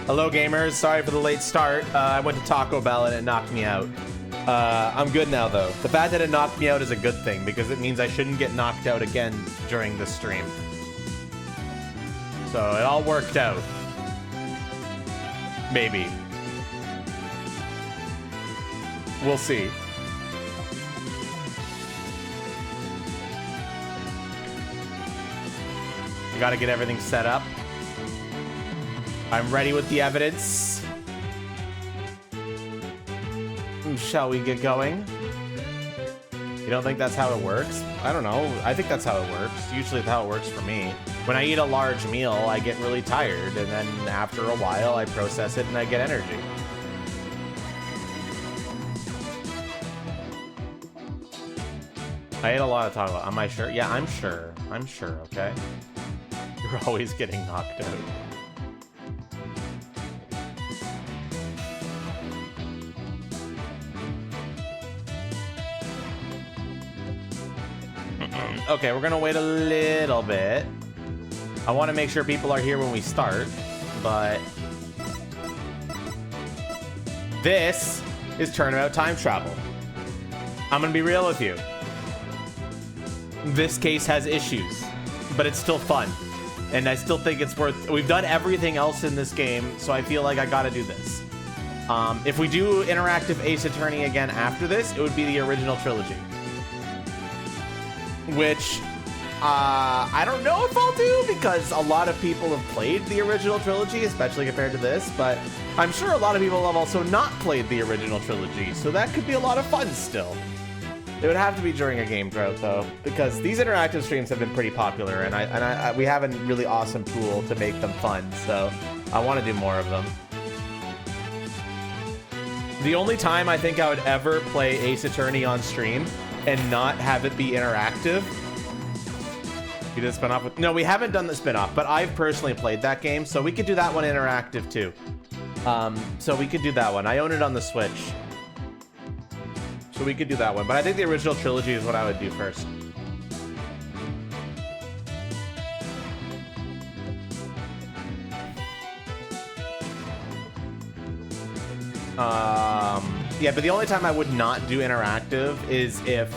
Hello, gamers. Sorry for the late start. I went to Taco Bell and it knocked me out. I'm good now, though. The fact that it knocked me out is a good thing because it means I shouldn't get knocked out again during the stream. So it all worked out. Maybe. We'll see. I gotta get everything set up. I'm ready with the evidence. Shall we get going? You don't think that's how it works? I don't know. I think that's how it works. Usually that's how it works for me. When I eat a large meal, I get really tired, and then after a while, I process it and I get energy. I ate a lot of taco. Am I sure? Yeah, I'm sure. I'm sure, okay? You're always getting knocked out. Okay, we're gonna wait a little bit. I want to make sure people are here when we start, but this is Turnabout Time Travel. I'm gonna be real with you. This case has issues, but it's still fun, and I still think it's worth. We've done everything else in this game, so I feel like I gotta do this. If we do interactive Ace Attorney again after this, it would be the original trilogy. Which, I don't know if I'll do, because a lot of people have played the original trilogy, especially compared to this, but I'm sure a lot of people have also not played the original trilogy, so that could be a lot of fun still. It would have to be during a game drought, though, because these interactive streams have been pretty popular, and we have a really awesome tool to make them fun, so I want to do more of them. The only time I think I would ever play Ace Attorney on stream and not have it be interactive. You did a spin-off with... No, we haven't done the spin-off, but I've personally played that game, so we could do that one interactive too. So we could do that one. I own it on the Switch. So we could do that one, but I think the original trilogy is what I would do first. Yeah, but the only time I would not do interactive is if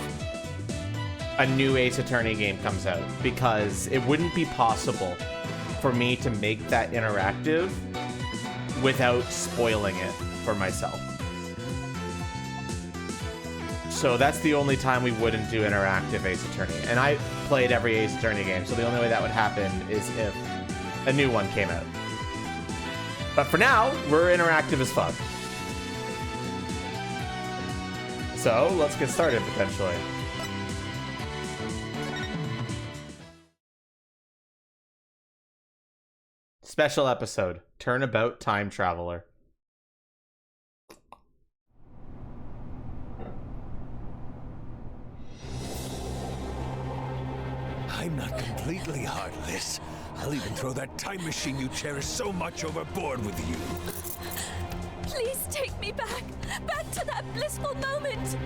a new Ace Attorney game comes out, because it wouldn't be possible for me to make that interactive without spoiling it for myself. So that's the only time we wouldn't do interactive Ace Attorney. And I played every Ace Attorney game, so the only way that would happen is if a new one came out. But for now, we're interactive as fuck. So let's get started, potentially. Special episode, Turnabout Time Traveler. I'm not completely heartless. I'll even throw that time machine you cherish so much overboard with you. Please take me back to that blissful moment.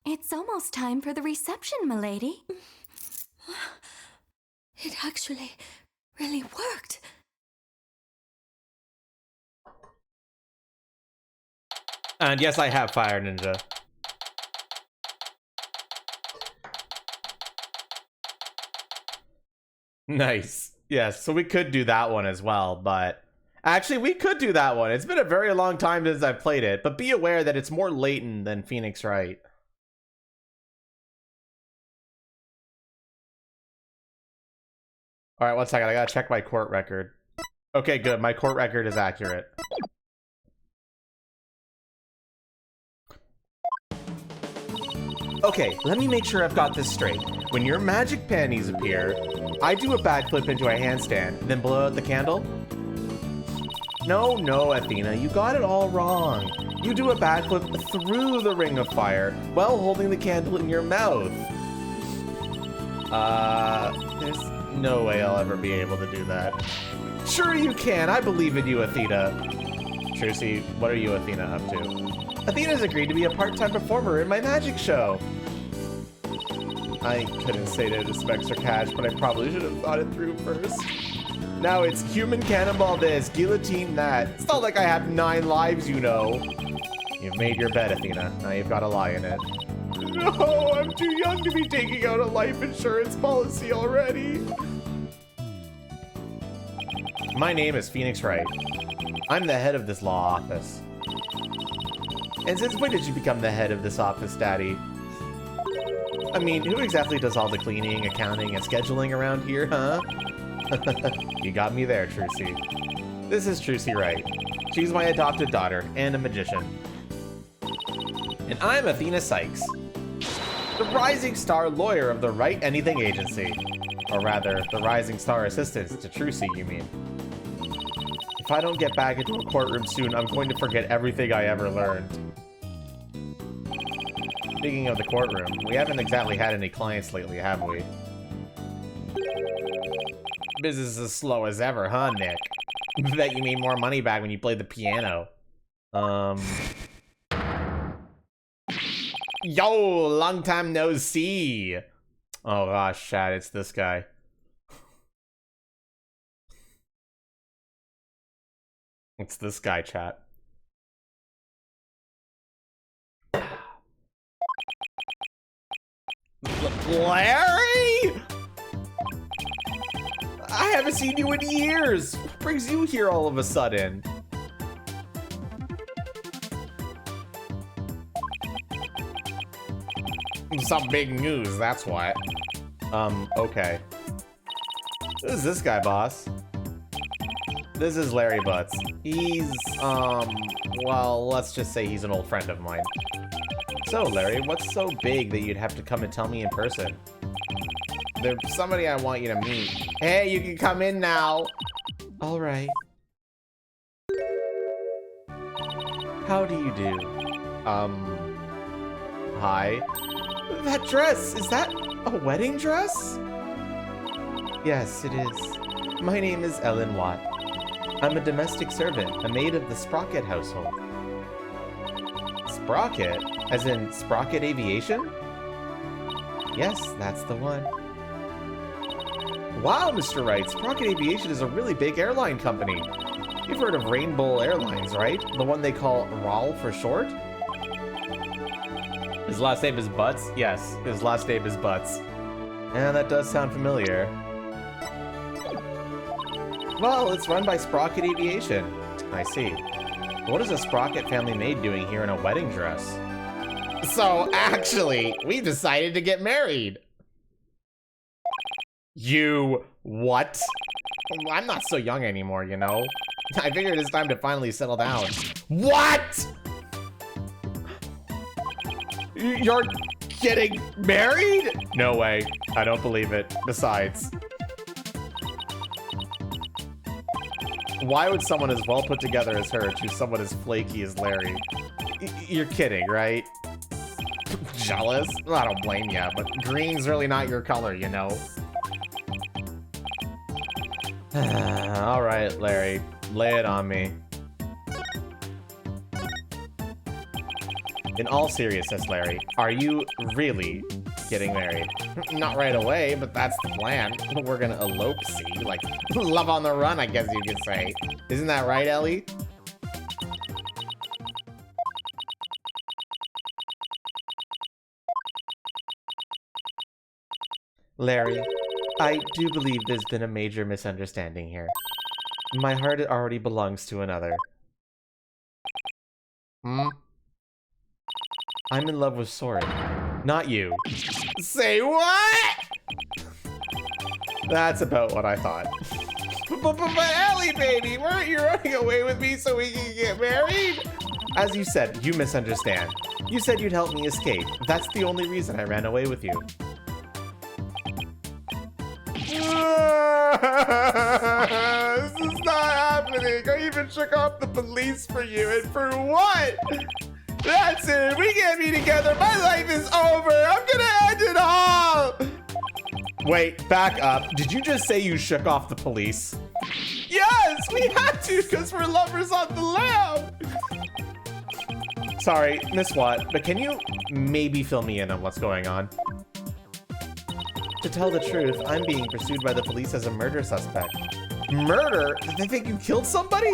It's almost time for the reception, milady. It actually really worked. And yes, I have Fire Ninja. Nice. Yes, so we could do that one as well, but actually we could do that one. It's been a very long time since I've played it, but be aware that it's more latent than Phoenix Wright. All right, 1 second. I gotta check my court record. Okay, good. My court record is accurate. Okay, let me make sure I've got this straight. When your magic panties appear, I do a backflip into a handstand, then blow out the candle? No, Athena, you got it all wrong. You do a backflip through the ring of fire while holding the candle in your mouth. There's no way I'll ever be able to do that. Sure you can, I believe in you, Athena. Trucy, what are you, Athena, up to? Athena's agreed to be a part-time performer in my magic show. I couldn't say no to Specs or Cash, but I probably should have thought it through first. Now it's human cannonball this, guillotine that. It's not like I have 9 lives, you know. You've made your bed, Athena. Now you've got to lie in it. No, I'm too young to be taking out a life insurance policy already. My name is Phoenix Wright. I'm the head of this law office. And since when did you become the head of this office, Daddy? I mean, who exactly does all the cleaning, accounting, and scheduling around here, huh? You got me there, Trucy. This is Trucy Wright. She's my adopted daughter and a magician. And I'm Athena Sykes, the rising star lawyer of the Wright Anything Agency. Or rather, the rising star assistant to Trucy, you mean. If I don't get back into a courtroom soon, I'm going to forget everything I ever learned. Speaking of the courtroom, we haven't exactly had any clients lately, have we? Business is as slow as ever, huh, Nick? Bet you made more money back when you played the piano. Yo, long time no see. Oh gosh, Chad, it's this guy. It's this guy, chat. Larry? I haven't seen you in years. What brings you here all of a sudden? Some big news, that's what. Okay. Who's this guy, boss? This is Larry Butts. He's, well, let's just say he's an old friend of mine. So, Larry, what's so big that you'd have to come and tell me in person? There's somebody I want you to meet. Hey, you can come in now. All right. How do you do? Hi. That dress, is that a wedding dress? Yes, it is. My name is Ellen Watt. I'm a domestic servant, a maid of the Sprocket household. Sprocket? As in Sprocket Aviation? Yes, that's the one. Wow, Mr. Wright, Sprocket Aviation is a really big airline company. You've heard of Rainbow Airlines, right? The one they call RAL for short? His last name is Butts? Yes, his last name is Butts. And that does sound familiar. Well, it's run by Sprocket Aviation. I see. What is a Sprocket family maid doing here in a wedding dress? So, actually, we decided to get married. You what? I'm not so young anymore, you know? I figured it's time to finally settle down. What? You're getting married? No way. I don't believe it. Besides, why would someone as well put together as her choose someone as flaky as Larry? You're kidding, right? Jealous? I don't blame you, but green's really not your color, you know? All right, Larry, lay it on me. In all seriousness, Larry, are you really getting married? Not right away, but that's the plan. We're gonna elope, see? Like, love on the run, I guess you could say. Isn't that right, Ellie? Larry, I do believe there's been a major misunderstanding here. My heart already belongs to another. I'm in love with Soren, not you. Say what? That's about what I thought. But Ellie, baby, weren't you running away with me so we can get married? As you said, you misunderstand. You said you'd help me escape. That's the only reason I ran away with you. This is not happening. I even shook off the police for you, and for what? That's it. We can't be together. My life is over. I'm gonna end it all. Wait, back up. Did you just say you shook off the police? Yes, we had to because we're lovers on the lam. Sorry, Miss Watt, but can you maybe fill me in on what's going on? To tell the truth, I'm being pursued by the police as a murder suspect. Murder? Did they think you killed somebody?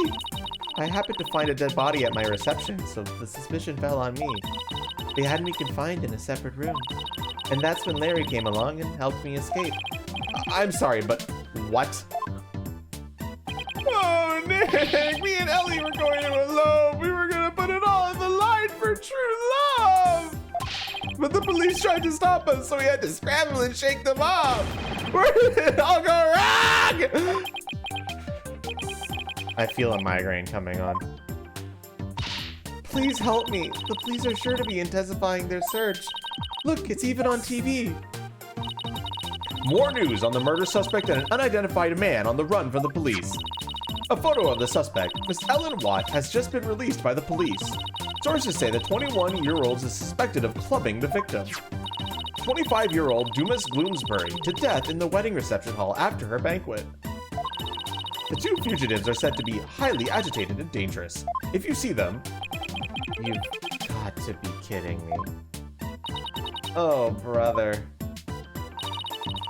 I happened to find a dead body at my reception, so the suspicion fell on me. They had me confined in a separate room. And that's when Larry came along and helped me escape. I'm sorry, but what? Oh, Nick! Me and Ellie were going to elope! We were gonna put it all on the line for true love! But the police tried to stop us, so we had to scramble and shake them off! Where did it all go wrong? I feel a migraine coming on. Please help me. The police are sure to be intensifying their search. Look, it's even on TV. More news on the murder suspect and an unidentified man on the run from the police. A photo of the suspect, Miss Ellen Watt, has just been released by the police. Sources say the 21-year-old is suspected of clubbing the victim. 25-year-old Dumas Bloomsbury to death in the wedding reception hall after her banquet. The two fugitives are said to be highly agitated and dangerous. If you see them, you've got to be kidding me. Oh, brother.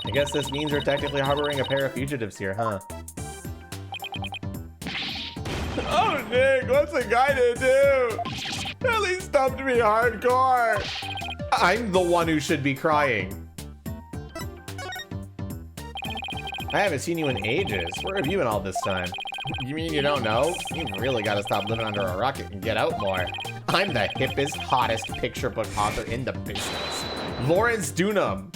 I guess this means we're technically harboring a pair of fugitives here, huh? Oh, Nick, what's a guy to do? Ellie stumped me hardcore. I'm the one who should be crying. I haven't seen you in ages. Where have you been all this time? You mean you don't know? You really gotta stop living under a rock and get out more. I'm the hippest, hottest picture book author in the business. Lawrence Dunham.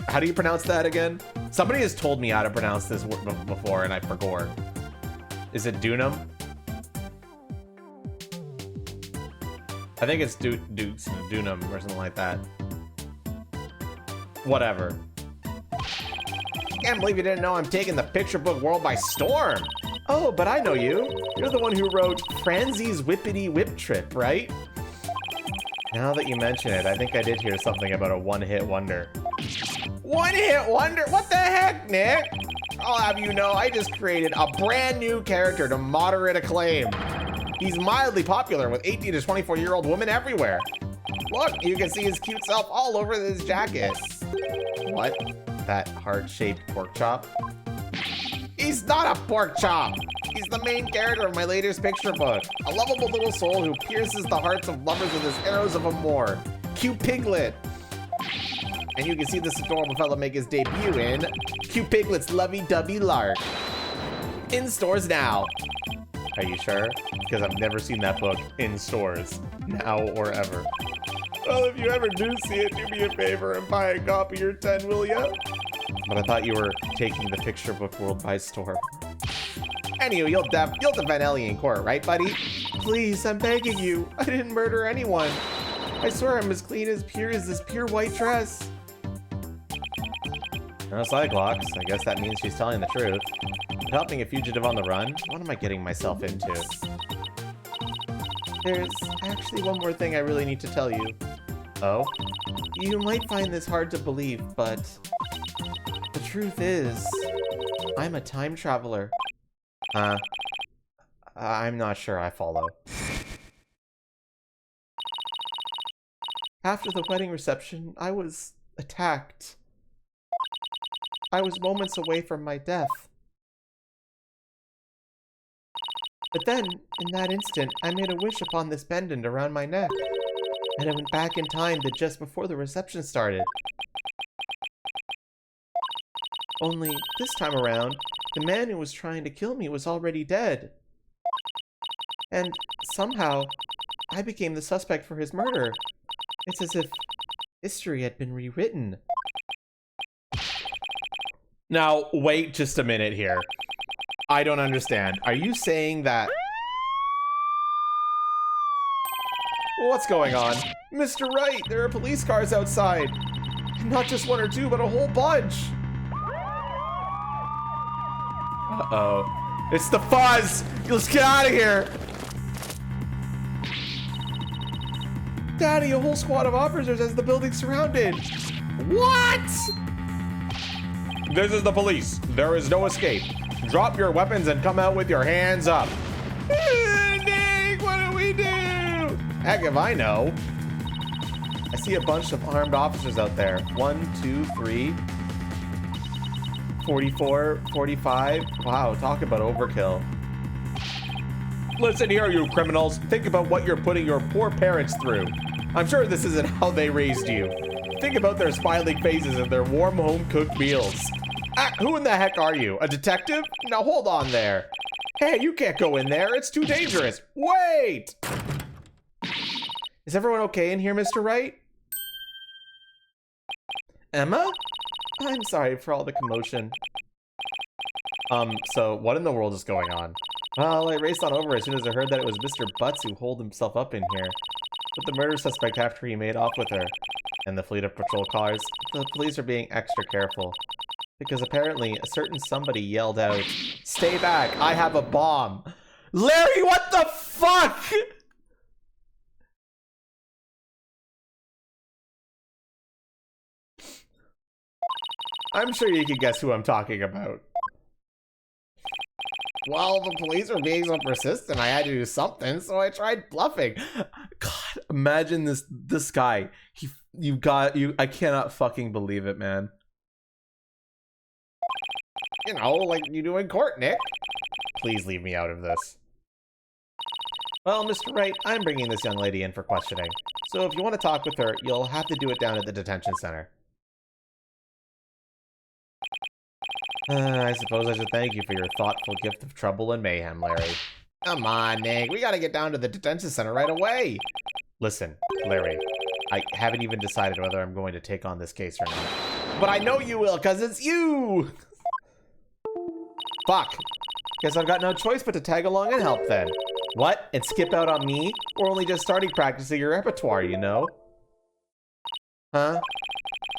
How do you pronounce that again? Somebody has told me how to pronounce this word before and I forgot. Is it Dunham? I think it's Dunham or something like that. Whatever. Can't believe you didn't know I'm taking the picture book world by storm. Oh, but I know you. You're the one who wrote Franzie's Whippity Whip Trip, right? Now that you mention it, I think I did hear something about a one-hit wonder. One-hit wonder? What the heck, Nick? I'll have you know, I just created a brand new character to moderate acclaim. He's mildly popular with 18 to 24-year-old women everywhere. Look, you can see his cute self all over this jacket. What? That heart-shaped pork chop? He's not a pork chop! He's the main character of my latest picture book. A lovable little soul who pierces the hearts of lovers with his arrows of amour. Cute Piglet! And you can see this adorable fella make his debut in Cute Piglet's Lovey-Dovey Lark. In stores now. Are you sure? Because I've never seen that book in stores, now or ever. Well, if you ever do see it, do me a favor and buy a copy or 10, will ya? But I thought you were taking the picture book world by storm. Anyway, you'll defend Ellie in court, right, buddy? Please, I'm begging you. I didn't murder anyone. I swear I'm as clean as pure as this pure white dress. No Cyclops. I guess that means she's telling the truth. But helping a fugitive on the run? What am I getting myself into? There's actually one more thing I really need to tell you. Oh? You might find this hard to believe, but the truth is, I'm a time traveler. I'm not sure I follow. After the wedding reception, I was attacked. I was moments away from my death. But then, in that instant, I made a wish upon this pendant around my neck. And I went back in time to just before the reception started. Only, this time around, the man who was trying to kill me was already dead. And, somehow, I became the suspect for his murder. It's as if history had been rewritten. Now, wait just a minute here. I don't understand. Are you saying that... What's going on? Mr. Wright, there are police cars outside. And not just one or two, but a whole bunch. Uh-oh. It's the fuzz! Let's get out of here! Daddy, a whole squad of officers has the building surrounded. What? This is the police. There is no escape. Drop your weapons and come out with your hands up. Nick, what do we do? Heck if I know. I see a bunch of armed officers out there. 1, 2, 3, 44, 45. Wow, talk about overkill. Listen here, you criminals. Think about what you're putting your poor parents through. I'm sure this isn't how they raised you. Think about their smiling faces and their warm home-cooked meals. Ah, who in the heck are you? A detective? Now hold on there. Hey, you can't go in there. It's too dangerous. Wait! Is everyone okay in here, Mr. Wright? Emma? I'm sorry for all the commotion. So what in the world is going on? Well, I raced on over as soon as I heard that it was Mr. Butts who holed himself up in here. With the murder suspect after he made off with her. And the fleet of patrol cars. The police are being extra careful. Because apparently a certain somebody yelled out, "Stay back, I have a bomb." Larry, what the fuck? I'm sure you can guess who I'm talking about. Well, the police were being so persistent, I had to do something, so I tried bluffing. God, imagine this guy. I cannot fucking believe it, man. You know, like you do in court, Nick. Please leave me out of this. Well, Mr. Wright, I'm bringing this young lady in for questioning. So if you want to talk with her, you'll have to do it down at the detention center. I suppose I should thank you for your thoughtful gift of trouble and mayhem, Larry. Come on, Nick. We gotta get down to the detention center right away. Listen, Larry, I haven't even decided whether I'm going to take on this case or not. But I know you will, because it's you! Fuck. Guess I've got no choice but to tag along and help then. What? And skip out on me? We're only just starting practicing your repertoire, you know? Huh?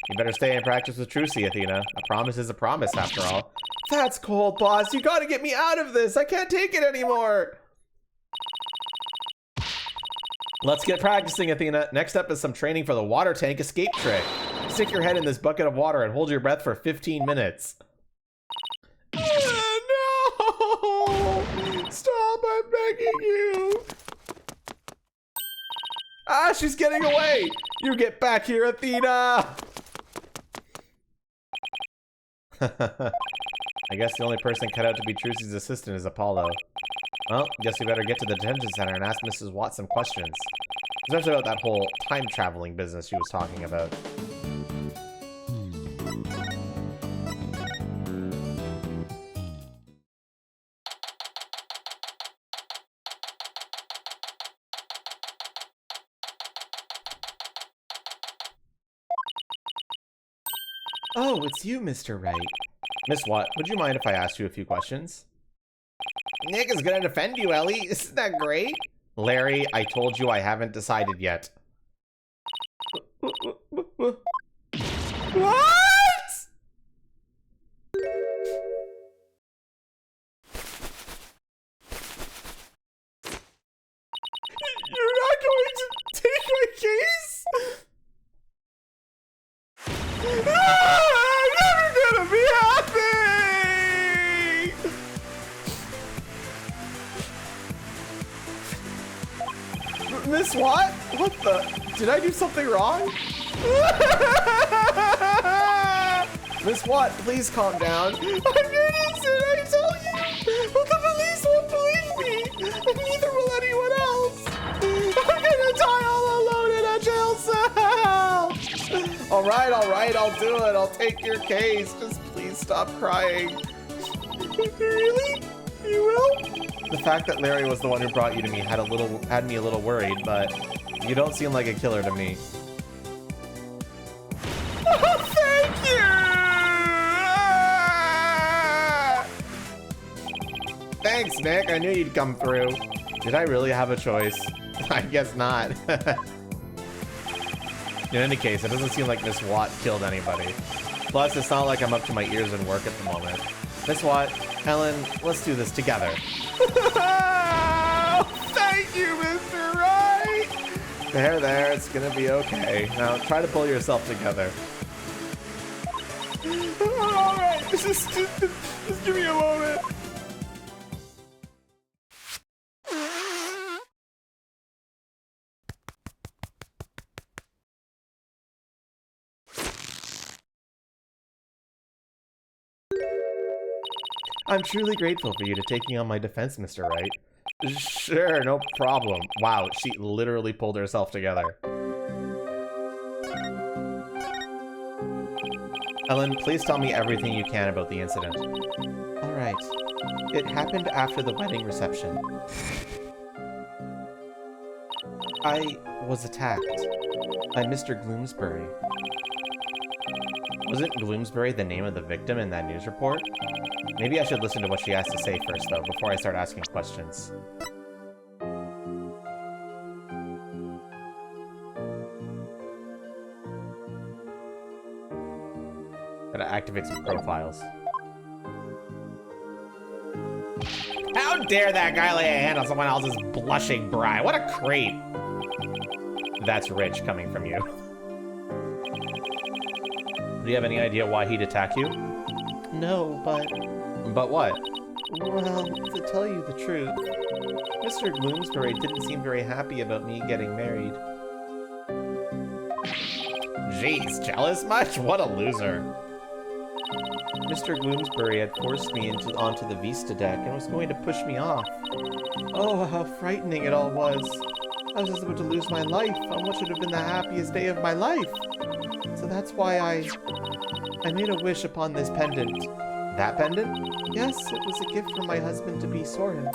You better stay in practice with Trucy, Athena. A promise is a promise, after all. That's cold, boss. You gotta get me out of this. I can't take it anymore. Let's get practicing, Athena. Next up is some training for the water tank escape trick. Stick your head in this bucket of water and hold your breath for 15 minutes. No! Stop, I'm begging you. Ah, she's getting away. You get back here, Athena. I guess the only person cut out to be Trucy's assistant is Apollo. Well, guess we better get to the detention center and ask Mrs. Watt some questions. Especially about that whole time-traveling business she was talking about. Oh, it's you, Mr. Wright. Miss Watt, would you mind if I asked you a few questions? Nick is gonna defend you, Ellie. Isn't that great? Larry, I told you I haven't decided yet. What? You're not going to take my case? I'm never gonna be happy! Miss Watt? What the? Did I do something wrong? Miss Watt, please calm down. I'm innocent, I tell you! But the police won't believe me! And neither will anyone else! I'm gonna die all alone in a jail cell! Alright, I'll do it. I'll take your case. Just please stop crying. Really? You will? The fact that Larry was the one who brought you to me had me a little worried, but you don't seem like a killer to me. Oh, thank you! Thanks, Nick. I knew you'd come through. Did I really have a choice? I guess not. In any case, it doesn't seem like Miss Watt killed anybody. Plus, it's not like I'm up to my ears in work at the moment. Miss Watt, Helen, let's do this together. Thank you, Mr. Wright! There, it's gonna be okay. Now, try to pull yourself together. Alright, just give me a moment. I'm truly grateful for you to taking on my defense, Mr. Wright. Sure, no problem. Wow, she literally pulled herself together. Ellen, please tell me everything you can about the incident. All right. It happened after the wedding reception. I was attacked by Mr. Gloomsbury. Wasn't Gloomsbury the name of the victim in that news report? Maybe I should listen to what she has to say first, though, before I start asking questions. Gotta activate some profiles. How dare that guy lay a hand on someone else's blushing bride? What a creep! That's rich coming from you. Do you have any idea why he'd attack you? No, but... But what? Well, to tell you the truth, Mr. Gloomsbury didn't seem very happy about me getting married. Jeez, jealous much? What a loser. Mr. Gloomsbury had forced me onto the Vista deck and was going to push me off. Oh, how frightening it all was. I was just about to lose my life on what should have been the happiest day of my life. So that's why I made a wish upon this pendant. That pendant? Yes, it was a gift from my husband to be Soren.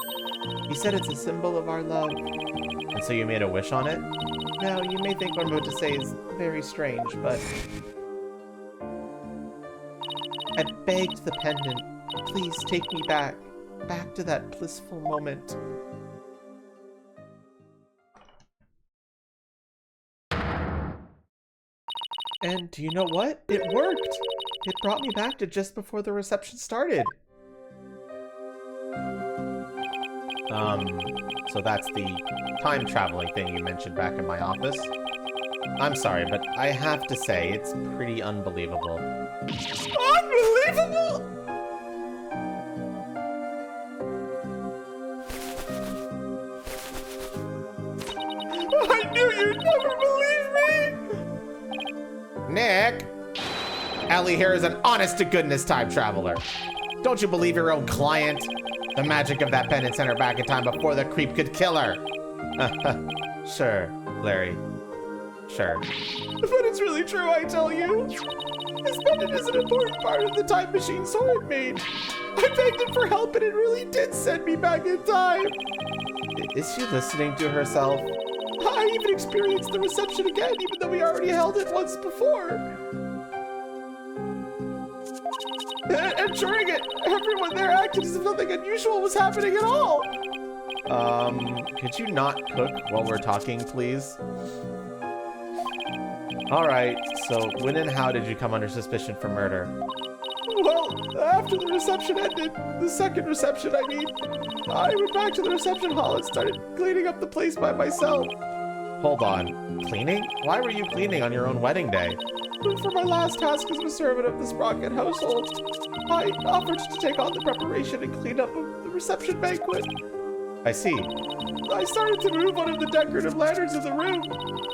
He said it's a symbol of our love. And so you made a wish on it? Now, you may think what I'm about to say is very strange, but... I begged the pendant, please take me back to that blissful moment. And do you know what? It worked! It brought me back to just before the reception started. So that's the time traveling thing you mentioned back in my office. I'm sorry, but I have to say, it's pretty unbelievable. Unbelievable?! I knew you'd never believe me! Nick! Ellie here is an honest-to-goodness time traveler. Don't you believe your own client? The magic of that pendant sent her back in time before the creep could kill her. Sure, Larry. Sure. But it's really true, I tell you. This pendant is an important part of the time machine Soren made. I begged him for help and it really did send me back in time. Is she listening to herself? I even experienced the reception again, even though we already held it once before. And during it, everyone there acted as if nothing unusual was happening at all. Could you not cook while we're talking, please? Alright, so when and how did you come under suspicion for murder? Well, after the reception ended, the second reception, I mean, I went back to the reception hall and started cleaning up the place by myself. Hold on, cleaning? Why were you cleaning on your own wedding day? For my last task as a servant of the Sprocket household, I offered to take on the preparation and clean up of the reception banquet. I see. I started to move one of the decorative lanterns in the room,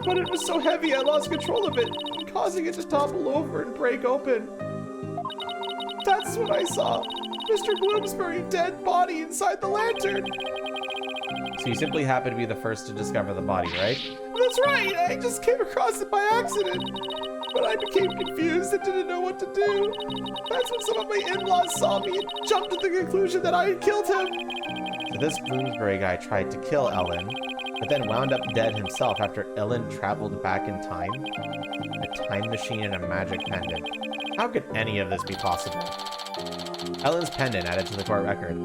but it was so heavy I lost control of it, causing it to topple over and break open. That's when I saw Mr. Bloomsbury's dead body inside the lantern. So you simply happened to be the first to discover the body, right? That's right! I just came across it by accident. But I became confused and didn't know what to do. That's when some of my in-laws saw me and jumped to the conclusion that I had killed him. So this Bloomsbury guy tried to kill Ellen, but then wound up dead himself after Ellen traveled back in time? A time machine and a magic pendant. How could any of this be possible? Ellen's pendant added to the court record.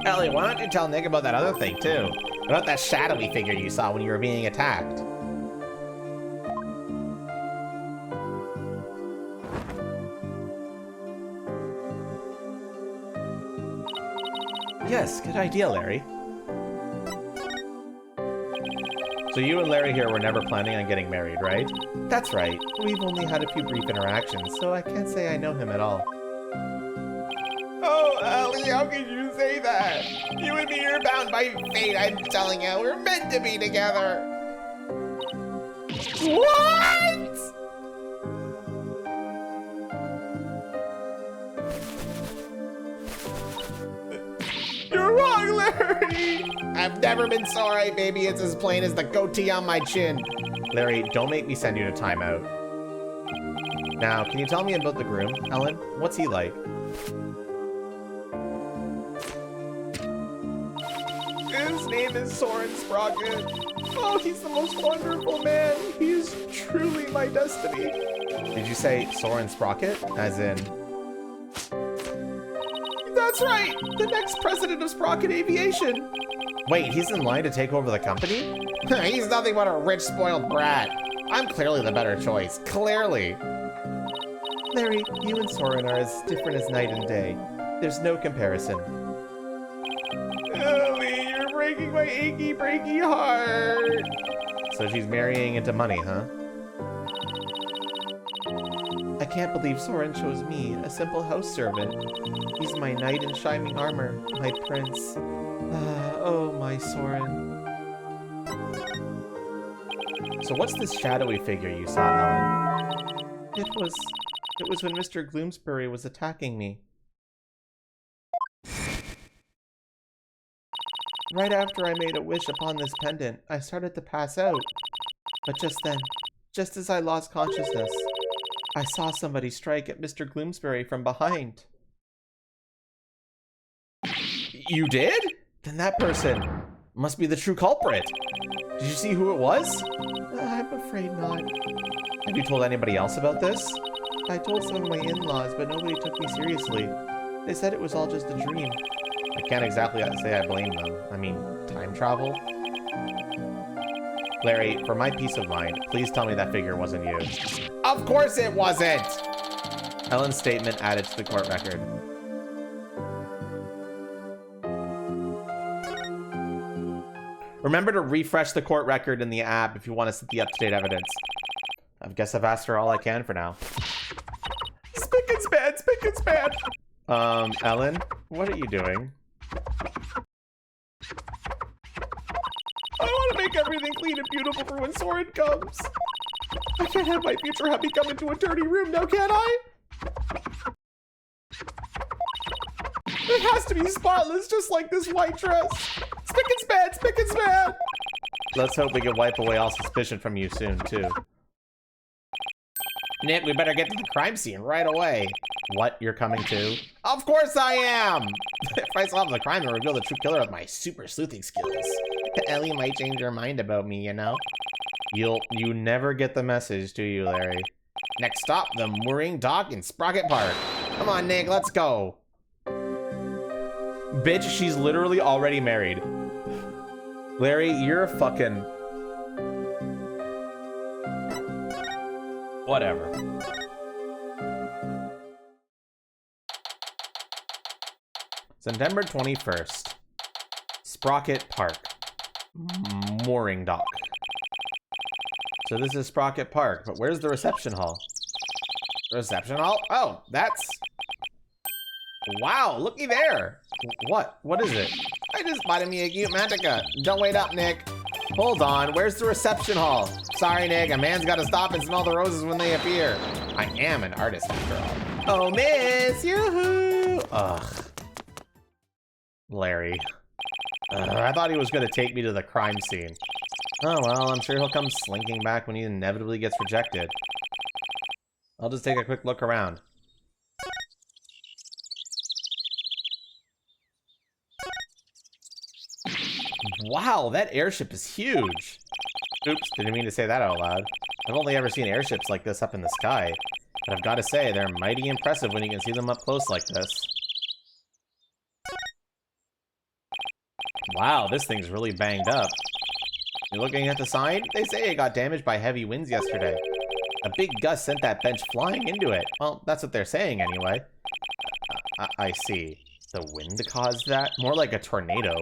Ellie, why don't you tell Nick about that other thing, too? About that shadowy figure you saw when you were being attacked. Yes, good idea, Larry. So you and Larry here were never planning on getting married, right? That's right. We've only had a few brief interactions, so I can't say I know him at all. Oh, Ellie, how can you say that? You and me are bound by fate, I'm telling you. We're meant to be together. What? sorry. I've never been sorry, baby. It's as plain as the goatee on my chin. Larry, don't make me send you to timeout. Now, can you tell me about the groom, Ellen? What's he like? His name is Soren Sprocket. Oh, he's the most wonderful man. He is truly my destiny. Did you say Soren Sprocket? As in... That's right! The next president of Sprocket Aviation! Wait, he's in line to take over the company? He's nothing but a rich, spoiled brat. I'm clearly the better choice. Clearly! Larry, you and Soren are as different as night and day. There's no comparison. Ellie, you're breaking my achy, breaky heart! So she's marrying into money, huh? I can't believe Soren chose me, a simple house servant. He's my knight in shining armor, my prince. Oh, my Soren. So what's this shadowy figure you saw, Ellen? It was when Mr. Gloomsbury was attacking me. Right after I made a wish upon this pendant, I started to pass out. But just then, just as I lost consciousness, I saw somebody strike at Mr. Gloomsbury from behind. You did? Then that person must be the true culprit. Did you see who it was? I'm afraid not. Have you told anybody else about this? I told some of my in-laws, but nobody took me seriously. They said it was all just a dream. I can't exactly say I blame them. I mean, time travel? Larry, for my peace of mind, please tell me that figure wasn't you. Of course it wasn't! Ellen's statement added to the court record. Remember to refresh the court record in the app if you want to see the up-to-date evidence. I guess I've asked her all I can for now. Spick and span, spick and span! Ellen, what are you doing? I want to make everything clean and beautiful for when Soren comes. I can't have my future hubby come into a dirty room now, can I? It has to be spotless, just like this white dress. Spick and span, spick and span! Let's hope we can wipe away all suspicion from you soon, too. Nick, we better get to the crime scene right away. What, you're coming too? Of course I am! If I solve the crime and reveal the true killer with my super sleuthing skills, Ellie might change her mind about me, you know? You never get the message, do you, Larry? Next stop, the mooring dock in Sprocket Park. Come on, Nick, let's go. Bitch, she's literally already married. Larry, you're a fucking... Whatever. September 21st. Sprocket Park. Mooring dock. So this is Sprocket Park, but where's the reception hall? The reception hall? Oh, that's... Wow, looky there. What? What is it? I just spotted me a cute mantica. Don't wait up, Nick. Hold on, where's the reception hall? Sorry, Nick, a man's gotta stop and smell the roses when they appear. I am an artist, after all. Oh, miss, yoo-hoo! Ugh. Larry. I thought he was gonna take me to the crime scene. Oh well, I'm sure he'll come slinking back when he inevitably gets rejected. I'll just take a quick look around. Wow, that airship is huge. Oops, didn't mean to say that out loud. I've only ever seen airships like this up in the sky, but I've got to say, they're mighty impressive when you can see them up close like this. Wow, this thing's really banged up. You're looking at the sign? They say it got damaged by heavy winds yesterday. A big gust sent that bench flying into it. Well, that's what they're saying anyway. I see. The wind caused that? More like a tornado.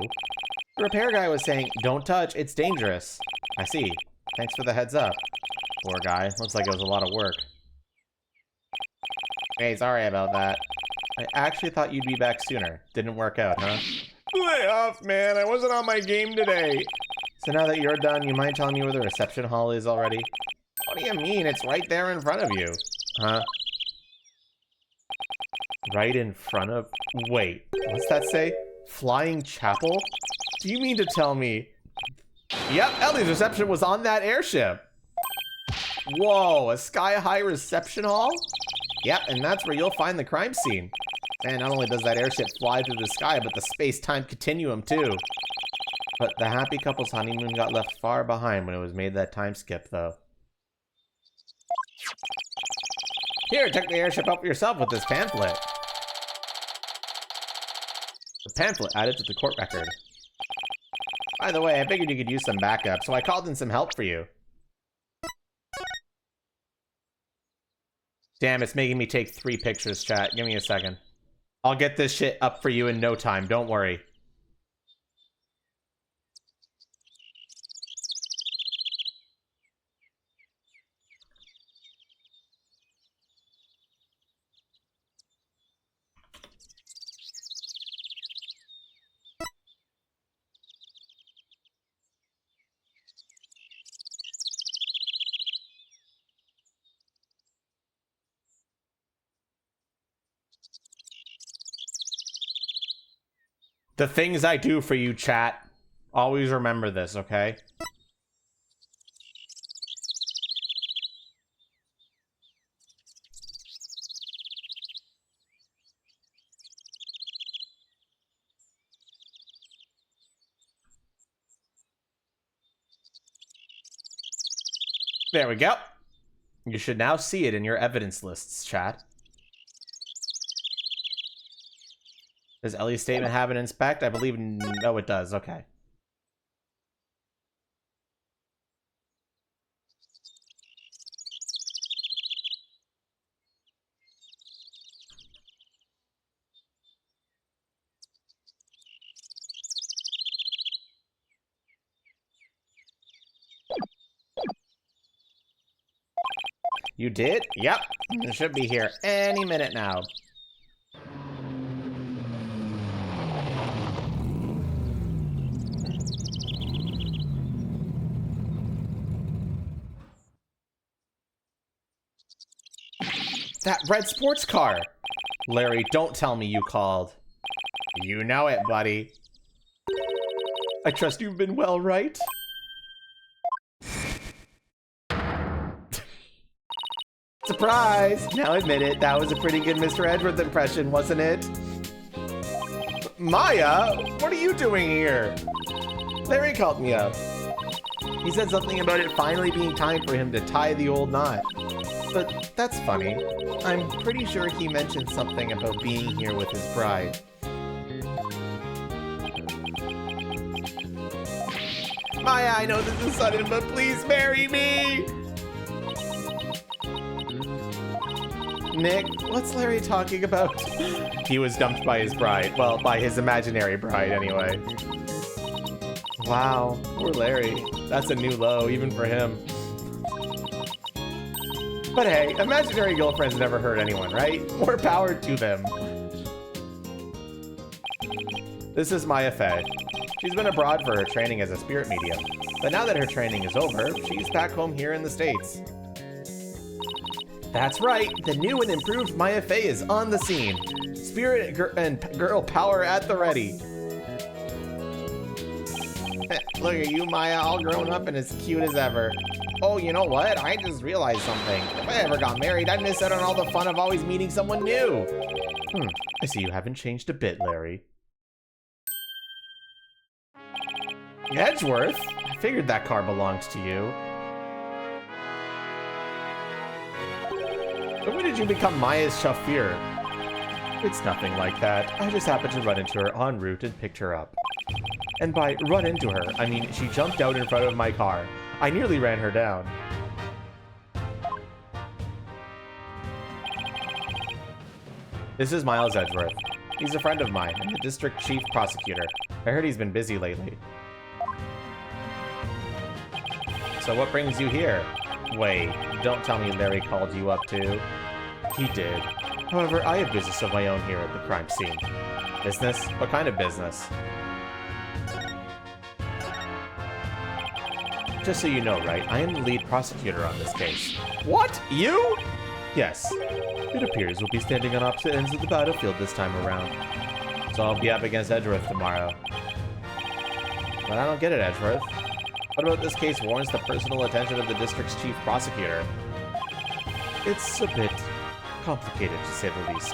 The repair guy was saying, don't touch, it's dangerous. I see. Thanks for the heads up. Poor guy. Looks like it was a lot of work. Hey, sorry about that. I actually thought you'd be back sooner. Didn't work out, huh? Lay off, man. I wasn't on my game today. So now that you're done, you mind telling me where the reception hall is already? What do you mean? It's right there in front of you. Huh? Right in front of... Wait, what's that say? Flying chapel? Do you mean to tell me... Yep, Ellie's reception was on that airship. Whoa, a sky-high reception hall? Yep, and that's where you'll find the crime scene. And not only does that airship fly through the sky, but the space-time continuum, too. But the happy couple's honeymoon got left far behind when it was made that time skip, though. Here, check the airship out for yourself with this pamphlet. The pamphlet added to the court record. By the way, I figured you could use some backup, so I called in some help for you. Damn, it's making me take 3 pictures, chat. Give me a second. I'll get this shit up for you in no time, don't worry. The things I do for you, chat. Always remember this, okay? There we go. You should now see it in your evidence lists, chat. Does Ellie's statement have an inspect? I believe no, it does. Okay. You did? Yep. It should be here any minute now. That red sports car! Larry, don't tell me you called. You know it, buddy. I trust you've been well, right? Surprise! Now admit it, that was a pretty good Mr. Edwards impression, wasn't it? Maya? What are you doing here? Larry called me up. He said something about it finally being time for him to tie the old knot. But that's funny. I'm pretty sure he mentioned something about being here with his bride. Maya, I know this is sudden, but please marry me! Nick, what's Larry talking about? He was dumped by his bride. Well, by his imaginary bride, anyway. Wow, poor Larry. That's a new low, even for him. But hey, imaginary girlfriends never hurt anyone, right? More power to them. This is Maya Fay. She's been abroad for her training as a spirit medium, but now that her training is over, she's back home here in the States. That's right, the new and improved Maya Fay is on the scene. Spirit and girl power at the ready. Look at you, Maya, all grown up and as cute as ever. Oh, you know what? I just realized something. If I ever got married, I'd miss out on all the fun of always meeting someone new. I see you haven't changed a bit, Larry. Edgeworth? I figured that car belonged to you. But when did you become Maya's chauffeur? It's nothing like that. I just happened to run into her en route and picked her up. And by run into her, I mean she jumped out in front of my car. I nearly ran her down. This is Miles Edgeworth. He's a friend of mine and the district chief prosecutor. I heard he's been busy lately. So what brings you here? Wait, don't tell me Larry called you up too. He did. However, I have business of my own here at the crime scene. Business? What kind of business? Just so you know, Wright, I am the lead prosecutor on this case. What? You? Yes. It appears we'll be standing on opposite ends of the battlefield this time around. So I'll be up against Edgeworth tomorrow. But I don't get it, Edgeworth. What about this case warrants the personal attention of the district's chief prosecutor? It's a bit complicated, to say the least.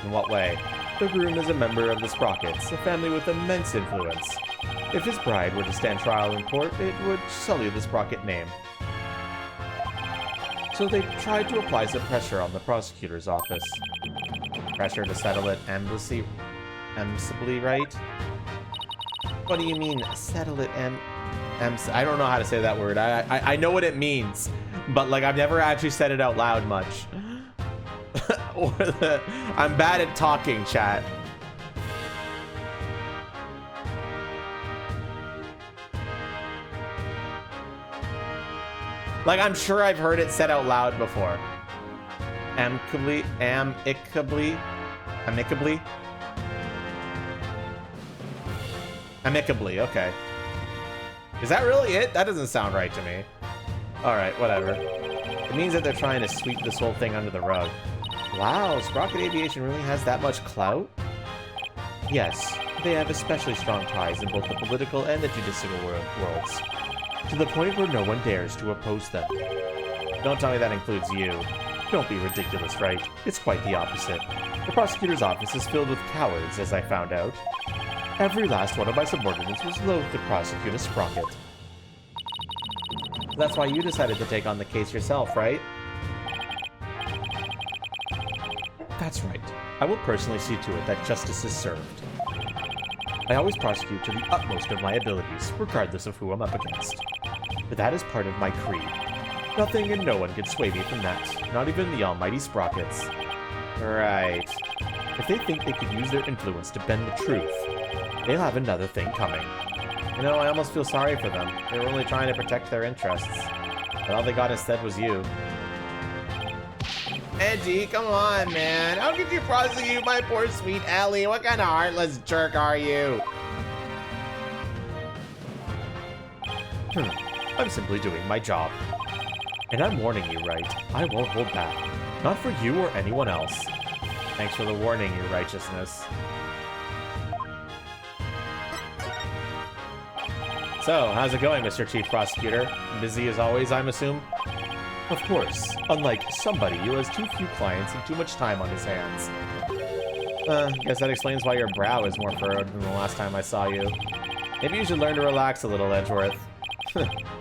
In what way? The groom is a member of the Sprockets, a family with immense influence. If his bride were to stand trial in court, it would sully the Sprocket name. So they tried to apply some pressure on the prosecutor's office. Pressure to settle it amicably, right? What do you mean, settle it I don't know how to say that word. I know what it means, but like I've never actually said it out loud much. I'm bad at talking, chat. Like, I'm sure I've heard it said out loud before. Amicably? Amicably? Amicably, okay. Is that really it? That doesn't sound right to me. Alright, whatever. It means that they're trying to sweep this whole thing under the rug. Wow, Sprocket Aviation really has that much clout? Yes, they have especially strong ties in both the political and the judicial worlds. To the point where no one dares to oppose them. Don't tell me that includes you. Don't be ridiculous, Wright. It's quite the opposite. The prosecutor's office is filled with cowards, as I found out. Every last one of my subordinates was loath to prosecute a Sprocket. That's why you decided to take on the case yourself, right? That's right. I will personally see to it that justice is served. I always prosecute to the utmost of my abilities, regardless of who I'm up against. But that is part of my creed. Nothing and no one can sway me from that, not even the almighty Sprockets. Right. If they think they could use their influence to bend the truth, they'll have another thing coming. You know, I almost feel sorry for them. They were only trying to protect their interests. But all they got instead was you. Edgy, come on, man. How could you prosecute my poor sweet Ellie? What kind of heartless jerk are you? I'm simply doing my job. And I'm warning you, Wright. I won't hold back. Not for you or anyone else. Thanks for the warning, your righteousness. So, how's it going, Mr. Chief Prosecutor? Busy as always, I'm assume? Of course. Unlike somebody who has too few clients and too much time on his hands. Guess that explains why your brow is more furrowed than the last time I saw you. Maybe you should learn to relax a little, Edgeworth.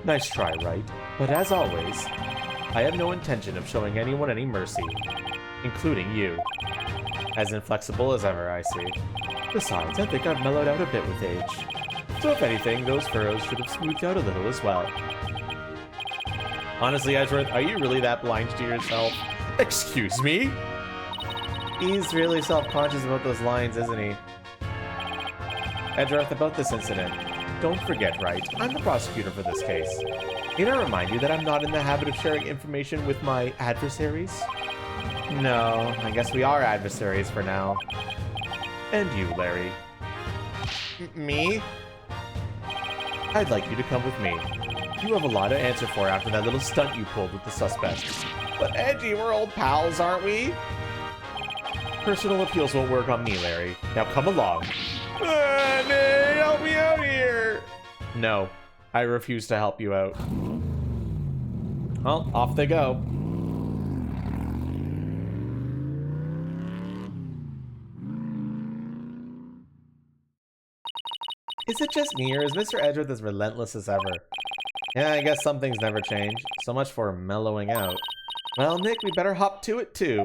Nice try, Wright. But as always, I have no intention of showing anyone any mercy, including you. As inflexible as ever, I see. Besides, I think I've mellowed out a bit with age. So if anything, those furrows should have smoothed out a little as well. Honestly, Edgeworth, are you really that blind to yourself? Excuse me? He's really self-conscious about those lines, isn't he? Edgeworth, about this incident. Don't forget, Wright, I'm the prosecutor for this case. Need I remind you that I'm not in the habit of sharing information with my adversaries? No, I guess we are adversaries for now. And you, Larry. Me? I'd like you to come with me. You have a lot to answer for after that little stunt you pulled with the suspects. But Edgy, we're old pals, aren't we? Personal appeals won't work on me, Larry. Now come along. Nick, help me out here! No, I refuse to help you out. Well, off they go. Is it just me, or is Mr. Edgeworth as relentless as ever? Yeah, I guess some things never change. So much for mellowing out. Well, Nick, we better hop to it, too.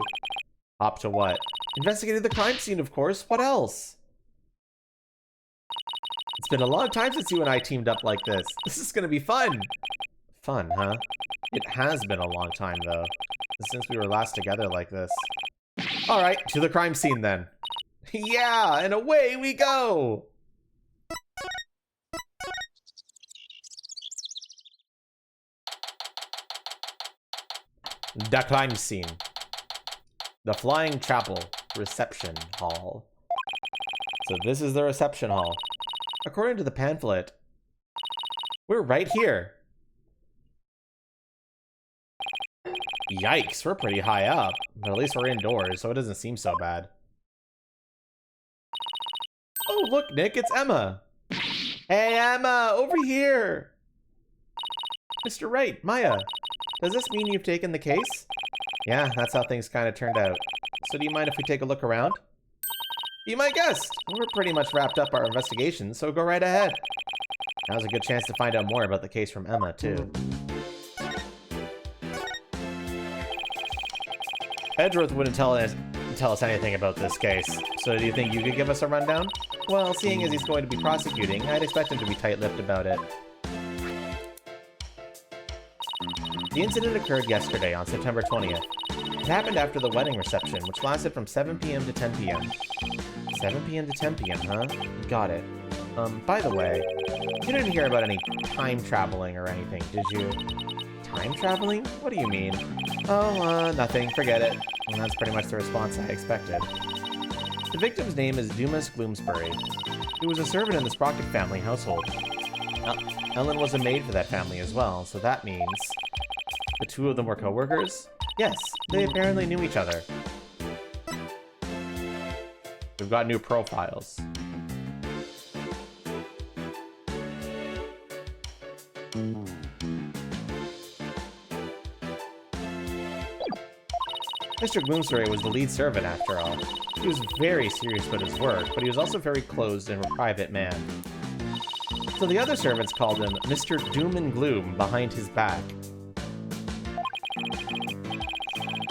Hop to what? Investigating the crime scene, of course. What else? It's been a long time since you and I teamed up like this. This is gonna be fun. Fun, huh? It has been a long time, though, since we were last together like this. Alright, to the crime scene, then. Yeah, and away we go! The crime scene. The Flying Chapel Reception Hall. So this is the reception hall. According to the pamphlet, we're right here. Yikes, we're pretty high up. But at least we're indoors, so it doesn't seem so bad. Oh, look, Nick, it's Emma. Hey, Emma, over here. Mr. Wright, Maya, does this mean you've taken the case? Yeah, that's how things kind of turned out. So do you mind if we take a look around? Be my guest. We're pretty much wrapped up our investigation, so go right ahead. Now's a good chance to find out more about the case from Emma, too. Edgeworth wouldn't tell us anything about this case, so do you think you could give us a rundown? Well, seeing as he's going to be prosecuting, I'd expect him to be tight-lipped about it. The incident occurred yesterday, on September 20th. It happened after the wedding reception, which lasted from 7 p.m. to 10 p.m. 7 p.m. to 10 p.m., huh? Got it. By the way, you didn't hear about any time traveling or anything, did you? Time traveling? What do you mean? Oh, nothing. Forget it. And that's pretty much the response I expected. The victim's name is Dumas Gloomsbury. He was a servant in the Sprocket family household. Ellen was a maid for that family as well, so that means... The two of them were co-workers? Yes, they apparently knew each other. We've got new profiles. Mr. Gloomsbury was the lead servant after all. He was very serious about his work, but he was also very closed and a private man. So the other servants called him Mr. Doom and Gloom behind his back.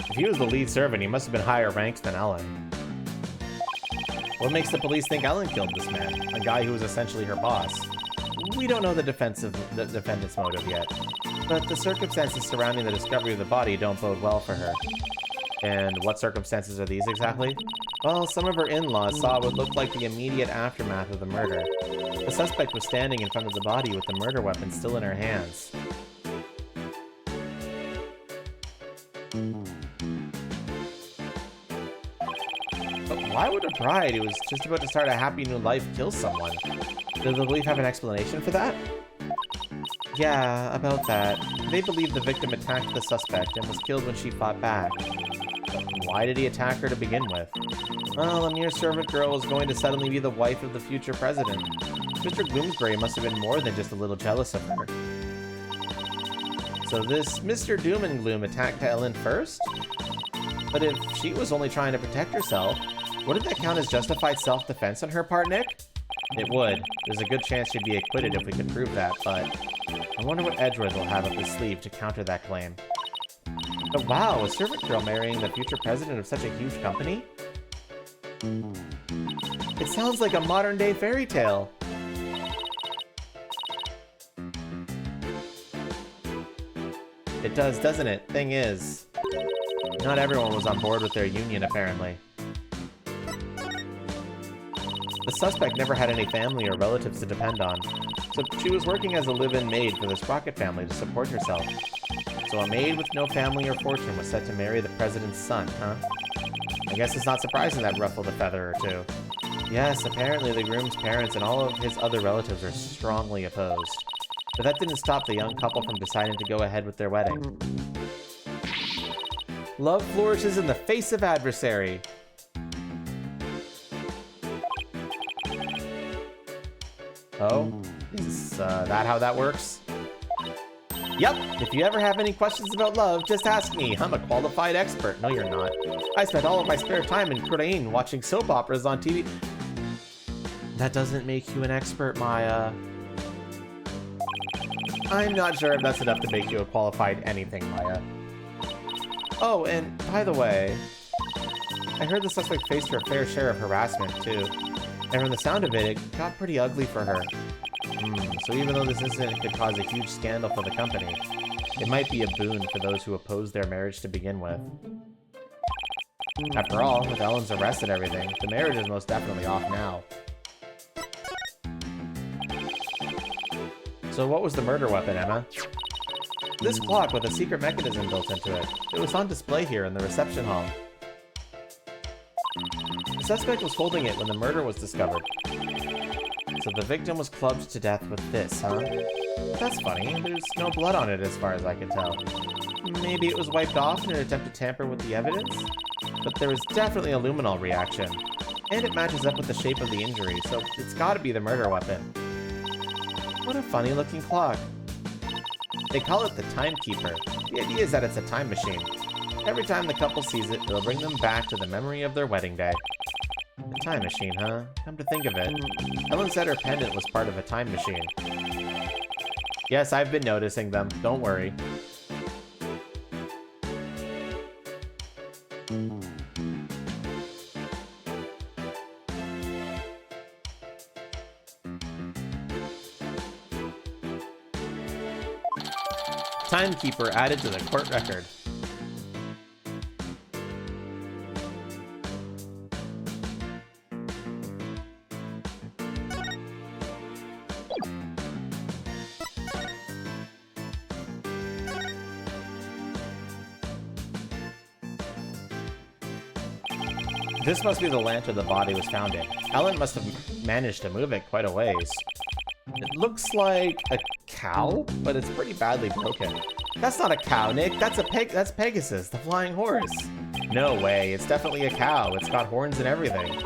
If he was the lead servant, he must have been higher ranked than Ellen. What makes the police think Ellen killed this man, a guy who was essentially her boss? We don't know the defendant's motive yet, but the circumstances surrounding the discovery of the body don't bode well for her. And what circumstances are these exactly? Well, some of her in-laws saw what looked like the immediate aftermath of the murder. The suspect was standing in front of the body with the murder weapon still in her hands. But why would a bride who was just about to start a happy new life kill someone? Does the belief have an explanation for that? Yeah, about that. They believe the victim attacked the suspect and was killed when she fought back. But why did he attack her to begin with? Well, a mere servant girl was going to suddenly be the wife of the future president. Mr. Gloomsbury must have been more than just a little jealous of her. So this Mr. Doom and Gloom attacked Ellen first? But if she was only trying to protect herself, wouldn't that count as justified self-defense on her part, Nick? It would. There's a good chance she'd be acquitted if we could prove that, but... I wonder what Edgeworth will have up his sleeve to counter that claim. But wow, a servant girl marrying the future president of such a huge company? It sounds like a modern-day fairy tale. It does, doesn't it? Thing is, not everyone was on board with their union, apparently. The suspect never had any family or relatives to depend on, so she was working as a live-in maid for the Sprocket family to support herself. So a maid with no family or fortune was set to marry the president's son, huh? I guess it's not surprising that ruffled a feather or two. Yes, apparently the groom's parents and all of his other relatives are strongly opposed. But that didn't stop the young couple from deciding to go ahead with their wedding. Love flourishes in the face of adversary. Oh, is that how that works? Yep, if you ever have any questions about love, just ask me. I'm a qualified expert. No, you're not. I spent all of my spare time in Korean watching soap operas on TV. That doesn't make you an expert, Maya. I'm not sure if that's enough to make you a qualified anything, Maya. Oh, and by the way, I heard the suspect faced her fair share of harassment, too. And from the sound of it, it got pretty ugly for her. So even though this incident could cause a huge scandal for the company, it might be a boon for those who oppose their marriage to begin with. After all, with Ellen's arrest and everything, the marriage is most definitely off now. So what was the murder weapon, Emma? This clock with a secret mechanism built into it. It was on display here in the reception hall. The suspect was holding it when the murder was discovered. So the victim was clubbed to death with this, huh? That's funny. There's no blood on it as far as I can tell. Maybe it was wiped off in an attempt to tamper with the evidence? But there was definitely a luminol reaction. And it matches up with the shape of the injury, so it's gotta be the murder weapon. What a funny looking clock. They call it the Timekeeper. The idea is that it's a time machine. Every time the couple sees it, it'll bring them back to the memory of their wedding day. A time machine, huh? Come to think of it. Ellen said her pendant was part of a time machine. Yes, I've been noticing them. Don't worry. Timekeeper added to the court record. This must be the lantern the body was found in. Ellen must have managed to move it quite a ways. It looks like a cow, but it's pretty badly broken. That's not a cow, Nick. That's Pegasus, the flying horse. No way. It's definitely a cow. It's got horns and everything.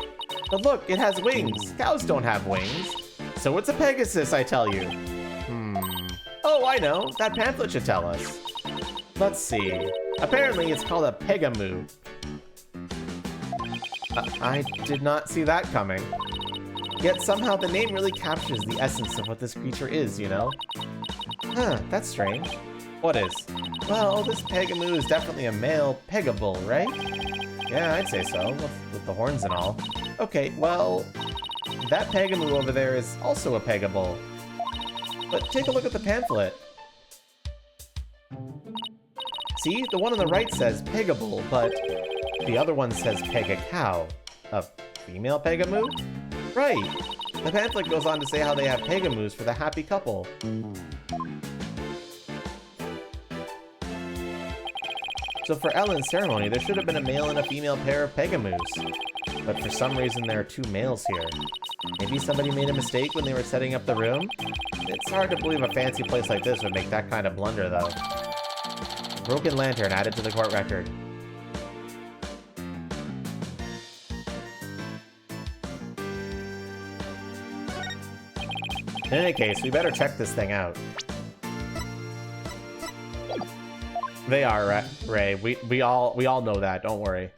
But look, it has wings. Cows don't have wings. So it's a Pegasus, I tell you. Oh, I know. That pamphlet should tell us. Let's see. Apparently, it's called a Pegamoo. I did not see that coming. Yet somehow the name really captures the essence of what this creature is, you know? Huh, that's strange. What is? Well, this Pegamoo is definitely a male Pegabull, right? Yeah, I'd say so, with the horns and all. Okay, well, that Pegamoo over there is also a Pegabull. But take a look at the pamphlet. See, the one on the right says Pegabull, but the other one says Pega-cow. A female Pegamoo? Right. The pamphlet goes on to say how they have Pegamoos for the happy couple. So for Ellen's ceremony, there should have been a male and a female pair of Pegamoos. But for some reason, there are two males here. Maybe somebody made a mistake when they were setting up the room? It's hard to believe a fancy place like this would make that kind of blunder, though. Broken lantern added to the court record. In any case, we better check this thing out. They are, Ray. We all know that. Don't worry.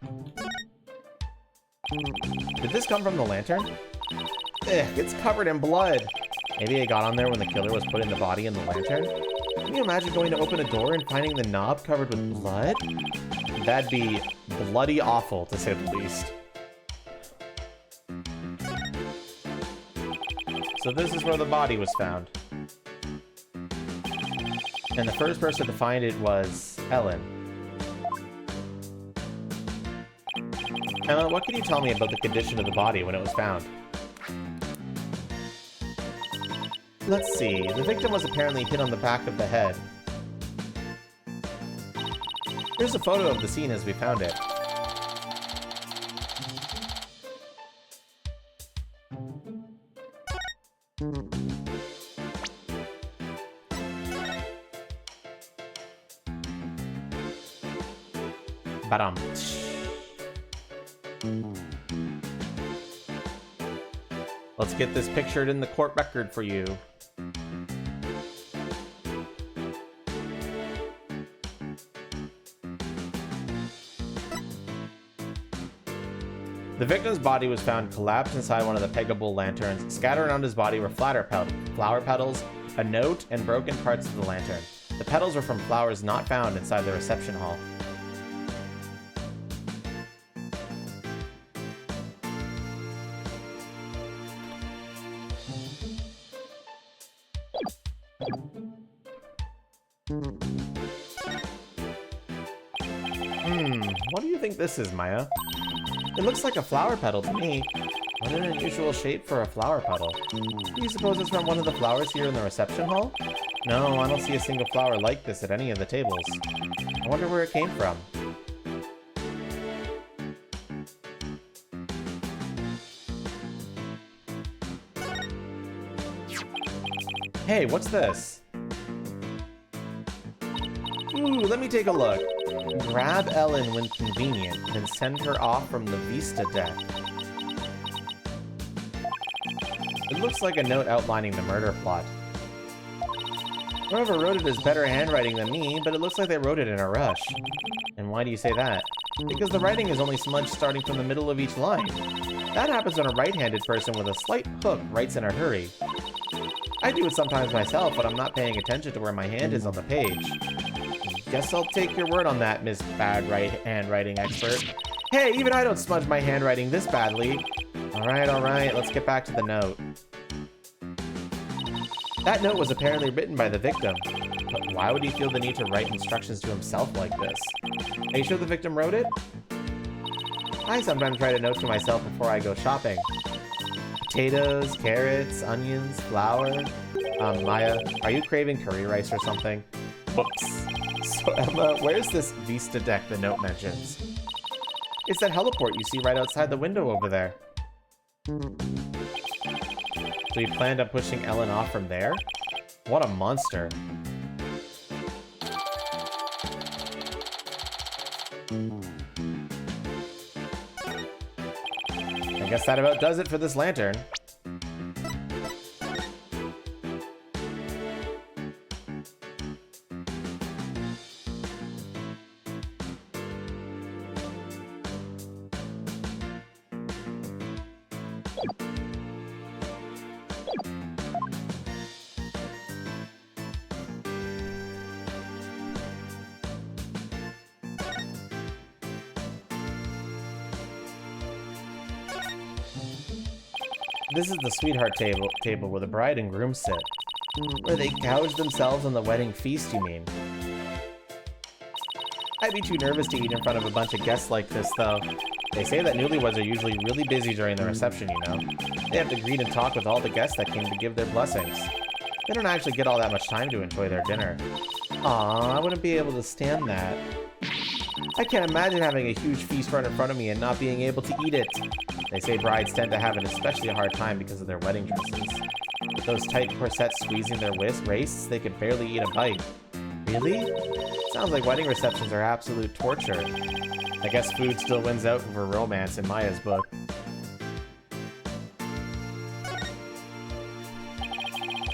Did this come from the lantern? It's covered in blood. Maybe it got on there when the killer was putting the body in the lantern? Can you imagine going to open a door and finding the knob covered with blood? That'd be bloody awful, to say the least. So this is where the body was found. And the first person to find it was Ellen. Emma, what can you tell me about the condition of the body when it was found? Let's see. The victim was apparently hit on the back of the head. Here's a photo of the scene as we found it. Badum. Let's get this pictured in the court record for you. The victim's body was found collapsed inside one of the Pegabull lanterns. Scattered around his body were flower petals, a note, and broken parts of the lantern. The petals were from flowers not found inside the reception hall. What do you think this is, Maya? It looks like a flower petal to me. What an unusual shape for a flower petal. Do you suppose it's from one of the flowers here in the reception hall? No, I don't see a single flower like this at any of the tables. I wonder where it came from. Hey, what's this? Ooh, let me take a look. Grab Ellen when convenient, then send her off from the Vista deck. looks like a note outlining the murder plot. Whoever wrote it has better handwriting than me, but it looks like they wrote it in a rush. And why do you say that? Because the writing is only smudged starting from the middle of each line. That happens when a right-handed person with a slight hook writes in a hurry. I do it sometimes myself, but I'm not paying attention to where my hand is on the page. Guess I'll take your word on that, Miss Bad Handwriting Expert. Hey, even I don't smudge my handwriting this badly. Alright, let's get back to the note. That note was apparently written by the victim. But why would he feel the need to write instructions to himself like this? Are you sure the victim wrote it? I sometimes write a note to myself before I go shopping. Potatoes, carrots, onions, flour. Maya, are you craving curry rice or something? Whoops. So Emma, where's this Vista deck the note mentions? It's that heliport you see right outside the window over there. So you planned on pushing Ellen off from there? What a monster. I guess that about does it for this lantern. This is the sweetheart table where the bride and groom sit. Where they gouge themselves on the wedding feast, you mean? I'd be too nervous to eat in front of a bunch of guests like this, though. They say that newlyweds are usually really busy during the reception, you know? They have to greet and talk with all the guests that came to give their blessings. They don't actually get all that much time to enjoy their dinner. Aw, I wouldn't be able to stand that. I can't imagine having a huge feast right in front of me and not being able to eat it. They say brides tend to have an especially hard time because of their wedding dresses. With those tight corsets squeezing their waists, they could barely eat a bite. Really? Sounds like wedding receptions are absolute torture. I guess food still wins out over romance in Maya's book.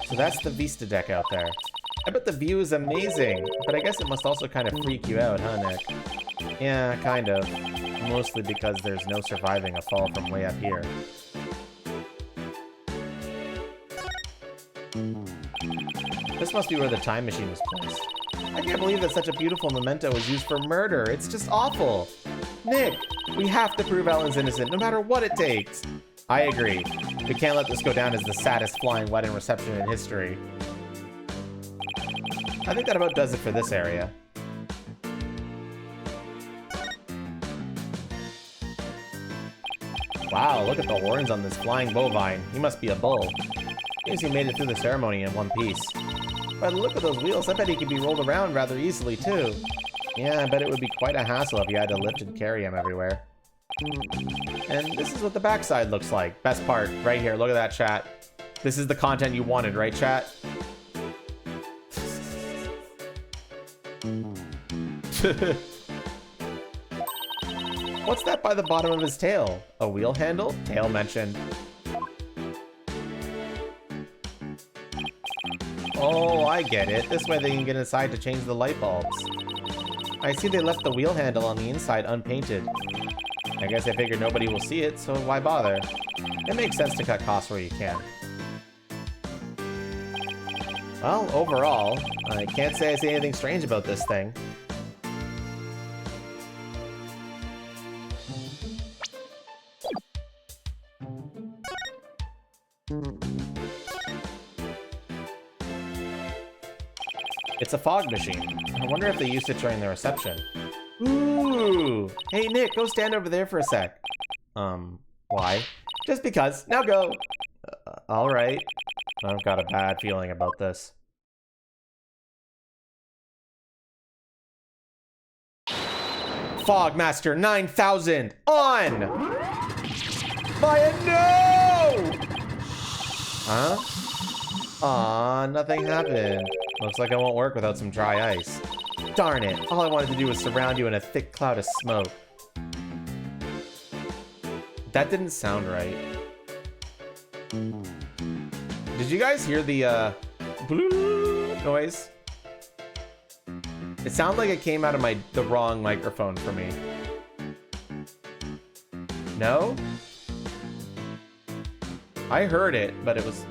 So that's the Vista deck out there. I bet the view is amazing, but I guess it must also kind of freak you out, huh, Nick? Yeah, kind of. Mostly because there's no surviving a fall from way up here. This must be where the time machine was placed. I can't believe that such a beautiful memento was used for murder. It's just awful. Nick, we have to prove Ellen's innocent, no matter what it takes. I agree. We can't let this go down as the saddest flying wedding reception in history. I think that about does it for this area. Wow, look at the horns on this flying bovine. He must be a bull. Seems he made it through the ceremony in one piece. By the look of those wheels, I bet he could be rolled around rather easily, too. Yeah, I bet it would be quite a hassle if you had to lift and carry him everywhere. And this is what the backside looks like. Best part, right here. Look at that, chat. This is the content you wanted, right, chat? What's that by the bottom of his tail? A wheel handle? Tail mentioned. Oh, I get it. This way they can get inside to change the light bulbs. I see they left the wheel handle on the inside unpainted. I guess I figured nobody will see it, so why bother? It makes sense to cut costs where you can. Well, overall, I can't say I see anything strange about this thing. It's a fog machine. I wonder if they used it during the reception. Ooh! Hey, Nick, go stand over there for a sec. Why? Just because. Now go! Alright. I've got a bad feeling about this. Fogmaster 9000! On! Maya, no! Huh? Aw, nothing happened. Looks like I won't work without some dry ice. Darn it, all I wanted to do was surround you in a thick cloud of smoke. That didn't sound right. Did you guys hear the noise? It sounded like it came out of the wrong microphone for me. No? I heard it, but it was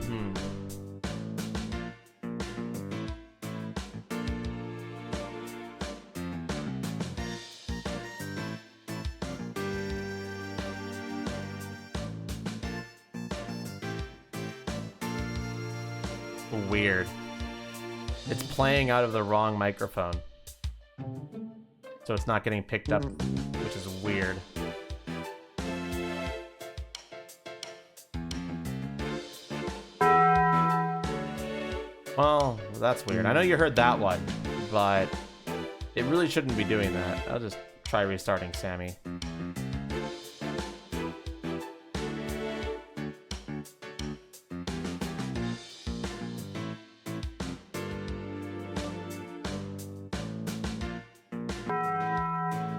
weird. It's playing out of the wrong microphone. So it's not getting picked up, which is weird. Well, that's weird. I know you heard that one, but it really shouldn't be doing that. I'll just try restarting Sammy.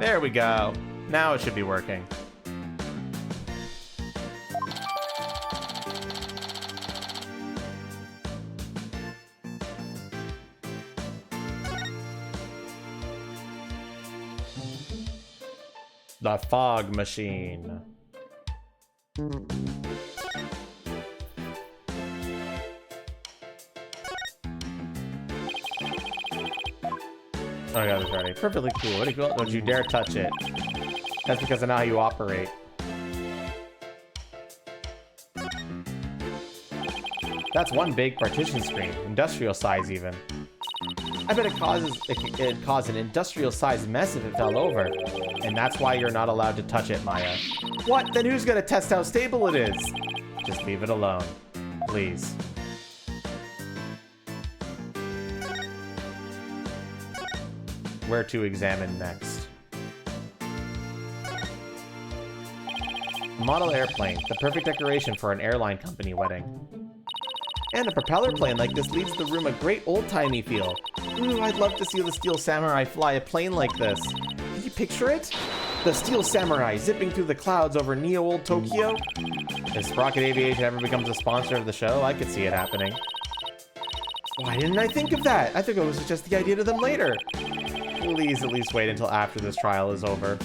There we go. Now it should be working. The fog machine. Oh, I got this ready. Perfectly cool. What do you call it? Don't you dare touch it. That's because I know how you operate. That's one big partition screen. Industrial size, even. I bet it'd cause an industrial sized mess if it fell over. And that's why you're not allowed to touch it, Maya. What? Then who's gonna test how stable it is? Just leave it alone. Please. Where to examine next? Model airplane, the perfect decoration for an airline company wedding. And a propeller plane like this leaves the room a great old-timey feel. Ooh, I'd love to see the Steel Samurai fly a plane like this. Can you picture it? The Steel Samurai zipping through the clouds over neo-old Tokyo? If Sprocket Aviation ever becomes a sponsor of the show, I could see it happening. Why didn't I think of that? I think it was just the idea to them later. Please at least wait until after this trial is over.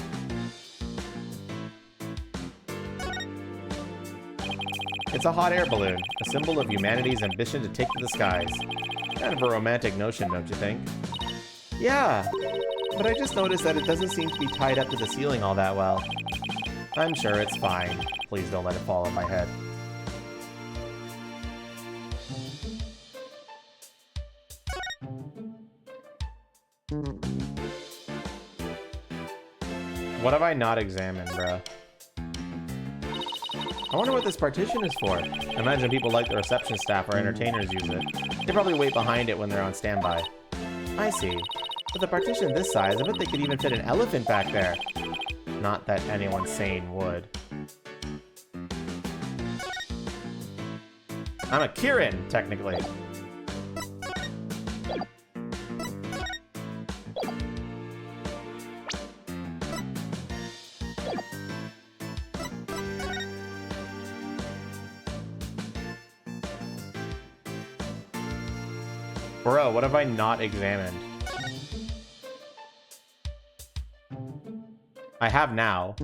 It's a hot air balloon, a symbol of humanity's ambition to take to the skies. Kind of a romantic notion, don't you think? Yeah, but I just noticed that it doesn't seem to be tied up to the ceiling all that well. I'm sure it's fine. Please don't let it fall on my head. What have I not examined, bruh? I wonder what this partition is for. I imagine people like the reception staff or entertainers use it. They probably wait behind it when they're on standby. I see. With a partition this size, I bet they could even fit an elephant back there. Not that anyone sane would. I'm a Kirin, technically. Bro, what have I not examined? I have now.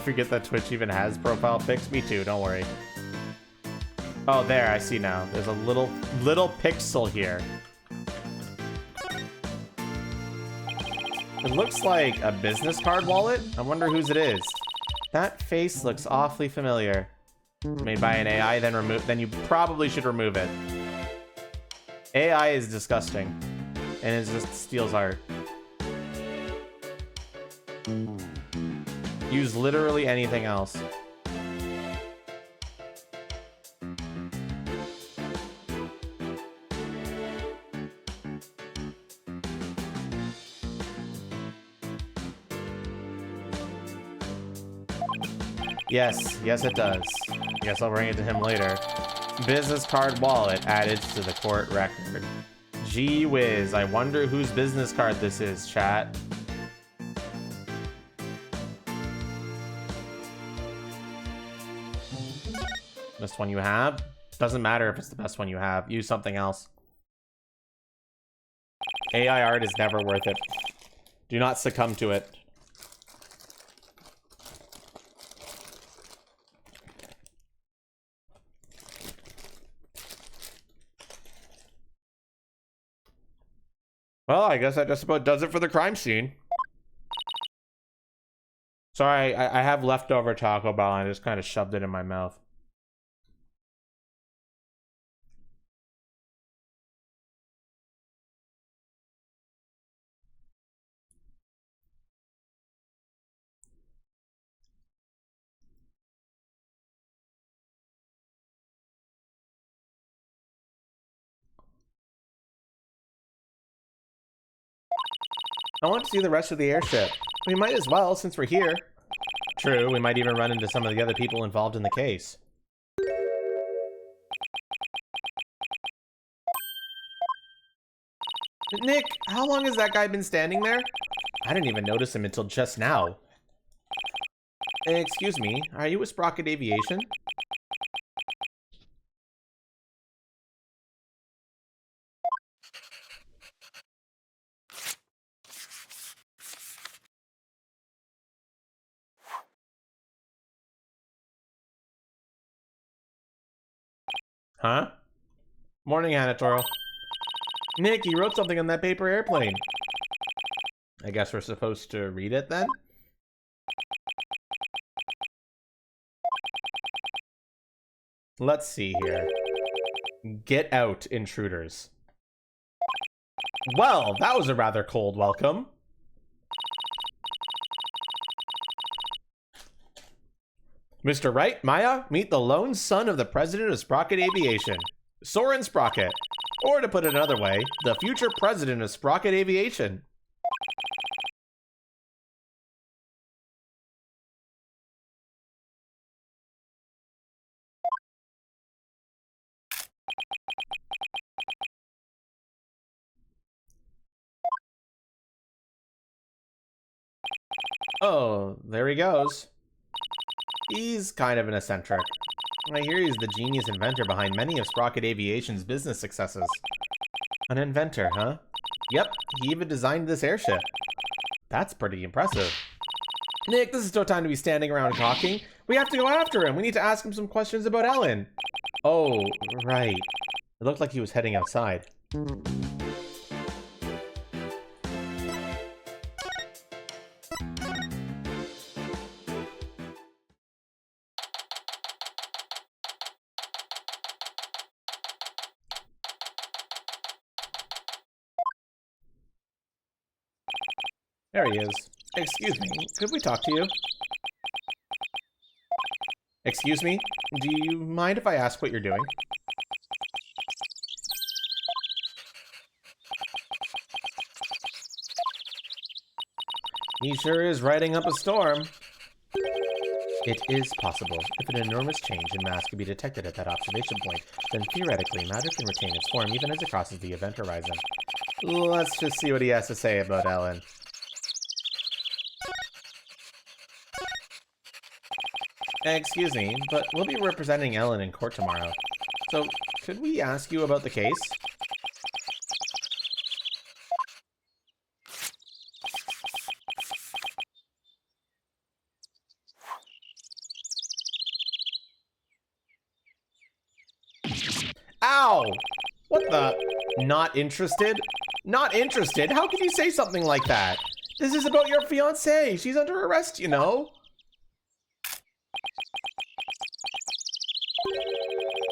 Forget that Twitch even has profile pics. Me too, don't worry. Oh, there, I see now. There's a little pixel here. It looks like a business card wallet. I wonder whose it is. That face looks awfully familiar. Made by an AI, then you probably should remove it. AI is disgusting. And it just steals art. Use literally anything else. Yes, yes it does. Guess I'll bring it to him later. Business card wallet added to the court record. Gee whiz, I wonder whose business card this is, chat. Best one you have? Doesn't matter if it's the best one you have. Use something else. AI art is never worth it. Do not succumb to it. Well, I guess that just about does it for the crime scene. Sorry, I have leftover Taco Bell and I just kind of shoved it in my mouth. I want to see the rest of the airship. We might as well, since we're here. True, we might even run into some of the other people involved in the case. Nick, how long has that guy been standing there? I didn't even notice him until just now. Excuse me, are you with Sprocket Aviation? Huh? Morning, Anatoro. Nick, you wrote something on that paper airplane. I guess we're supposed to read it then? Let's see here. Get out, intruders. Well, that was a rather cold welcome. Mr. Wright, Maya, meet the lone son of the president of Sprocket Aviation, Soren Sprocket. Or to put it another way, the future president of Sprocket Aviation. Oh, there he goes. He's kind of an eccentric. I hear he's the genius inventor behind many of Sprocket Aviation's business successes. An inventor, huh? Yep, he even designed this airship. That's pretty impressive. Nick, this is no time to be standing around talking. We have to go after him. We need to ask him some questions about Ellen. Oh, right. It looked like he was heading outside. There he is. Excuse me, could we talk to you? Excuse me? Do you mind if I ask what you're doing? He sure is riding up a storm. It is possible. If an enormous change in mass can be detected at that observation point, then theoretically matter can retain its form even as it crosses the event horizon. Let's just see what he has to say about Ellen. Excuse me, but we'll be representing Ellen in court tomorrow. So, could we ask you about the case? Ow! What the? Not interested? Not interested? How can you say something like that? This is about your fiancée. She's under arrest, you know?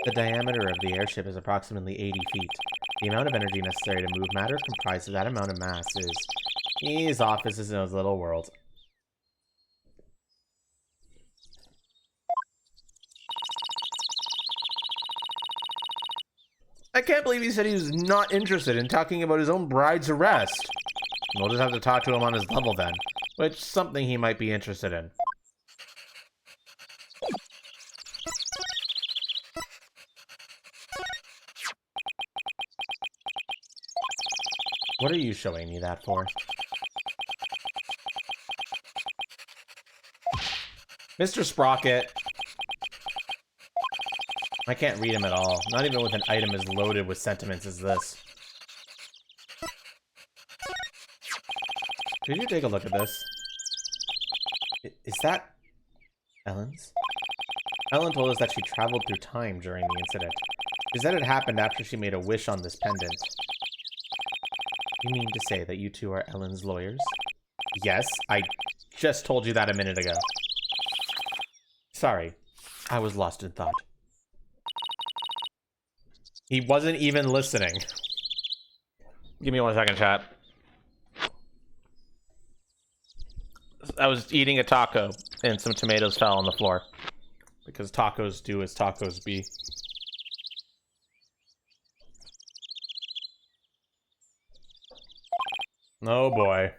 The diameter of the airship is approximately 80 feet. The amount of energy necessary to move matter comprised of that amount of mass is... His office is in his little world. I can't believe he said he was not interested in talking about his own bride's arrest. We'll just have to talk to him on his level then, which is something he might be interested in. What are you showing me that for? Mr. Sprocket. I can't read him at all. Not even with an item as loaded with sentiments as this. Could you take a look at this? Is that Ellen's? Ellen told us that she traveled through time during the incident. She said it happened after she made a wish on this pendant. You mean to say that you two are Ellen's lawyers? Yes, I just told you that a minute ago. Sorry, I was lost in thought. He wasn't even listening. Give me 1 second, chat. I was eating a taco and some tomatoes fell on the floor. Because tacos do as tacos be. Oh boy.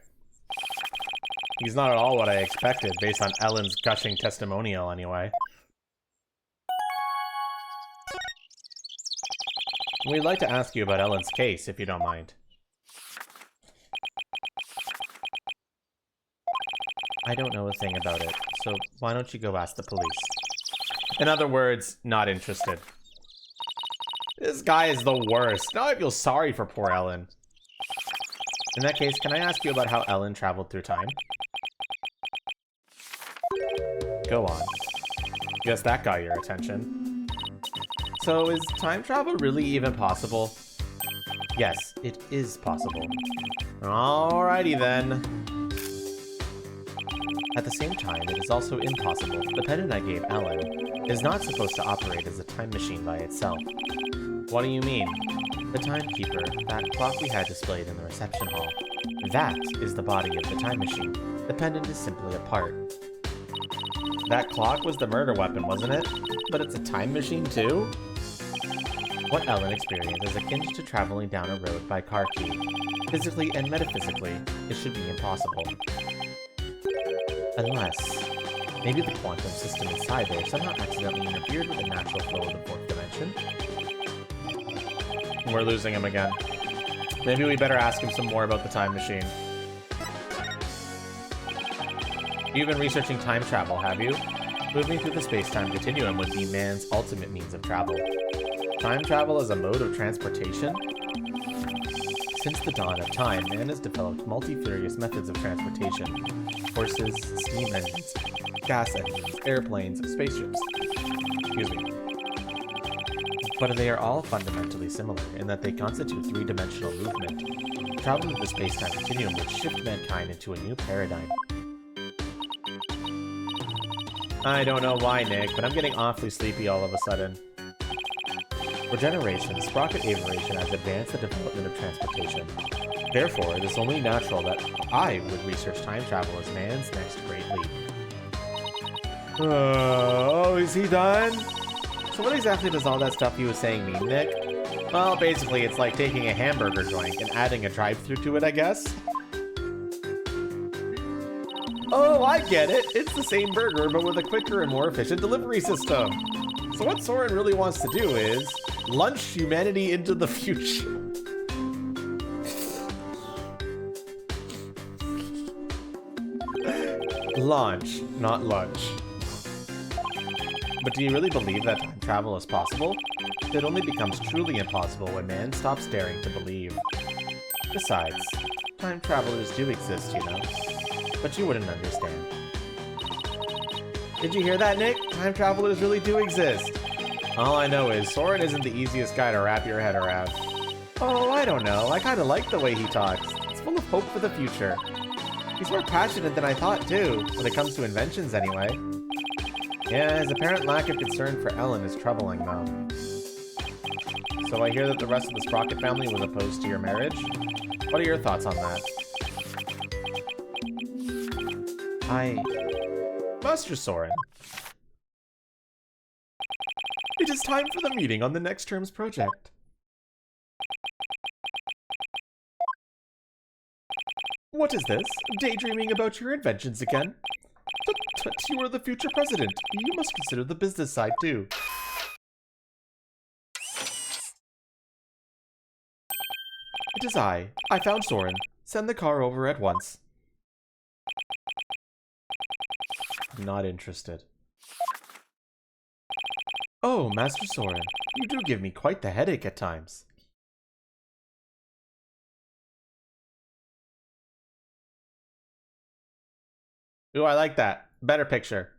He's not at all what I expected, based on Ellen's gushing testimonial anyway. We'd like to ask you about Ellen's case, if you don't mind. I don't know a thing about it, so why don't you go ask the police? In other words, not interested. This guy is the worst. Now I feel sorry for poor Ellen. In that case, can I ask you about how Ellen traveled through time? Go on. Guess that got your attention. So, is time travel really even possible? Yes, it is possible. Alrighty then. At the same time, it is also impossible. The pendant I gave Ellen is not supposed to operate as a time machine by itself. What do you mean? The timekeeper, that clock we had displayed in the reception hall, that is the body of the time machine. The pendant is simply a part. That clock was the murder weapon, wasn't it? But it's a time machine too? What Ellen experienced is akin to traveling down a road by car key. Physically and metaphysically, it should be impossible. Unless, maybe the quantum system inside there somehow accidentally interfered with the natural flow of the fourth dimension. We're losing him again. Maybe we better ask him some more about the time machine. You've been researching time travel, have you? Moving through the space-time continuum would be man's ultimate means of travel. Time travel as a mode of transportation? Since the dawn of time, man has developed multifarious methods of transportation. Horses, steam engines, gas engines, airplanes, spaceships. Excuse me. But they are all fundamentally similar in that they constitute three-dimensional movement. Travel through the space-time continuum would shift mankind into a new paradigm. I don't know why, Nick, but I'm getting awfully sleepy all of a sudden. For generations, Sprocket Aviation has advanced the development of transportation. Therefore, it is only natural that I would research time travel as man's next great leap. Oh, is he done? So what exactly does all that stuff he was saying mean, Nick? Well, basically, it's like taking a hamburger joint and adding a drive-thru to it, I guess. Oh, I get it. It's the same burger, but with a quicker and more efficient delivery system. So what Soren really wants to do is launch humanity into the future. Launch, not lunch. But do you really believe that time travel is possible? It only becomes truly impossible when man stops daring to believe. Besides, time travelers do exist, you know. But you wouldn't understand. Did you hear that, Nick? Time travelers really do exist. All I know is Soren isn't the easiest guy to wrap your head around. Oh, I don't know. I kind of like the way he talks. It's full of hope for the future. He's more passionate than I thought, too, when it comes to inventions anyway. Yeah, his apparent lack of concern for Ellen is troubling, though. So I hear that the rest of the Sprocket family was opposed to your marriage? What are your thoughts on that? Master Soren. It is time for the meeting on the next term's project. What is this? Daydreaming about your inventions again? Tut, you are the future president. You must consider the business side too. It is I. I found Soren. Send the car over at once. Not interested. Oh, Master Soren, you do give me quite the headache at times. Ooh, I like that. Better picture.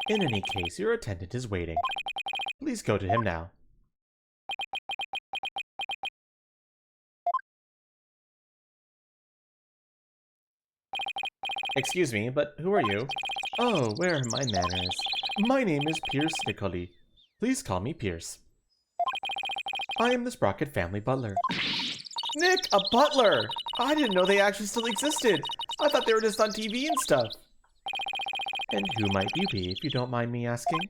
In any case, your attendant is waiting. Please go to him now. Excuse me, but who are you? Oh, where are my manners? My name is Pierce Nicoli. Please call me Pierce. I am the Sprocket family butler. Nick, a butler! I didn't know they actually still existed. I thought they were just on TV and stuff. And who might you be, if you don't mind me asking?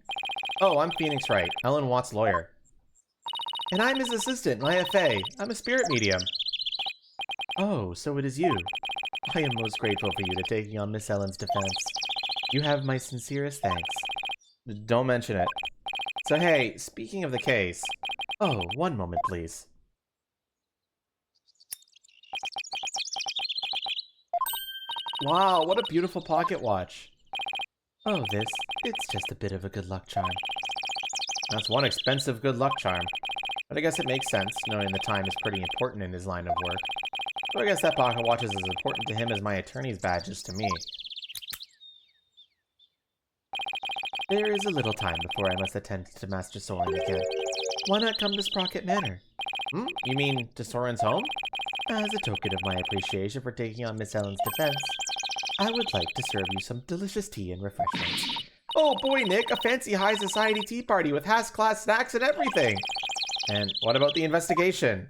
Oh, I'm Phoenix Wright, Ellen Watt's lawyer. And I'm his assistant, Maya Fey. I'm a spirit medium. Oh, so it is you. I am most grateful for you to taking on Miss Ellen's defense. You have my sincerest thanks. Don't mention it. So hey, speaking of the case... Oh, one moment, please. Wow, what a beautiful pocket watch. Oh, it's just a bit of a good luck charm. That's one expensive good luck charm. But I guess it makes sense, knowing the time is pretty important in his line of work. So I guess that pocket watch is as important to him as my attorney's badge is to me. There is a little time before I must attend to Master Soren again. Why not come to Sprocket Manor? You mean to Soren's home? As a token of my appreciation for taking on Miss Ellen's defense, I would like to serve you some delicious tea and refreshments. Oh boy, Nick, a fancy high society tea party with class snacks and everything! And what about the investigation?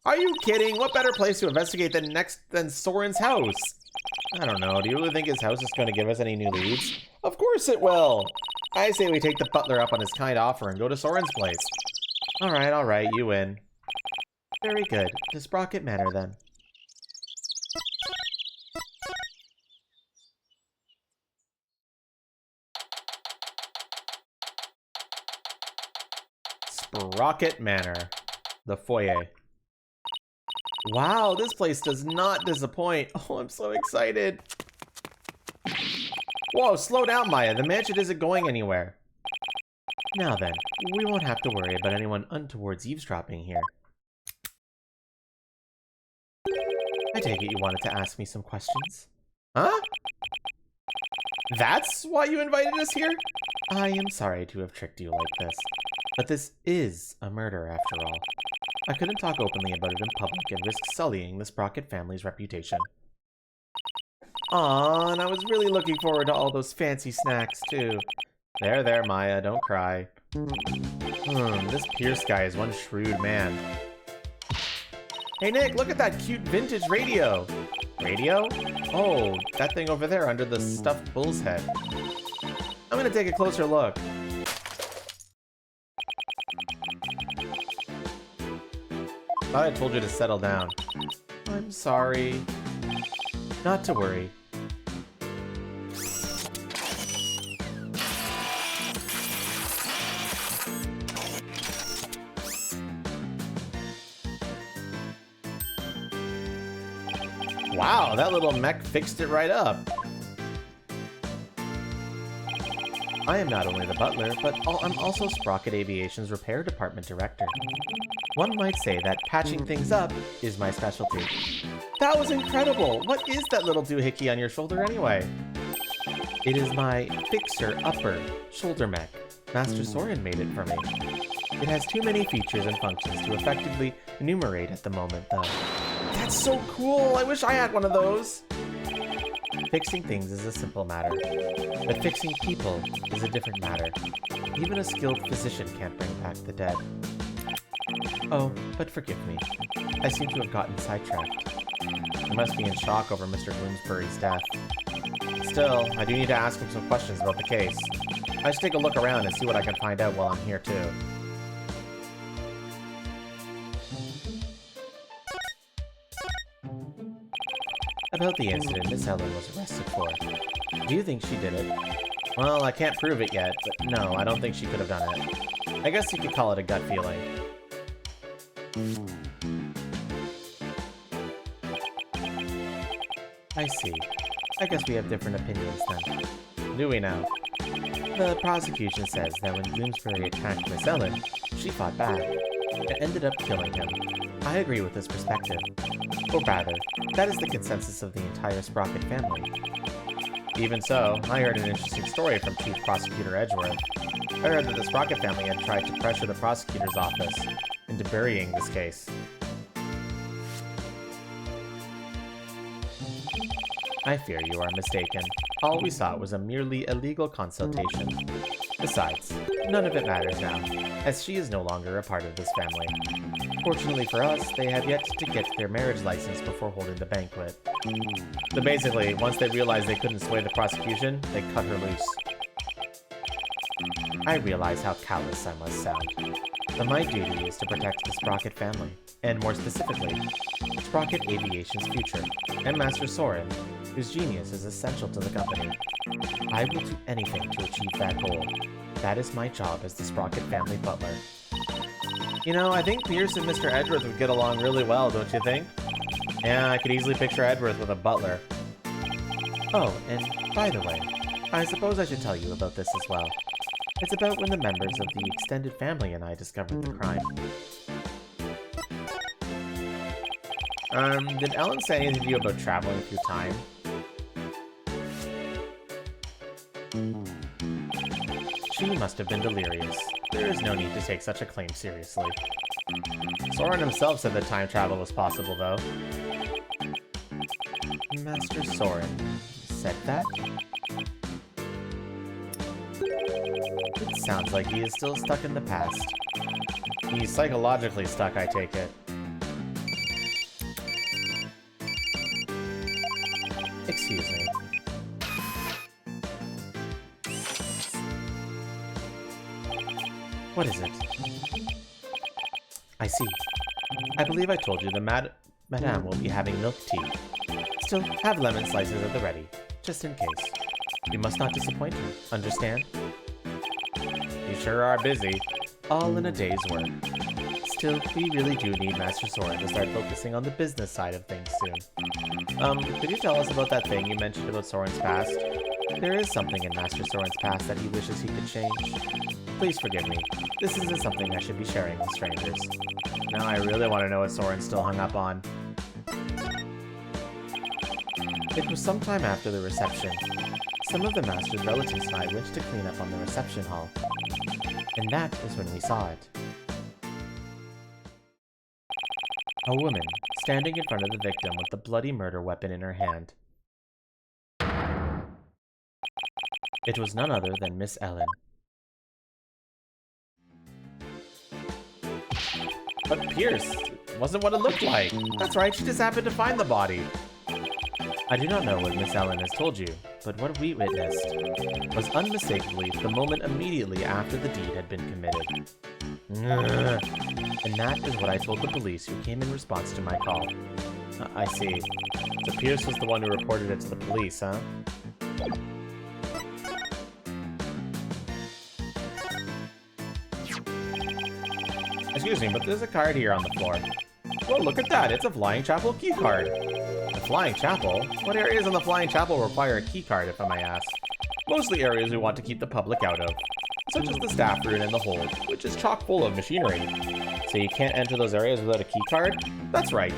Are you kidding? What better place to investigate than Soren's house? I don't know, do you really think his house is going to give us any new leads? Of course it will! I say we take the butler up on his kind offer and go to Soren's place. Alright, you win. Very good. To Sprocket Manor, then. Sprocket Manor. The foyer. Wow, this place does not disappoint. Oh, I'm so excited. Whoa, slow down, Maya. The mansion isn't going anywhere. Now then, we won't have to worry about anyone untoward's eavesdropping here. I take it you wanted to ask me some questions? Huh? That's why you invited us here? I am sorry to have tricked you like this, but this is a murder after all. I couldn't talk openly about it in public and risk sullying the Sprocket family's reputation. Aw, and I was really looking forward to all those fancy snacks, too. There, Maya, don't cry. This Pierce guy is one shrewd man. Hey, Nick, look at that cute vintage radio. Radio? Oh, that thing over there under the stuffed bull's head. I'm gonna take a closer look. Thought I told you to settle down. I'm sorry. Not to worry. Wow, that little mech fixed it right up. I am not only the butler, but I'm also Sprocket Aviation's repair department director. One might say that patching things up is my specialty. That was incredible! What is that little doohickey on your shoulder anyway? It is my fixer-upper shoulder mech. Master Soren made it for me. It has too many features and functions to effectively enumerate at the moment, though. That's so cool! I wish I had one of those! Fixing things is a simple matter, but fixing people is a different matter. Even a skilled physician can't bring back the dead. Oh, but forgive me. I seem to have gotten sidetracked. I must be in shock over Mr. Bloomsbury's death. Still, I do need to ask him some questions about the case. I should take a look around and see what I can find out while I'm here, too. About the incident Miss Ellen was arrested for. Do you think she did it? Well, I can't prove it yet, but no, I don't think she could have done it. I guess you could call it a gut feeling. I see. I guess we have different opinions then. Do we now? The prosecution says that when Bloomsbury attacked Miss Ellen, she fought back and ended up killing him. I agree with this perspective. Or rather, that is the consensus of the entire Sprocket family. Even so, I heard an interesting story from Chief Prosecutor Edgeworth. I heard that the Sprocket family had tried to pressure the prosecutor's office into burying this case. I fear you are mistaken. All we sought was a merely illegal consultation. Besides, none of it matters now, as she is no longer a part of this family. Fortunately for us, they have yet to get their marriage license before holding the banquet. So basically, once they realized they couldn't sway the prosecution, they cut her loose. I realize how callous I must sound, but my duty is to protect the Sprocket family, and more specifically, Sprocket Aviation's future, and Master Soren, whose genius is essential to the company. I will do anything to achieve that goal. That is my job as the Sprocket family butler. You know, I think Pierce and Mr. Edgeworth would get along really well, don't you think? Yeah, I could easily picture Edgeworth with a butler. Oh, and by the way, I suppose I should tell you about this as well. It's about when the members of the extended family and I discovered the crime. Did Ellen say anything to you about traveling through time? She must have been delirious. There is no need to take such a claim seriously. Soren himself said that time travel was possible, though. Master Soren said that? It sounds like he is still stuck in the past. He's psychologically stuck, I take it. Excuse me. What is it? I see. I believe I told you that Madame will be having milk tea. Still, have lemon slices at the ready, just in case. You must not disappoint her, understand? You sure are busy. All in a day's work. Still, we really do need Master Soren to start focusing on the business side of things soon. Could you tell us about that thing you mentioned about Soren's past? There is something in Master Soren's past that he wishes he could change. Please forgive me. This isn't something I should be sharing with strangers. Now I really want to know what Soren's still hung up on. It was sometime after the reception. Some of the Master's relatives and I went to clean up on the reception hall. And that is when we saw it. A woman, standing in front of the victim with the bloody murder weapon in her hand. It was none other than Miss Ellen. But Pierce, it wasn't what it looked like. That's right, she just happened to find the body. I do not know what Miss Ellen has told you, but what we witnessed was unmistakably the moment immediately after the deed had been committed. And that is what I told the police who came in response to my call. I see. So Pierce was the one who reported it to the police, huh? Excuse me, but there's a card here on the floor. Well, look at that, it's a Flying Chapel key card. The Flying Chapel? What areas in the Flying Chapel require a key card, if I may ask? Mostly areas we want to keep the public out of, such as the staff room and the hold, which is chock full of machinery. So you can't enter those areas without a key card? That's right.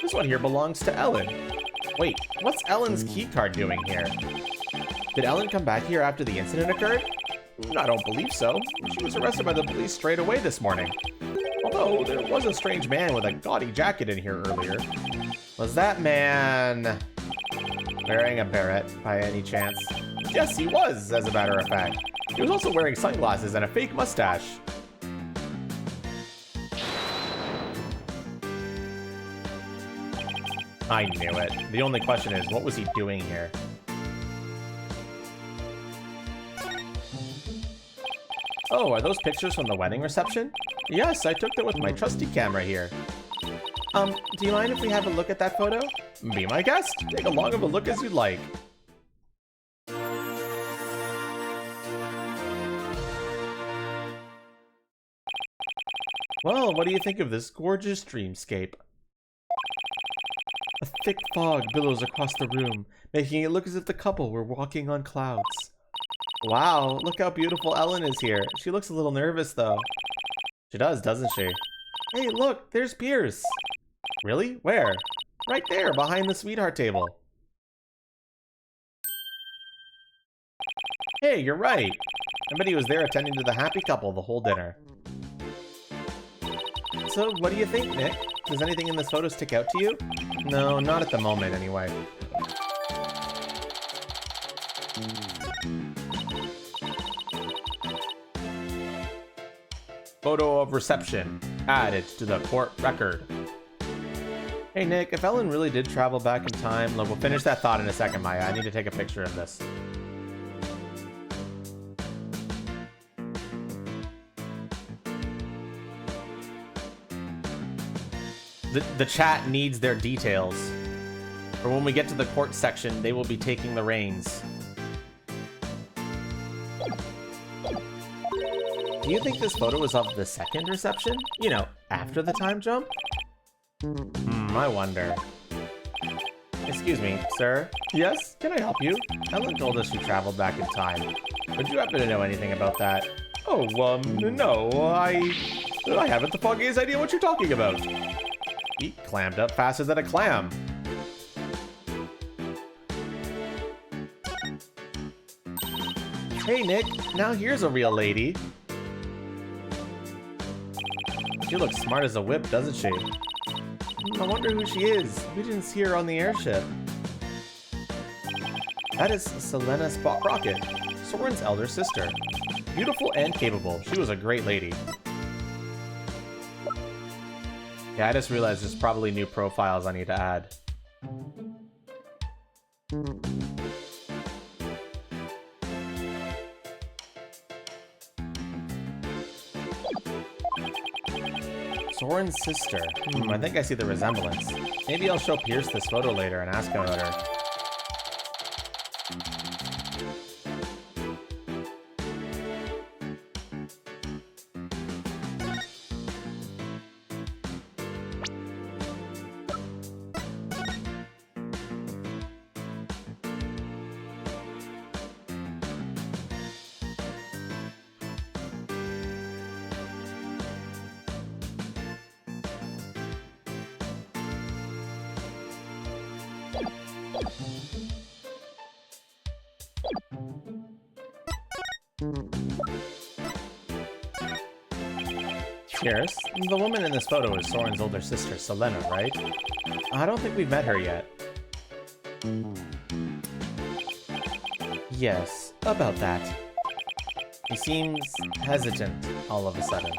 This one here belongs to Ellen. Wait, what's Ellen's key card doing here? Did Ellen come back here after the incident occurred? I don't believe so. She was arrested by the police straight away this morning. Although, there was a strange man with a gaudy jacket in here earlier. Was that man wearing a beret by any chance? Yes, he was, as a matter of fact. He was also wearing sunglasses and a fake mustache. I knew it. The only question is, what was he doing here? Oh, are those pictures from the wedding reception? Yes, I took them with my trusty camera here. Do you mind if we have a look at that photo? Be my guest. Take as long of a look as you'd like. Well, what do you think of this gorgeous dreamscape? A thick fog billows across the room, making it look as if the couple were walking on clouds. Wow, look how beautiful Ellen is here. She looks a little nervous, though. She does, doesn't she? Hey, look, there's Pierce. Really? Where? Right there, behind the sweetheart table. Hey, you're right. I bet he was there attending to the happy couple the whole dinner. So, what do you think, Nick? Does anything in this photo stick out to you? No, not at the moment, anyway. Photo of reception. Added to the court record. Hey, Nick, if Ellen really did travel back in time... Look, we'll finish that thought in a second, Maya. I need to take a picture of this. The chat needs their details. For when we get to the court section, they will be taking the reins. Do you think this photo was of the second reception? You know, after the time jump? I wonder. Excuse me, sir? Yes? Can I help you? Ellen told us you traveled back in time. Would you happen to know anything about that? Oh, no, I haven't the foggiest idea what you're talking about. He clammed up faster than a clam. Hey, Nick, now here's a real lady. She looks smart as a whip, doesn't she? I wonder who she is. We didn't see her on the airship. That is Selena Sprocket, Soren's elder sister. Beautiful and capable. She was a great lady. Yeah, I just realized there's probably new profiles I need to add. Soren's sister. I think I see the resemblance. Maybe I'll show Pierce this photo later and ask him about her. Pierce, the woman in this photo is Soren's older sister, Selena, right? I don't think we've met her yet. Yes, about that. He seems hesitant all of a sudden.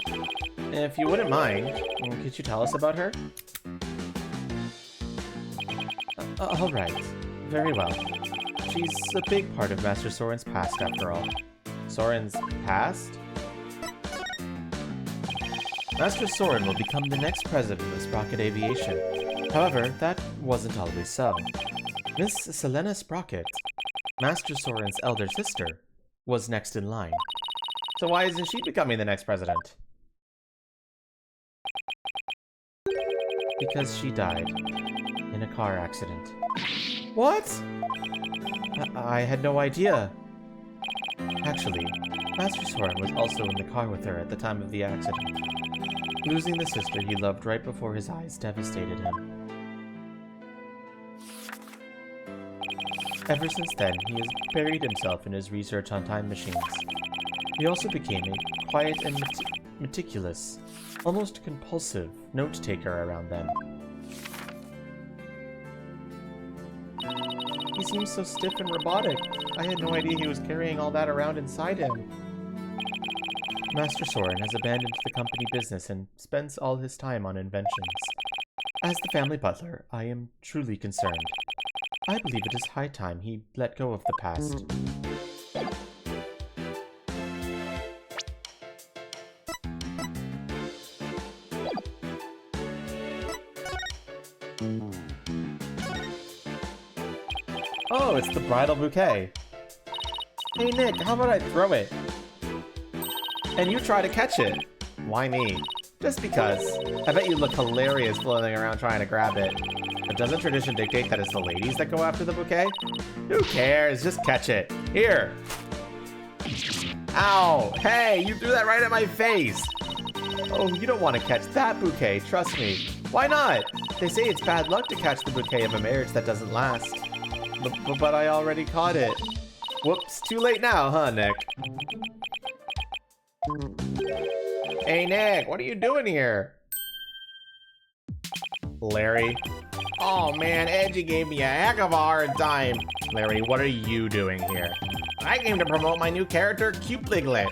If you wouldn't mind, could you tell us about her? Alright. Very well. She's a big part of Master Soren's past, after all. Soren's past? Master Soren will become the next president of Sprocket Aviation. However, that wasn't always so. Miss Selena Sprocket, Master Soren's elder sister, was next in line. So why isn't she becoming the next president? Because she died in a car accident. What? I had no idea. Actually, Master Soren was also in the car with her at the time of the accident. Losing the sister he loved right before his eyes devastated him. Ever since then, he has buried himself in his research on time machines. He also became a quiet and meticulous, almost compulsive note-taker around then. He seems so stiff and robotic. I had no idea he was carrying all that around inside him. Master Soren has abandoned the company business and spends all his time on inventions. As the family butler, I am truly concerned. I believe it is high time he let go of the past. Oh, it's the bridal bouquet. Hey Nick, how about I throw it? And you try to catch it. Why me? Just because. I bet you look hilarious floating around trying to grab it. But doesn't tradition dictate that it's the ladies that go after the bouquet? Who cares? Just catch it. Here. Ow! Hey, you threw that right at my face! Oh, you don't want to catch that bouquet, trust me. Why not? They say it's bad luck to catch the bouquet of a marriage that doesn't last. But I already caught it. Whoops, too late now, huh, Nick? Hey, Nick, what are you doing here? Larry. Oh man, Edgy gave me a heck of a hard time. Larry, what are you doing here? I came to promote my new character, Cupliglet.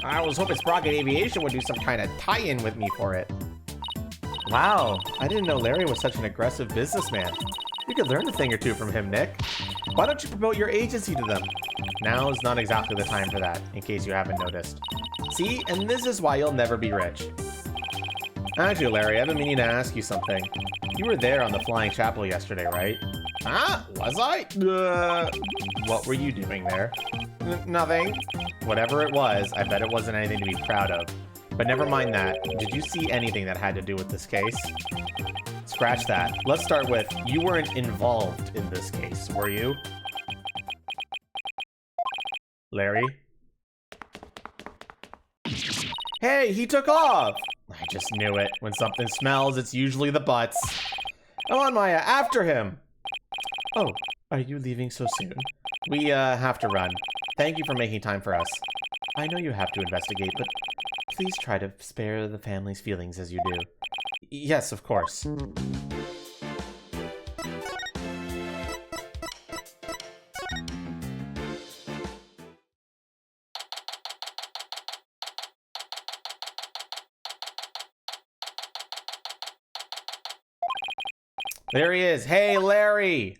I was hoping Sprocket Aviation would do some kind of tie-in with me for it. Wow, I didn't know Larry was such an aggressive businessman. You could learn a thing or two from him, Nick. Why don't you promote your agency to them? Now is not exactly the time for that, in case you haven't noticed. See, and this is why you'll never be rich. Actually, Larry, I've been meaning to ask you something. You were there on the Flying Chapel yesterday, right? Huh? Was I? What were you doing there? Nothing. Whatever it was, I bet it wasn't anything to be proud of. But never mind that. Did you see anything that had to do with this case? Scratch that. Let's start with, you weren't involved in this case, were you? Larry? Hey, he took off! I just knew it. When something smells, it's usually the butts. Come on, Maya, after him! Oh, are you leaving so soon? We, have to run. Thank you for making time for us. I know you have to investigate, but please try to spare the family's feelings as you do. Yes, of course. There he is. Hey, Larry!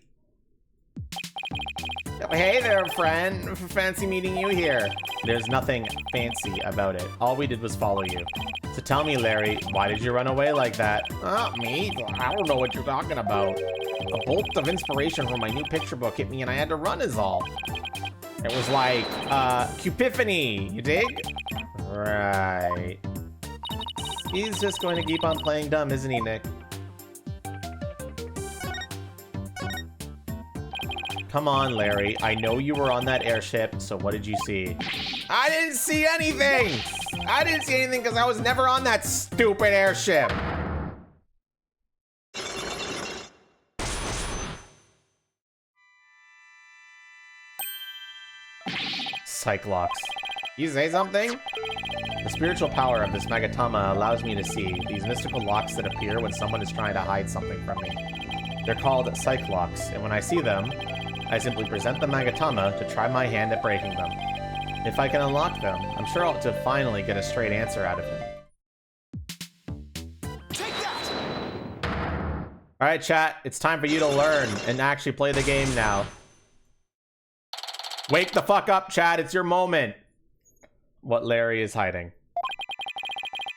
Hey there, friend. Fancy meeting you here. There's nothing fancy about it. All we did was follow you. So tell me, Larry, why did you run away like that? Me? I don't know what you're talking about. A bolt of inspiration from my new picture book hit me and I had to run is all. It was like, Cupiphany, you dig? Right. He's just going to keep on playing dumb, isn't he, Nick? Come on, Larry. I know you were on that airship, so what did you see? I didn't see anything! I didn't see anything because I was never on that stupid airship! Cyclops. You say something? The spiritual power of this Magatama allows me to see these mystical locks that appear when someone is trying to hide something from me. They're called Cyclocks, and when I see them, I simply present the Magatama to try my hand at breaking them. If I can unlock them, I'm sure I'll to finally get a straight answer out of him. Take that! Alright, chat, it's time for you to learn and actually play the game now. Wake the fuck up, chat, it's your moment! What Larry is hiding.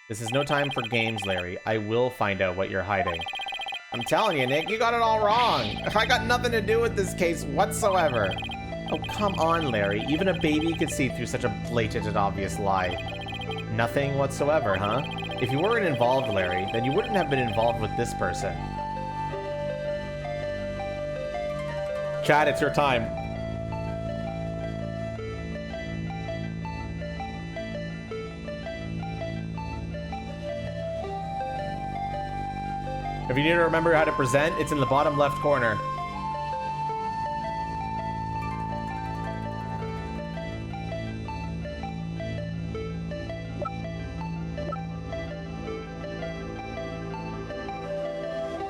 This is no time for games, Larry. I will find out what you're hiding. I'm telling you, Nick, you got it all wrong. I got nothing to do with this case whatsoever. Oh, come on, Larry. Even a baby could see through such a blatant and obvious lie. Nothing whatsoever, huh? If you weren't involved, Larry, then you wouldn't have been involved with this person. Chat, it's your time. If you need to remember how to present, it's in the bottom left corner.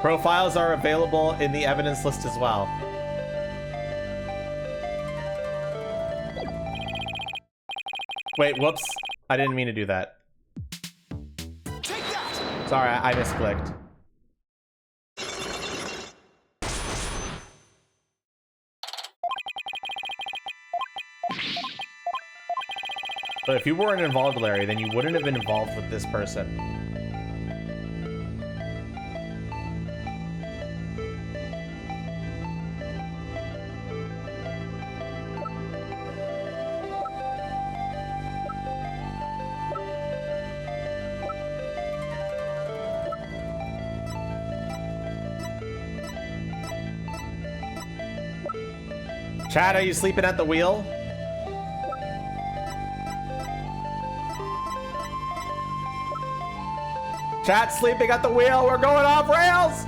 Profiles are available in the evidence list as well. Wait, whoops. I didn't mean to do that. Take that! Sorry, I misclicked. But if you weren't involved, Larry, then you wouldn't have been involved with this person. Chad, are you sleeping at the wheel? Chat sleeping at the wheel. We're going off rails.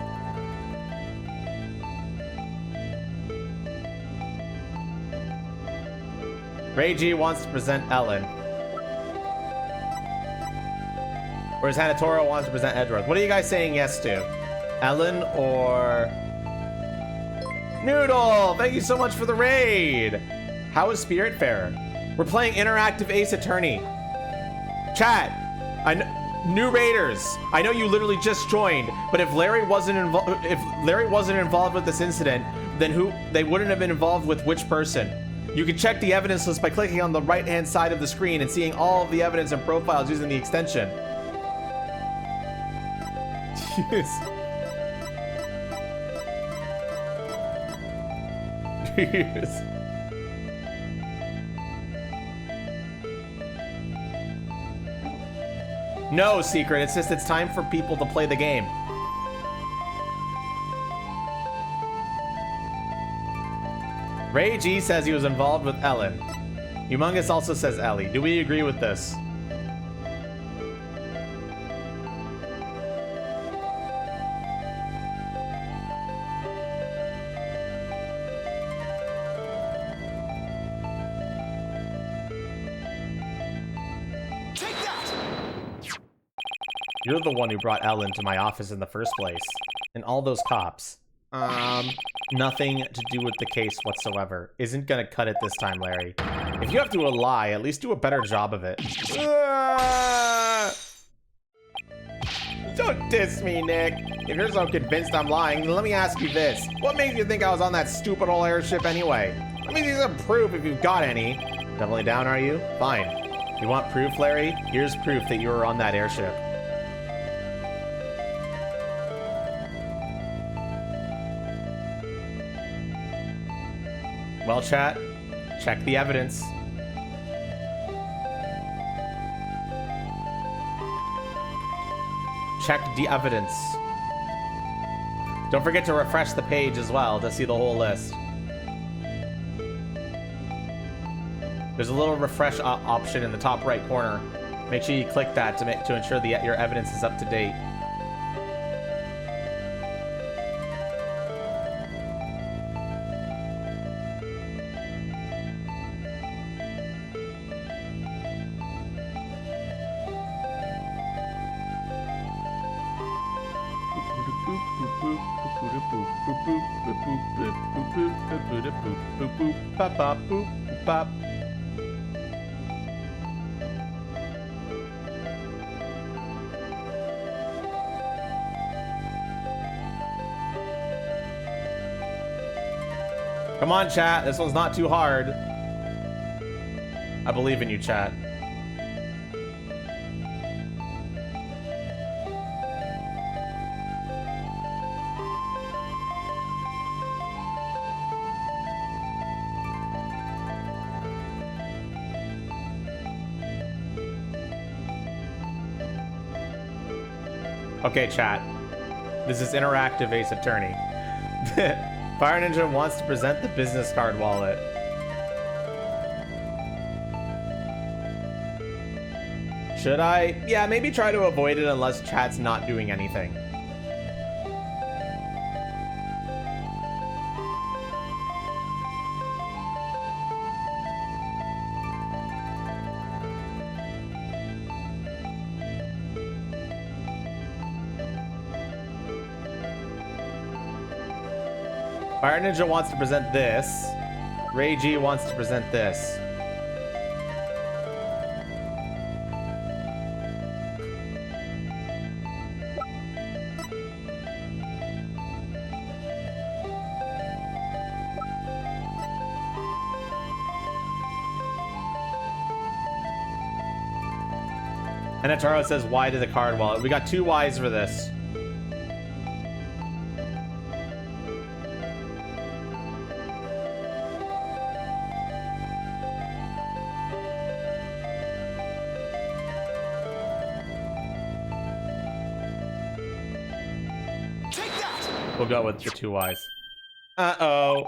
Ray G wants to present Ellen. Whereas Hanatoro wants to present Edgeworth. What are you guys saying yes to? Ellen or Noodle? Thank you so much for the raid. How is Spiritfarer? We're playing interactive Ace Attorney. Chat, new raiders. I know you literally just joined, but if Larry wasn't involved with this incident, then they wouldn't have been involved with which person? You can check the evidence list by clicking on the right-hand side of the screen and seeing all of the evidence and profiles using the extension. Yes. No, Secret. It's just it's time for people to play the game. Ray G says he was involved with Ellen. Humongous also says Ellie. Do we agree with this? You're the one who brought Ellen to my office in the first place. And all those cops. Nothing to do with the case whatsoever. Isn't gonna cut it this time, Larry. If you have to lie, at least do a better job of it. Don't diss me, Nick. If you're so convinced I'm lying, then let me ask you this. What made you think I was on that stupid old airship anyway? Let me see some proof if you've got any. Definitely down, are you? Fine. You want proof, Larry? Here's proof that you were on that airship. Well, chat, check the evidence. Check the evidence. Don't forget to refresh the page as well to see the whole list. There's a little refresh option in the top right corner. Make sure you click that to ensure that your evidence is up to date. Come on, chat. This one's not too hard. I believe in you, chat. Okay, chat. This is interactive Ace Attorney. Fire Ninja wants to present the business card wallet. Should I? Yeah, maybe try to avoid it unless chat's not doing anything. Fire Ninja wants to present this. Ray G wants to present this. And Ataro says, why to the card wallet? We got 2 Ys for this. We'll go with the 2 Ys. Uh-oh.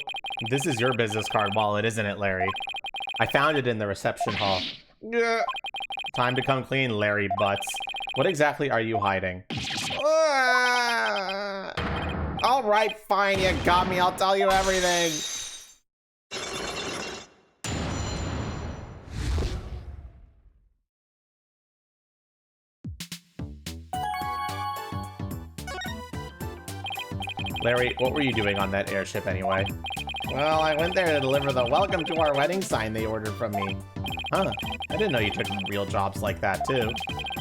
This is your business card wallet, isn't it, Larry? I found it in the reception hall. Yeah. Time to come clean, Larry Butts. What exactly are you hiding? All right, fine, you got me. I'll tell you everything. Larry, what were you doing on that airship anyway? Well, I went there to deliver the welcome to our wedding sign they ordered from me. Huh, I didn't know you took real jobs like that too.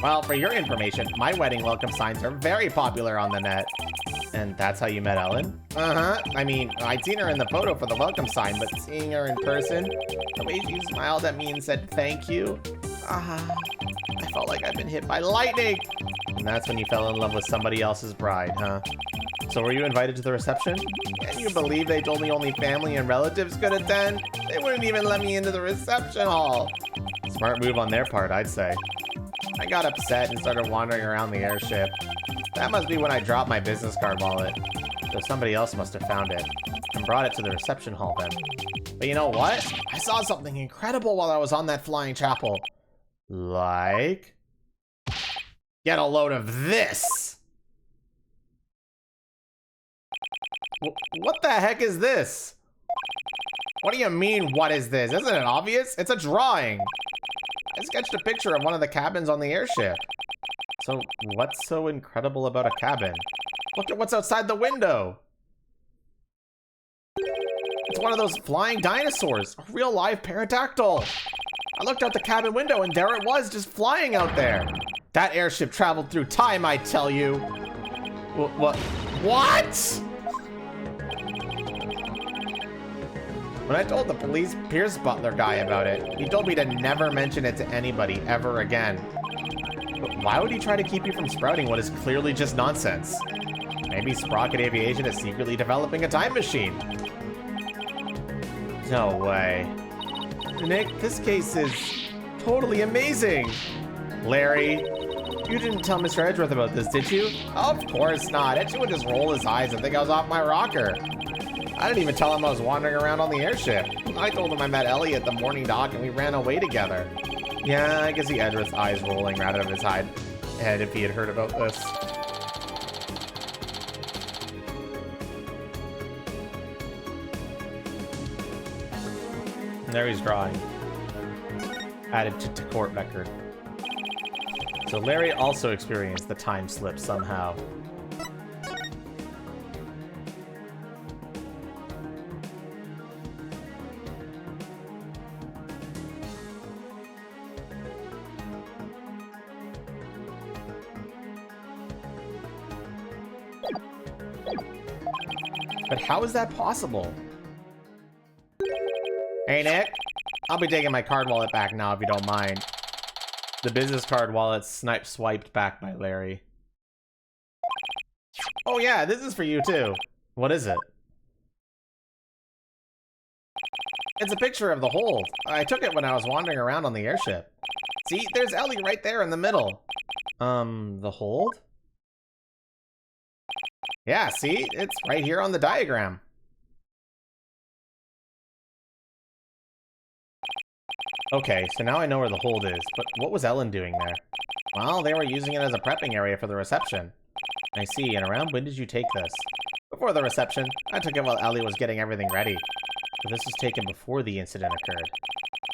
Well, for your information, my wedding welcome signs are very popular on the net. And that's how you met Ellen? Uh-huh. I mean, I'd seen her in the photo for the welcome sign, but seeing her in person, the way she smiled at me and said thank you, I felt like I'd been hit by lightning. And that's when you fell in love with somebody else's bride, huh? So were you invited to the reception? Can you believe they told me only family and relatives could attend? They wouldn't even let me into the reception hall. Smart move on their part, I'd say. I got upset and started wandering around the airship. That must be when I dropped my business card wallet. So somebody else must have found it and brought it to the reception hall then. But you know what? I saw something incredible while I was on that flying chapel. Like... Get a load of this! What the heck is this? What do you mean, what is this? Isn't it obvious? It's a drawing. I sketched a picture of one of the cabins on the airship. So, what's so incredible about a cabin? Look at what's outside the window. It's one of those flying dinosaurs, a real live pterodactyl. I looked out the cabin window and there it was, just flying out there. That airship traveled through time, I tell you. What? When I told the police Pierce Butler guy about it, he told me to never mention it to anybody ever again. But why would he try to keep you from sprouting what is clearly just nonsense? Maybe Sprocket Aviation is secretly developing a time machine. No way. Nick, this case is totally amazing. Larry, you didn't tell Mr. Edgeworth about this, did you? Of course not. Edgeworth would just roll his eyes and think I was off my rocker. I didn't even tell him I was wandering around on the airship. I told him I met Ellie at the morning dock and we ran away together. Yeah, I could see Edgeworth's eyes rolling right out of his head if he had heard about this. And there he's drawing. Added to court record. So Larry also experienced the time slip somehow. But how is that possible? Hey, Nick. I'll be taking my card wallet back now if you don't mind. The business card wallet swiped back by Larry. Oh yeah, this is for you too. What is it? It's a picture of the hold. I took it when I was wandering around on the airship. See, there's Ellie right there in the middle. The hold? Yeah, see? It's right here on the diagram. Okay, so now I know where the hold is, but what was Ellen doing there? Well, they were using it as a prepping area for the reception. I see, and around when did you take this? Before the reception. I took it while Ellie was getting everything ready. But this was taken before the incident occurred.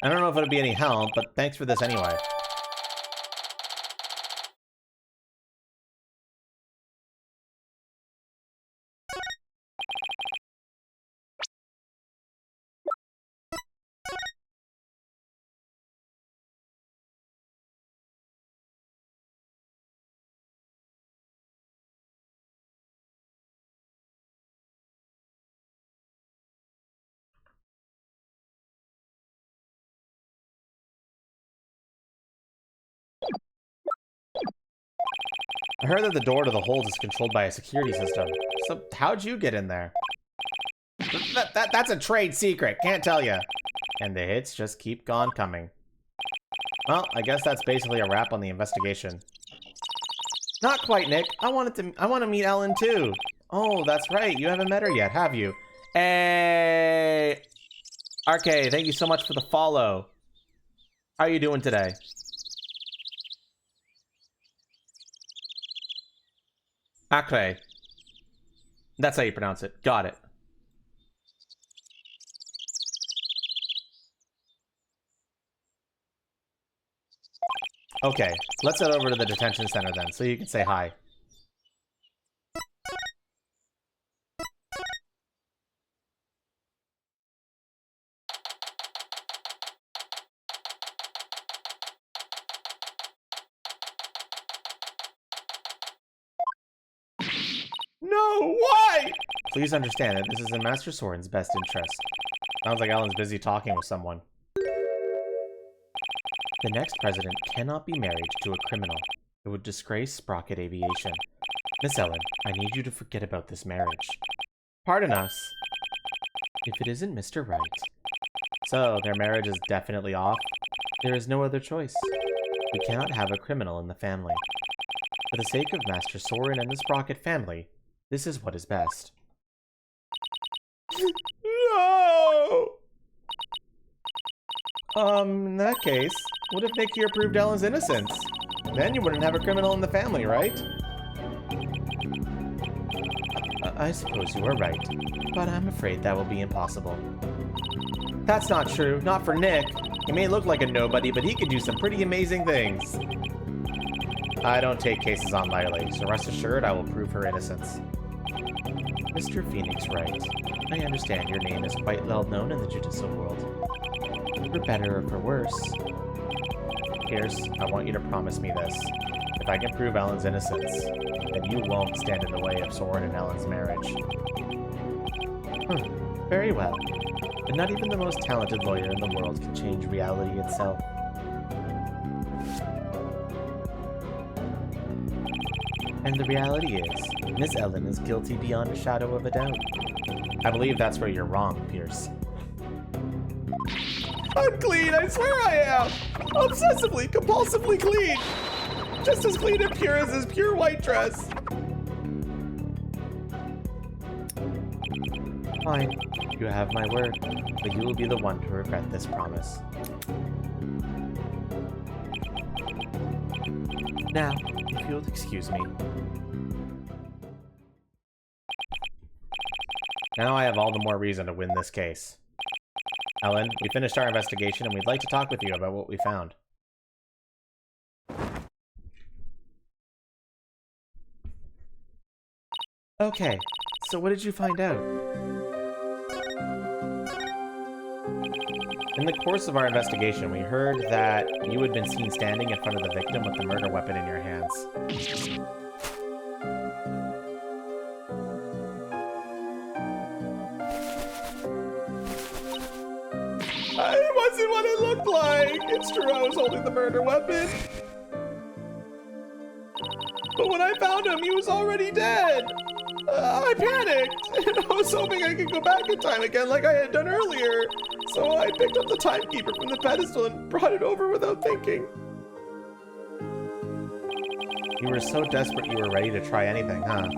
I don't know if it'll be any help, but thanks for this anyway. I heard that the door to the hold is controlled by a security system. So how'd you get in there? That's a trade secret, can't tell you. And the hits just keep on coming. Well, I guess that's basically a wrap on the investigation. Not quite, Nick. I want to meet Ellen too. Oh, that's right. You haven't met her yet, have you? Hey! RK, thank you so much for the follow. How are you doing today? Acre. That's how you pronounce it. Got it. Okay, let's head over to the detention center then, so you can say hi. No, why? Please understand that this is in Master Soren's best interest. Sounds like Alan's busy talking with someone. The next president cannot be married to a criminal. It would disgrace Sprocket Aviation. Miss Ellen, I need you to forget about this marriage. Pardon us. If it isn't Mr. Wright. So, their marriage is definitely off? There is no other choice. We cannot have a criminal in the family. For the sake of Master Soren and the Sprocket family, this is what is best. No! In that case, what if Nick here proved Ellen's innocence? Then you wouldn't have a criminal in the family, right? I suppose you are right, but I'm afraid that will be impossible. That's not true, not for Nick. He may look like a nobody, but he could do some pretty amazing things. I don't take cases on lightly, so rest assured I will prove her innocence. Mr. Phoenix Wright, I understand your name is quite well known in the judicial world. For better or for worse. Pierce, I want you to promise me this. If I can prove Ellen's innocence, then you won't stand in the way of Soren and Ellen's marriage. Very well. But not even the most talented lawyer in the world can change reality itself. And the reality is, Miss Ellen is guilty beyond a shadow of a doubt. I believe that's where you're wrong, Pierce. I'm clean, I swear I am! Obsessively, compulsively clean! Just as clean and pure as this pure white dress! Fine, you have my word, but you will be the one to regret this promise. Now, if you'll excuse me. Now I have all the more reason to win this case. Ellen, we finished our investigation and we'd like to talk with you about what we found. Okay, so what did you find out? In the course of our investigation, we heard that you had been seen standing in front of the victim with the murder weapon in your hands. It wasn't what it looked like! It's true I was holding the murder weapon. But when I found him, he was already dead! I panicked, and I was hoping I could go back in time again like I had done earlier. So I picked up the timekeeper from the pedestal and brought it over without thinking. You were so desperate you were ready to try anything, huh?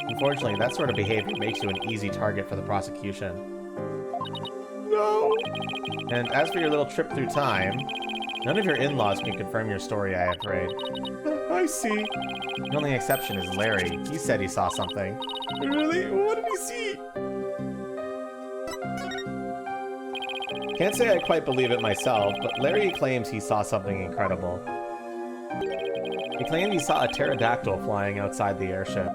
Unfortunately, that sort of behavior makes you an easy target for the prosecution. No! And as for your little trip through time, none of your in-laws can confirm your story, I am afraid. I see. The only exception is Larry. He said he saw something. Really? What did he see? Can't say I quite believe it myself, but Larry claims he saw something incredible. He claimed he saw a pterodactyl flying outside the airship.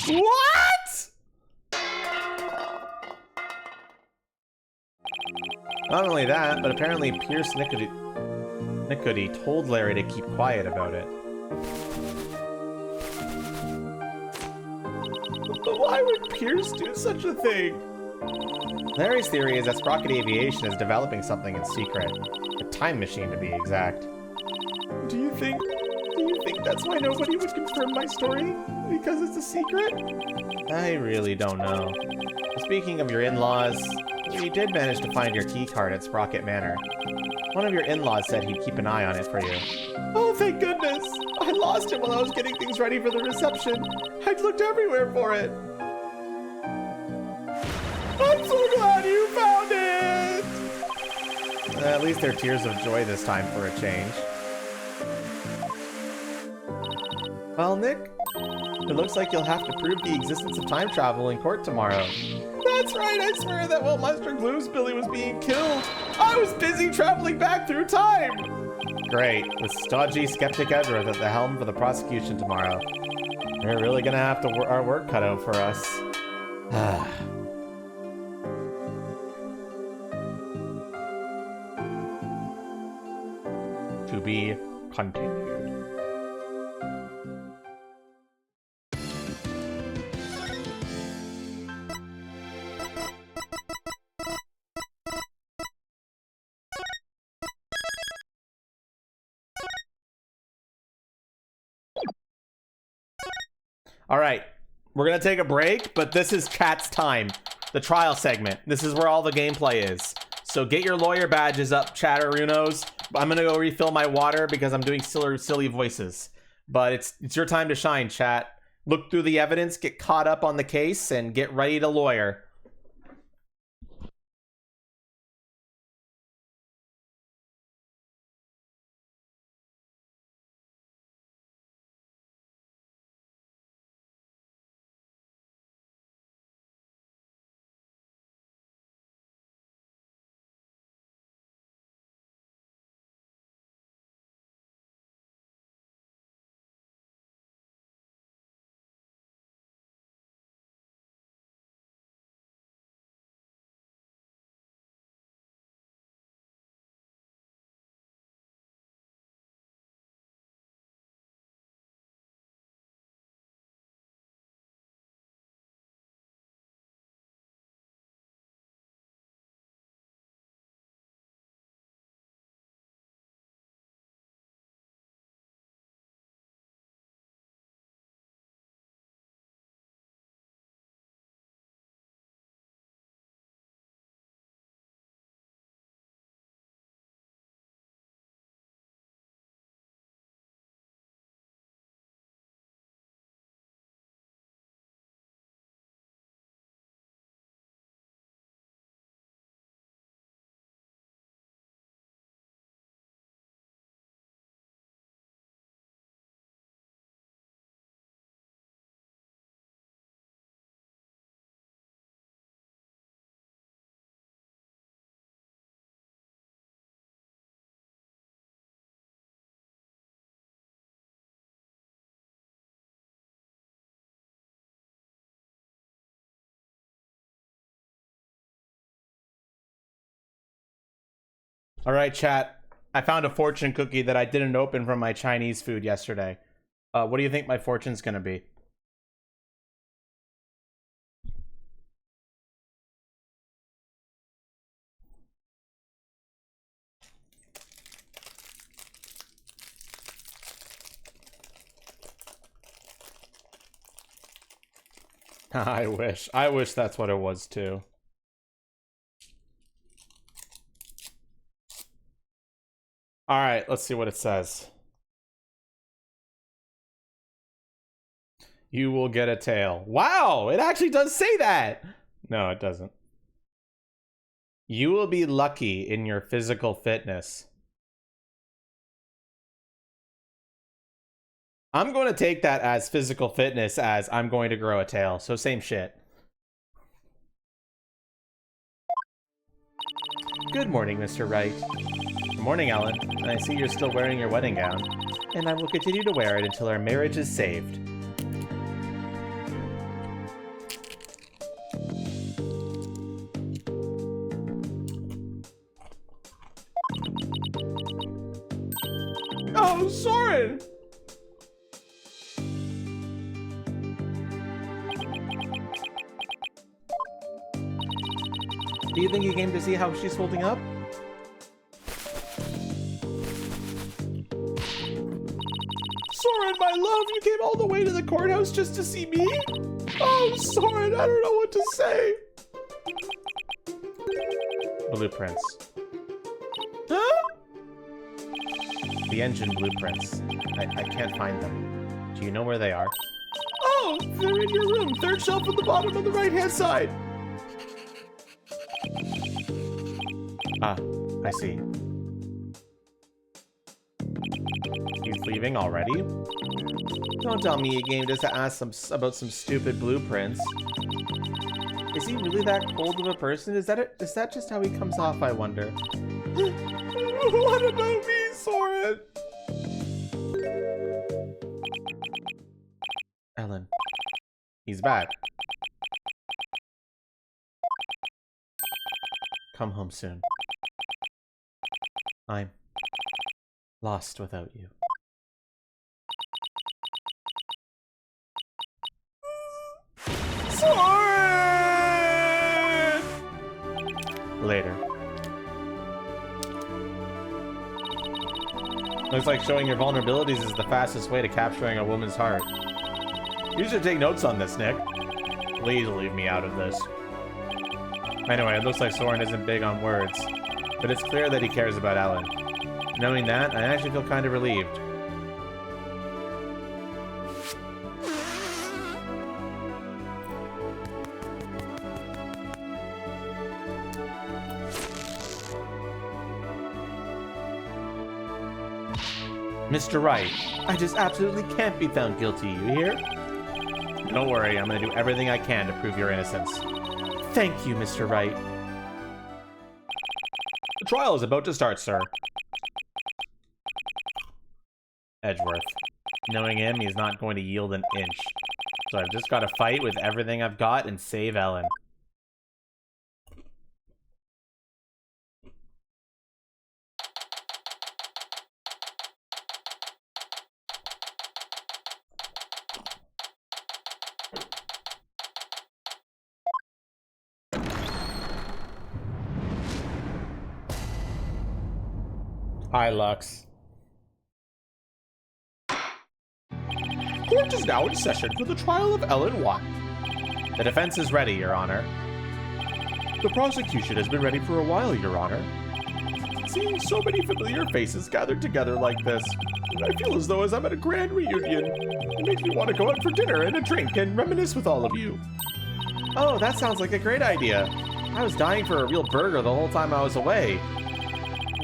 What?! Not only that, but apparently Pierce Nicody told Larry to keep quiet about it. But why would Pierce do such a thing? Larry's theory is that Sprocket Aviation is developing something in secret. A time machine, to be exact. Do you think that's why nobody would confirm my story? Because it's a secret? I really don't know. Speaking of your in-laws, So you did manage to find your key card at Sprocket Manor. One of your in-laws said he'd keep an eye on it for you. Oh, thank goodness! I lost it while I was getting things ready for the reception. I'd looked everywhere for it. I'm so glad you found it! At least they're tears of joy this time for a change. Well, Nick, it looks like you'll have to prove the existence of time travel in court tomorrow. That's right, I swear that while Mr. Gloomsbilly was being killed, I was busy traveling back through time! Great, with stodgy skeptic Edward at the helm for the prosecution tomorrow. We're really gonna have to our work cut out for us. To be continued. All right, we're gonna take a break, but this is chat's time, the trial segment. This is where all the gameplay is. So get your lawyer badges up, Chatterunos. I'm gonna go refill my water because I'm doing silly voices. But it's your time to shine, chat. Look through the evidence, get caught up on the case, and get ready to lawyer. All right, chat. I found a fortune cookie that I didn't open from my Chinese food yesterday. What do you think my fortune's gonna be? I wish. I wish that's what it was too. All right, let's see what it says. You will get a tail. Wow, it actually does say that. No, it doesn't. You will be lucky in your physical fitness. I'm going to take that as physical fitness as I'm going to grow a tail. So same shit. Good morning, Mr. Wright. Good morning, Ellen. I see you're still wearing your wedding gown, and I will continue to wear it until our marriage is saved. Oh, Soren! Do you think you came to see how she's holding up? Soren, my love, you came all the way to the courthouse just to see me? Oh, Soren, I don't know what to say. blueprints. Huh? The engine blueprints. I can't find them. Do you know where they are? Oh, they're in your room. Third shelf at the bottom on the right-hand side. Ah, I see. He's leaving already? Don't tell me he came just to ask about some stupid blueprints. Is he really that cold of a person? Is that just how he comes off, I wonder? What about me, Soren? Ellen. He's back. Come home soon. I'm lost without you. Soren! Later. Looks like showing your vulnerabilities is the fastest way to capturing a woman's heart. You should take notes on this, Nick. Please leave me out of this. Anyway, it looks like Soren isn't big on words, but it's clear that he cares about Ellen. Knowing that, I actually feel kind of relieved. Mr. Wright, I just absolutely can't be found guilty, you hear? Don't worry, I'm gonna do everything I can to prove your innocence. Thank you, Mr. Wright. The trial is about to start, sir. Edgeworth. Knowing him, he's not going to yield an inch. So I've just got to fight with everything I've got and save Ellen. Hi, Lux. Court is now in session for the trial of Ellen Watt. The defense is ready, Your Honor. The prosecution has been ready for a while, Your Honor. Seeing so many familiar faces gathered together like this, I feel as though I'm at a grand reunion. It makes me want to go out for dinner and a drink and reminisce with all of you. Oh, that sounds like a great idea. I was dying for a real burger the whole time I was away.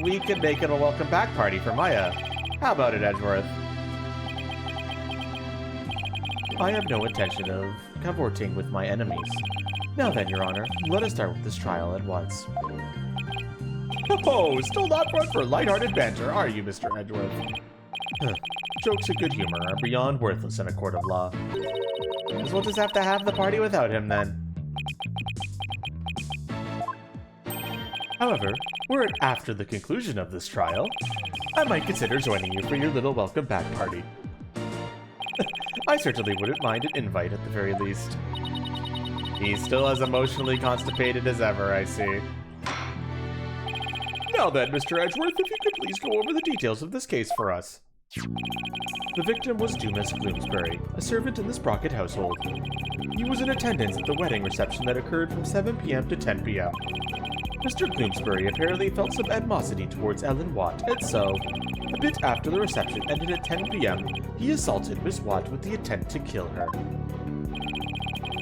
We could make it a welcome back party for Maya. How about it, Edgeworth? I have no intention of cavorting with my enemies. Now then, Your Honor, let us start with this trial at once. Oh, still not one for lighthearted banter, are you, Mr. Edgeworth? Jokes and good humor are beyond worthless in a court of law. Guess we'll just have to have the party without him, then. However, were it after the conclusion of this trial, I might consider joining you for your little welcome back party. I certainly wouldn't mind an invite at the very least. He's still as emotionally constipated as ever, I see. Now then, Mr. Edgeworth, if you could please go over the details of this case for us. The victim was Dumas Bloomsbury, a servant in the Sprocket household. He was in attendance at the wedding reception that occurred from 7 p.m. to 10 p.m. Mr. Bloomsbury apparently felt some animosity towards Ellen Watt, and so, a bit after the reception ended at 10 p.m., he assaulted Miss Watt with the intent to kill her.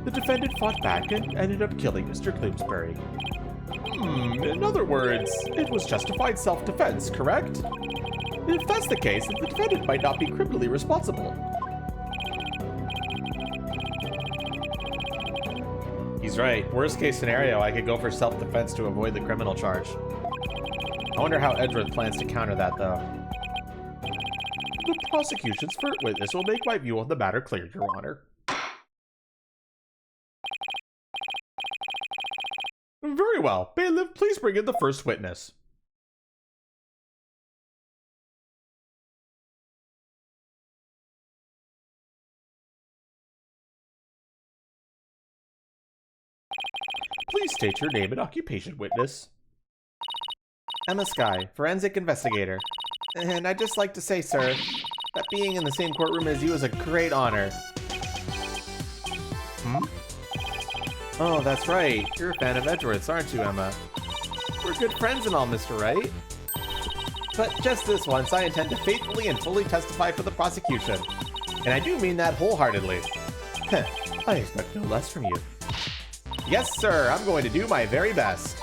The defendant fought back and ended up killing Mr. Bloomsbury. In other words, it was justified self-defense, correct? If that's the case, then the defendant might not be criminally responsible. He's right. Worst case scenario, I could go for self-defense to avoid the criminal charge. I wonder how Edgeworth plans to counter that, though. The prosecution's first witness will make my view on the matter clear, Your Honor. Very well. Bailiff, please bring in the first witness. Please state your name and occupation, witness. Emma Skye, forensic investigator. And I'd just like to say, sir, that being in the same courtroom as you is a great honor. Oh, that's right. You're a fan of Edgeworth's, aren't you, Emma? We're good friends and all, Mr. Wright. But just this once, I intend to faithfully and fully testify for the prosecution. And I do mean that wholeheartedly. I expect no less from you. Yes, sir, I'm going to do my very best.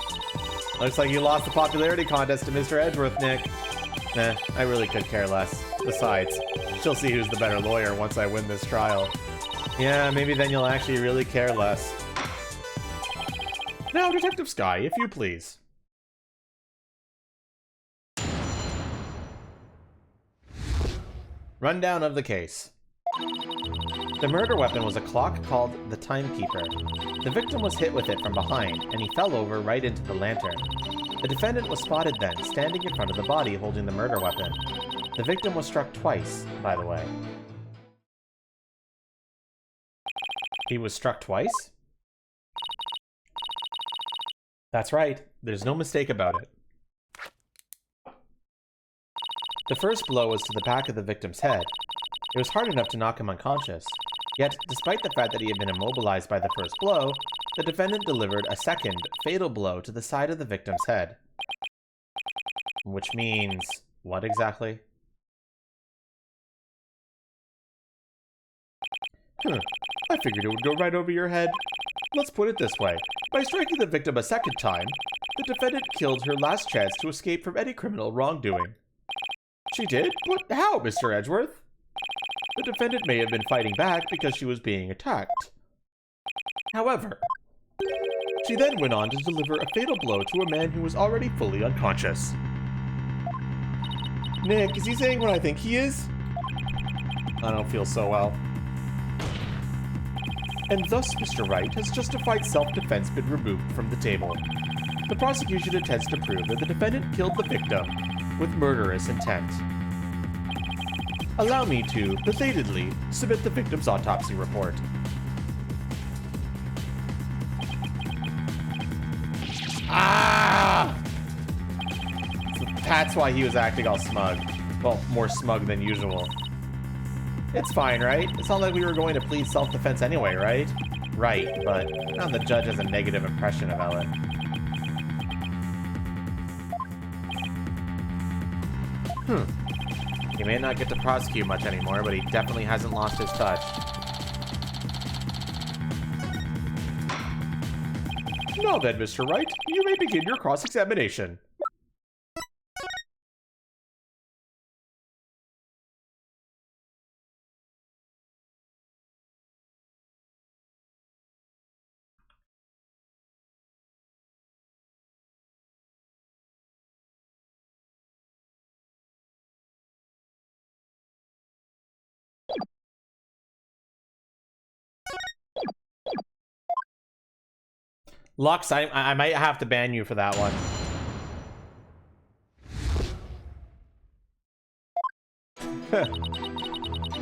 Looks like you lost the popularity contest to Mr. Edgeworth, Nick. I really could care less. Besides, she'll see who's the better lawyer once I win this trial. Yeah, maybe then you'll actually really care less. Now, Detective Sky, if you please. Rundown of the case. The murder weapon was a clock called the Timekeeper. The victim was hit with it from behind, and he fell over right into the lantern. The defendant was spotted then, standing in front of the body holding the murder weapon. The victim was struck twice, by the way. He was struck twice? That's right. There's no mistake about it. The first blow was to the back of the victim's head. It was hard enough to knock him unconscious. Yet, despite the fact that he had been immobilized by the first blow, the defendant delivered a second, fatal blow to the side of the victim's head. Which means... what exactly? I figured it would go right over your head. Let's put it this way. By striking the victim a second time, the defendant killed her last chance to escape from any criminal wrongdoing. She did? But how, Mr. Edgeworth? The defendant may have been fighting back because she was being attacked. However, she then went on to deliver a fatal blow to a man who was already fully unconscious. Nick, is he saying what I think he is? I don't feel so well. And thus, Mr. Wright, has justified self-defense been removed from the table. The prosecution intends to prove that the defendant killed the victim with murderous intent. Allow me to, belatedly, submit the victim's autopsy report. Ah! So that's why he was acting all smug. Well, more smug than usual. It's fine, right? It's not like we were going to plead self-defense anyway, right? Right, but now the judge has a negative impression of Ellen. He may not get to prosecute much anymore, but he definitely hasn't lost his touch. Now then, Mr. Wright, you may begin your cross-examination. Lux, I might have to ban you for that one.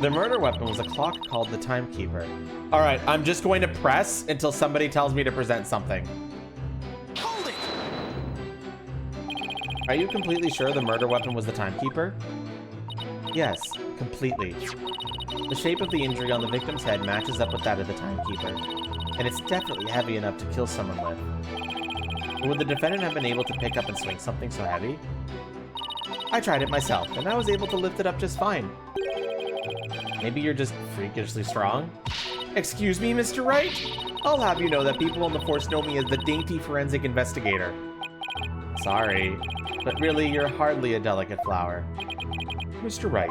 The murder weapon was a clock called the Timekeeper. Alright, I'm just going to press until somebody tells me to present something. Hold it! Are you completely sure the murder weapon was the Timekeeper? Yes, completely. The shape of the injury on the victim's head matches up with that of the Timekeeper. And it's definitely heavy enough to kill someone with. But would the defendant have been able to pick up and swing something so heavy? I tried it myself, and I was able to lift it up just fine. Maybe you're just freakishly strong? Excuse me, Mr. Wright? I'll have you know that people on the force know me as the dainty forensic investigator. Sorry, but really, you're hardly a delicate flower. Mr. Wright,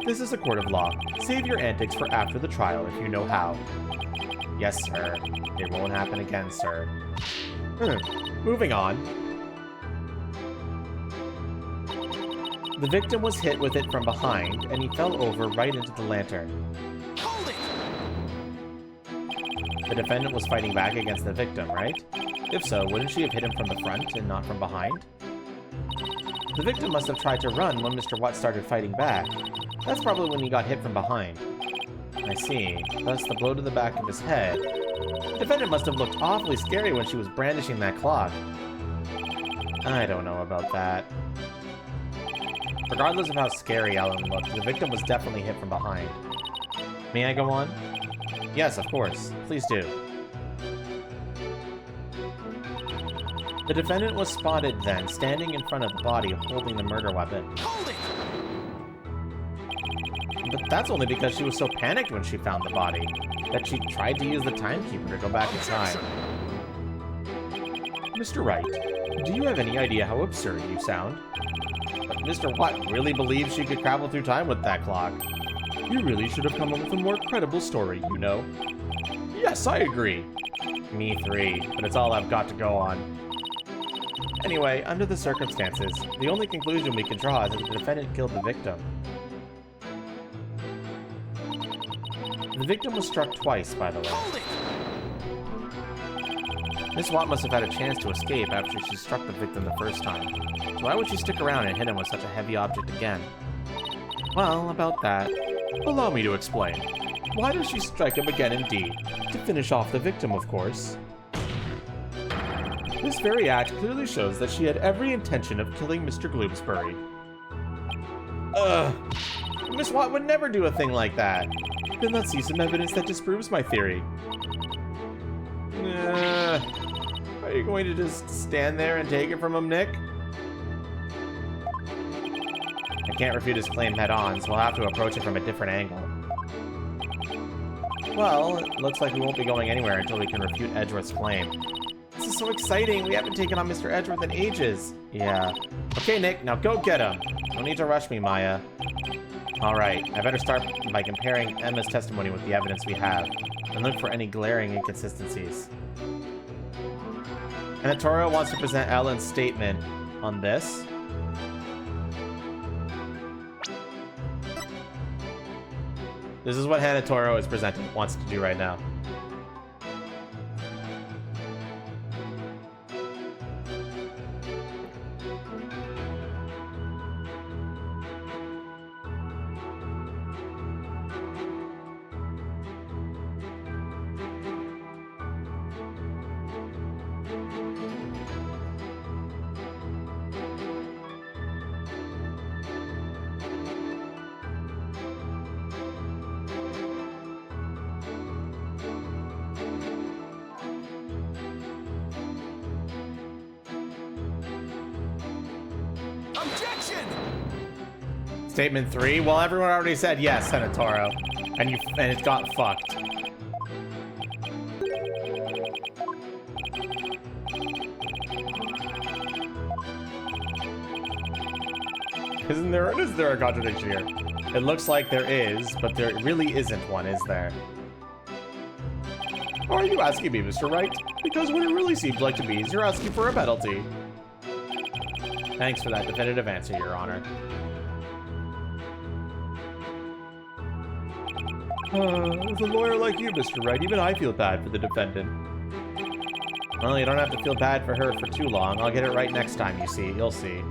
this is a court of law. Save your antics for after the trial if you know how. Yes, sir. It won't happen again, sir. Moving on. The victim was hit with it from behind, and he fell over right into the lantern. Hold it! The defendant was fighting back against the victim, right? If so, wouldn't she have hit him from the front and not from behind? The victim must have tried to run when Mr. Watt started fighting back. That's probably when he got hit from behind. I see. Thus, the blow to the back of his head. The defendant must have looked awfully scary when she was brandishing that clock. I don't know about that. Regardless of how scary Ellen looked, the victim was definitely hit from behind. May I go on? Yes, of course. Please do. The defendant was spotted then, standing in front of the body, holding the murder weapon. Hold it! But that's only because she was so panicked when she found the body, that she tried to use the timekeeper to go back in time. Mr. Wright, do you have any idea how absurd you sound? But Mr. Watt really believes she could travel through time with that clock. You really should have come up with a more credible story, you know. Yes, I agree. Me three, but it's all I've got to go on. Anyway, under the circumstances, the only conclusion we can draw is that the defendant killed the victim. The victim was struck twice, by the way. Miss Watt must have had a chance to escape after she struck the victim the first time. So why would she stick around and hit him with such a heavy object again? Well, about that, allow me to explain. Why does she strike him again indeed? To finish off the victim, of course. This very act clearly shows that she had every intention of killing Mr. Gloomsbury. Ugh. Miss Watt would never do a thing like that. Then let's see some evidence that disproves my theory. Are you going to just stand there and take it from him, Nick? I can't refute his claim head-on, so I'll have to approach it from a different angle. Well, it looks like we won't be going anywhere until we can refute Edgeworth's claim. This is so exciting! We haven't taken on Mr. Edgeworth in ages! Yeah. Okay, Nick, now go get him! No need to rush me, Maya. Alright, I better start by comparing Emma's testimony with the evidence we have, and look for any glaring inconsistencies. And Toro wants to present Ellen's statement on this. This is what Hannah Toro is presenting, wants to do right now. Statement 3? Well, everyone already said yes, Senatoro. And it got fucked. Is there a contradiction here? It looks like there is, but there really isn't one, is there? Or are you asking me, Mr. Wright? Because what it really seems like to me is you're asking for a penalty. Thanks for that definitive answer, Your Honor. With a lawyer like you, Mr. Wright, even I feel bad for the defendant. Well, you don't have to feel bad for her for too long. I'll get it right next time, you see. You'll see.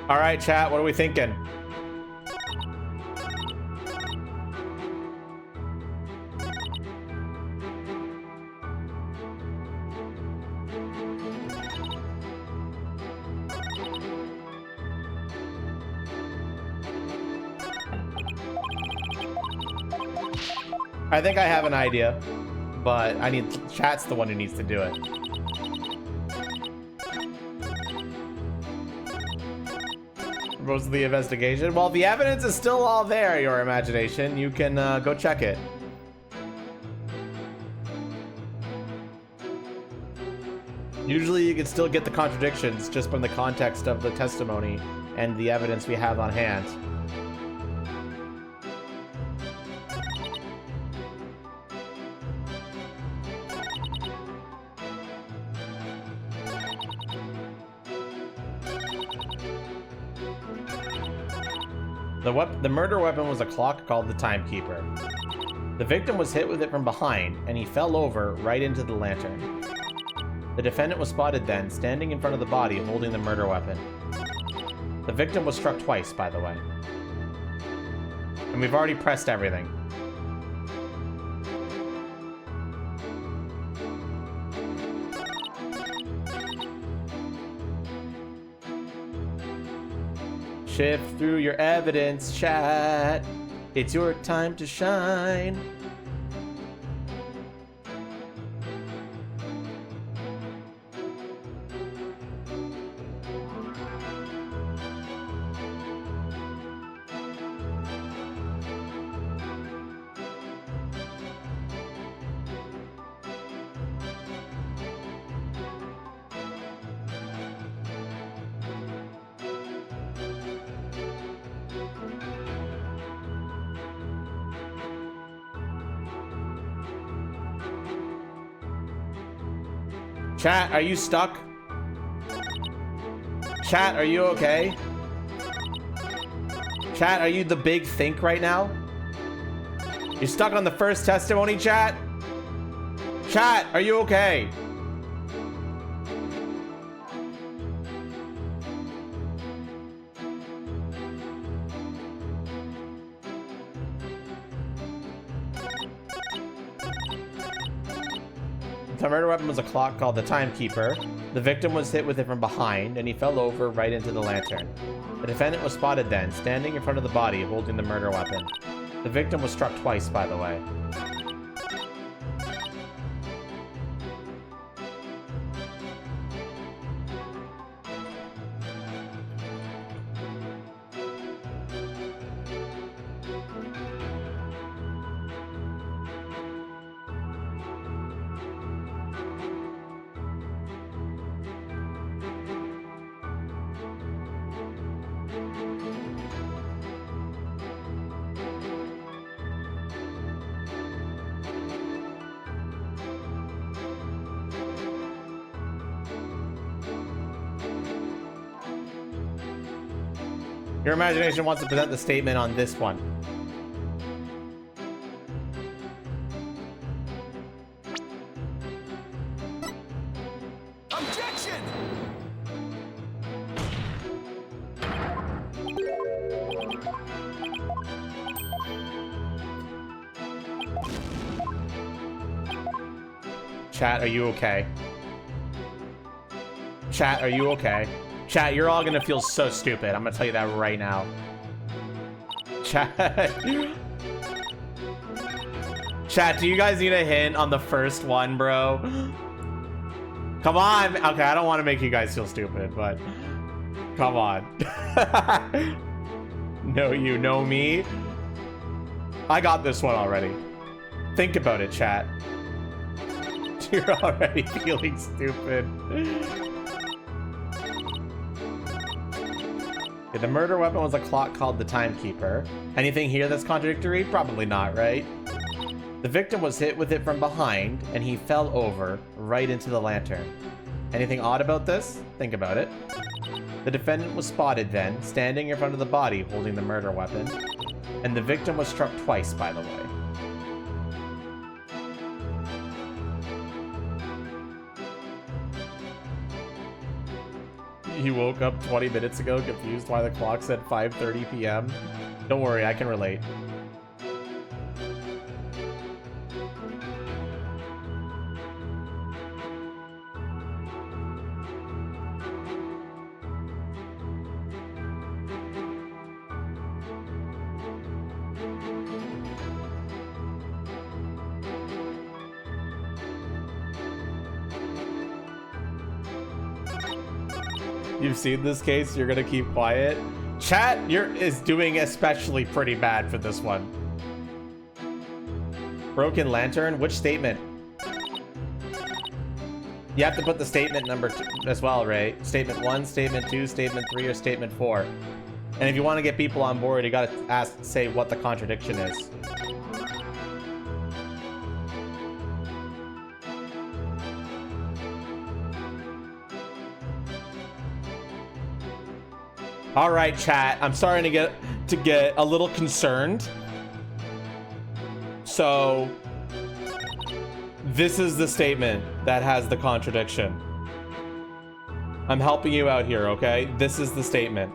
All right, chat, what are we thinking? I think I have an idea, but I need chat's the one who needs to do it. Most of the investigation. Well, the evidence is still all there, your imagination. You can go check it. Usually you can still get the contradictions just from the context of the testimony and the evidence we have on hand. The murder weapon was a clock called the Timekeeper. The victim was hit with it from behind, and he fell over right into the lantern. The defendant was spotted then, standing in front of the body holding the murder weapon. The victim was struck twice, by the way. And we've already pressed everything. Shift through your evidence, chat. It's your time to shine. Chat, are you stuck? Chat, are you okay? Chat, are you the big think right now? You're stuck on the first testimony, chat? Chat, are you okay? The murder weapon was a clock called the Timekeeper. The victim was hit with it from behind, and he fell over right into the lantern. The defendant was spotted then, standing in front of the body holding the murder weapon. The victim was struck twice, by the way. Your imagination wants to present the statement on this one. Objection! Chat, are you okay? Chat, are you okay? Chat, you're all gonna feel so stupid. I'm gonna tell you that right now. Chat. Chat, do you guys need a hint on the first one, bro? Come on. Okay, I don't want to make you guys feel stupid, but come on. Know you, know me. I got this one already. Think about it, chat. You're already feeling stupid. Okay, the murder weapon was a clock called the Timekeeper. Anything here that's contradictory? Probably not, right? The victim was hit with it from behind, and he fell over right into the lantern. Anything odd about this? Think about it. The defendant was spotted then, standing in front of the body holding the murder weapon. And the victim was struck twice, by the way. He woke up 20 minutes ago, confused why the clock said 5:30 p.m. Don't worry, I can relate. You've seen this case, you're gonna keep quiet. Chat is doing especially pretty bad for this one. Broken lantern, which statement? You have to put the statement number 2 as well, right? Statement 1, statement 2, statement 3, or statement 4. And if you want to get people on board, you gotta say what the contradiction is. All right, chat. I'm starting to get a little concerned. So this is the statement that has the contradiction. I'm helping you out here, okay? This is the statement.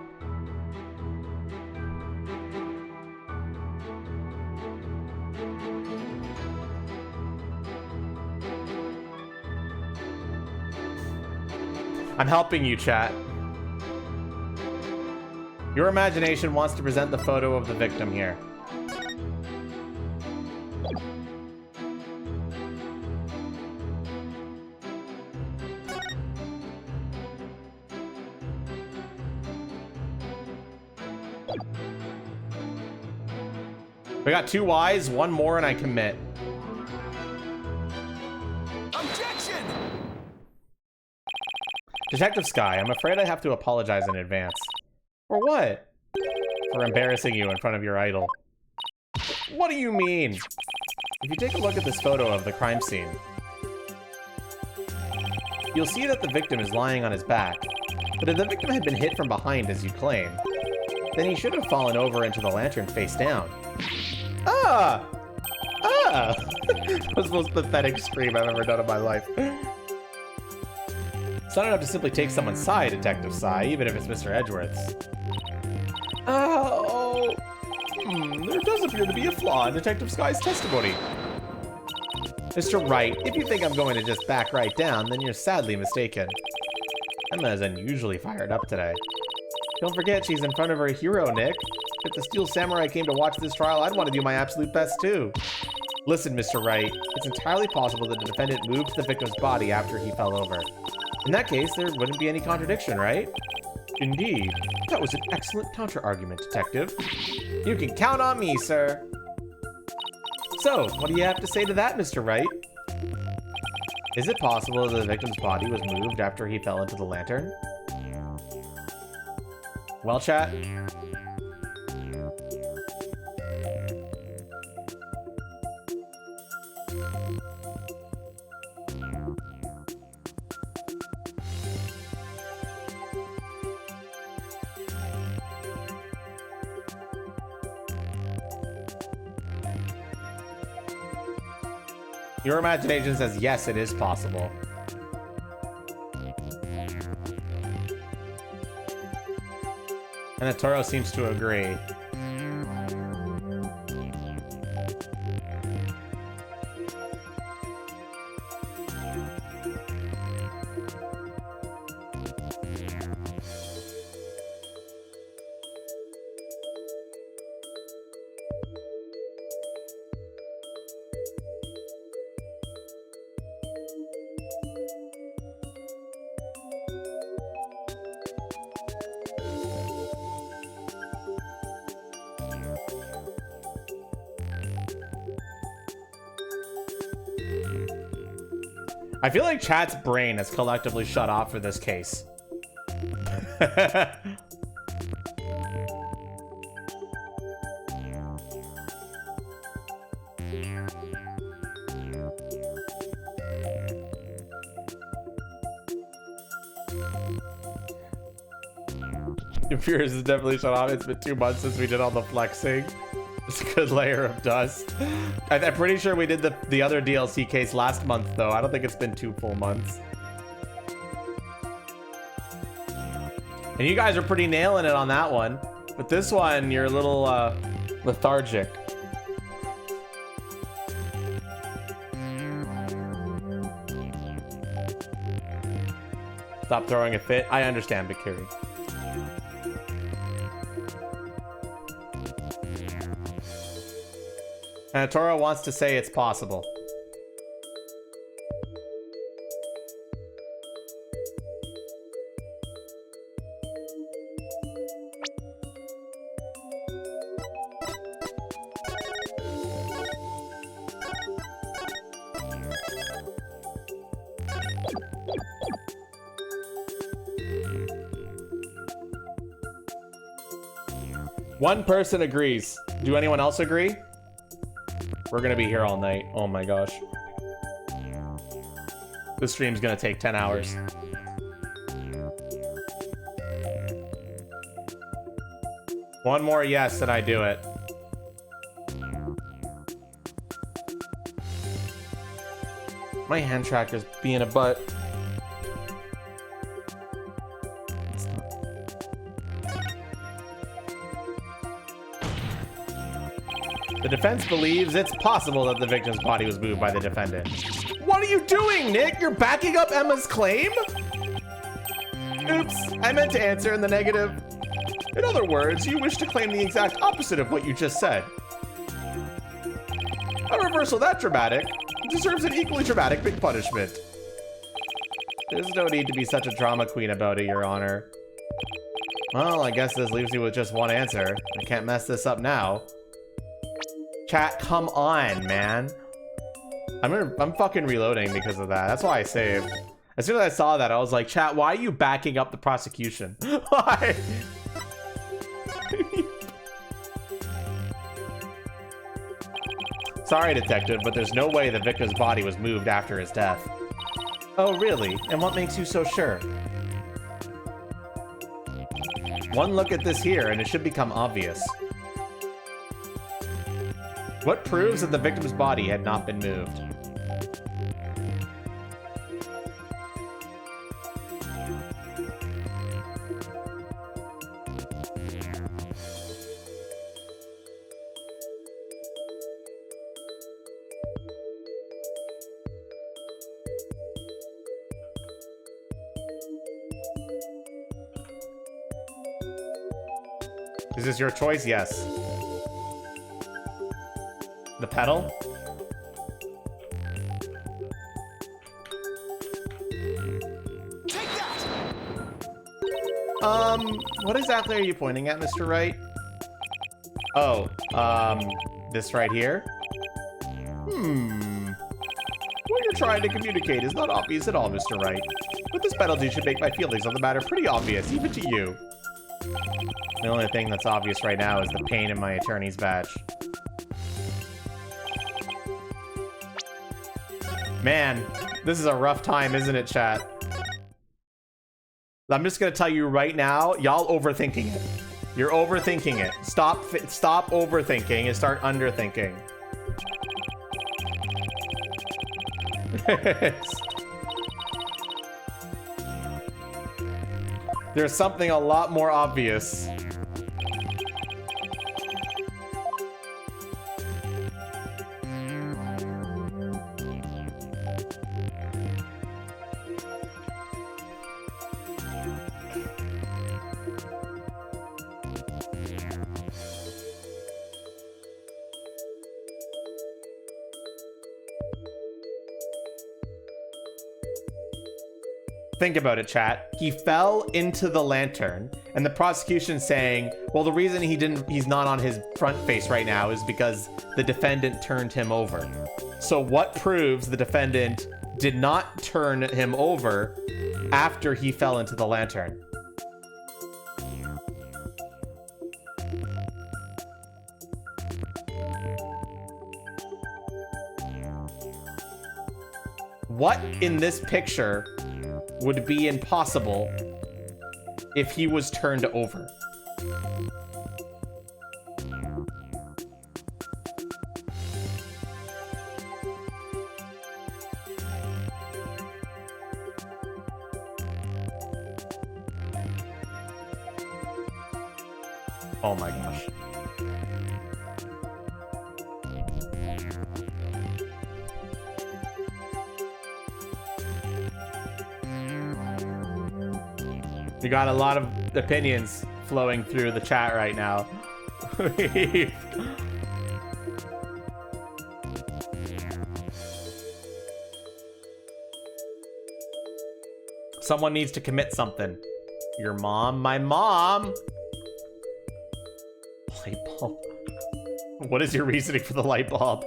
I'm helping you, chat. Your imagination wants to present the photo of the victim here. We got 2 Ys, 1 more, and I commit. Objection! Detective Sky, I'm afraid I have to apologize in advance. For what? For embarrassing you in front of your idol. What do you mean? If you take a look at this photo of the crime scene, you'll see that the victim is lying on his back. But if the victim had been hit from behind, as you claim, then he should have fallen over into the lantern face down. Ah! Ah! That was the most pathetic scream I've ever done in my life. It's not enough to simply take someone's side, Detective Sai, even if it's Mr. Edgeworth's. Oh! There does appear to be a flaw in Detective Sky's testimony. Mr. Wright, if you think I'm going to just back right down, then you're sadly mistaken. Emma is unusually fired up today. Don't forget she's in front of her hero, Nick. If the Steel Samurai came to watch this trial, I'd want to do my absolute best too. Listen, Mr. Wright, it's entirely possible that the defendant moved the victim's body after he fell over. In that case, there wouldn't be any contradiction, right? Indeed. That was an excellent counter-argument, Detective. You can count on me, sir. So, what do you have to say to that, Mr. Wright? Is it possible that the victim's body was moved after he fell into the lantern? Well, chat. Your imagination says, yes, it is possible. And Toro seems to agree. I feel like chat's brain has collectively shut off for this case. Yours is definitely shut off. It's been 2 months since we did all the flexing. It's a good layer of dust. I'm pretty sure we did the other DLC case last month, though. I don't think it's been 2 full months. And you guys are pretty nailing it on that one. But this one, you're a little lethargic. Stop throwing a fit. I understand, Bakiri. And Toro wants to say it's possible. One person agrees. Do anyone else agree? We're gonna be here all night. Oh my gosh. This stream's gonna take 10 hours. One more yes, and I do it. My hand tracker's being a butt. The defense believes it's possible that the victim's body was moved by the defendant. What are you doing, Nick? You're backing up Emma's claim? Oops, I meant to answer in the negative. In other words, you wish to claim the exact opposite of what you just said. A reversal that dramatic deserves an equally dramatic big punishment. There's no need to be such a drama queen about it, Your Honor. Well, I guess this leaves you with just one answer. I can't mess this up now. Chat, come on, man. I'm fucking reloading because of that. That's why I saved. As soon as I saw that, I was like, chat, why are you backing up the prosecution? Why? Sorry, detective, but there's no way the victim's body was moved after his death. Oh, really? And what makes you so sure? One look at this here, and it should become obvious. What proves that the victim's body had not been moved? Is this your choice? Yes. The pedal? Take that! What exactly are you pointing at, Mr. Wright? Oh, this right here? What you're trying to communicate is not obvious at all, Mr. Wright. But this penalty should make my feelings on the matter pretty obvious, even to you. The only thing that's obvious right now is the pain in my attorney's badge. Man, this is a rough time, isn't it, chat? I'm just gonna tell you right now, y'all overthinking it. You're overthinking it. Stop overthinking and start underthinking. There's something a lot more obvious. Think about it, chat. He fell into the lantern, and the prosecution's saying, well, the reason he's not on his front face right now is because the defendant turned him over. So what proves the defendant did not turn him over after he fell into the lantern? What in this picture would be impossible if he was turned over? Oh my gosh. You got a lot of opinions flowing through the chat right now. Someone needs to commit something. Your mom? My mom? Light bulb. What is your reasoning for the light bulb?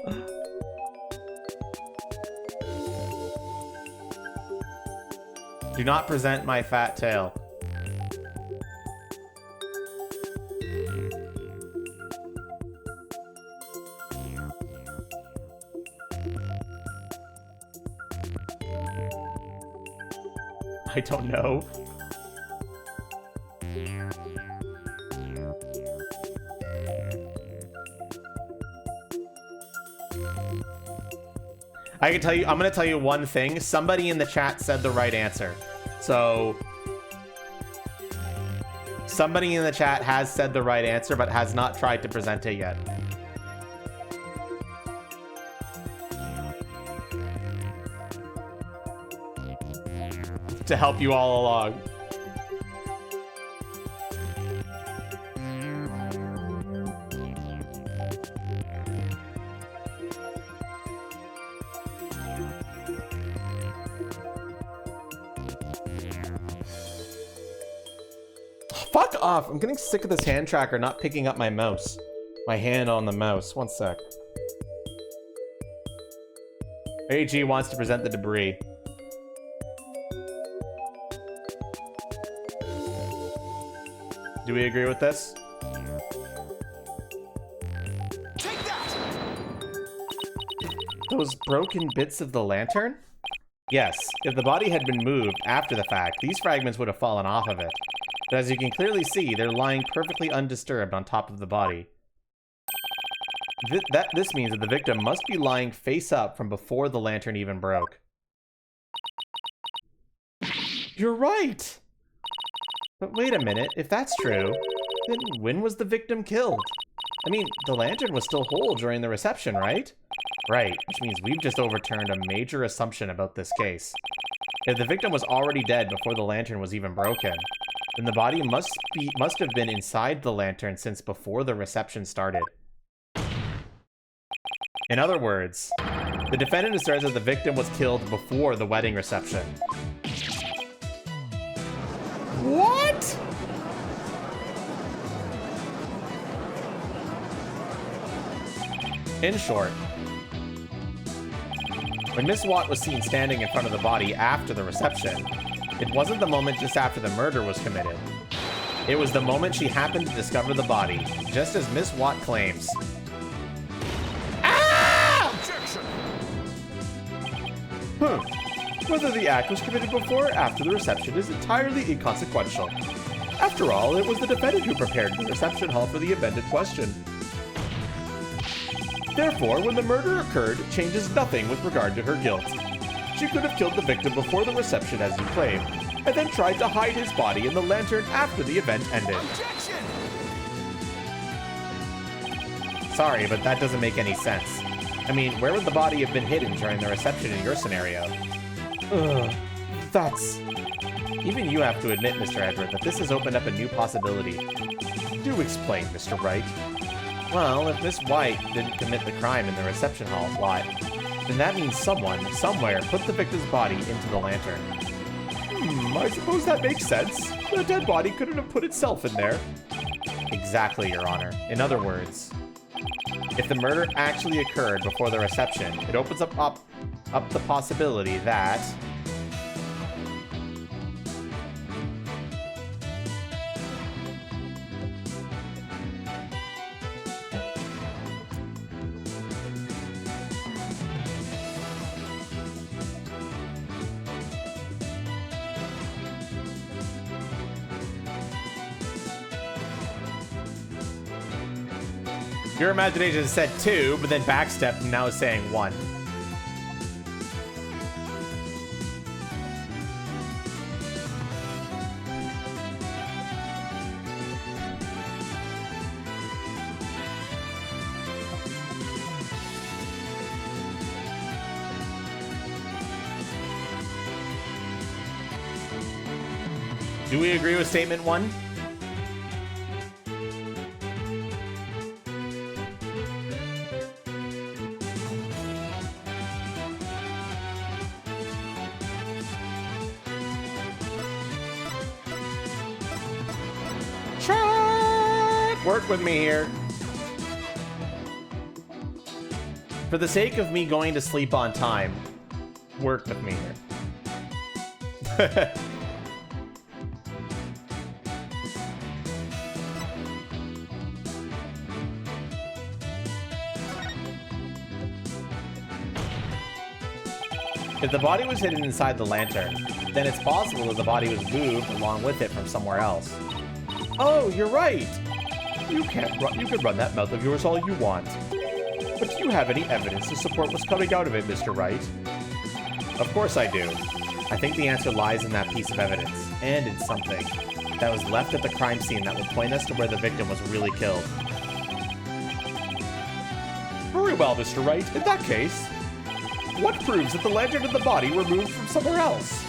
Do not present my fat tail. I don't know. I can tell you, I'm gonna tell you one thing. Somebody in the chat said the right answer. So somebody in the chat has said the right answer, but has not tried to present it yet. To help you all along. Fuck off! I'm getting sick of this hand tracker not picking up my mouse. My hand on the mouse. One sec. AG wants to present the debris. Do we agree with this? Take that! Those broken bits of the lantern? Yes, if the body had been moved after the fact, these fragments would have fallen off of it. But as you can clearly see, they're lying perfectly undisturbed on top of the body. This means that the victim must be lying face up from before the lantern even broke. You're right! But wait a minute, if that's true, then when was the victim killed? I mean, the lantern was still whole during the reception, right? Right, which means we've just overturned a major assumption about this case. If the victim was already dead before the lantern was even broken, then the body must have been inside the lantern since before the reception started. In other words, the defendant asserts that the victim was killed before the wedding reception. What? In short, when Miss Watt was seen standing in front of the body after the reception, it wasn't the moment just after the murder was committed. It was the moment she happened to discover the body, just as Miss Watt claims. Ah! Objection! Whether the act was committed before or after the reception is entirely inconsequential. After all, it was the defendant who prepared the reception hall for the event in question. Therefore, when the murder occurred, it changes nothing with regard to her guilt. She could have killed the victim before the reception, as you claim, and then tried to hide his body in the lantern after the event ended. Objection! Sorry, but that doesn't make any sense. I mean, where would the body have been hidden during the reception in your scenario? Ugh, that's... Even you have to admit, Mr. Edward, that this has opened up a new possibility. Do explain, Mr. Wright. Well, if Miss White didn't commit the crime in the reception hall plot, then that means someone, somewhere, put the victim's body into the lantern. I suppose that makes sense. The dead body couldn't have put itself in there. Exactly, Your Honor. In other words, if the murder actually occurred before the reception, it opens up the possibility that... Your imagination said 2, but then backstepped and now is saying 1. Do we agree with statement 1? Work with me here. For the sake of me going to sleep on time, work with me here. If the body was hidden inside the lantern, then it's possible that the body was moved along with it from somewhere else. Oh, you're right! You could run that mouth of yours all you want. But do you have any evidence to support what's coming out of it, Mr. Wright? Of course I do. I think the answer lies in that piece of evidence, and in something that was left at the crime scene that will point us to where the victim was really killed. Very well, Mr. Wright. In that case, what proves that the lantern and the body were moved from somewhere else?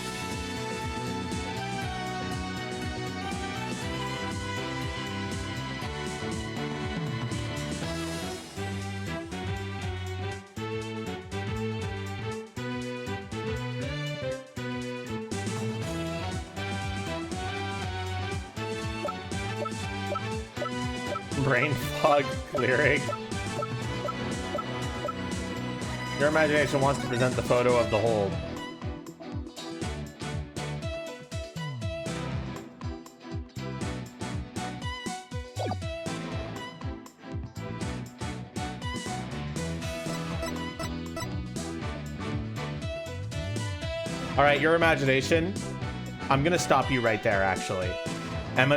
Brain fog clearing. Your imagination wants to present the photo of the hold. All right, your imagination. I'm gonna stop you right there, actually. I'm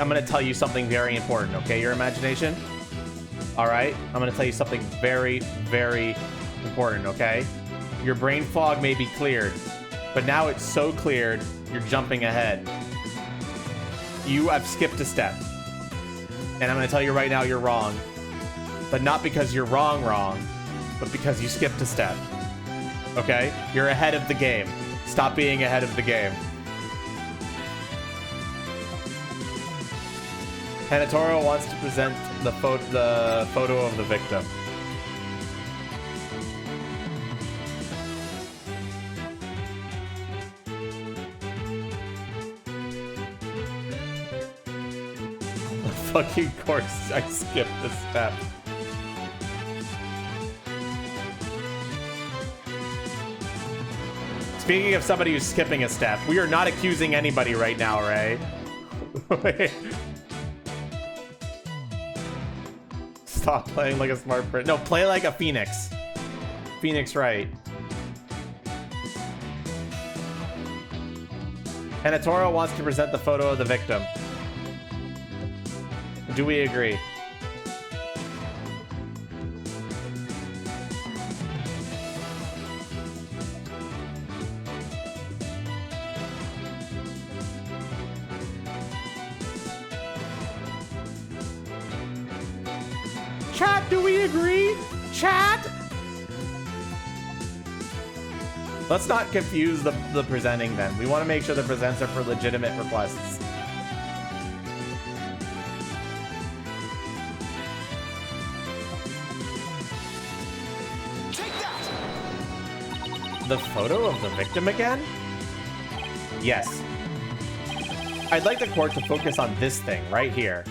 gonna tell you something very important, okay? Your imagination. All right, I'm gonna tell you something very, very important, okay? Your brain fog may be cleared, but now it's so cleared, you're jumping ahead. You have skipped a step. And I'm gonna tell you right now, you're wrong. But not because you're wrong, but because you skipped a step. Okay? You're ahead of the game. Stop being ahead of the game. Hanatoro wants to present the photo of the victim. Fucking course, I skipped the step. Speaking of somebody who's skipping a step, we are not accusing anybody right now, Ray. Wait. Stop playing like a smart person. No, play like a phoenix. Phoenix Wright. Hanatoro wants to present the photo of the victim. Do we agree? Chat, do we agree? Chat? Let's not confuse the presenting then. We want to make sure the presents are for legitimate requests. Take that! The photo of the victim again? Yes. I'd like the court to focus on this thing right here.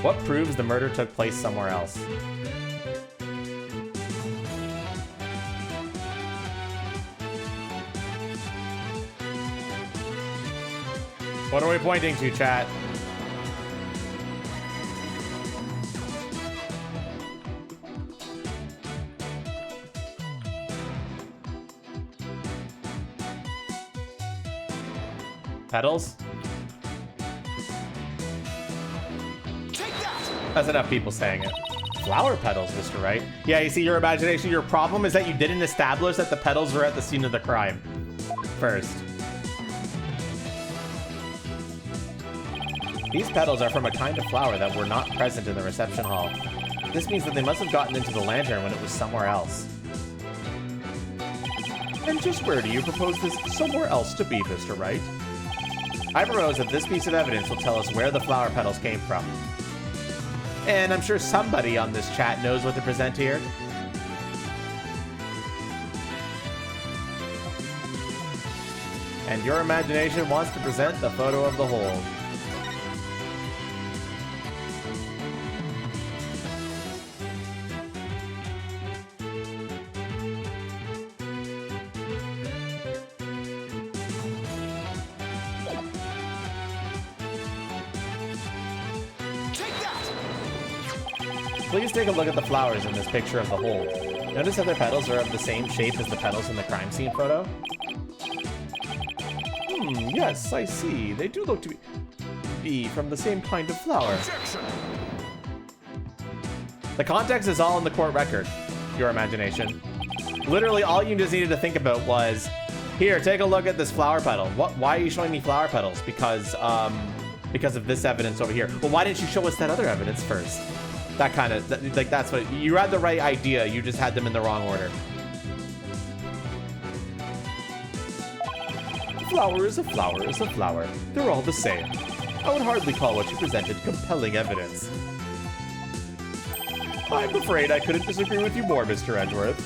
What proves the murder took place somewhere else? What are we pointing to, chat? Petals? That's enough people saying it. Flower petals, Mr. Wright. Yeah, you see, your imagination, your problem is that you didn't establish that the petals were at the scene of the crime first. These petals are from a kind of flower that were not present in the reception hall. This means that they must have gotten into the lantern when it was somewhere else. And just where do you propose this somewhere else to be, Mr. Wright? I propose that this piece of evidence will tell us where the flower petals came from. And I'm sure somebody on this chat knows what to present here. And your imagination wants to present the photo of the hold. Please take a look at the flowers in this picture of the hold. Notice how their petals are of the same shape as the petals in the crime scene photo? Yes, I see. They do look to be from the same kind of flower. The context is all in the court record. Your imagination. Literally, all you just needed to think about was, here, take a look at this flower petal. Why are you showing me flower petals? Because of this evidence over here. Well, why didn't you show us that other evidence first? That kind of, like, that's what, you had the right idea, you just had them in the wrong order. Flower is a flower is a flower. They're all the same. I would hardly call what you presented compelling evidence. I'm afraid I couldn't disagree with you more, Mr. Edgeworth.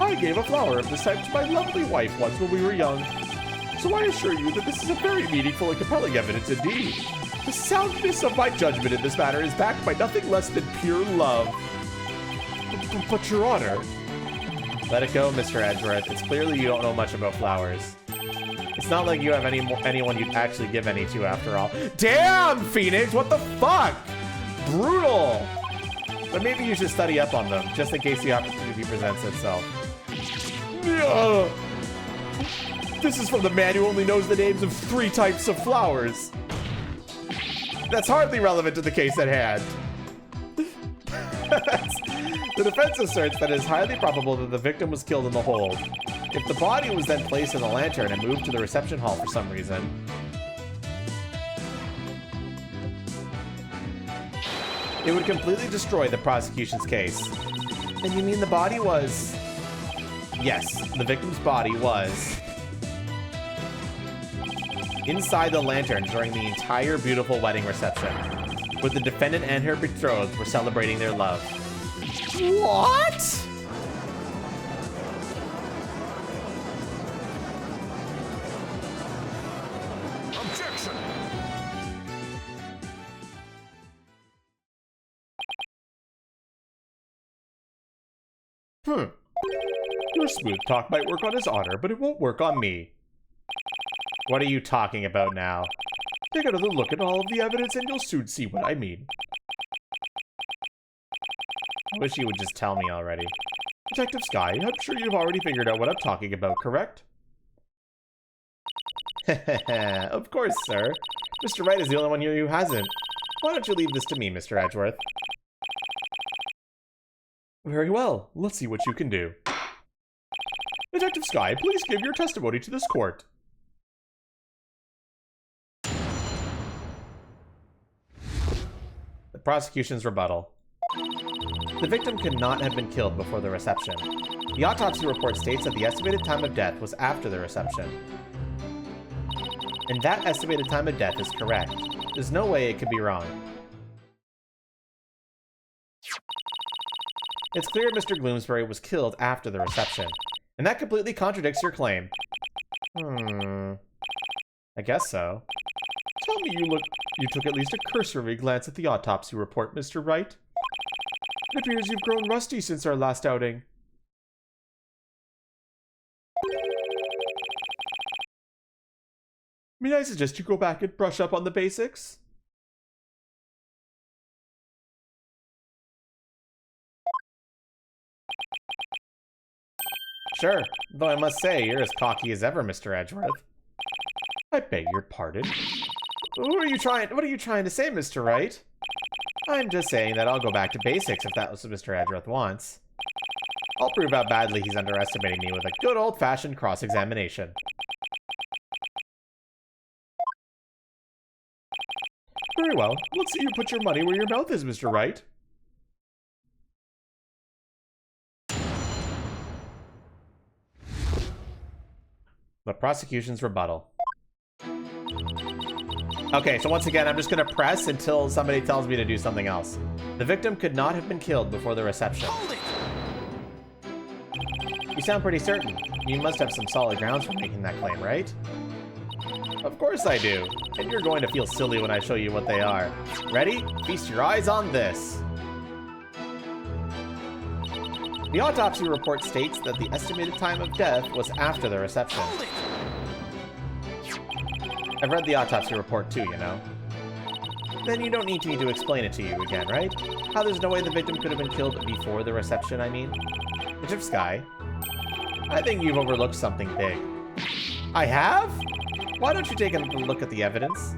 I gave a flower of this type to my lovely wife once when we were young. So I assure you that this is a very meaningful and compelling evidence indeed. The soundness of my judgment in this matter is backed by nothing less than pure love. But Your Honor... Let it go, Mr. Edgeworth. It's clearly you don't know much about flowers. It's not like you have anyone you'd actually give any to after all. Damn, Phoenix! What the fuck? Brutal! But maybe you should study up on them, just in case the opportunity presents itself. This is from the man who only knows the names of 3 types of flowers. That's hardly relevant to the case at hand. The defense asserts that it is highly probable that the victim was killed in the hold. If the body was then placed in the lantern and moved to the reception hall for some reason, it would completely destroy the prosecution's case. And you mean the body was... Yes, the victim's body was... inside the lantern during the entire beautiful wedding reception, where the defendant and her betrothed were celebrating their love. What? Objection! Your smooth talk might work on his honor, but it won't work on me. What are you talking about now? Take another look at all of the evidence and you'll soon see what I mean. I wish you would just tell me already. Detective Sky, I'm sure you've already figured out what I'm talking about, correct? Of course, sir. Mr. Wright is the only one here who hasn't. Why don't you leave this to me, Mr. Edgeworth? Very well. Let's see what you can do. Detective Sky, please give your testimony to this court. The prosecution's rebuttal. The victim could not have been killed before the reception. The autopsy report states that the estimated time of death was after the reception. And that estimated time of death is correct. There's no way it could be wrong. It's clear Mr. Gloomsbury was killed after the reception, and that completely contradicts your claim. I guess so. Tell me you took at least a cursory glance at the autopsy report, Mr. Wright. It appears you've grown rusty since our last outing. May I suggest you go back and brush up on the basics? Sure, though I must say, you're as cocky as ever, Mr. Edgeworth. I beg your pardon. What are you trying to say, Mr. Wright? I'm just saying that I'll go back to basics if that's what Mr. Edgeworth wants. I'll prove how badly he's underestimating me with a good old-fashioned cross-examination. Very well, let's see you put your money where your mouth is, Mr. Wright. The prosecution's rebuttal. Okay, so once again, I'm just gonna press until somebody tells me to do something else. The victim could not have been killed before the reception. Hold it! You sound pretty certain. You must have some solid grounds for making that claim, right? Of course I do. And you're going to feel silly when I show you what they are. Ready? Feast your eyes on this. The autopsy report states that the estimated time of death was after the reception. Hold it! I've read the autopsy report too, you know. Then you don't need me to explain it to you again, right? How there's no way the victim could have been killed before the reception, I mean. Detective Sky, I think you've overlooked something big. I have? Why don't you take a look at the evidence?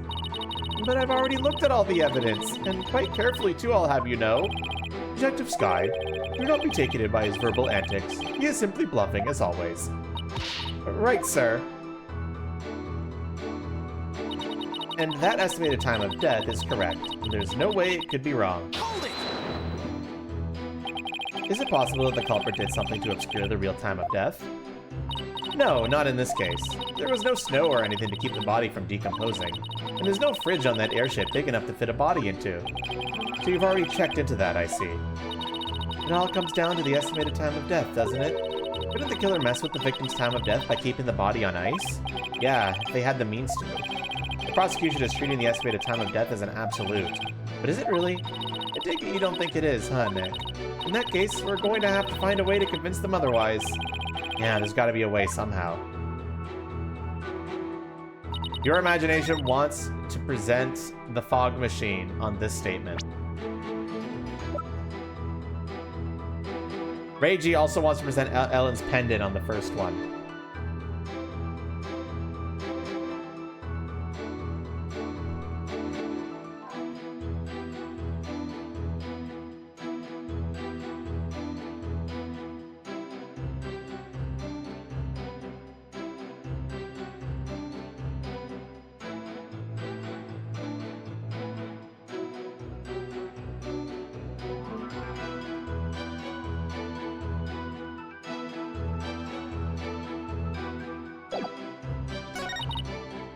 But I've already looked at all the evidence, and quite carefully too, I'll have you know. Detective Sky, do not be taken in by his verbal antics. He is simply bluffing, as always. Right, sir. And that estimated time of death is correct. There's no way it could be wrong. Hold it! Is it possible that the culprit did something to obscure the real time of death? No, not in this case. There was no snow or anything to keep the body from decomposing. And there's no fridge on that airship big enough to fit a body into. So you've already checked into that, I see. It all comes down to the estimated time of death, doesn't it? Couldn't the killer mess with the victim's time of death by keeping the body on ice? Yeah, if they had the means to. The prosecution is treating the estimated time of death as an absolute. But is it really? I take it you don't think it is, huh, Nick? In that case, we're going to have to find a way to convince them otherwise. Yeah, there's gotta be a way somehow. Your imagination wants to present the fog machine on this statement. Reiji also wants to present Ellen's pendant on the first one.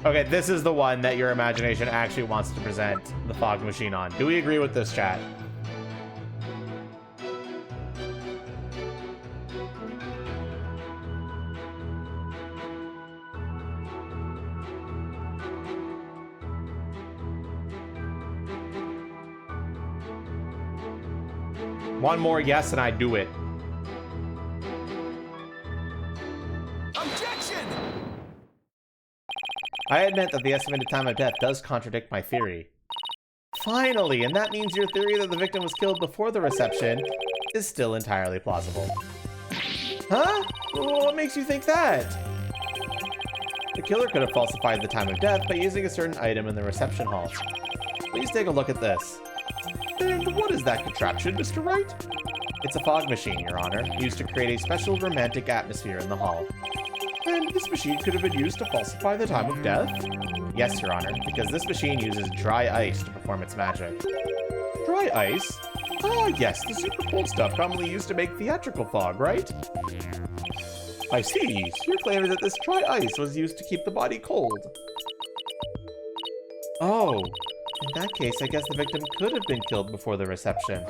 Okay, this is the one that your imagination actually wants to present the fog machine on. Do we agree with this, chat? One more yes and I do it. I admit that the estimated time of death does contradict my theory. Finally, and that means your theory that the victim was killed before the reception is still entirely plausible. Huh? What makes you think that? The killer could have falsified the time of death by using a certain item in the reception hall. Please take a look at this. And what is that contraption, Mr. Wright? It's a fog machine, Your Honor, used to create a special romantic atmosphere in the hall. And this machine could have been used to falsify the time of death? Yes, Your Honor, because this machine uses dry ice to perform its magic. Dry ice? Ah, yes, the super cold stuff commonly used to make theatrical fog, right? I see. So you're claiming that this dry ice was used to keep the body cold. Oh, in that case, I guess the victim could have been killed before the reception.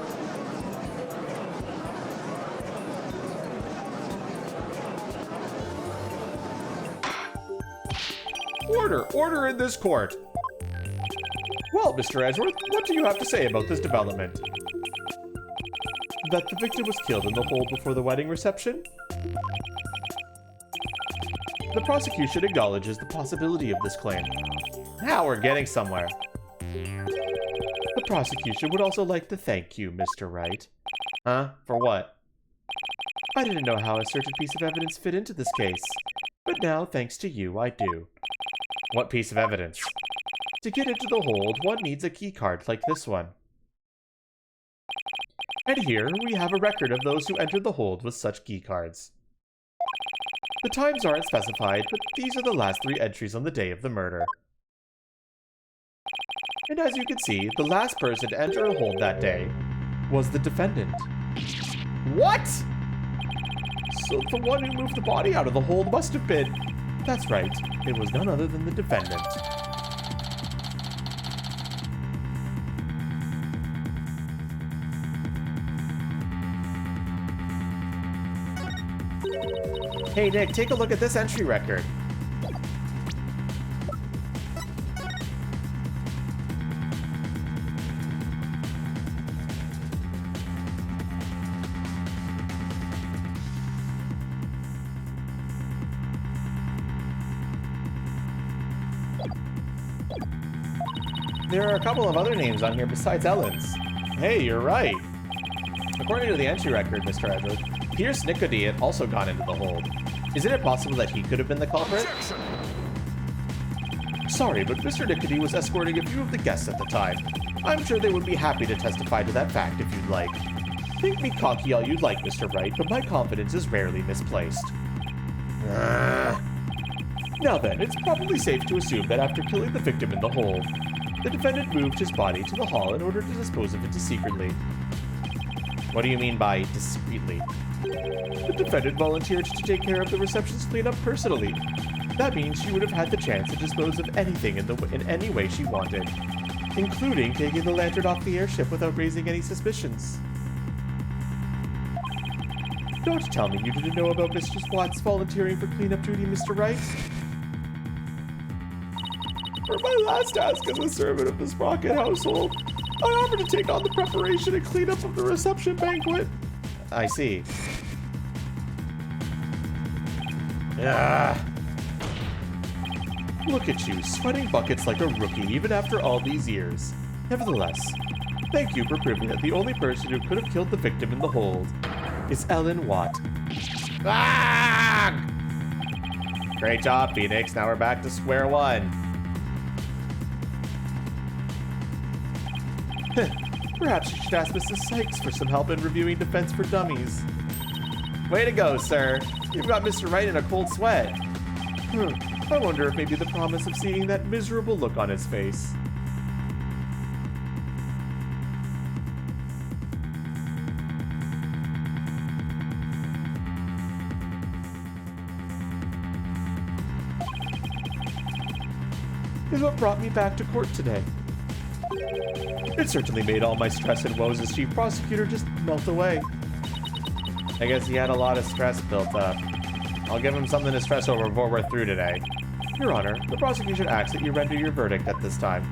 Order in this court. Well, Mr. Edgeworth, what do you have to say about this development? That the victim was killed in the hold before the wedding reception? The prosecution acknowledges the possibility of this claim. Now we're getting somewhere. The prosecution would also like to thank you, Mr. Wright. Huh? For what? I didn't know how a certain piece of evidence fit into this case, but now, thanks to you, I do. What piece of evidence? To get into the hold, one needs a keycard like this one. And here, we have a record of those who entered the hold with such keycards. The times aren't specified, but these are the last 3 entries on the day of the murder. And as you can see, the last person to enter a hold that day was the defendant. What? So the one who moved the body out of the hold must have been... That's right, it was none other than the defendant. Hey Nick, take a look at this entry record. There are a couple of other names on here besides Ellen's. Hey, you're right. According to the entry record, Mr. Edward, Pierce Nicody had also gone into the hold. Isn't it possible that he could have been the culprit? Sorry, but Mr. Nickety was escorting a few of the guests at the time. I'm sure they would be happy to testify to that fact if you'd like. Think me cocky all you'd like, Mr. Wright, but my confidence is rarely misplaced. Now then, it's probably safe to assume that after killing the victim in the hole, the defendant moved his body to the hall in order to dispose of it secretly. What do you mean by discreetly? The defendant volunteered to take care of the reception's cleanup personally. That means she would have had the chance to dispose of anything in any way she wanted, including taking the lantern off the airship without raising any suspicions. Don't tell me you didn't know about Mistress Watts volunteering for cleanup duty, Mr. Wright. For my last task as a servant of the Sprocket household, I offered to take on the preparation and cleanup of the reception banquet. I see. Look at you, sweating buckets like a rookie even after all these years. Nevertheless, thank you for proving that the only person who could have killed the victim in the hold is Ellen Watt. Ah! Great job, Phoenix. Now we're back to square one. Perhaps you should ask Mrs. Sykes for some help in reviewing Defense for Dummies. Way to go, sir. You've got Mr. Wright in a cold sweat. I wonder if maybe the promise of seeing that miserable look on his face. Is what brought me back to court today. It certainly made all my stress and woes as chief prosecutor just melt away. I guess he had a lot of stress built up. I'll give him something to stress over before we're through today. Your Honor, the prosecution asks that you render your verdict at this time.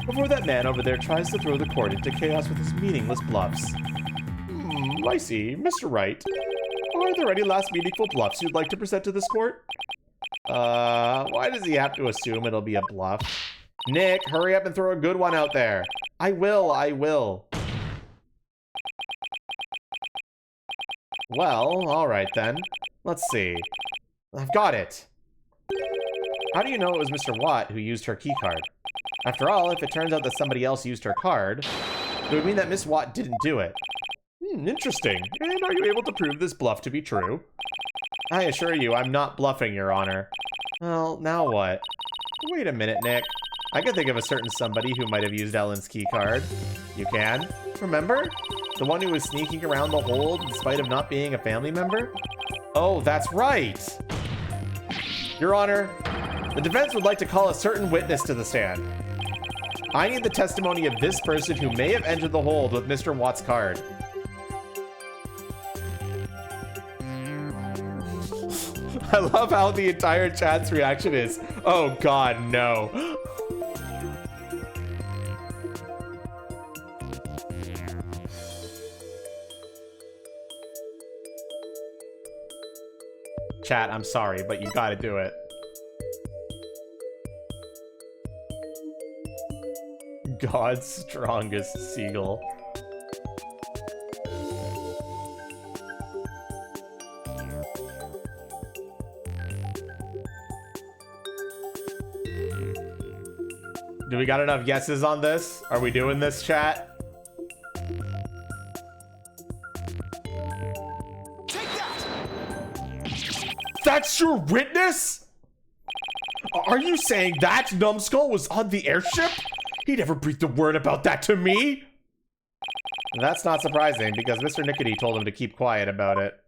Before that man over there tries to throw the court into chaos with his meaningless bluffs. I see. Mr. Wright, are there any last meaningful bluffs you'd like to present to this court? Why does he have to assume it'll be a bluff? Nick, hurry up and throw a good one out there. I will. Well, alright then. Let's see. I've got it. How do you know it was Mr. Watt who used her keycard? After all, if it turns out that somebody else used her card, it would mean that Miss Watt didn't do it. Interesting. And are you able to prove this bluff to be true? I assure you, I'm not bluffing, Your Honor. Well, now what? Wait a minute, Nick. I can think of a certain somebody who might have used Ellen's keycard. You can? Remember? The one who was sneaking around the hold in spite of not being a family member? Oh, that's right! Your Honor, the defense would like to call a certain witness to the stand. I need the testimony of this person who may have entered the hold with Mr. Watt's card. I love how the entire chat's reaction is, oh god, no. Chat, I'm sorry, but you gotta do it. God's strongest seagull. Do we got enough yeses on this? Are we doing this, chat? That's your witness? Are you saying that numbskull was on the airship? He never breathed a word about that to me. That's not surprising, because Mr. Nickety told him to keep quiet about it.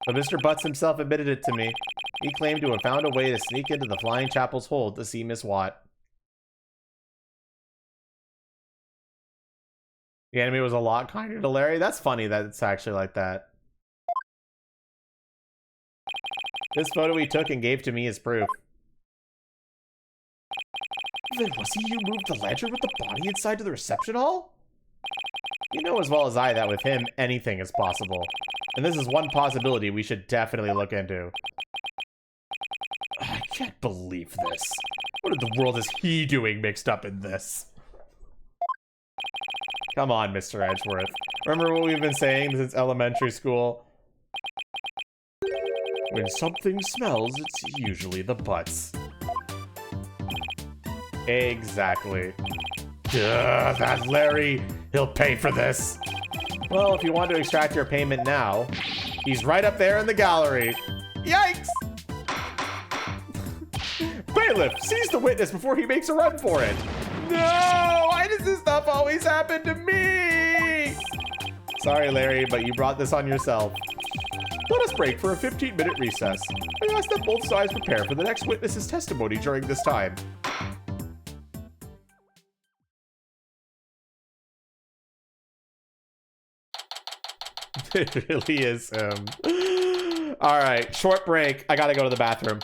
But Mr. Butts himself admitted it to me. He claimed to have found a way to sneak into the Flying Chapel's hold to see Miss Watt. The enemy was a lot kinder to Larry? That's funny that it's actually like that. This photo he took and gave to me is proof. Then was he you moved the ledger with the body inside to the reception hall? You know as well as I that with him, anything is possible. And this is one possibility we should definitely look into. I can't believe this. What in the world is he doing mixed up in this? Come on, Mr. Edgeworth. Remember what we've been saying since elementary school? When something smells, it's usually the butts. Exactly. Duh, that Larry. He'll pay for this. Well, if you want to extract your payment now, he's right up there in the gallery. Yikes! Bailiff, seize the witness before he makes a run for it. No! Why does this stuff always happen to me? Sorry, Larry, but you brought this on yourself. Let us break for a 15-minute recess. I ask that both sides prepare for the next witness's testimony during this time. It really is him. All right, short break. I gotta go to the bathroom.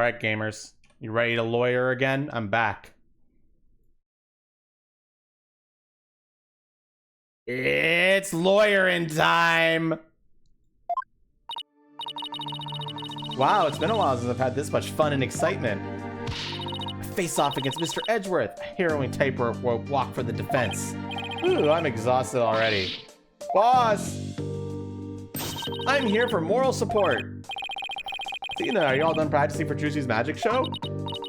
All right, gamers. You ready to lawyer again? I'm back. It's lawyering time! Wow, it's been a while since I've had this much fun and excitement. Face off against Mr. Edgeworth, a harrowing tightrope walk for the defense. Ooh, I'm exhausted already. Boss! I'm here for moral support. Athena, are you all done practicing for Trucy's magic show?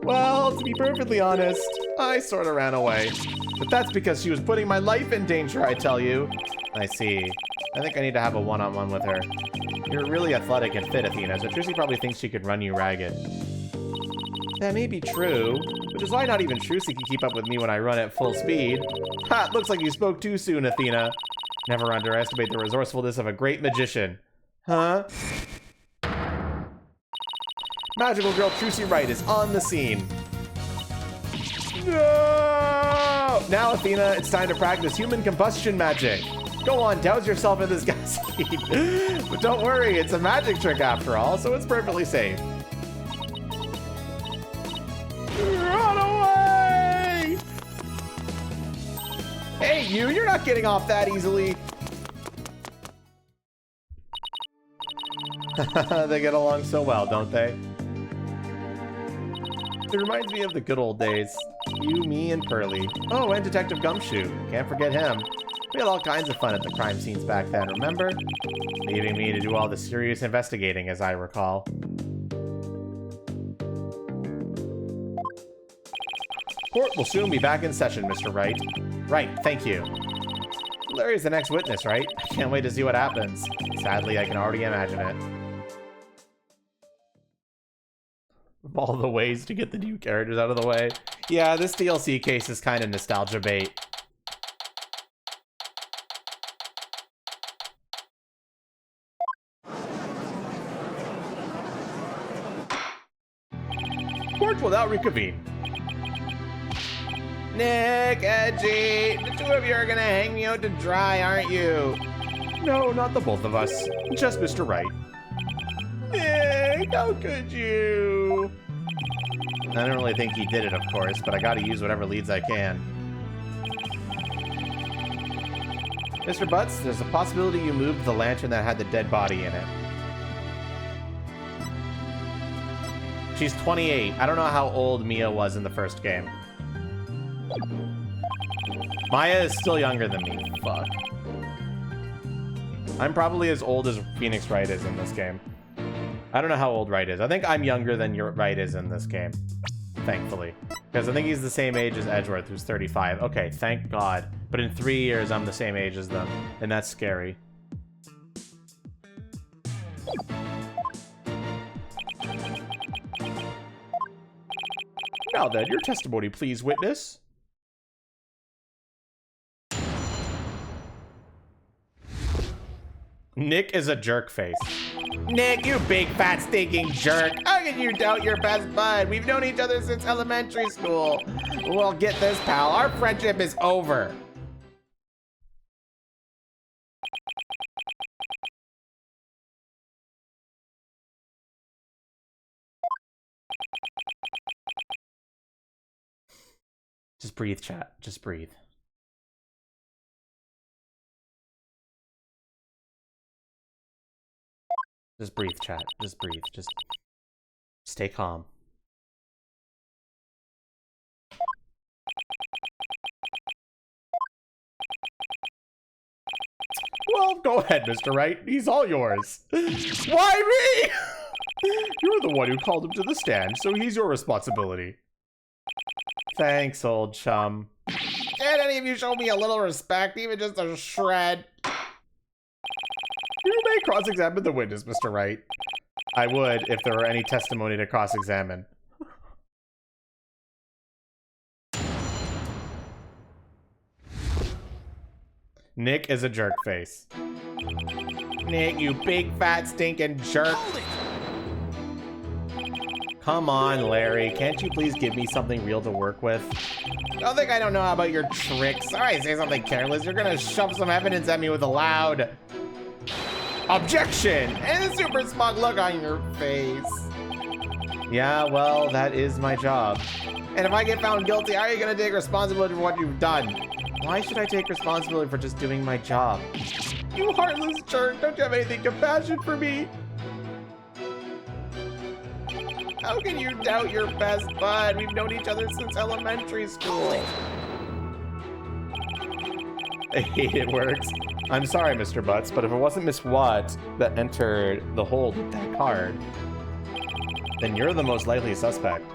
Well, to be perfectly honest, I sort of ran away. But that's because she was putting my life in danger, I tell you. I see. I think I need to have a one-on-one with her. You're really athletic and fit, Athena, so Trucy probably thinks she could run you ragged. That may be true, which is why not even Trucy can keep up with me when I run at full speed. Ha! Looks like you spoke too soon, Athena. Never underestimate the resourcefulness of a great magician. Huh? Magical girl Trucy Wright is on the scene. No! Now, Athena, it's time to practice human combustion magic. Go on, douse yourself in this gasoline. But don't worry, it's a magic trick after all, so it's perfectly safe. Run away! Hey, you're not getting off that easily. They get along so well, don't they? It reminds me of the good old days. You, me, and Pearly. Oh, and Detective Gumshoe. Can't forget him. We had all kinds of fun at the crime scenes back then, remember? Leaving me to do all the serious investigating, as I recall. Court will soon be back in session, Mr. Wright. Right, thank you. Larry's the next witness, right? I can't wait to see what happens. Sadly, I can already imagine it. Of all the ways to get the new characters out of the way. Yeah, this DLC case is kind of nostalgia bait. Court will now reconvene. Nick, Edgy, the two of you are gonna hang me out to dry, aren't you? No, not the both of us. Just Mr. Wright. Nick, how could you? I don't really think he did it, of course, but I gotta use whatever leads I can. Mr. Butts, there's a possibility you moved the lantern that had the dead body in it. She's 28. I don't know how old Mia was in the first game. Maya is still younger than me. Fuck. I'm probably as old as Phoenix Wright is in this game. I don't know how old Wright is. I think I'm younger than your Wright is in this game. Thankfully. Because I think he's the same age as Edgeworth, who's 35. Okay, thank God. But in 3 years, I'm the same age as them. And that's scary. Now then, your testimony, please, witness. Nick is a jerk face. Nick, you big fat stinking jerk. How can you doubt your best bud? We've known each other since elementary school. Well, get this, pal. Our friendship is over. Just breathe, chat. Just breathe. Just breathe, chat. Just breathe. Just stay calm. Well, go ahead, Mr. Wright. He's all yours. Why me? You're the one who called him to the stand, so he's your responsibility. Thanks, old chum. Can't any of you show me a little respect, even just a shred? You may cross-examine the witness, Mr. Wright. I would if there were any testimony to cross-examine. Nick is a jerk face. Nick, you big fat stinking jerk. Come on, Larry. Can't you please give me something real to work with? Don't think I don't know about your tricks. Sorry, say something careless. You're gonna shove some evidence at me with a loud objection and a super smug look on your face. Yeah, well, that is my job. And if I get found guilty, how are you gonna take responsibility for what you've done? Why should I take responsibility for just doing my job? You heartless jerk, don't you have anything compassion for me? How can you doubt your best bud? We've known each other since elementary school. I hate it works. I'm sorry, Mr. Butts, but if it wasn't Miss Watt that entered the hold with that card, then you're the most likely suspect.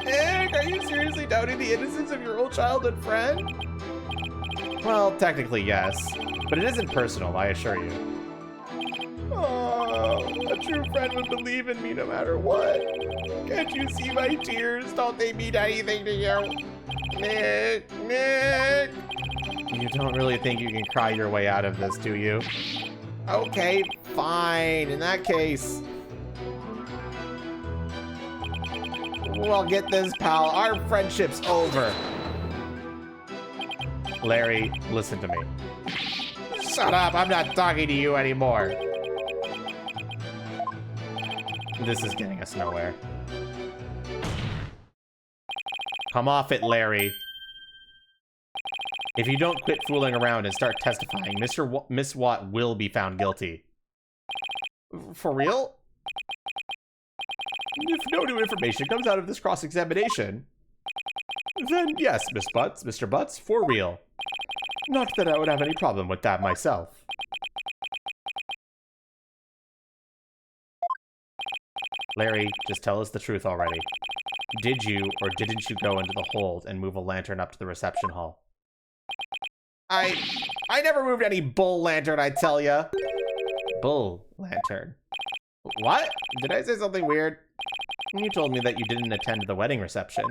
Nick, are you seriously doubting the innocence of your old childhood friend? Well, technically, yes. But it isn't personal, I assure you. Oh, a true friend would believe in me no matter what. Can't you see my tears? Don't they mean anything to you? Nick, Nick! You don't really think you can cry your way out of this, do you? Okay, fine. In that case... Well, get this, pal. Our friendship's over. Larry, listen to me. Shut up. I'm not talking to you anymore. This is getting us nowhere. Come off it, Larry. If you don't quit fooling around and start testifying, Miss Watt will be found guilty. For real? If no new information comes out of this cross-examination, then yes, Miss Butts, Mr. Butts, for real. Not that I would have any problem with that myself. Larry, just tell us the truth already. Did you or didn't you go into the hold and move a lantern up to the reception hall? I never moved any bull lantern, I tell ya. Bull lantern. What? Did I say something weird? You told me that you didn't attend the wedding reception.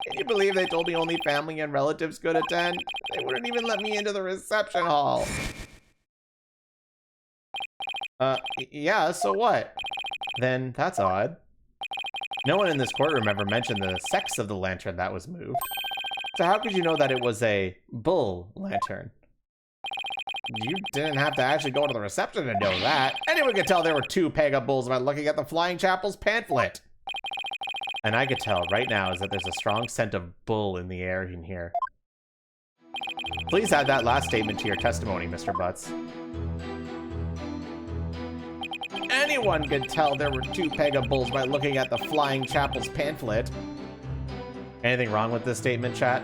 Can you believe they told me only family and relatives could attend? They wouldn't even let me into the reception hall. Yeah, so what? Then that's odd. No one in this courtroom ever mentioned the sex of the lantern that was moved. So how could you know that it was a bull lantern? You didn't have to actually go to the reception to know that. Anyone could tell there were 2 Pega bulls by looking at the Flying Chapel's pamphlet. And I could tell right now is that there's a strong scent of bull in the air in here. Please add that last statement to your testimony, Mr. Butts. Anyone could tell there were 2 Pega bulls by looking at the Flying Chapel's pamphlet. Anything wrong with this statement, chat?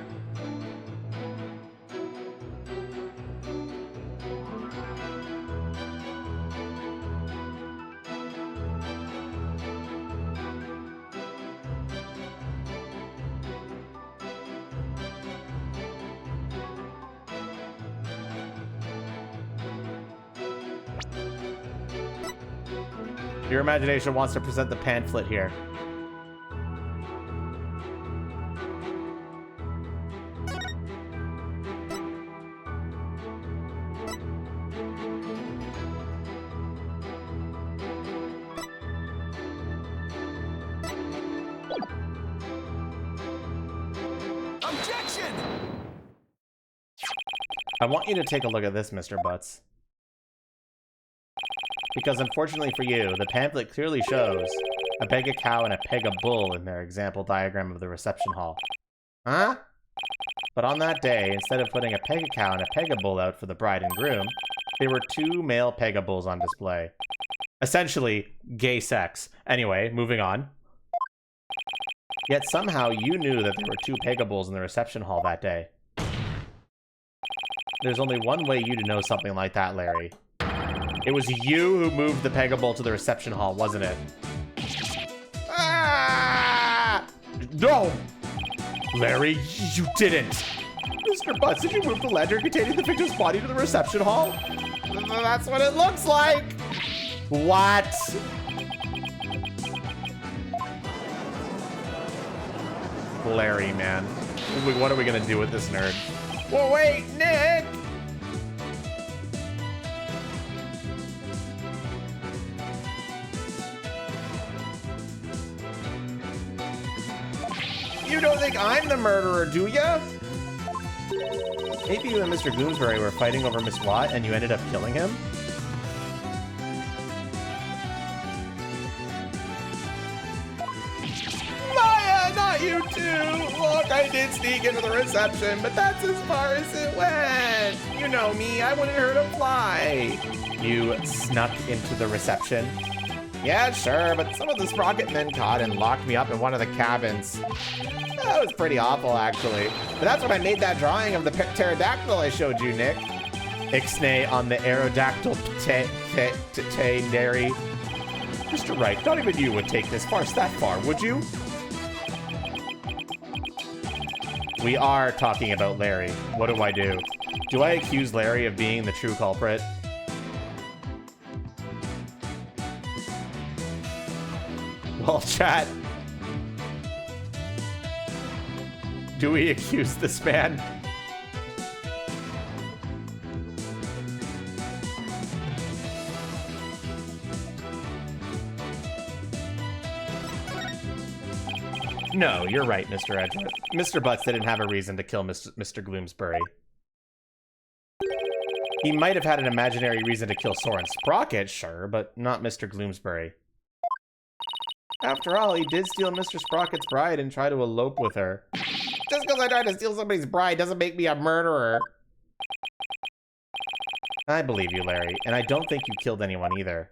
Your imagination wants to present the pamphlet here. Objection! I want you to take a look at this, Mr. Butts. Because unfortunately for you, the pamphlet clearly shows a Pega cow and a Pega bull in their example diagram of the reception hall. Huh? But on that day, instead of putting a Pega cow and a Pega bull out for the bride and groom, there were 2 male Pega bulls on display. Essentially, gay sex. Anyway, moving on. Yet somehow you knew that there were 2 Pega bulls in the reception hall that day. There's only one way you to know something like that, Larry. It was you who moved the Pega bull to the reception hall, wasn't it? Ah! No! Larry, you didn't! Mr. Butts, did you move the lantern containing the victim's body to the reception hall? That's what it looks like! What? Larry, man. What are we gonna do with this nerd? Well, wait, Nick! You don't think I'm the murderer, do ya? Maybe you and Mr. Gloomsbury were fighting over Miss Watt and you ended up killing him? you too. Look, I did sneak into the reception, but that's as far as it went. You know me, I wanted her to fly. You snuck into the reception? Yeah, sure, but some of the Sprocket men caught and locked me up in one of the cabins. That was pretty awful, actually. But that's when I made that drawing of the pterodactyl I showed you, Nick. Ixnay on the aerodactyl nary. Mr. Wright, not even you would take this farce that far, would you? We are talking about Larry. What do I do? Do I accuse Larry of being the true culprit? Well, chat. Do we accuse this man? No, you're right, Mr. Edgeworth. Mr. Butts didn't have a reason to kill Mr. Gloomsbury. He might have had an imaginary reason to kill Soren Sprocket, sure, but not Mr. Gloomsbury. After all, he did steal Mr. Sprocket's bride and try to elope with her. Just because I tried to steal somebody's bride doesn't make me a murderer. I believe you, Larry, and I don't think you killed anyone either.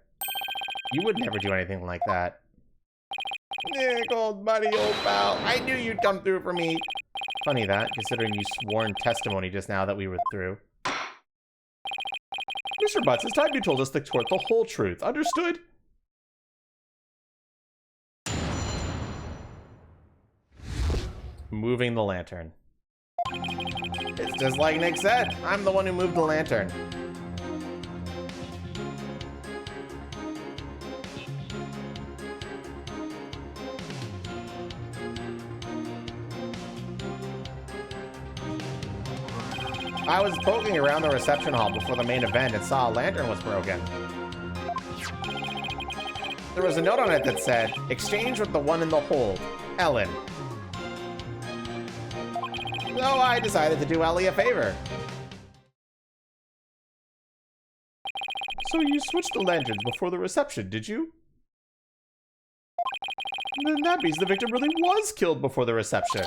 You would never do anything like that. Nick, old buddy, old pal, I knew you'd come through for me. Funny that, considering you sworn testimony just now that we were through. Mr. Butts, it's time you told us the whole truth. Understood? Moving the lantern. It's just like Nick said. I'm the one who moved the lantern. I was poking around the reception hall before the main event and saw a lantern was broken. There was a note on it that said, "Exchange with the one in the hold, Ellen." So I decided to do Ellie a favor. So you switched the lanterns before the reception, did you? Then that means the victim really was killed before the reception.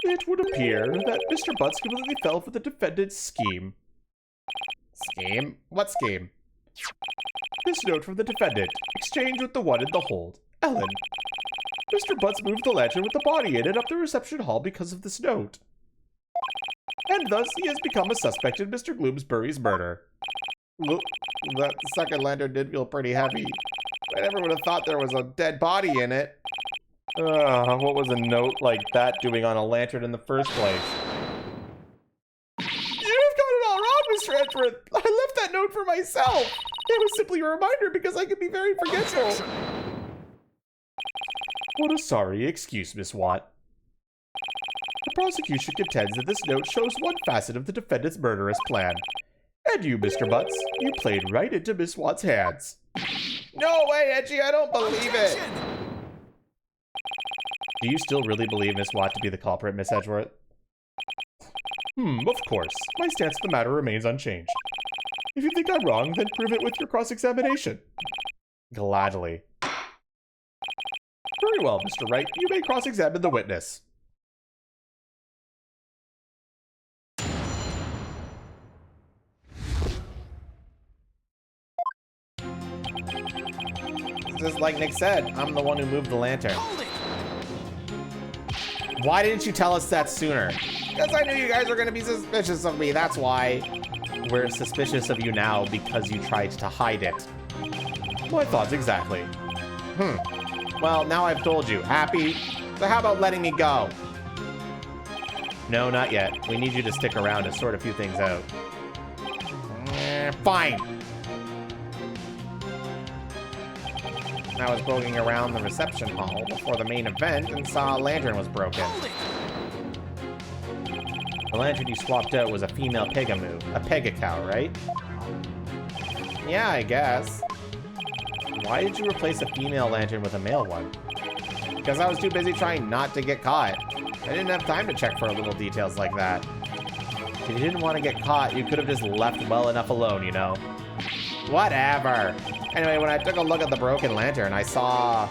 It would appear that Mr. Butts completely fell for the defendant's scheme. Scheme? What scheme? This note from the defendant. Exchange with the one in the hold, Ellen. Mr. Butts moved the lantern with the body in it up the reception hall because of this note. And thus he has become a suspect in Mr. Gloomsbury's murder. That second lantern did feel pretty heavy. I never would have thought there was a dead body in it. What was a note like that doing on a lantern in the first place? You've got it all wrong, Mr. Edgeworth. I left that note for myself. It was simply a reminder because I can be very forgetful. What a sorry excuse, Miss Watt. The prosecution contends that this note shows one facet of the defendant's murderous plan. And you, Mr. Butts, you played right into Miss Watt's hands. No way, Edgy, I don't believe it. Do you still really believe Miss Watt to be the culprit, Miss Edgeworth? Of course. My stance of the matter remains unchanged. If you think I'm wrong, then prove it with your cross-examination. Gladly. Very well, Mr. Wright. You may cross-examine the witness. Just like Nick said, I'm the one who moved the lantern. Why didn't you tell us that sooner? Because I knew you guys were going to be suspicious of me. That's why we're suspicious of you now, because you tried to hide it. My thoughts exactly. Well, now I've told you. Happy? So how about letting me go? No, not yet. We need you to stick around to sort a few things out. Fine. I was poking around the reception hall before the main event and saw a lantern was broken. The lantern you swapped out was a female pegamoo, a pegacow, right? Yeah, I guess. Why did you replace a female lantern with a male one? Because I was too busy trying not to get caught. I didn't have time to check for little details like that. If you didn't want to get caught, you could have just left well enough alone, you know? Whatever. Anyway, when I took a look at the broken lantern, I saw...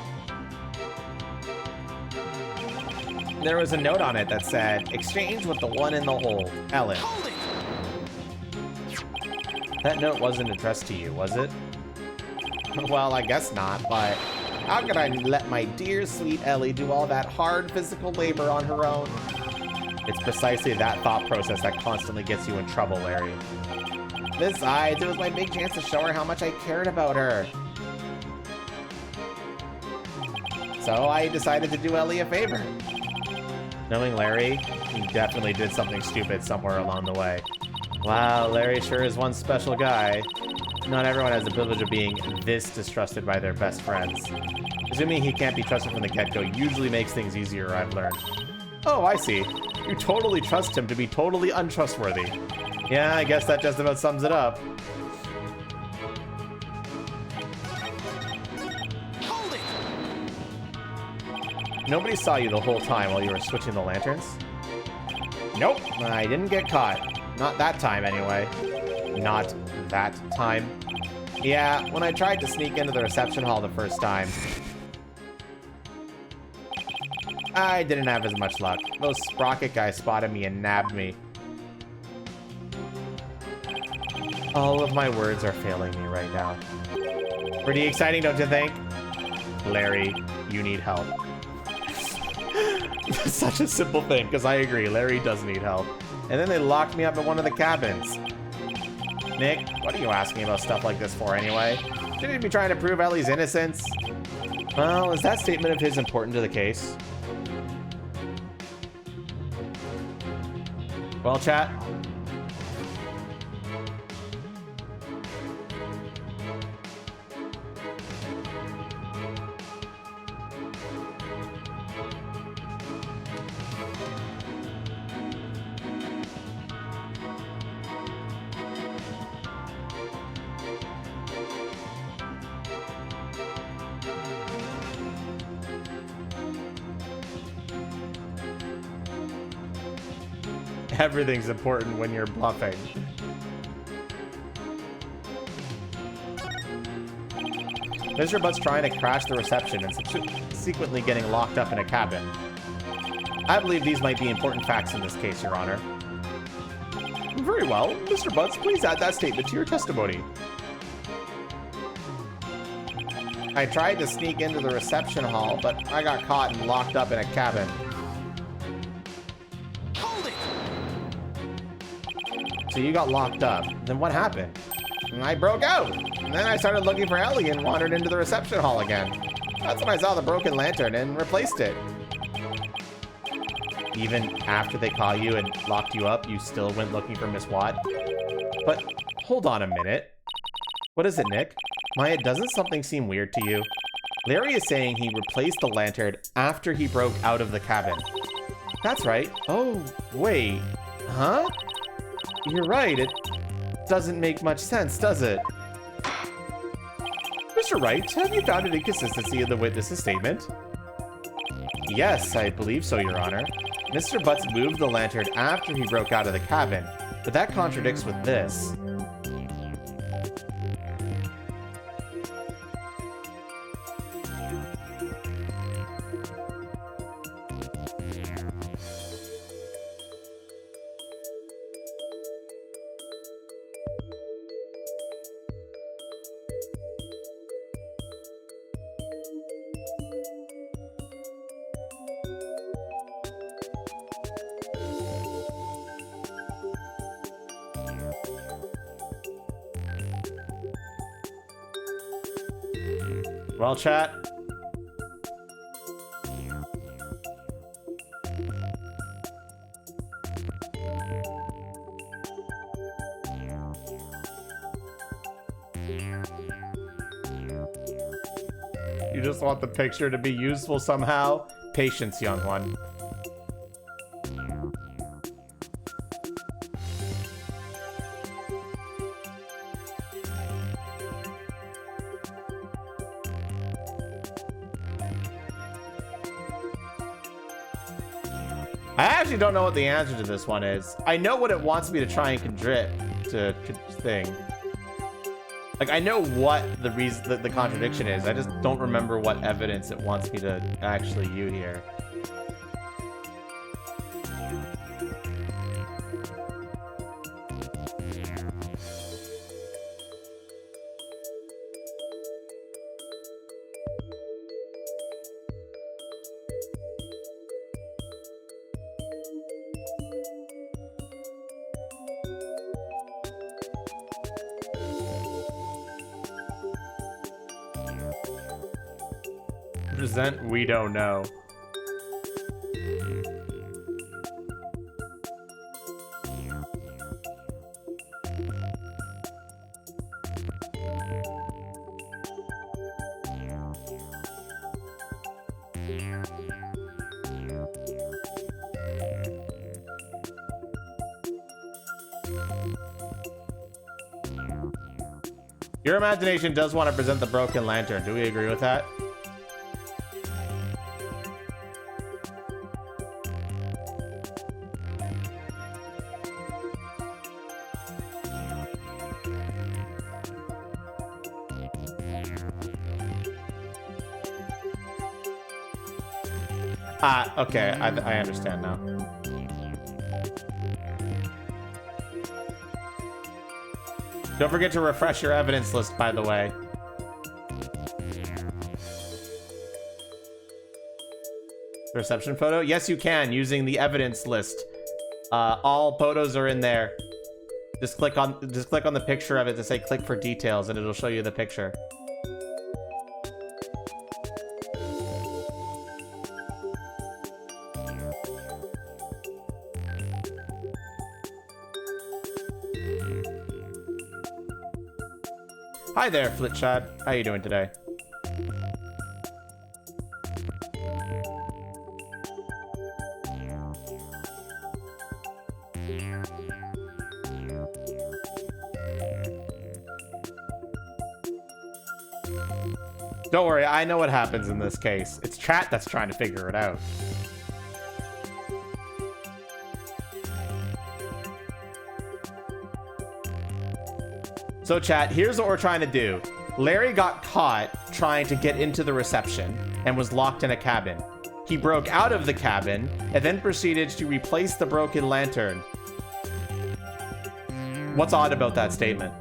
there was a note on it that said, exchange with the one in the hole, Ellen. That note wasn't addressed to you, was it? Well, I guess not, but how could I let my dear sweet Ellie do all that hard physical labor on her own? It's precisely that thought process that constantly gets you in trouble, Larry. Besides, it was my big chance to show her how much I cared about her. So I decided to do Ellie a favor. Knowing Larry, he definitely did something stupid somewhere along the way. Wow, Larry sure is one special guy. Not everyone has the privilege of being this distrusted by their best friends. Assuming he can't be trusted from the get-go usually makes things easier, I've learned. Oh, I see. You totally trust him to be totally untrustworthy. Yeah, I guess that just about sums it up. Hold it! Nobody saw you the whole time while you were switching the lanterns? Nope, I didn't get caught. Not that time, anyway. Not that time. Yeah, when I tried to sneak into the reception hall the first time, I didn't have as much luck. Those sprocket guys spotted me and nabbed me. All of my words are failing me right now. Pretty exciting, don't you think? Larry, you need help. Such a simple thing, because I agree, Larry does need help. And then they locked me up in one of the cabins. Nick, what are you asking about stuff like this for anyway? Shouldn't you be trying to prove Ellie's innocence? Well, is that statement of his important to the case? Well, chat. Everything's important when you're bluffing. Mr. Butt's trying to crash the reception and subsequently getting locked up in a cabin. I believe these might be important facts in this case, Your Honor. Very well. Mr. Butts, please add that statement to your testimony. I tried to sneak into the reception hall, but I got caught and locked up in a cabin. So you got locked up. Then what happened? And I broke out. And then I started looking for Ellie and wandered into the reception hall again. That's when I saw the broken lantern and replaced it. Even after they caught you and locked you up, you still went looking for Miss Watt? But hold on a minute. What is it, Nick? Maya, doesn't something seem weird to you? Larry is saying he replaced the lantern after he broke out of the cabin. That's right. Oh, wait. Huh? You're right, it doesn't make much sense, does it? Mr. Wright, have you found an inconsistency in the witness's statement? Yes, I believe so, Your Honor. Mr. Butts moved the lantern after he broke out of the cabin, but that contradicts with this. Well, chat. You just want the picture to be useful somehow? Patience, young one. I actually don't know what the answer to this one is. I know what it wants me to try and thing. Like, I know what the reason, the contradiction is. I just don't remember what evidence it wants me to actually use here. We don't know. Your imagination does want to present the broken lantern. Do we agree with that? Okay, I understand now. Don't forget to refresh your evidence list, by the way. Reception photo? Yes, you can, using the evidence list. All photos are in there. Just click on the picture of it to say click for details, and it'll show you the picture. Hi there, Flitchad. How you doing today? Don't worry, I know what happens in this case. It's chat that's trying to figure it out. So chat, here's what we're trying to do. Larry got caught trying to get into the reception and was locked in a cabin. He broke out of the cabin and then proceeded to replace the broken lantern. What's odd about that statement?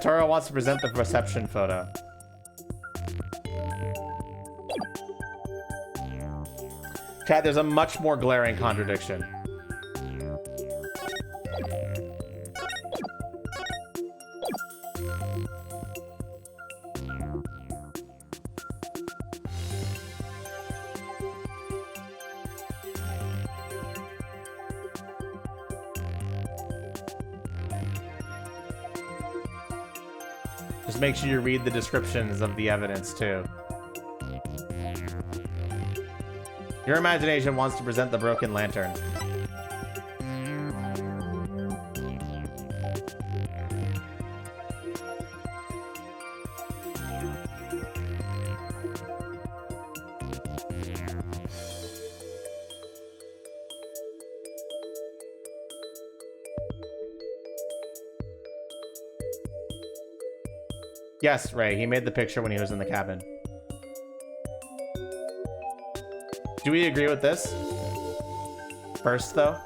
Toro wants to present the reception photo. Chat, there's a much more glaring contradiction. Just make sure you read the descriptions of the evidence, too. Your imagination wants to present the broken lantern. Yes, Ray, he made the picture when he was in the cabin. Do we agree with this? First, though?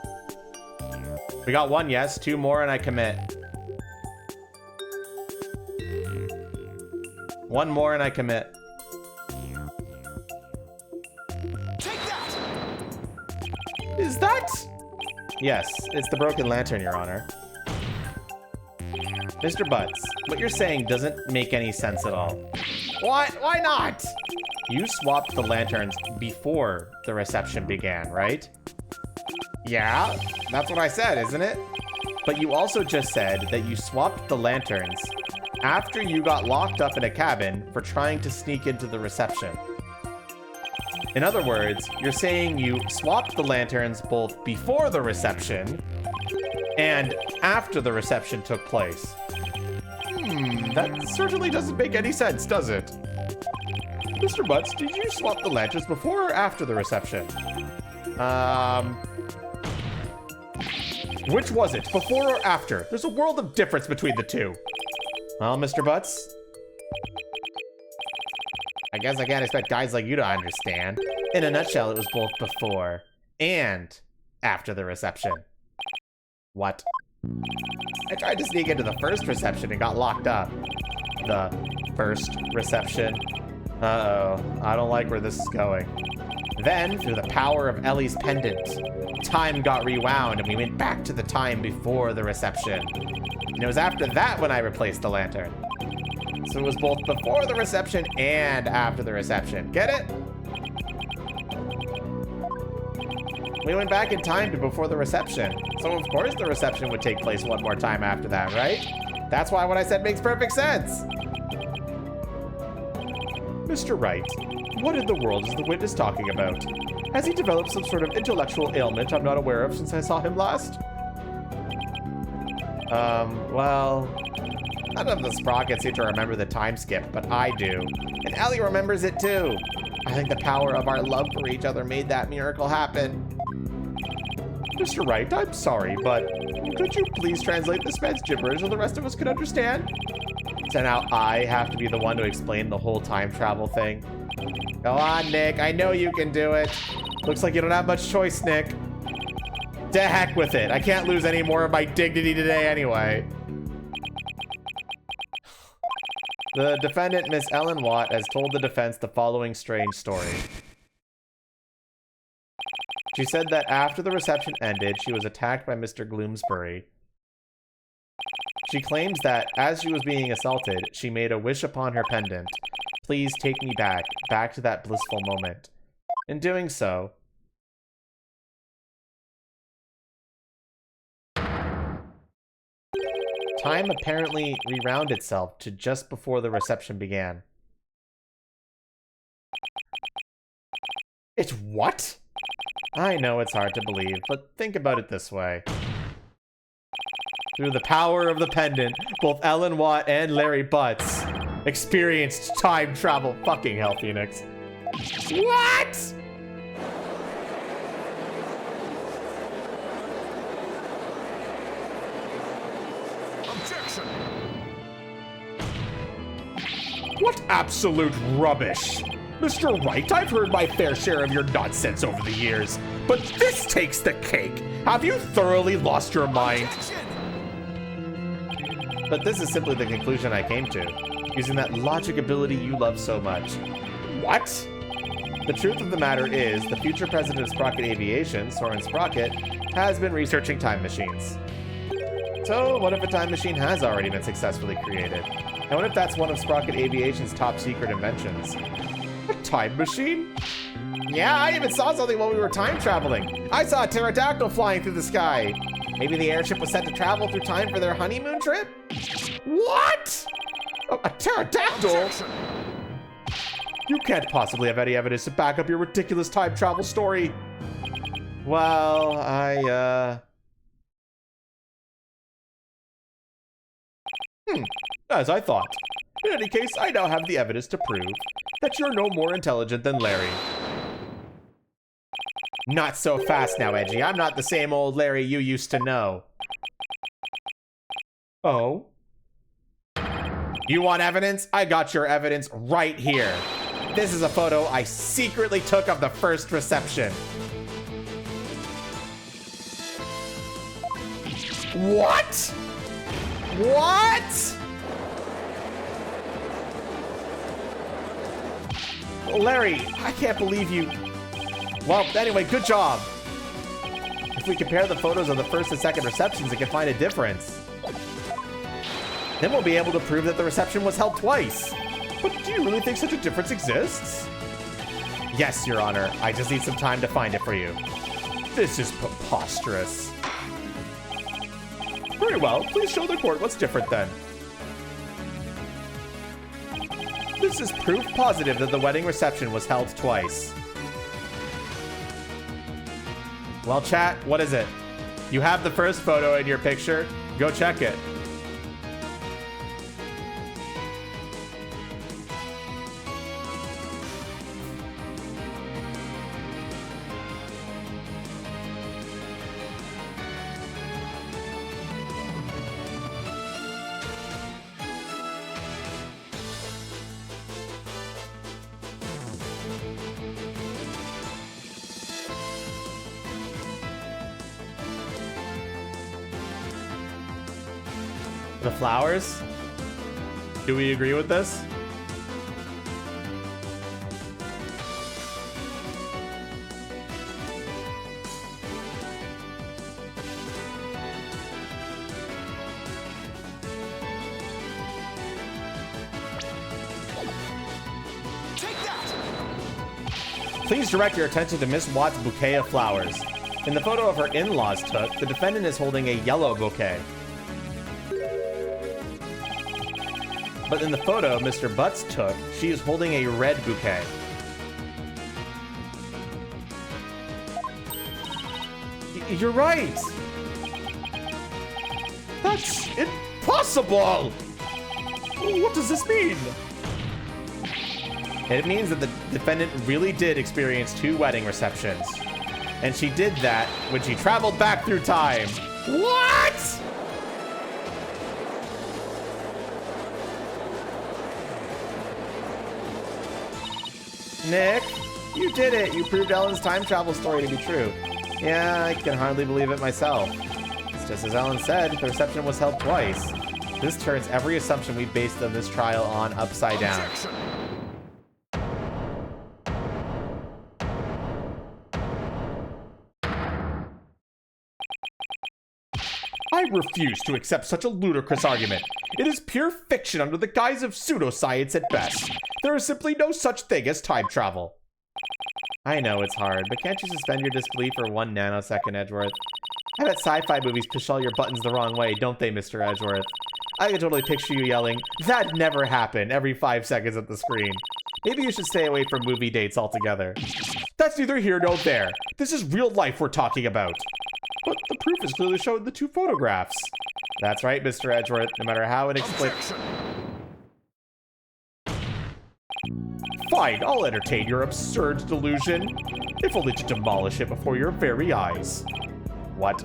We got one yes, two more, and I commit. One more, and I commit. Take that! Is that? Yes, it's the broken lantern, Your Honor. Mr. Butts. what you're saying doesn't make any sense at all. What? Why not? You swapped the lanterns before the reception began, right? Yeah, that's what I said, isn't it? But you also just said that you swapped the lanterns after you got locked up in a cabin for trying to sneak into the reception. In other words, you're saying you swapped the lanterns both before the reception and after the reception took place. That certainly doesn't make any sense, does it? Mr. Butts, did you swap the lanterns before or after the reception? Which was it, before or after? There's a world of difference between the two. Well, Mr. Butts, I guess I can't expect guys like you to understand. In a nutshell, it was both before and after the reception. What? I tried to sneak into the first reception and got locked up. The first reception? Uh-oh, I don't like where this is going. Then, through the power of Ellie's pendant, time got rewound and we went back to the time before the reception. And it was after that when I replaced the lantern. So it was both before the reception and after the reception. Get it? We went back in time to before the reception. So of course the reception would take place one more time after that, right? That's why what I said makes perfect sense. Mr. Wright, what in the world is the witness talking about? Has he developed some sort of intellectual ailment I'm not aware of since I saw him last? Well, none of the sprockets seem to remember the time skip, but I do. And Ellie remembers it too. I think the power of our love for each other made that miracle happen. Mr. Wright, I'm sorry, but could you please translate this man's gibberish so the rest of us can understand? So now I have to be the one to explain the whole time travel thing. Go on, Nick. I know you can do it. Looks like you don't have much choice, Nick. To heck with it. I can't lose any more of my dignity today anyway. The defendant, Miss Ellen Watt, has told the defense the following strange story. She said that after the reception ended, she was attacked by Mr. Gloomsbury. She claims that as she was being assaulted, she made a wish upon her pendant. Please take me back to that blissful moment. In doing so, time apparently rewound itself to just before the reception began. It's what? I know it's hard to believe, but think about it this way. Through the power of the pendant, both Ellen Watt and Larry Butts experienced time travel. Fucking hell, Phoenix. What? Objection! What absolute rubbish! Mr. Wright, I've heard my fair share of your nonsense over the years, but this takes the cake! Have you thoroughly lost your mind? But this is simply the conclusion I came to, using that logic ability you love so much. What? The truth of the matter is, the future president of Sprocket Aviation, Soren Sprocket, has been researching time machines. So, what if a time machine has already been successfully created? And what if that's one of Sprocket Aviation's top secret inventions? A time machine? Yeah, I even saw something while we were time traveling. I saw a pterodactyl flying through the sky. Maybe the airship was sent to travel through time for their honeymoon trip? What? A pterodactyl? Objection! You can't possibly have any evidence to back up your ridiculous time travel story. Well, as I thought. In any case, I now have the evidence to prove that you're no more intelligent than Larry. Not so fast now, Edgy. I'm not the same old Larry you used to know. Oh? You want evidence? I got your evidence right here. This is a photo I secretly took of the first reception. What? What? Larry, I can't believe you. Well, anyway, good job. If we compare the photos of the first and second receptions, we can find a difference. Then we'll be able to prove that the reception was held twice. But do you really think such a difference exists? Yes, Your Honor. I just need some time to find it for you. This is preposterous. Very well. Please show the court what's different then. This is proof positive that the wedding reception was held twice. Well, chat, what is it? You have the first photo in your picture. Go check it. The flowers? Do we agree with this? Please direct your attention to Miss Watt's bouquet of flowers. In the photo of her in-laws took, the defendant is holding a yellow bouquet. But in the photo Mr. Butts took, she is holding a red bouquet. You're right! That's impossible! What does this mean? It means that the defendant really did experience 2 wedding receptions. And she did that when she traveled back through time. What?! Nick, you did it. You proved Ellen's time travel story to be true. Yeah, I can hardly believe it myself. It's just as Ellen said, the reception was held twice. This turns every assumption we based on this trial on upside down. I refuse to accept such a ludicrous argument. It is pure fiction under the guise of pseudoscience at best. There is simply no such thing as time travel. I know it's hard, but can't you suspend your disbelief for 1 nanosecond, Edgeworth? I bet sci-fi movies push all your buttons the wrong way, don't they, Mr. Edgeworth? I can totally picture you yelling, "That never happened," every 5 seconds at the screen. Maybe you should stay away from movie dates altogether. That's neither here nor there. This is real life we're talking about. But the proof is clearly shown in the 2 photographs. That's right, Mr. Edgeworth, no matter how inexplicable. Fine, I'll entertain your absurd delusion, if only to demolish it before your very eyes. What?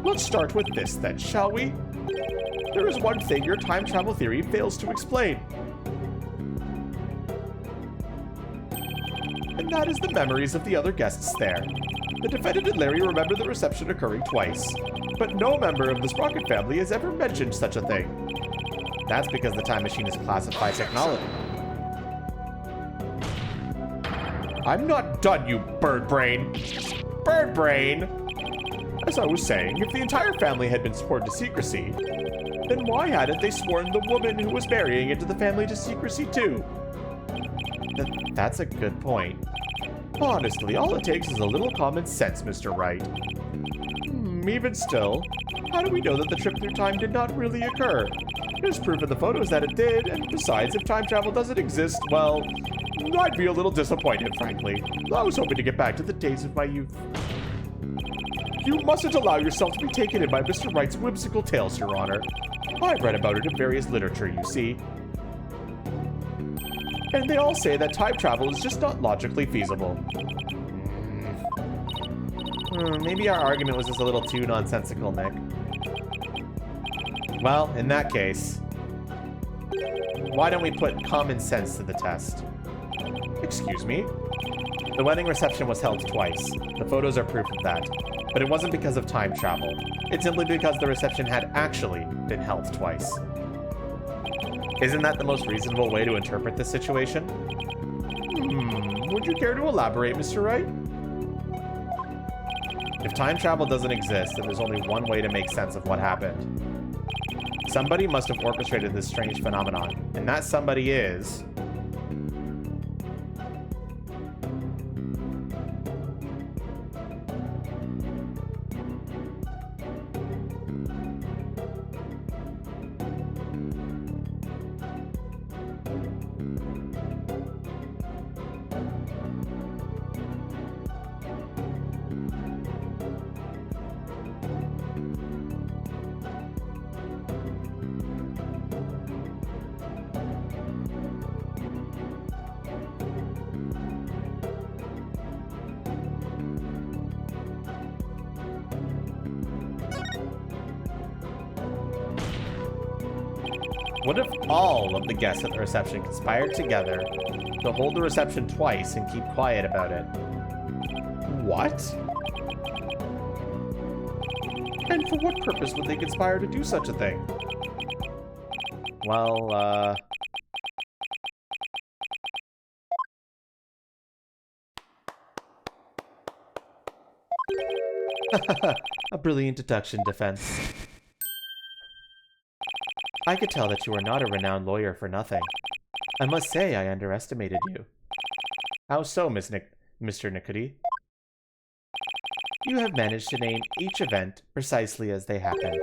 Let's start with this then, shall we? There is one thing your time travel theory fails to explain. And that is the memories of the other guests there. The defendant and Larry remember the reception occurring twice, but no member of the Sprocket family has ever mentioned such a thing. That's because the time machine is classified technology. I'm not done, you bird brain. Bird brain! As I was saying, if the entire family had been sworn to secrecy, then why hadn't they sworn the woman who was marrying into the family to secrecy too? That's a good point. Honestly, all it takes is a little common sense, Mr. Wright. Even still, how do we know that the trip through time did not really occur? There's proof in the photos that it did, and besides, if time travel doesn't exist, well, I'd be a little disappointed, frankly. I was hoping to get back to the days of my youth. You mustn't allow yourself to be taken in by Mr. Wright's whimsical tales, Your Honor. I've read about it in various literature, you see. And they all say that time travel is just not logically feasible. Maybe our argument was just a little too nonsensical, Nick. Well, in that case, why don't we put common sense to the test? Excuse me? The wedding reception was held twice. The photos are proof of that. But it wasn't because of time travel. It's simply because the reception had actually been held twice. Isn't that the most reasonable way to interpret this situation? Would you care to elaborate, Mr. Wright? If time travel doesn't exist, then there's only one way to make sense of what happened. Somebody must have orchestrated this strange phenomenon, and that somebody is... What if all of the guests at the reception conspired together to hold the reception twice and keep quiet about it? What? And for what purpose would they conspire to do such a thing? Well, a brilliant deduction defense. I could tell that you are not a renowned lawyer for nothing. I must say I underestimated you. How so, Mr. Nickety? You have managed to name each event precisely as they happened.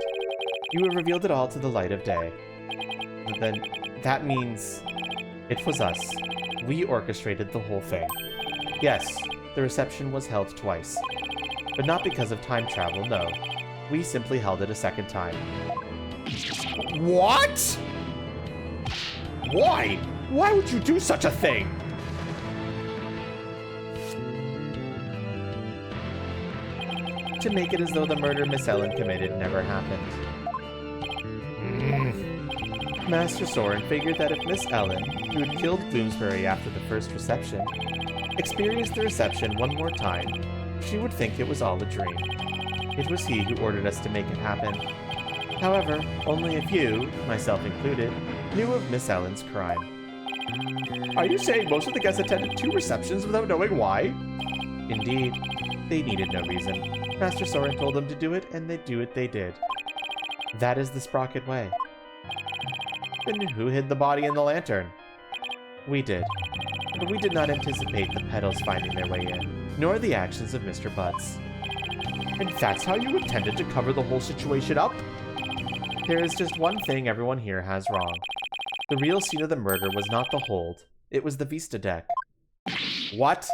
You have revealed it all to the light of day. Then that means it was us. We orchestrated the whole thing. Yes, the reception was held twice. But not because of time travel, no. We simply held it a second time. What? Why? Why would you do such a thing? To make it as though the murder Miss Ellen committed never happened. Master Soren figured that if Miss Ellen, who had killed Bloomsbury after the first reception, experienced the reception one more time, she would think it was all a dream. It was he who ordered us to make it happen. However, only a few, myself included, knew of Miss Ellen's crime. Are you saying most of the guests attended 2 receptions without knowing why? Indeed. They needed no reason. Master Soren told them to do it, and they do it they did. That is the Sprocket way. Then who hid the body in the lantern? We did. But we did not anticipate the petals finding their way in, nor the actions of Mr. Butts. And that's how you intended to cover the whole situation up? There is just one thing everyone here has wrong. The real scene of the murder was not the hold. It was the Vista deck. What?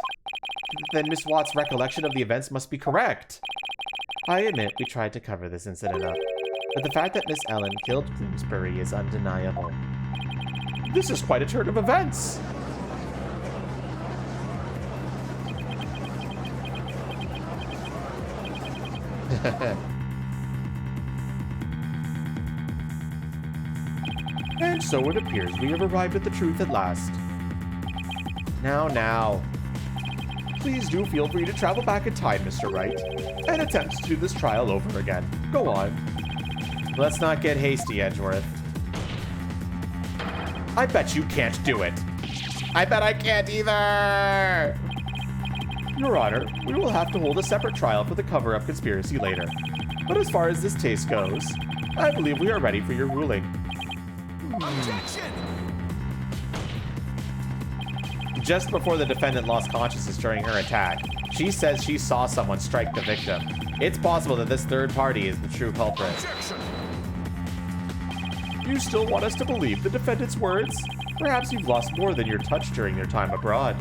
Then Miss Watt's recollection of the events must be correct. I admit we tried to cover this incident up, but the fact that Miss Ellen killed Bloomsbury is undeniable. This is quite a turn of events! And so it appears we have arrived at the truth at last. Now. Please do feel free to travel back in time, Mr. Wright, and attempt to do this trial over again. Go on. Let's not get hasty, Edgeworth. I bet you can't do it. I bet I can't either! Your Honor, we will have to hold a separate trial for the cover-up conspiracy later. But as far as this case goes, I believe we are ready for your ruling. Objection! Just before the defendant lost consciousness during her attack, she says she saw someone strike the victim. It's possible that this third party is the true culprit. Objection! You still want us to believe the defendant's words? Perhaps you've lost more than your touch during your time abroad.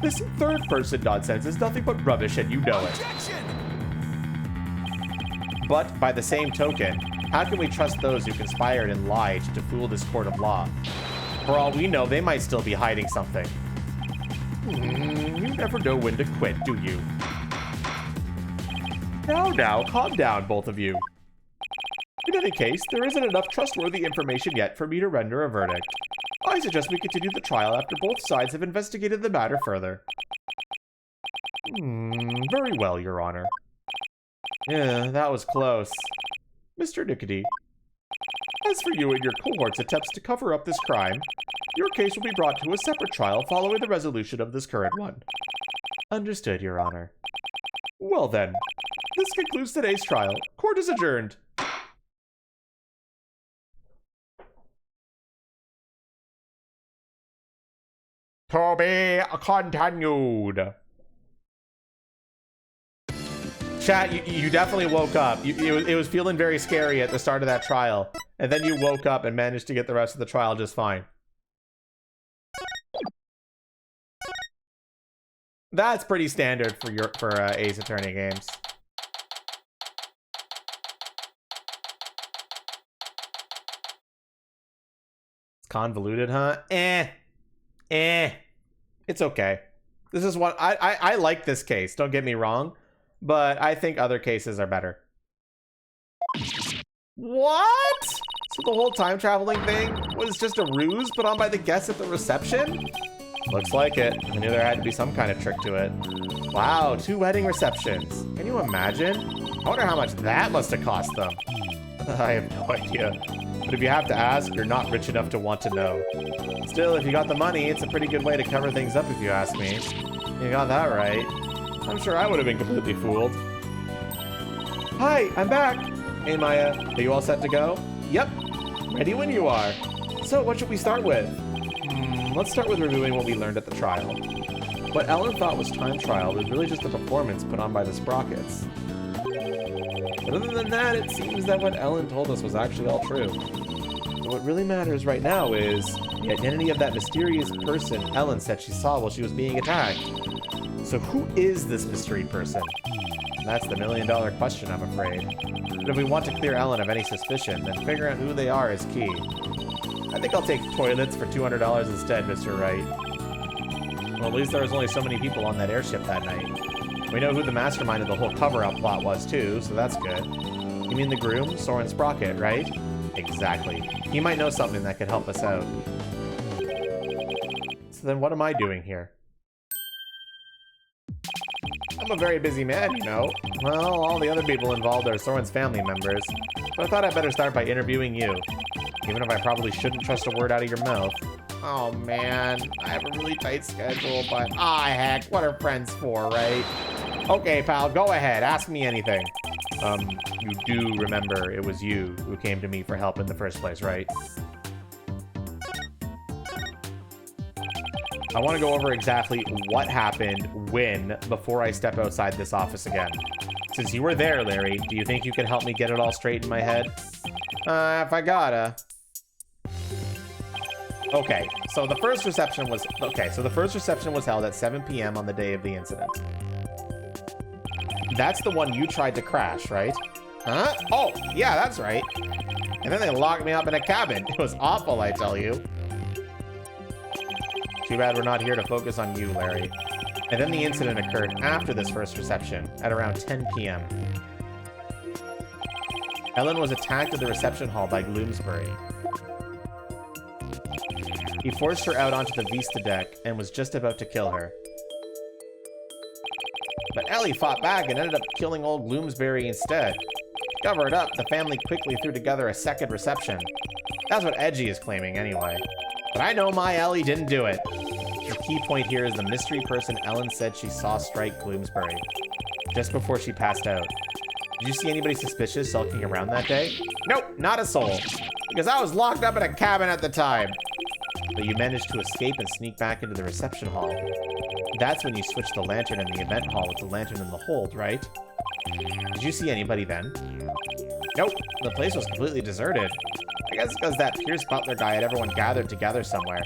This third-person nonsense is nothing but rubbish, and you know it. Objection! But, by the same token, how can we trust those who conspired and lied to fool this court of law? For all we know, they might still be hiding something. You never know when to quit, do you? Now, calm down, both of you. In any case, there isn't enough trustworthy information yet for me to render a verdict. I suggest we continue the trial after both sides have investigated the matter further. Very well, Your Honor. Yeah, that was close. Mr. Nickety, as for you and your cohort's attempts to cover up this crime, your case will be brought to a separate trial following the resolution of this current one. Understood, Your Honor. Well then, this concludes today's trial. Court is adjourned. To be continued. Chat, you definitely woke up. It was feeling very scary at the start of that trial. And then you woke up and managed to get the rest of the trial just fine. That's pretty standard for Ace Attorney games. It's convoluted, huh? It's okay. This is what I like this case, don't get me wrong, but I think other cases are better. What? So the whole time traveling thing was just a ruse put on by the guests at the reception? Looks like it. I knew there had to be some kind of trick to it. Wow, 2 wedding receptions. Can you imagine? I wonder how much that must have cost them. I have no idea. But if you have to ask, you're not rich enough to want to know. Still, if you got the money, it's a pretty good way to cover things up if you ask me. You got that right. I'm sure I would have been completely fooled. Hi, I'm back. Hey Maya, are you all set to go? Yep, ready when you are. So what should we start with? Let's start with reviewing what we learned at the trial. What Ellen thought was time trial was really just a performance put on by the Sprockets. But other than that, it seems that what Ellen told us was actually all true. But what really matters right now is the identity of that mysterious person Ellen said she saw while she was being attacked. So who is this mystery person? That's the million-dollar question, I'm afraid. But if we want to clear Ellen of any suspicion, then figuring out who they are is key. I think I'll take toilets for $200 instead, Mr. Wright. Well, at least there was only so many people on that airship that night. We know who the mastermind of the whole cover-up plot was, too, so that's good. You mean the groom, Soren Sprocket, right? Exactly. He might know something that could help us out. So then what am I doing here? I'm a very busy man, you know. Well, all the other people involved are Soren's family members. So I thought I'd better start by interviewing you. Even if I probably shouldn't trust a word out of your mouth. Oh man, I have a really tight schedule, but heck, what are friends for, right? Okay, pal, go ahead, ask me anything. You do remember it was you who came to me for help in the first place, right? I want to go over exactly what happened when before I step outside this office again. Since you were there, Larry, do you think you can help me get it all straight in my head? If I gotta. Okay, so the first reception was held at 7 p.m. on the day of the incident. That's the one you tried to crash, right? Huh? Oh, yeah, that's right. And then they locked me up in a cabin. It was awful, I tell you. Too bad we're not here to focus on you, Larry. And then the incident occurred after this first reception, at around 10 p.m. Ellen was attacked at the reception hall by Gloomsbury. He forced her out onto the Vista deck and was just about to kill her. But Ellie fought back and ended up killing old Gloomsbury instead. To cover it up, the family quickly threw together a second reception. That's what Edgy is claiming anyway. But I know my Ellie didn't do it. The key point here is the mystery person Ellen said she saw strike Gloomsbury just before she passed out. Did you see anybody suspicious sulking around that day? Nope, not a soul. Because I was locked up in a cabin at the time. But you managed to escape and sneak back into the reception hall. That's when you switched the lantern in the event hall with the lantern in the hold, right? Did you see anybody then? Nope, the place was completely deserted. I guess because that Pierce Butler guy had everyone gathered together somewhere.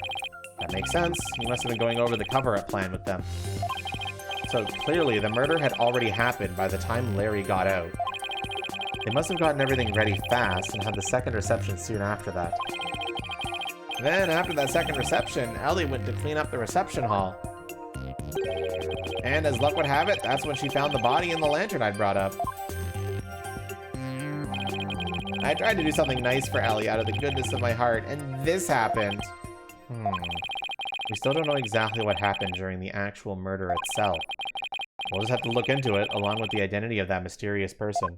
That makes sense. He must have been going over the cover-up plan with them. So clearly, the murder had already happened by the time Larry got out. They must have gotten everything ready fast and had the second reception soon after that. Then, after that second reception, Ellie went to clean up the reception hall. And as luck would have it, that's when she found the body and the lantern I'd brought up. I tried to do something nice for Ellie out of the goodness of my heart, and this happened. We still don't know exactly what happened during the actual murder itself. We'll just have to look into it, along with the identity of that mysterious person.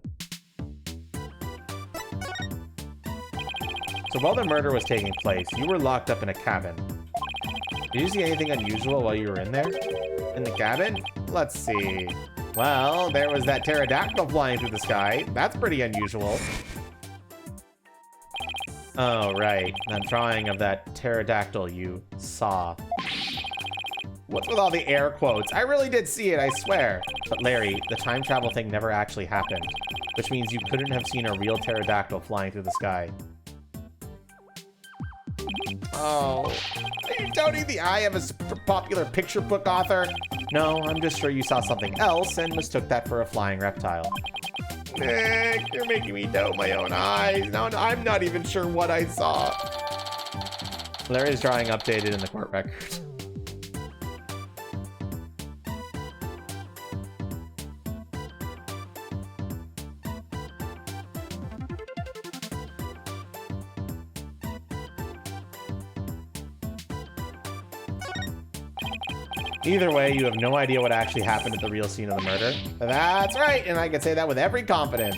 So while the murder was taking place, you were locked up in a cabin. Did you see anything unusual while you were in there? In the cabin? Let's see. Well, there was that pterodactyl flying through the sky. That's pretty unusual. Oh, right. That drawing of that pterodactyl you saw. What's with all the air quotes? I really did see it, I swear. But Larry, the time travel thing never actually happened, which means you couldn't have seen a real pterodactyl flying through the sky. Oh, are you doubting the eye of a super popular picture book author? No, I'm just sure you saw something else and mistook that for a flying reptile. Nick, you're making me doubt my own eyes. Now I'm not even sure what I saw. Larry's drawing updated in the court record. Either way, you have no idea what actually happened at the real scene of the murder. That's right, and I can say that with every confidence.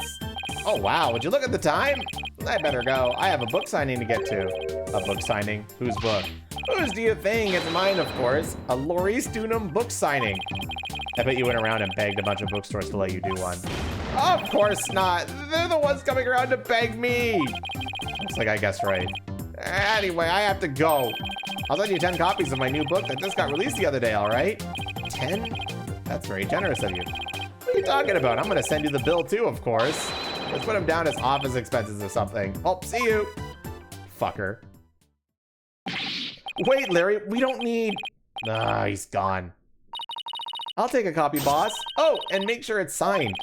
Oh wow, would you look at the time? I better go. I have a book signing to get to. A book signing? Whose book? Whose do you think? It's mine, of course. A Laurice Dunham book signing. I bet you went around and begged a bunch of bookstores to let you do one. Of course not. They're the ones coming around to beg me. Looks like I guessed right. Anyway, I have to go. I'll send you 10 copies of my new book that just got released the other day, all right? 10? That's very generous of you. What are you talking about? I'm going to send you the bill too, of course. Let's put them down as office expenses or something. Oh, see you. Fucker. Wait, Larry, we don't need... Ah, he's gone. I'll take a copy, boss. Oh, and make sure it's signed.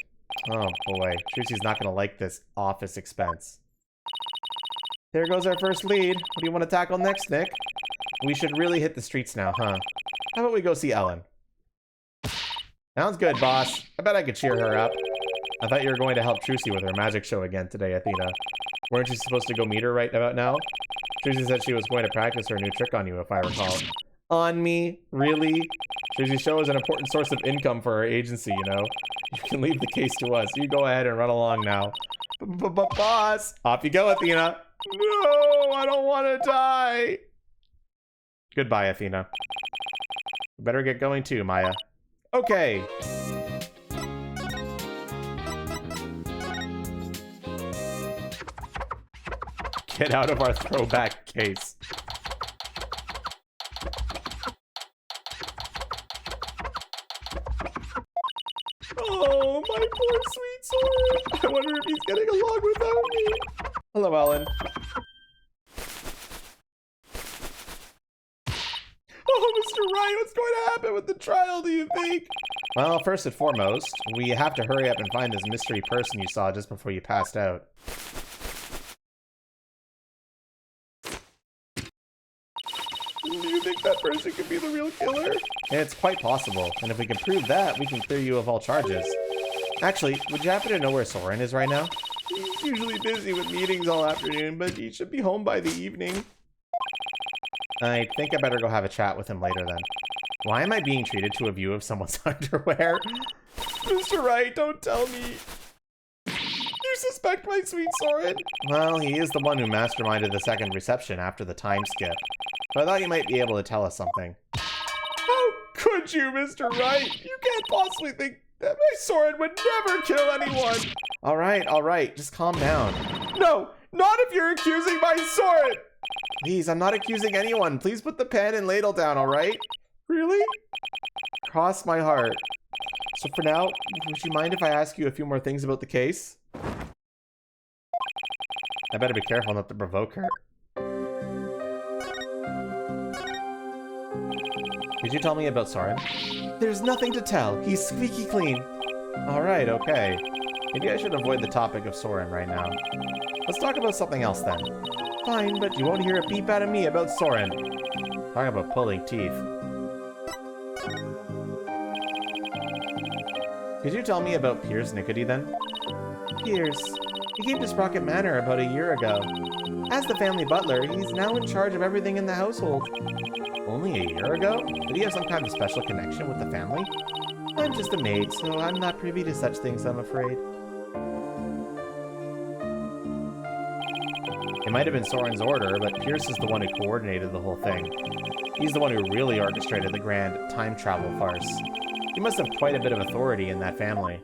Oh, boy. Trucy's not going to like this office expense. There goes our first lead. What do you want to tackle next, Nick? We should really hit the streets now, huh? How about we go see Ellen? Sounds good, boss. I bet I could cheer her up. I thought you were going to help Trucy with her magic show again today, Athena. Weren't you supposed to go meet her right about now? Trucy said she was going to practice her new trick on you, if I recall. On me? Really? Trucy's show is an important source of income for our agency, you know? You can leave the case to us. You go ahead and run along now. Boss! Off you go, Athena! No, I don't want to die! Goodbye, Athena. Better get going too, Maya. Okay. Get out of our throwback case. Oh, my poor sweet Soren. I wonder if he's getting along without me. Hello, Ellen. Oh, Mr. Wright, what's going to happen with the trial, do you think? Well, first and foremost, we have to hurry up and find this mystery person you saw just before you passed out. Do you think that person could be the real killer? It's quite possible, and if we can prove that, we can clear you of all charges. Actually, would you happen to know where Soren is right now? He's usually busy with meetings all afternoon, but he should be home by the evening. I think I better go have a chat with him later then. Why am I being treated to a view of someone's underwear? Mr. Wright, don't tell me. You suspect my sweet Soren? Well, he is the one who masterminded the second reception after the time skip. So I thought you might be able to tell us something. How could you, Mr. Wright? You can't possibly think that my Soren would never kill anyone. All right. Just calm down. No, not if you're accusing my Soren. Please, I'm not accusing anyone. Please put the pen and ladle down, all right? Really? Cross my heart. So for now, would you mind if I ask you a few more things about the case? I better be careful not to provoke her. Could you tell me about Soren? There's nothing to tell. He's squeaky clean. All right, okay. Maybe I should avoid the topic of Soren right now. Let's talk about something else then. Fine, but you won't hear a peep out of me about Soren. Talk about pulling teeth. Could you tell me about Piers Nickety then? Piers. He came to Sprocket Manor about a year ago. As the family butler, he's now in charge of everything in the household. Only a year ago? Did he have some kind of special connection with the family? I'm just a maid, so I'm not privy to such things, I'm afraid. It might have been Soren's order, but Pierce is the one who coordinated the whole thing. He's the one who really orchestrated the grand time travel farce. He must have quite a bit of authority in that family.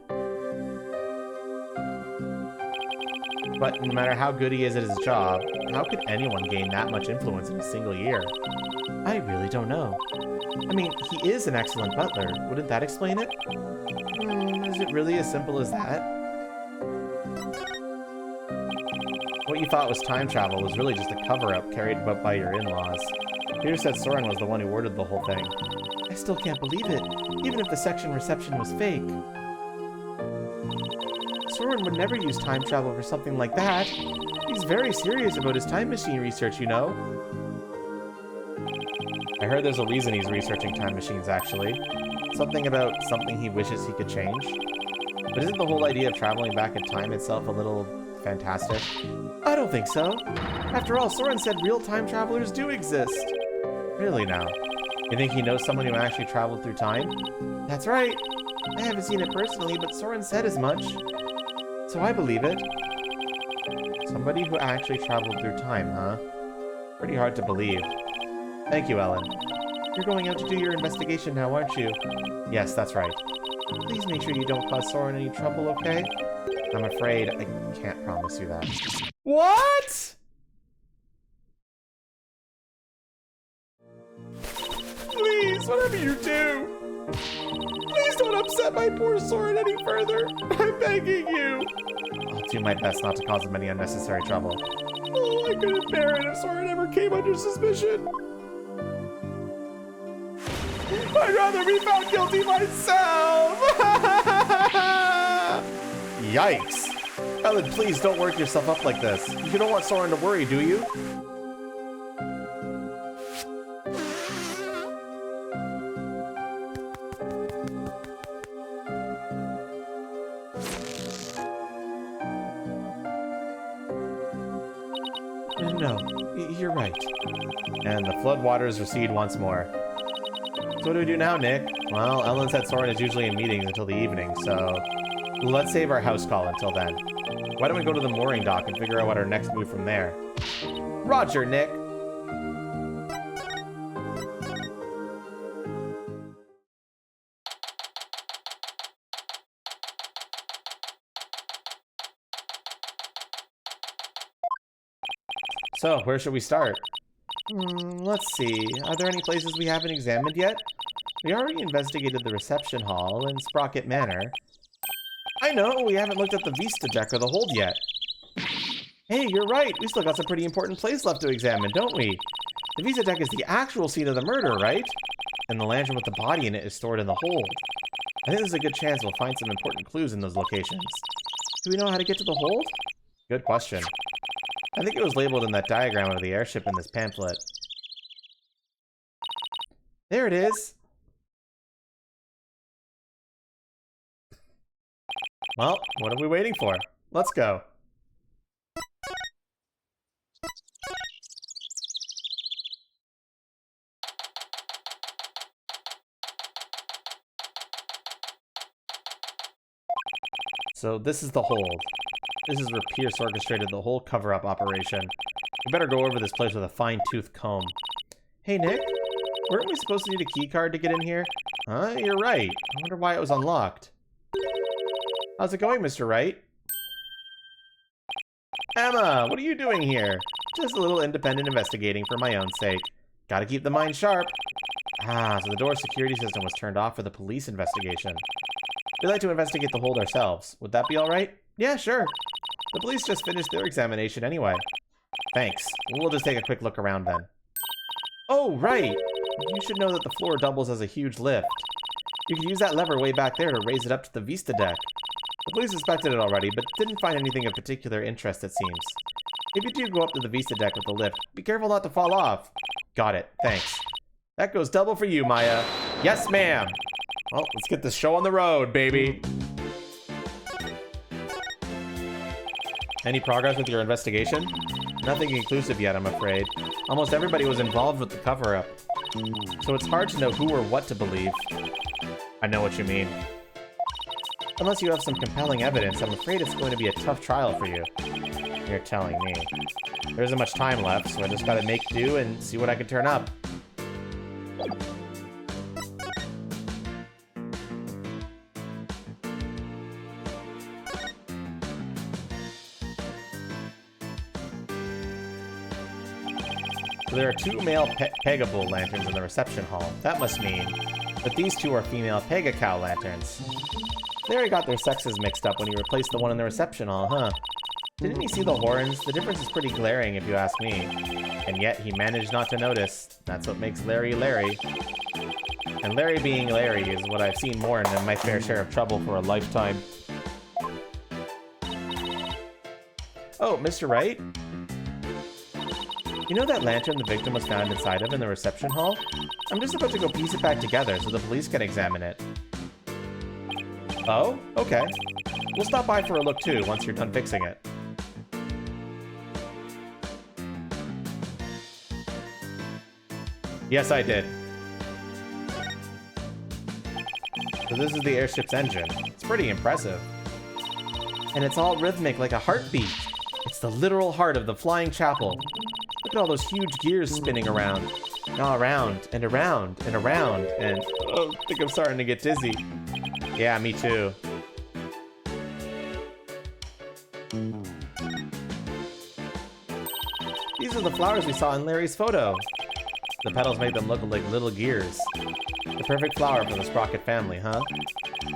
But no matter how good he is at his job, how could anyone gain that much influence in a single year? I really don't know. I mean, he is an excellent butler. Wouldn't that explain it? Is it really as simple as that? What you thought was time travel was really just a cover-up carried out by your in-laws. Peter said Soren was the one who ordered the whole thing. I still can't believe it, even if the section reception was fake. Soren would never use time travel for something like that. He's very serious about his time machine research, you know. I heard there's a reason he's researching time machines, actually. Something about something he wishes he could change. But isn't the whole idea of traveling back in time itself a little fantastic? I don't think so. After all, Soren said real time travelers do exist. Really now? You think he knows someone who actually traveled through time? That's right. I haven't seen it personally, but Soren said as much. So I believe it. Somebody who actually traveled through time, huh? Pretty hard to believe. Thank you, Ellen. You're going out to do your investigation now, aren't you? Yes, that's right. Please make sure you don't cause Soren any trouble, okay? I'm afraid I can't promise you that. What?! Please, whatever you do, please don't upset my poor Soren any further. I'm begging you. I'll do my best not to cause him any unnecessary trouble. Oh, I couldn't bear it if Soren ever came under suspicion. I'd rather be found guilty myself! Yikes. Ellen, please don't work yourself up like this. You don't want Soren to worry, do you? No, you're right. And the floodwaters recede once more. So what do we do now, Nick? Well, Ellen said Soren is usually in meetings until the evening, so let's save our house call until then. Why don't we go to the mooring dock and figure out what our next move from there? Roger, Nick! So, where should we start? Let's see. Are there any places we haven't examined yet? We already investigated the reception hall and Sprocket Manor. I know, we haven't looked at the Vista deck or the hold yet. Hey, you're right. We still got some pretty important places left to examine, don't we? The Vista deck is the actual scene of the murder, right? And the lantern with the body in it is stored in the hold. I think there's a good chance we'll find some important clues in those locations. Do we know how to get to the hold? Good question. I think it was labeled in that diagram of the airship in this pamphlet. There it is! Well, what are we waiting for? Let's go. So this is the hold. This is where Pierce orchestrated the whole cover-up operation. We better go over this place with a fine-tooth comb. Hey, Nick? Weren't we supposed to need a key card to get in here? Huh? You're right. I wonder why it was unlocked. How's it going, Mr. Wright? Emma, what are you doing here? Just a little independent investigating for my own sake. Gotta keep the mind sharp. Ah, so the door security system was turned off for the police investigation. We'd like to investigate the hold ourselves. Would that be alright? Yeah, sure. The police just finished their examination anyway. Thanks. We'll just take a quick look around then. Oh, right! You should know that the floor doubles as a huge lift. You could use that lever way back there to raise it up to the Vista deck. The police inspected it already, but didn't find anything of particular interest, it seems. If you do go up to the Vista deck with the lift, be careful not to fall off. Got it. Thanks. That goes double for you, Maya. Yes, ma'am. Well, let's get this show on the road, baby. Any progress with your investigation? Nothing conclusive yet, I'm afraid. Almost everybody was involved with the cover-up. So it's hard to know who or what to believe. I know what you mean. Unless you have some compelling evidence, I'm afraid it's going to be a tough trial for you. You're telling me. There isn't much time left, so I just gotta make do and see what I can turn up. There are two male Pegable lanterns in the reception hall. That must mean that these two are female Pegacow lanterns. Larry got their sexes mixed up when he replaced the one in the reception hall, huh? Didn't he see the horns? The difference is pretty glaring if you ask me. And yet he managed not to notice. That's what makes Larry Larry. And Larry being Larry is what I've seen more than my fair share of trouble for a lifetime. Oh, Mr. Wright? You know that lantern the victim was found inside of in the reception hall? I'm just about to go piece it back together so the police can examine it. Oh? Okay. We'll stop by for a look too once you're done fixing it. Yes, I did. So this is the airship's engine. It's pretty impressive. And it's all rhythmic like a heartbeat. It's the literal heart of the flying chapel. Look at all those huge gears spinning around. Now around, and around, and around, and... Oh, I think I'm starting to get dizzy. Yeah, me too. These are the flowers we saw in Larry's photo. The petals make them look like little gears. The perfect flower for the Sprocket family, huh?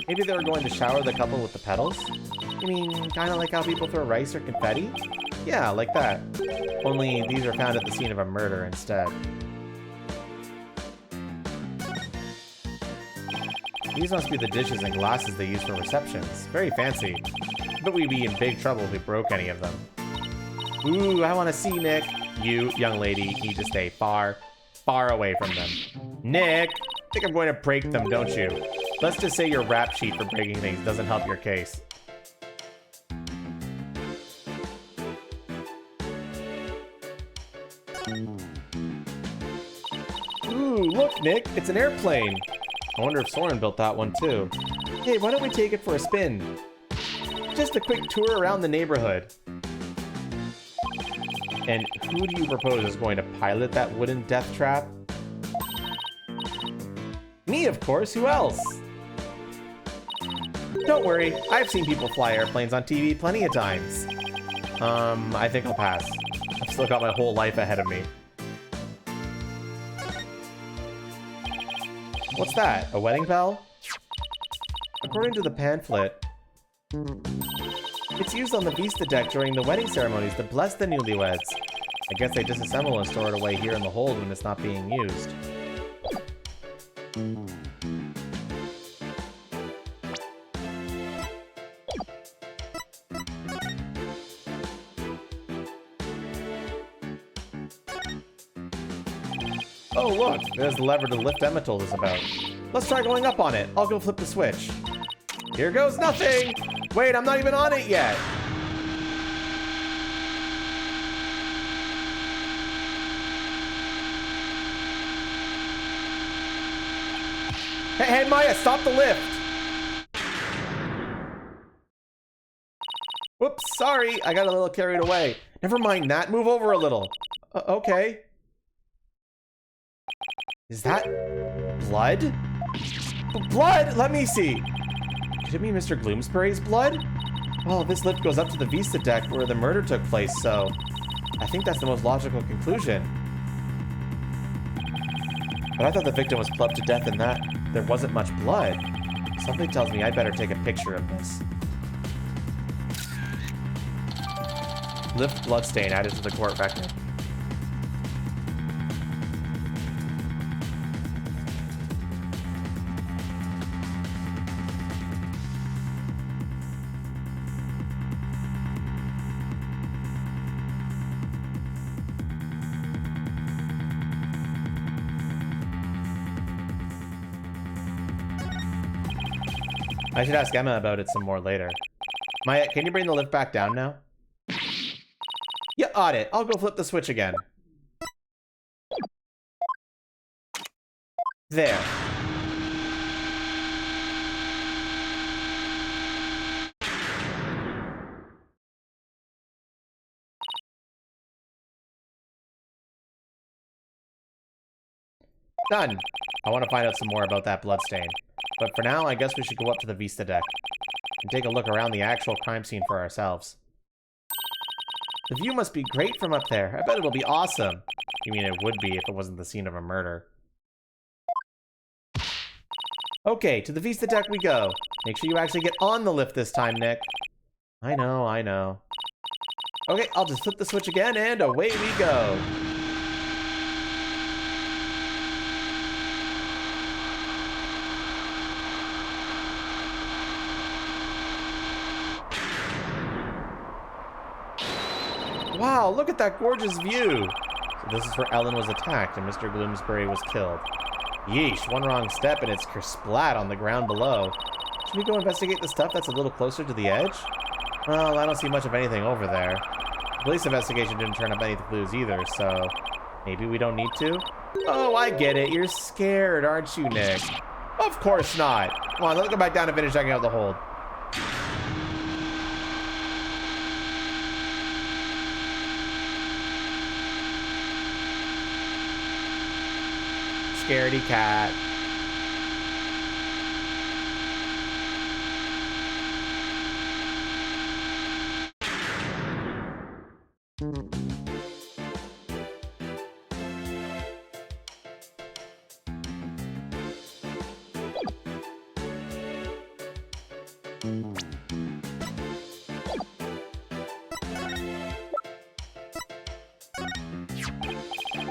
Maybe they were going to shower the couple with the petals? You mean, kinda like how people throw rice or confetti? Yeah, like that. Only these are found at the scene of a murder instead. These must be the dishes and glasses they use for receptions. Very fancy. But we'd be in big trouble if we broke any of them. Ooh, I want to see Nick. You, young lady, need to stay far, far away from them. Nick! I think I'm going to break them, don't you? Let's just say your rap sheet for breaking things doesn't help your case. Ooh, look, Nick, it's an airplane. I wonder if Soren built that one too. Hey, why don't we take it for a spin? Just a quick tour around the neighborhood. And who do you propose is going to pilot that wooden death trap? Me, of course. Who else? Don't worry. I've seen people fly airplanes on TV plenty of times. I think I'll pass. I've still got my whole life ahead of me. What's that? A wedding bell? According to the pamphlet, it's used on the Vista deck during the wedding ceremonies to bless the newlyweds. I guess they disassemble and store it away here in the hold when it's not being used. Oh look, there's the lever the lift Emma told us about. Let's try going up on it. I'll go flip the switch. Here goes nothing! Wait, I'm not even on it yet! Hey, Maya, stop the lift! Whoops, sorry, I got a little carried away. Never mind that, move over a little. Okay. Is that blood? Blood? Let me see. Could it be Mr. Gloomsbury's blood? Well, this lift goes up to the Vista deck where the murder took place, so I think that's the most logical conclusion. But I thought the victim was clubbed to death and that there wasn't much blood. Something tells me I'd better take a picture of this. Lift bloodstain added to the court record. I should ask Emma about it some more later. Maya, can you bring the lift back down now? Yeah, on it. I'll go flip the switch again. There. Done. I want to find out some more about that bloodstain. But for now, I guess we should go up to the Vista deck and take a look around the actual crime scene for ourselves. The view must be great from up there. I bet it'll be awesome. You mean it would be if it wasn't the scene of a murder. Okay, to the Vista deck we go. Make sure you actually get on the lift this time, Nick. I know, I know. Okay, I'll just flip the switch again, and away we go. Wow, look at that gorgeous view. So this is where Ellen was attacked and Mr. Bloomsbury was killed. Yeesh, one wrong step and it's kersplat on the ground below. Should we go investigate the stuff that's a little closer to the edge? Well, I don't see much of anything over there. The police investigation didn't turn up any clues either, so maybe we don't need to? Oh, I get it. You're scared, aren't you, Nick? Of course not. Come on, let's go back down and finish checking out the hold. Scaredy cat.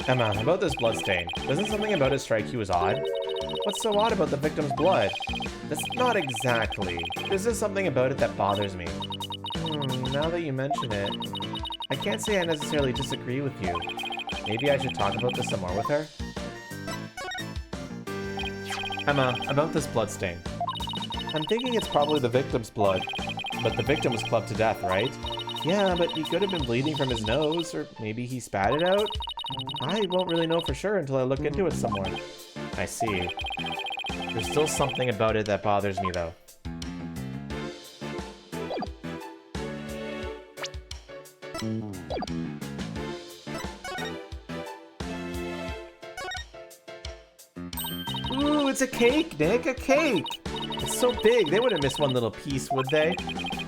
Emma, about this bloodstain. Doesn't something about it strike you as odd? What's so odd about the victim's blood? That's not exactly. There's just something about it that bothers me. Now that you mention it, I can't say I necessarily disagree with you. Maybe I should talk about this some more with her? Emma, about this bloodstain. I'm thinking it's probably the victim's blood. But the victim was clubbed to death, right? Yeah, but he could have been bleeding from his nose, or maybe he spat it out? I won't really know for sure until I look into it some more. I see. There's still something about it that bothers me, though. Ooh, it's a cake, Nick, a cake! It's so big, they wouldn't miss one little piece, would they?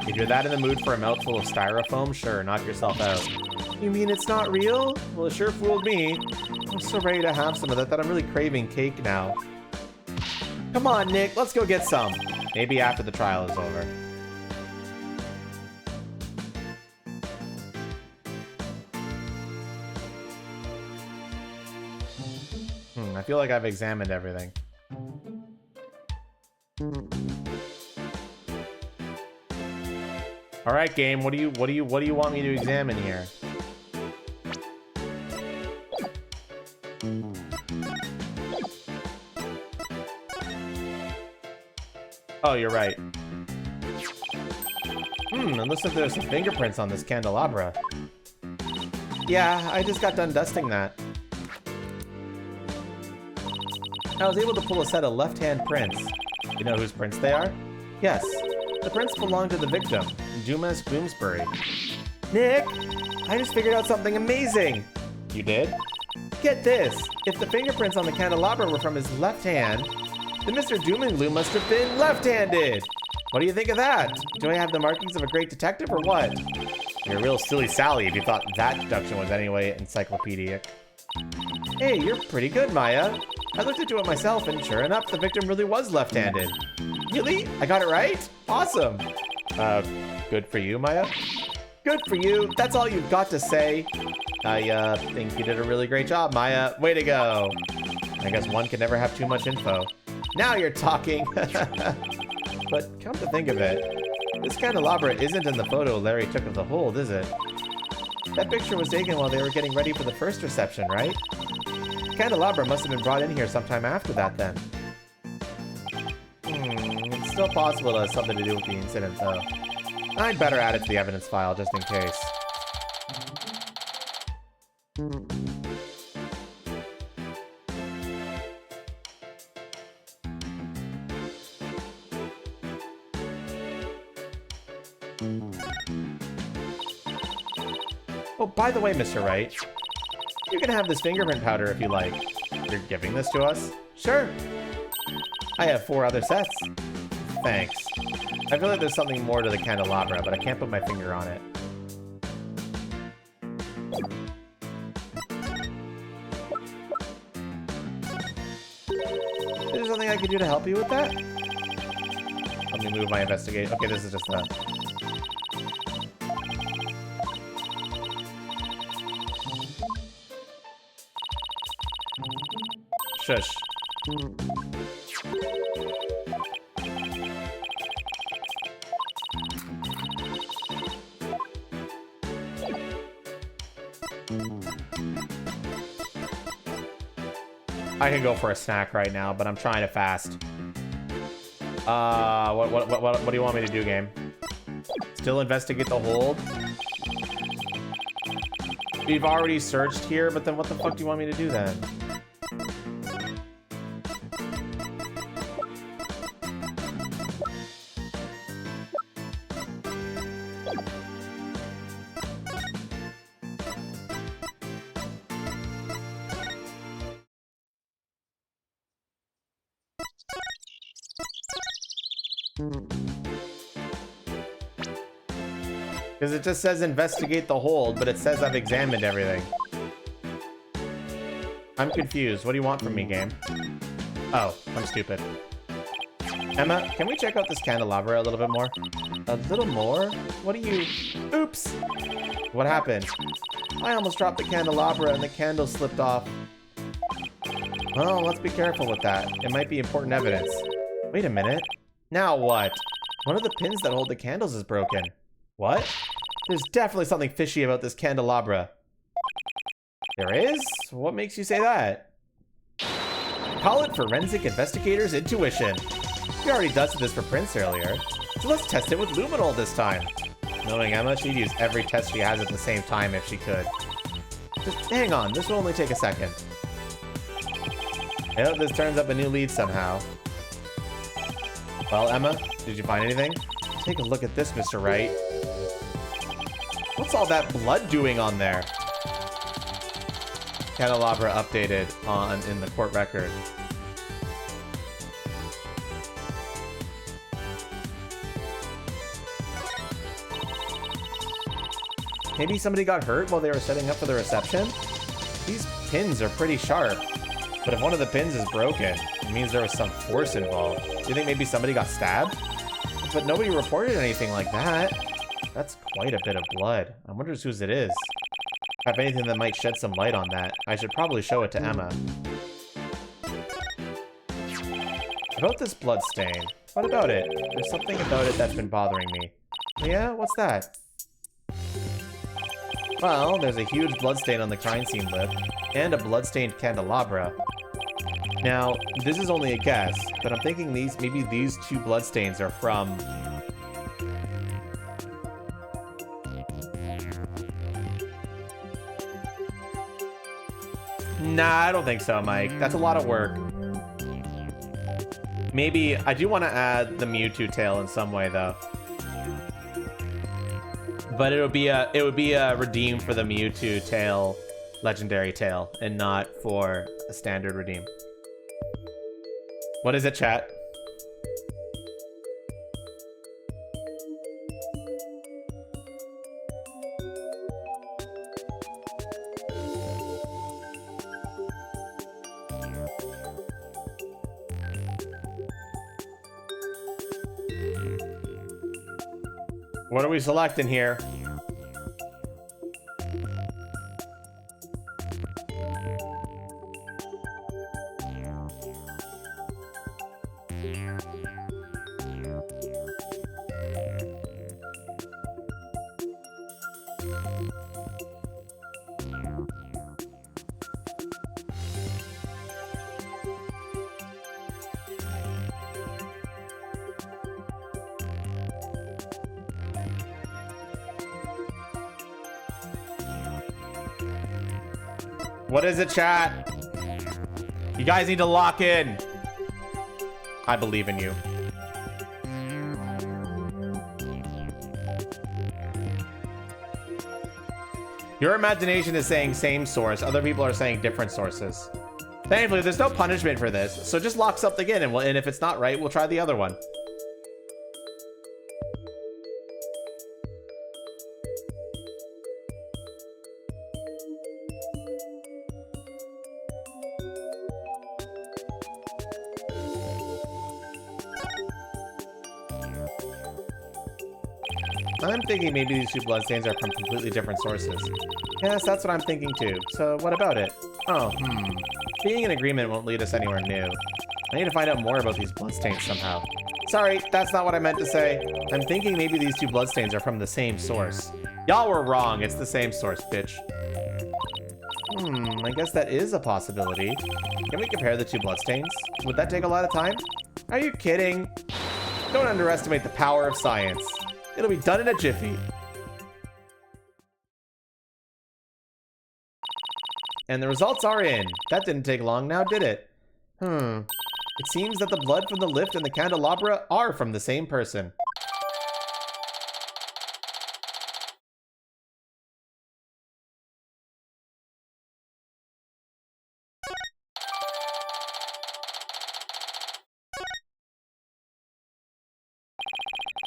If you're that in the mood for a mouthful of styrofoam, sure, knock yourself out. You mean it's not real? Well, it sure fooled me. I'm so ready to have some of that I'm really craving cake now. Come on, Nick, let's go get some. Maybe after the trial is over. I feel like I've examined everything. All right, game. What do you want me to examine here? Oh, you're right. It looks like there's some fingerprints on this candelabra. Yeah, I just got done dusting that. I was able to pull a set of left-hand prints. You know whose prints they are? Yes, the prints belong to the victim, Dumas Bloomsbury. Nick, I just figured out something amazing. You did? Get this, if the fingerprints on the candelabra were from his left hand, then Mr. Doomingloom must have been left-handed. What do you think of that? Do I have the markings of a great detective or what? You're a real silly Sally if you thought that deduction was anyway encyclopedic. Hey, you're pretty good, Maya. I looked into it myself, and sure enough, the victim really was left-handed. Really? I got it right? Awesome. Good for you, Maya? Good for you. That's all you've got to say. I think you did a really great job, Maya. Way to go. I guess one can never have too much info. Now you're talking. But come to think of it, this candelabra isn't in the photo Larry took of the hold, is it? That picture was taken while they were getting ready for the first reception, right? The candelabra must have been brought in here sometime after that, then. It's still possible it has something to do with the incident, though. I'd better add it to the evidence file, just in case. Oh, by the way, Mr. Wright, you can have this fingerprint powder if you like. You're giving this to us? Sure. I have 4 other sets. Thanks. I feel like there's something more to the candelabra, but I can't put my finger on it. I can do to help you with that? Let me move my investigate. Okay, this is just that. Shush. I can go for a snack right now, but I'm trying to fast. What do you want me to do, game? Still investigate the hold? We've already searched here, but then what the fuck do you want me to do then? Because it just says investigate the hold, but it says I've examined everything. I'm confused. What do you want from me, game? Oh, I'm stupid. Emma, can we check out this candelabra a little bit more? A little more? What are you... Oops! What happened? I almost dropped the candelabra and the candle slipped off. Well, let's be careful with that. It might be important evidence. Wait a minute. Now what? One of the pins that hold the candles is broken. What? There's definitely something fishy about this candelabra. There is? What makes you say that? Call it forensic investigator's intuition. We already dusted this for prints earlier, so let's test it with luminol this time. Knowing Emma, she'd use every test she has at the same time if she could. Just hang on, this will only take a second. I hope this turns up a new lead somehow. Well, Emma, did you find anything? Take a look at this, Mr. Wright. What's all that blood doing on there? Candelabra updated in the court record. Maybe somebody got hurt while they were setting up for the reception? These pins are pretty sharp. But if one of the pins is broken, it means there was some force involved. Do you think maybe somebody got stabbed? But nobody reported anything like that. That's quite a bit of blood. I wonder whose it is. If I have anything that might shed some light on that, I should probably show it to Emma. About this blood stain. What about it? There's something about it that's been bothering me. Yeah? What's that? Well, there's a huge bloodstain on the crime scene lip, and a bloodstained candelabra. Now, this is only a guess, but I'm thinking maybe these two bloodstains are from... Nah, I don't think so, Mike. That's a lot of work. Maybe, I do want to add the Mewtwo tail in some way, though. But it would be a redeem for the Mewtwo tail, legendary tail, and not for a standard redeem. What is it, chat? What are we selecting here? What is it, chat? You guys need to lock in. I believe in you. Your imagination is saying same source. Other people are saying different sources. Thankfully, there's no punishment for this. So just lock something in, and if it's not right, we'll try the other one. I'm thinking maybe these two bloodstains are from completely different sources. Yes, that's what I'm thinking too. So what about it? Oh, Being in agreement won't lead us anywhere new. I need to find out more about these bloodstains somehow. Sorry, that's not what I meant to say. I'm thinking maybe these two bloodstains are from the same source. Y'all were wrong. It's the same source, bitch. I guess that is a possibility. Can we compare the two bloodstains? Would that take a lot of time? Are you kidding? Don't underestimate the power of science. It'll be done in a jiffy. And the results are in. That didn't take long now, did it? It seems that the blood from the lift and the candelabra are from the same person.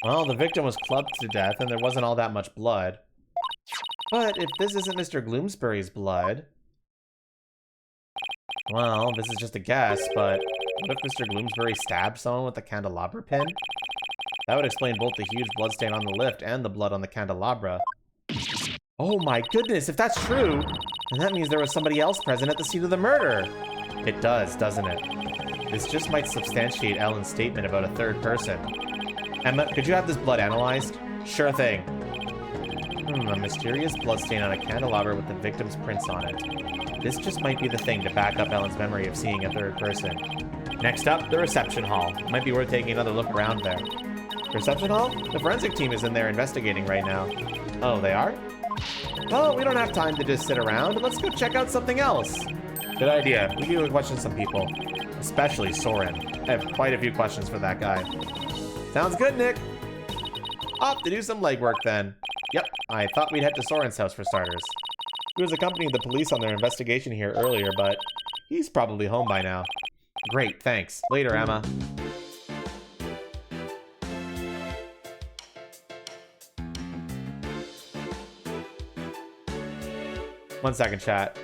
Well, the victim was clubbed to death and there wasn't all that much blood. But if this isn't Mr. Gloomsbury's blood... Well, this is just a guess, but what if Mr. Gloomsbury stabbed someone with a candelabra pin? That would explain both the huge bloodstain on the lift and the blood on the candelabra. Oh my goodness, if that's true, then that means there was somebody else present at the scene of the murder. It does, doesn't it? This just might substantiate Ellen's statement about a third person. Emma, could you have this blood analyzed? Sure thing. A mysterious bloodstain on a candelabra with the victim's prints on it. This just might be the thing to back up Ellen's memory of seeing a third person. Next up, the reception hall. Might be worth taking another look around there. Reception hall? The forensic team is in there investigating right now. Oh, they are? Well, we don't have time to just sit around. Let's go check out something else. Good idea. We can go question some people. Especially Soren. I have quite a few questions for that guy. Sounds good, Nick. Off to do some legwork then. Yep, I thought we'd head to Soren's house for starters. He was accompanying the police on their investigation here earlier, but he's probably home by now. Great, thanks. Later, Emma. One second, chat.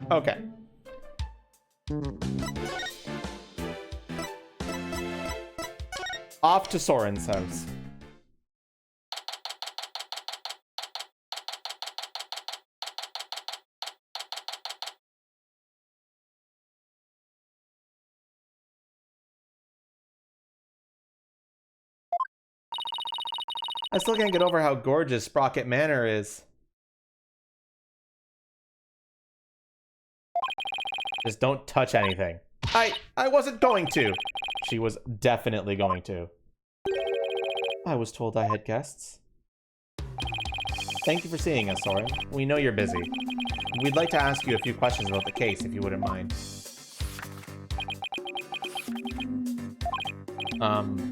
Okay. Off to Soren's house. I still can't get over how gorgeous Sprocket Manor is. Just don't touch anything. I wasn't going to. She was definitely going to. I was told I had guests. Thank you for seeing us, Soren. We know you're busy. We'd like to ask you a few questions about the case, if you wouldn't mind.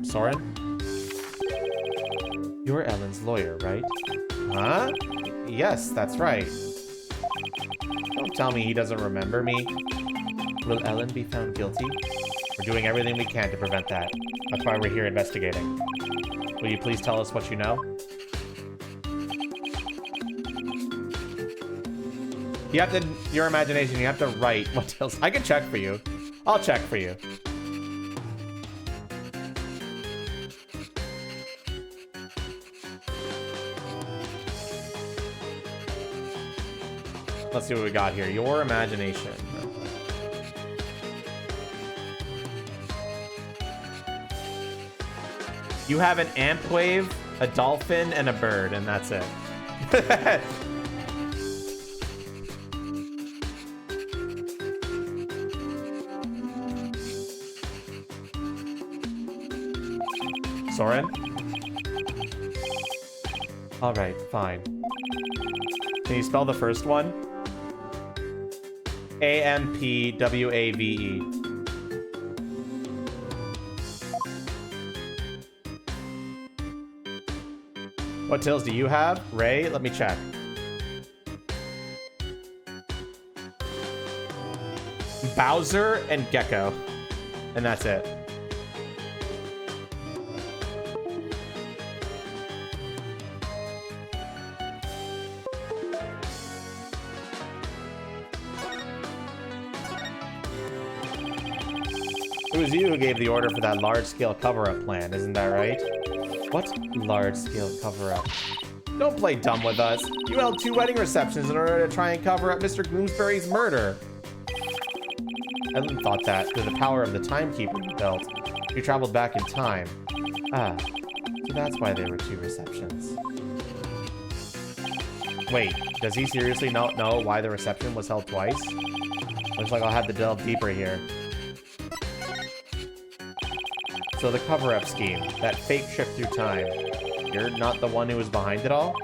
Soren? You're Ellen's lawyer, right? Huh? Yes, that's right. Don't tell me he doesn't remember me. Will Ellen be found guilty? We're doing everything we can to prevent that. That's why we're here investigating. Will you please tell us what you know? You have to, your imagination, you have to write what else. I can check for you. I'll check for you. Let's see what we got here. Your imagination. You have an amp wave, a dolphin, and a bird, and that's it. Soren? Alright, fine. Can you spell the first one? A-M-P-W-A-V-E. What tails do you have? Ray, let me check. Bowser and Gecko. And that's it. It was you who gave the order for that large-scale cover-up plan, isn't that right? What large-scale cover-up? Don't play dumb with us. You held 2 wedding receptions in order to try and cover up Mr. Gloomsbury's murder. Edlin thought that, through the power of the timekeeper you built, you traveled back in time. Ah, so that's why there were 2 receptions. Wait, does he seriously not know why the reception was held twice? Looks like I'll have to delve deeper here. So the cover-up scheme, that fake trip through time, you're not the one who was behind it all?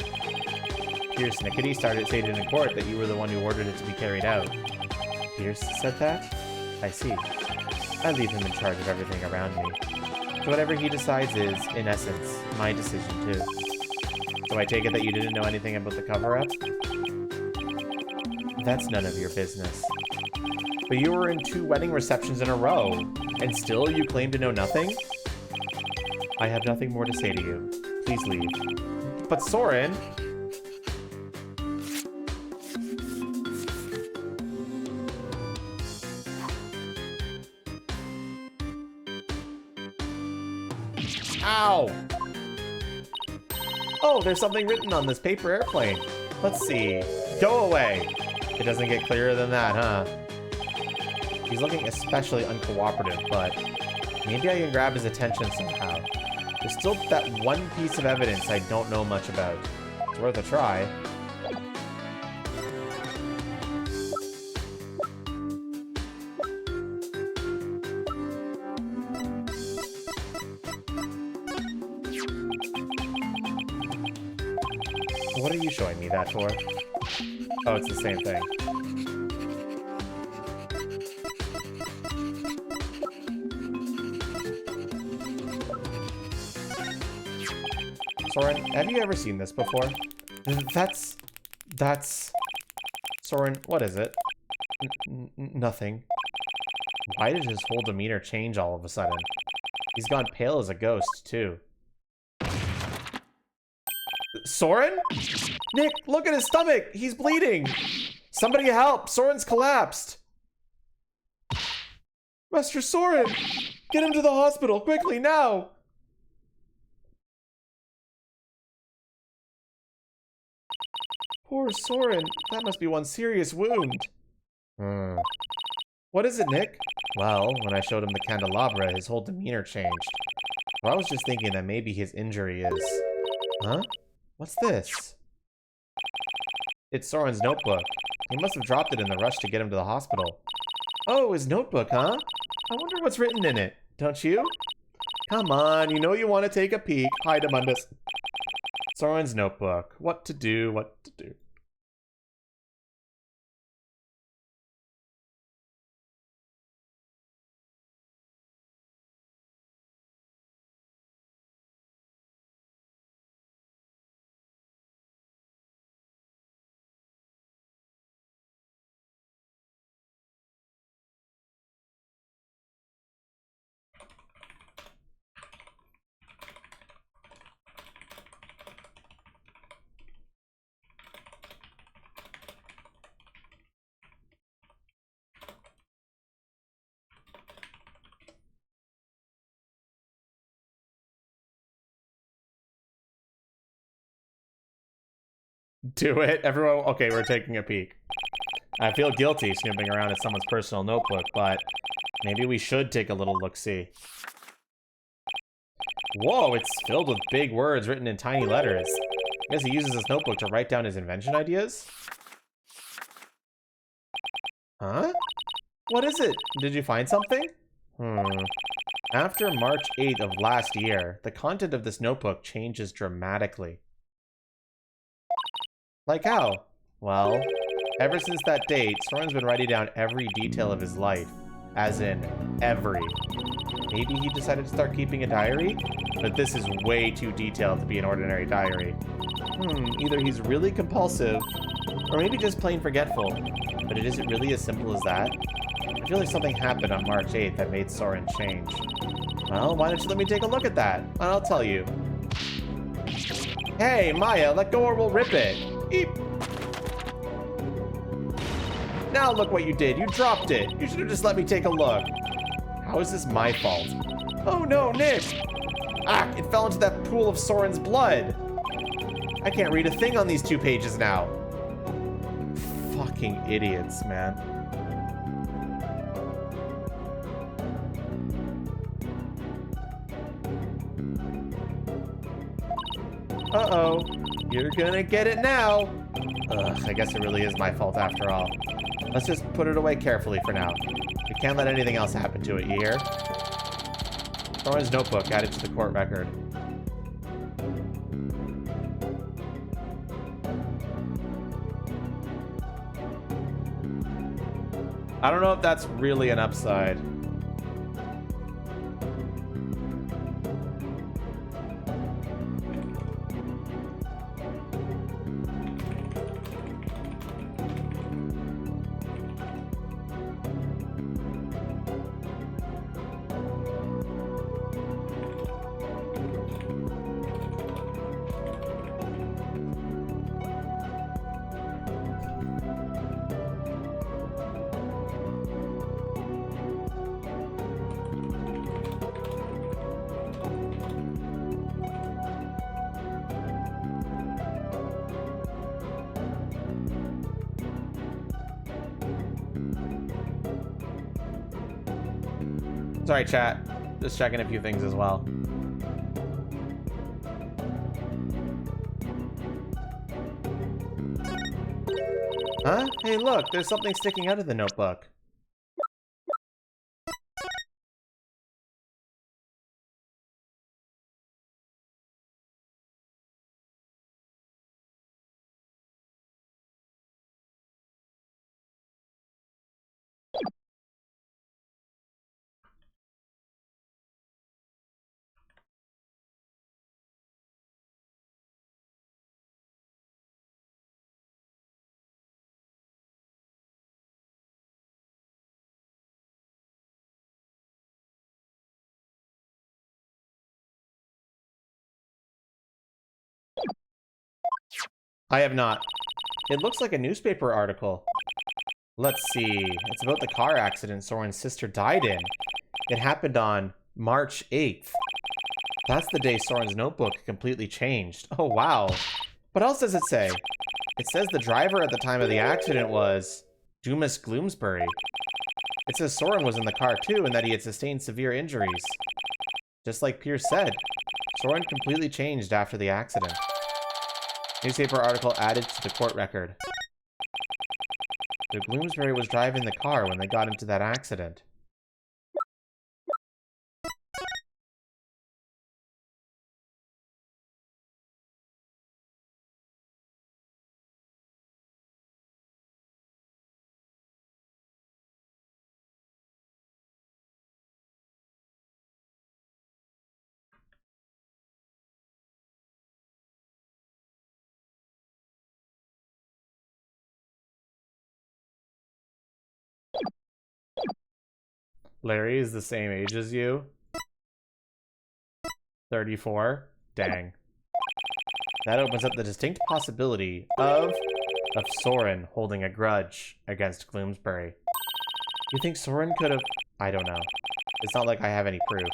Pierce Nickety started stating in court that you were the one who ordered it to be carried out. Pierce said that? I see. I leave him in charge of everything around me. So whatever he decides is, in essence, my decision too. So I take it that you didn't know anything about the cover-up? That's none of your business. But you were in 2 wedding receptions in a row, and still you claim to know nothing? I have nothing more to say to you. Please leave. But Soren... Ow! Oh, there's something written on this paper airplane. Let's see. Go away! It doesn't get clearer than that, huh? He's looking especially uncooperative, but maybe I can grab his attention somehow. There's still that one piece of evidence I don't know much about. It's worth a try. What are you showing me that for? Oh, it's the same thing. Soren, have you ever seen this before? That's... Soren, what is it? Nothing. Why did his whole demeanor change all of a sudden? He's gone pale as a ghost, too. Soren? Nick, look at his stomach! He's bleeding! Somebody help! Soren's collapsed! Master Soren! Get him to the hospital, quickly, now! Poor Soren, that must be one serious wound. What is it, Nick? Well, when I showed him the candelabra, his whole demeanor changed. Well, I was just thinking that maybe his injury is... Huh? What's this? It's Soren's notebook. He must have dropped it in the rush to get him to the hospital. Oh, his notebook, huh? I wonder what's written in it, don't you? Come on, you know you want to take a peek. Hide among us. Soren's notebook. What to do, what to do. Do it. Everyone, okay, we're taking a peek. I feel guilty snooping around at someone's personal notebook, but maybe we should take a little look-see. Whoa, it's filled with big words written in tiny letters. I guess he uses his notebook to write down his invention ideas? Huh? What is it? Did you find something? After March 8th of last year, the content of this notebook changes dramatically. Like how? Well, ever since that date, Soren's been writing down every detail of his life. As in, every. Maybe he decided to start keeping a diary? But this is way too detailed to be an ordinary diary. Either he's really compulsive, or maybe just plain forgetful. But is it really as simple as that? I feel like something happened on March 8th that made Soren change. Well, why don't you let me take a look at that? And I'll tell you. Hey, Maya, let go or we'll rip it. Eep. Now look what you did. You dropped it. You should have just let me take a look. How is this my fault? Oh no, Nick! Ah, it fell into that pool of Soren's blood. I can't read a thing on these 2 pages now. Fucking idiots, man. Uh-oh. You're gonna get it now. Ugh, I guess it really is my fault after all. Let's just put it away carefully for now. We can't let anything else happen to it, you hear? Soren's notebook added to the court record. I don't know if that's really an upside. Sorry, chat. Just checking a few things as well. Huh? Hey, look, there's something sticking out of the notebook. I have not. It looks like a newspaper article. Let's see. It's about the car accident Soren's sister died in. It happened on March 8th. That's the day Soren's notebook completely changed. Oh, wow. What else does it say? It says the driver at the time of the accident was Dumas Gloomsbury. It says Soren was in the car too and that he had sustained severe injuries. Just like Pierce said, Soren completely changed after the accident. Newspaper article added to the court record. The Gloomsbury was driving the car when they got into that accident. Larry is the same age as you? 34? Dang. That opens up the distinct possibility of Soren holding a grudge against Gloomsbury. You think Soren could have... I don't know. It's not like I have any proof.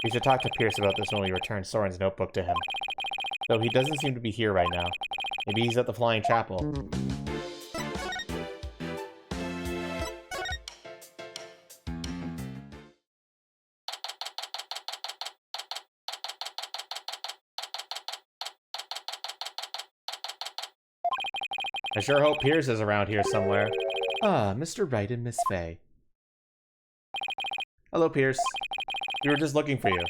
We should talk to Pierce about this when we return Soren's notebook to him. Though he doesn't seem to be here right now. Maybe he's at the Flying Chapel. I sure hope Pierce is around here somewhere. Ah, Mr. Wright and Miss Fay. Hello, Pierce. We were just looking for you.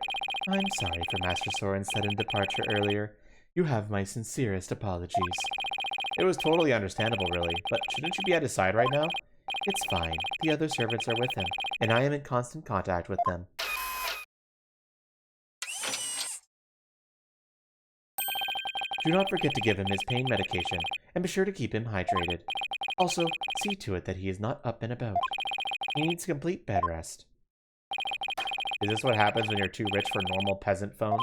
I'm sorry for Master Soren's sudden departure earlier. You have my sincerest apologies. It was totally understandable, really, but shouldn't you be at his side right now? It's fine. The other servants are with him, and I am in constant contact with them. Do not forget to give him his pain medication, and be sure to keep him hydrated. Also, see to it that he is not up and about. He needs complete bed rest. Is this what happens when you're too rich for normal peasant phones?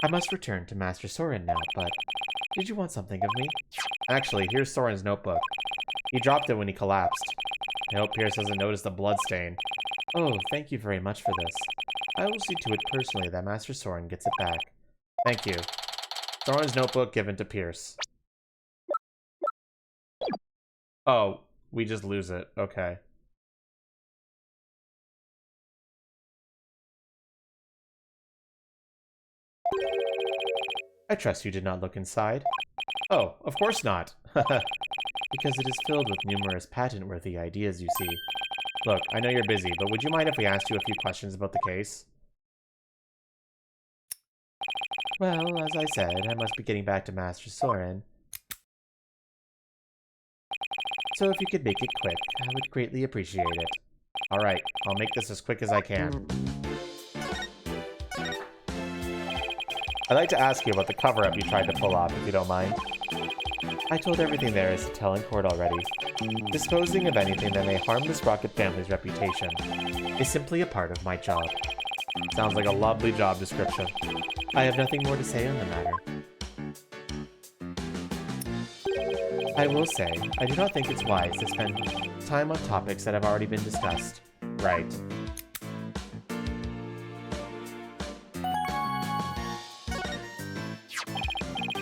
I must return to Master Soren now, but did you want something of me? Actually, here's Soren's notebook. He dropped it when he collapsed. I hope Pierce doesn't notice the blood stain. Oh, thank you very much for this. I will see to it personally that Master Soren gets it back. Thank you. Soren's notebook given to Pierce. Oh, we just lose it. Okay. I trust you did not look inside. Oh, of course not. Because it is filled with numerous patent-worthy ideas, you see. Look, I know you're busy, but would you mind if we asked you a few questions about the case? Well, as I said, I must be getting back to Master Soren. So if you could make it quick, I would greatly appreciate it. Alright, I'll make this as quick as I can. I'd like to ask you about the cover-up you tried to pull off, if you don't mind. I told everything there is to tell in court already. Disposing of anything that may harm the Sprocket family's reputation is simply a part of my job. Sounds like a lovely job description. I have nothing more to say on the matter. I will say, I do not think it's wise to spend time on topics that have already been discussed. Right.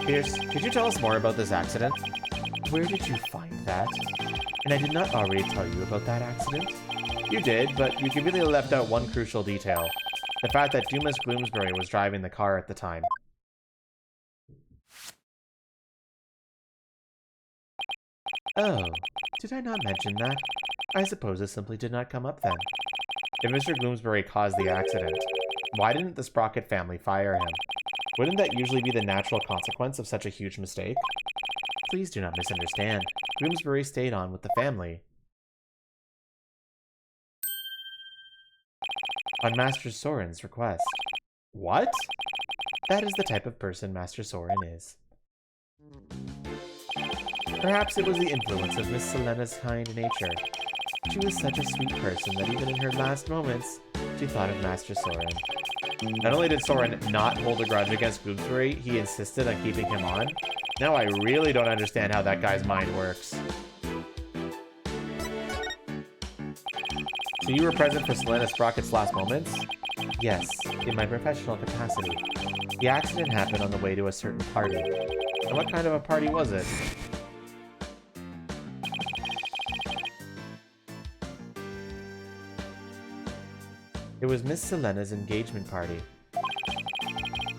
Pierce, could you tell us more about this accident? Where did you find that? And I did not already tell you about that accident? You did, but you conveniently left out one crucial detail. The fact that Dumas Bloomsbury was driving the car at the time. Oh, did I not mention that? I suppose it simply did not come up then. If Mr. Bloomsbury caused the accident, why didn't the Sprocket family fire him? Wouldn't that usually be the natural consequence of such a huge mistake? Please do not misunderstand. Bloomsbury stayed on with the family. On Master Soren's request. What? That is the type of person Master Soren is. Perhaps it was the influence of Miss Selena's kind nature. She was such a sweet person that even in her last moments, she thought of Master Soren. Not only did Soren not hold a grudge against Bloomsbury, he insisted on keeping him on. Now I really don't understand how that guy's mind works. So you were present for Selena Sprocket's last moments? Yes, in my professional capacity. The accident happened on the way to a certain party. And what kind of a party was it? It was Miss Selena's engagement party.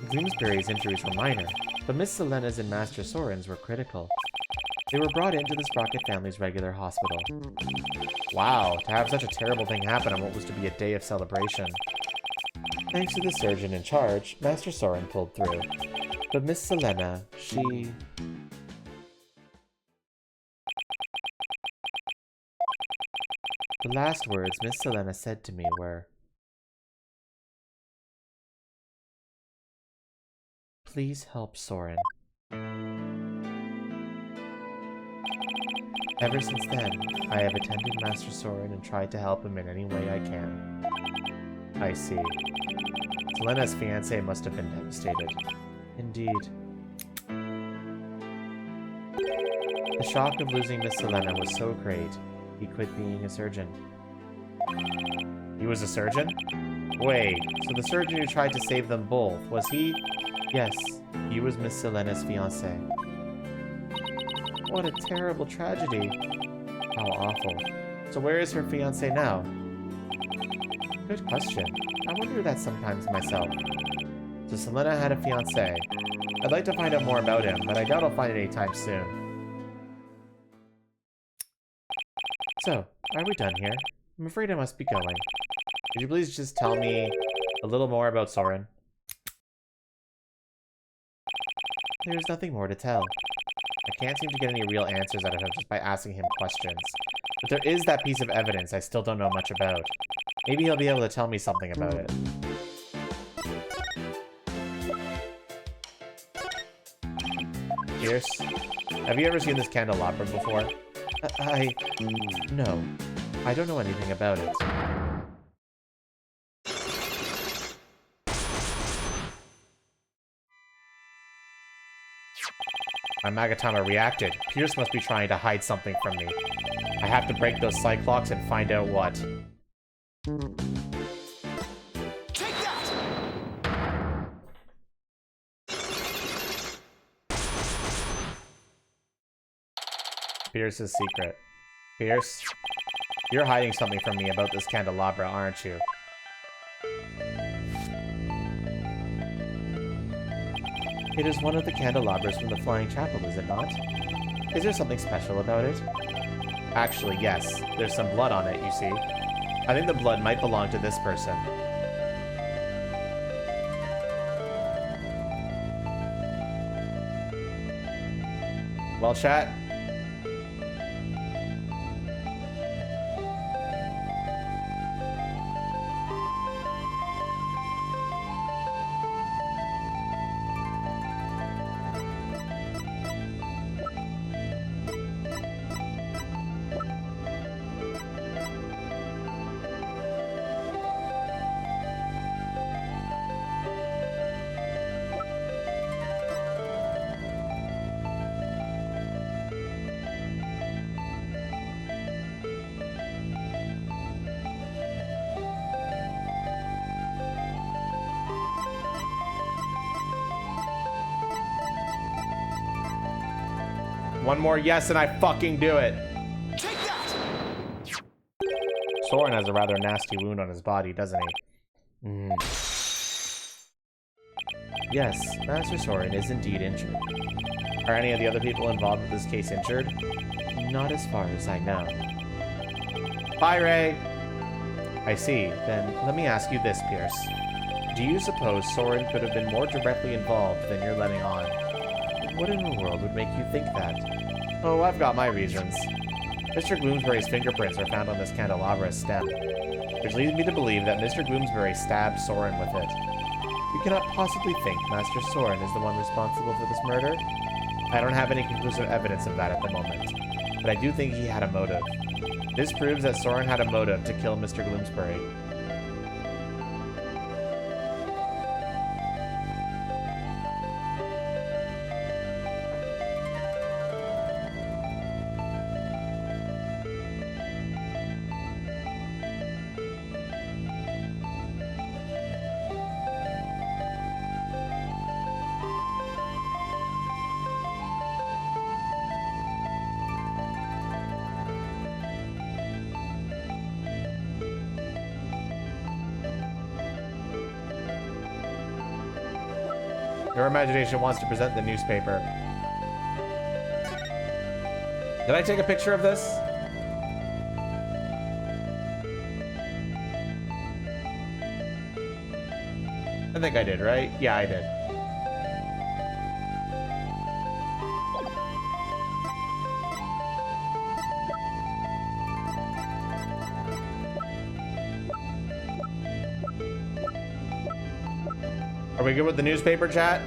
Bloomsbury's injuries were minor, but Miss Selena's and Master Soren's were critical. They were brought into the Sprocket family's regular hospital. Wow, to have such a terrible thing happen on what was to be a day of celebration. Thanks to the surgeon in charge, Master Soren pulled through. But Miss Selena, she... The last words Miss Selena said to me were, "Please help Soren." Ever since then, I have attended Master Soren and tried to help him in any way I can. I see. Selena's fiancé must have been devastated. Indeed. The shock of losing Miss Selena was so great, he quit being a surgeon. He was a surgeon? Wait, so the surgeon who tried to save them both, was he? Yes, he was Miss Selena's fiancé. What a terrible tragedy. How awful. So where is her fiancé now? Good question. I wonder that sometimes myself. So Selena had a fiancé. I'd like to find out more about him, but I doubt I'll find it anytime soon. So, are we done here? I'm afraid I must be going. Could you please just tell me a little more about Soren? There's nothing more to tell. I can't seem to get any real answers out of him just by asking him questions. But there is that piece of evidence I still don't know much about. Maybe he'll be able to tell me something about it. Pierce, have you ever seen this candelabra before? No. I don't know anything about it. My Magatama reacted. Pierce must be trying to hide something from me. I have to break those Cyclocks and find out what. Take that! Pierce's secret. Pierce, you're hiding something from me about this candelabra, aren't you? It is one of the candelabras from the Flying Chapel, is it not? Is there something special about it? Actually, yes. There's some blood on it, you see. I think the blood might belong to this person. Well, chat. One more yes and I fucking do it. Take that! Soren has a rather nasty wound on his body, doesn't he? Yes, Master Soren is indeed injured. Are any of the other people involved with this case injured? Not as far as I know. Bye, Ray! I see. Then let me ask you this, Pierce. Do you suppose Soren could have been more directly involved than you're letting on? What in the world would make you think that? Oh, I've got my reasons. Mr. Gloomsbury's fingerprints are found on this candelabra stem, which leads me to believe that Mr. Gloomsbury stabbed Soren with it. You cannot possibly think Master Soren is the one responsible for this murder? I don't have any conclusive evidence of that at the moment, but I do think he had a motive. This proves that Soren had a motive to kill Mr. Gloomsbury. Your imagination wants to present the newspaper. Did I take a picture of this? I think I did, right? Yeah, I did. Are we good with the newspaper, chat?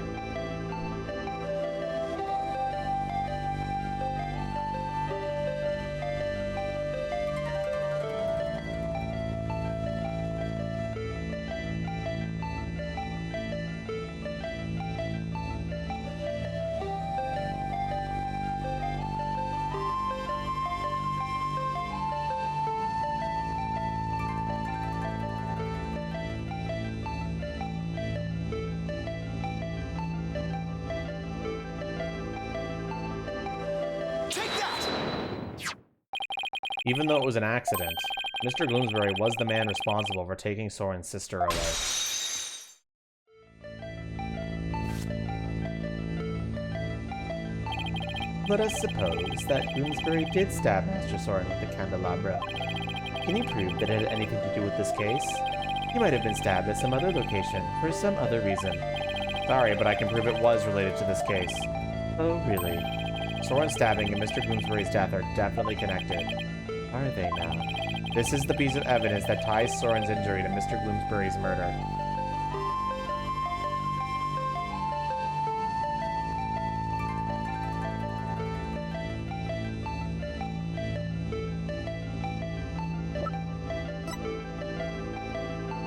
Even though it was an accident, Mr. Gloomsbury was the man responsible for taking Soren's sister away. Let us suppose that Gloomsbury did stab Master Soren with the candelabra. Can you prove that it had anything to do with this case? He might have been stabbed at some other location for some other reason. Sorry, but I can prove it was related to this case. Oh, really? Soren's stabbing and Mr. Gloomsbury's death are definitely connected. Are they now? This is the piece of evidence that ties Soren's injury to Mr. Gloomsbury's murder.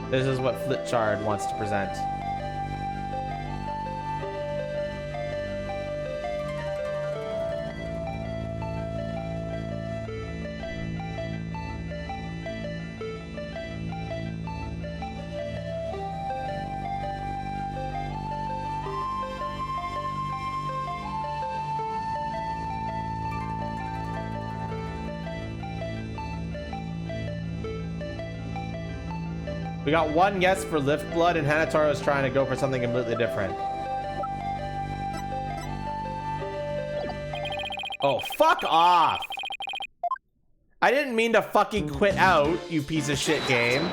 This is what Flitchard wants to present. We got one yes for Lift Blood, and Hanataro is trying to go for something completely different. Oh, fuck off! I didn't mean to fucking quit out, you piece of shit game.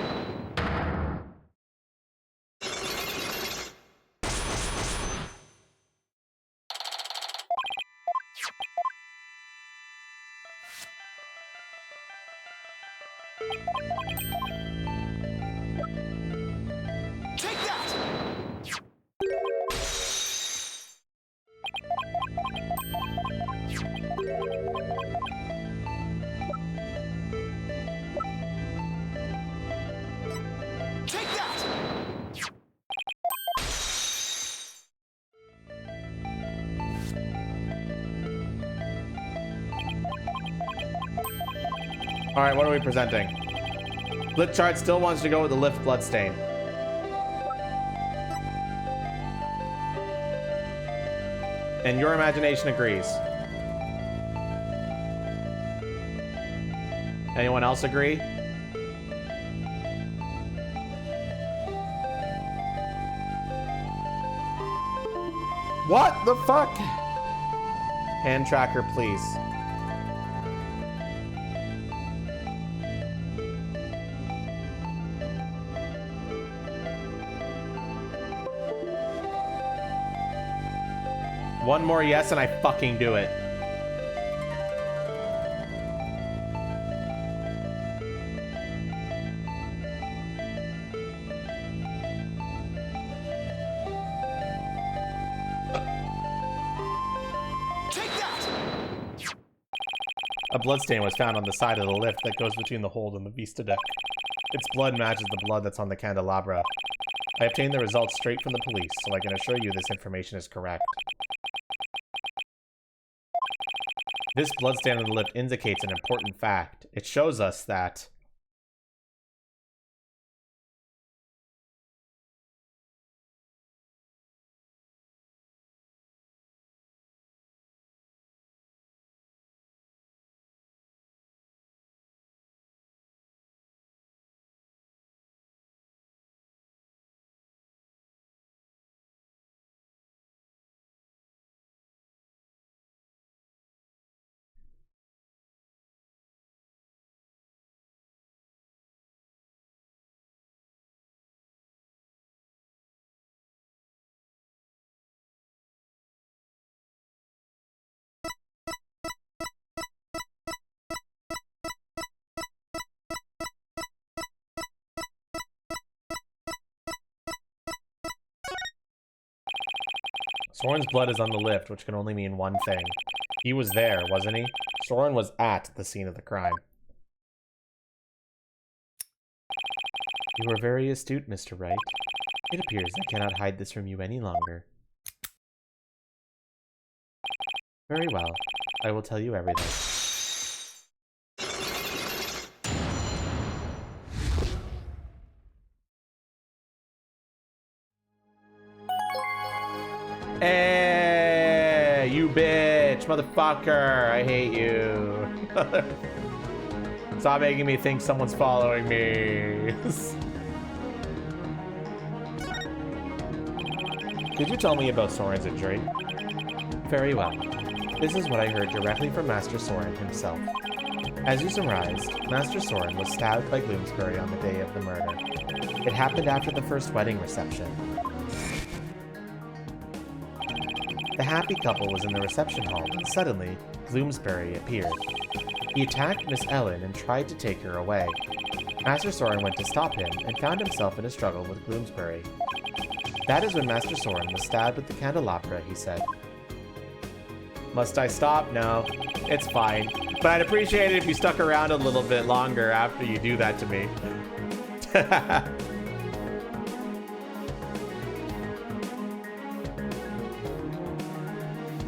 All right, what are we presenting? Flitchard still wants to go with the Lift Bloodstain. And your imagination agrees. Anyone else agree? What the fuck? Hand tracker, please. One more yes and I fucking do it. Take that! A bloodstain was found on the side of the lift that goes between the hold and the Vista deck. Its blood matches the blood that's on the candelabra. I obtained the results straight from the police, so I can assure you this information is correct. This bloodstain on the lift indicates an important fact. It shows us that Soren's blood is on the lift, which can only mean one thing. He was there, wasn't he? Soren was at the scene of the crime. You were very astute, Mr. Wright. It appears I cannot hide this from you any longer. Very well. I will tell you everything. Hey, you bitch, motherfucker. I hate you. Stop making me think someone's following me. Could you tell me about Soren's injury? Very well. This is what I heard directly from Master Soren himself. As you surmised, Master Soren was stabbed by Gloomsbury on the day of the murder. It happened after the first wedding reception. The happy couple was in the reception hall when suddenly Gloomsbury appeared. He attacked Miss Ellen and tried to take her away. Master Soren went to stop him and found himself in a struggle with Gloomsbury. That is when Master Soren was stabbed with the candelabra, he said. Must I stop? No. It's fine. But I'd appreciate it if you stuck around a little bit longer after you do that to me.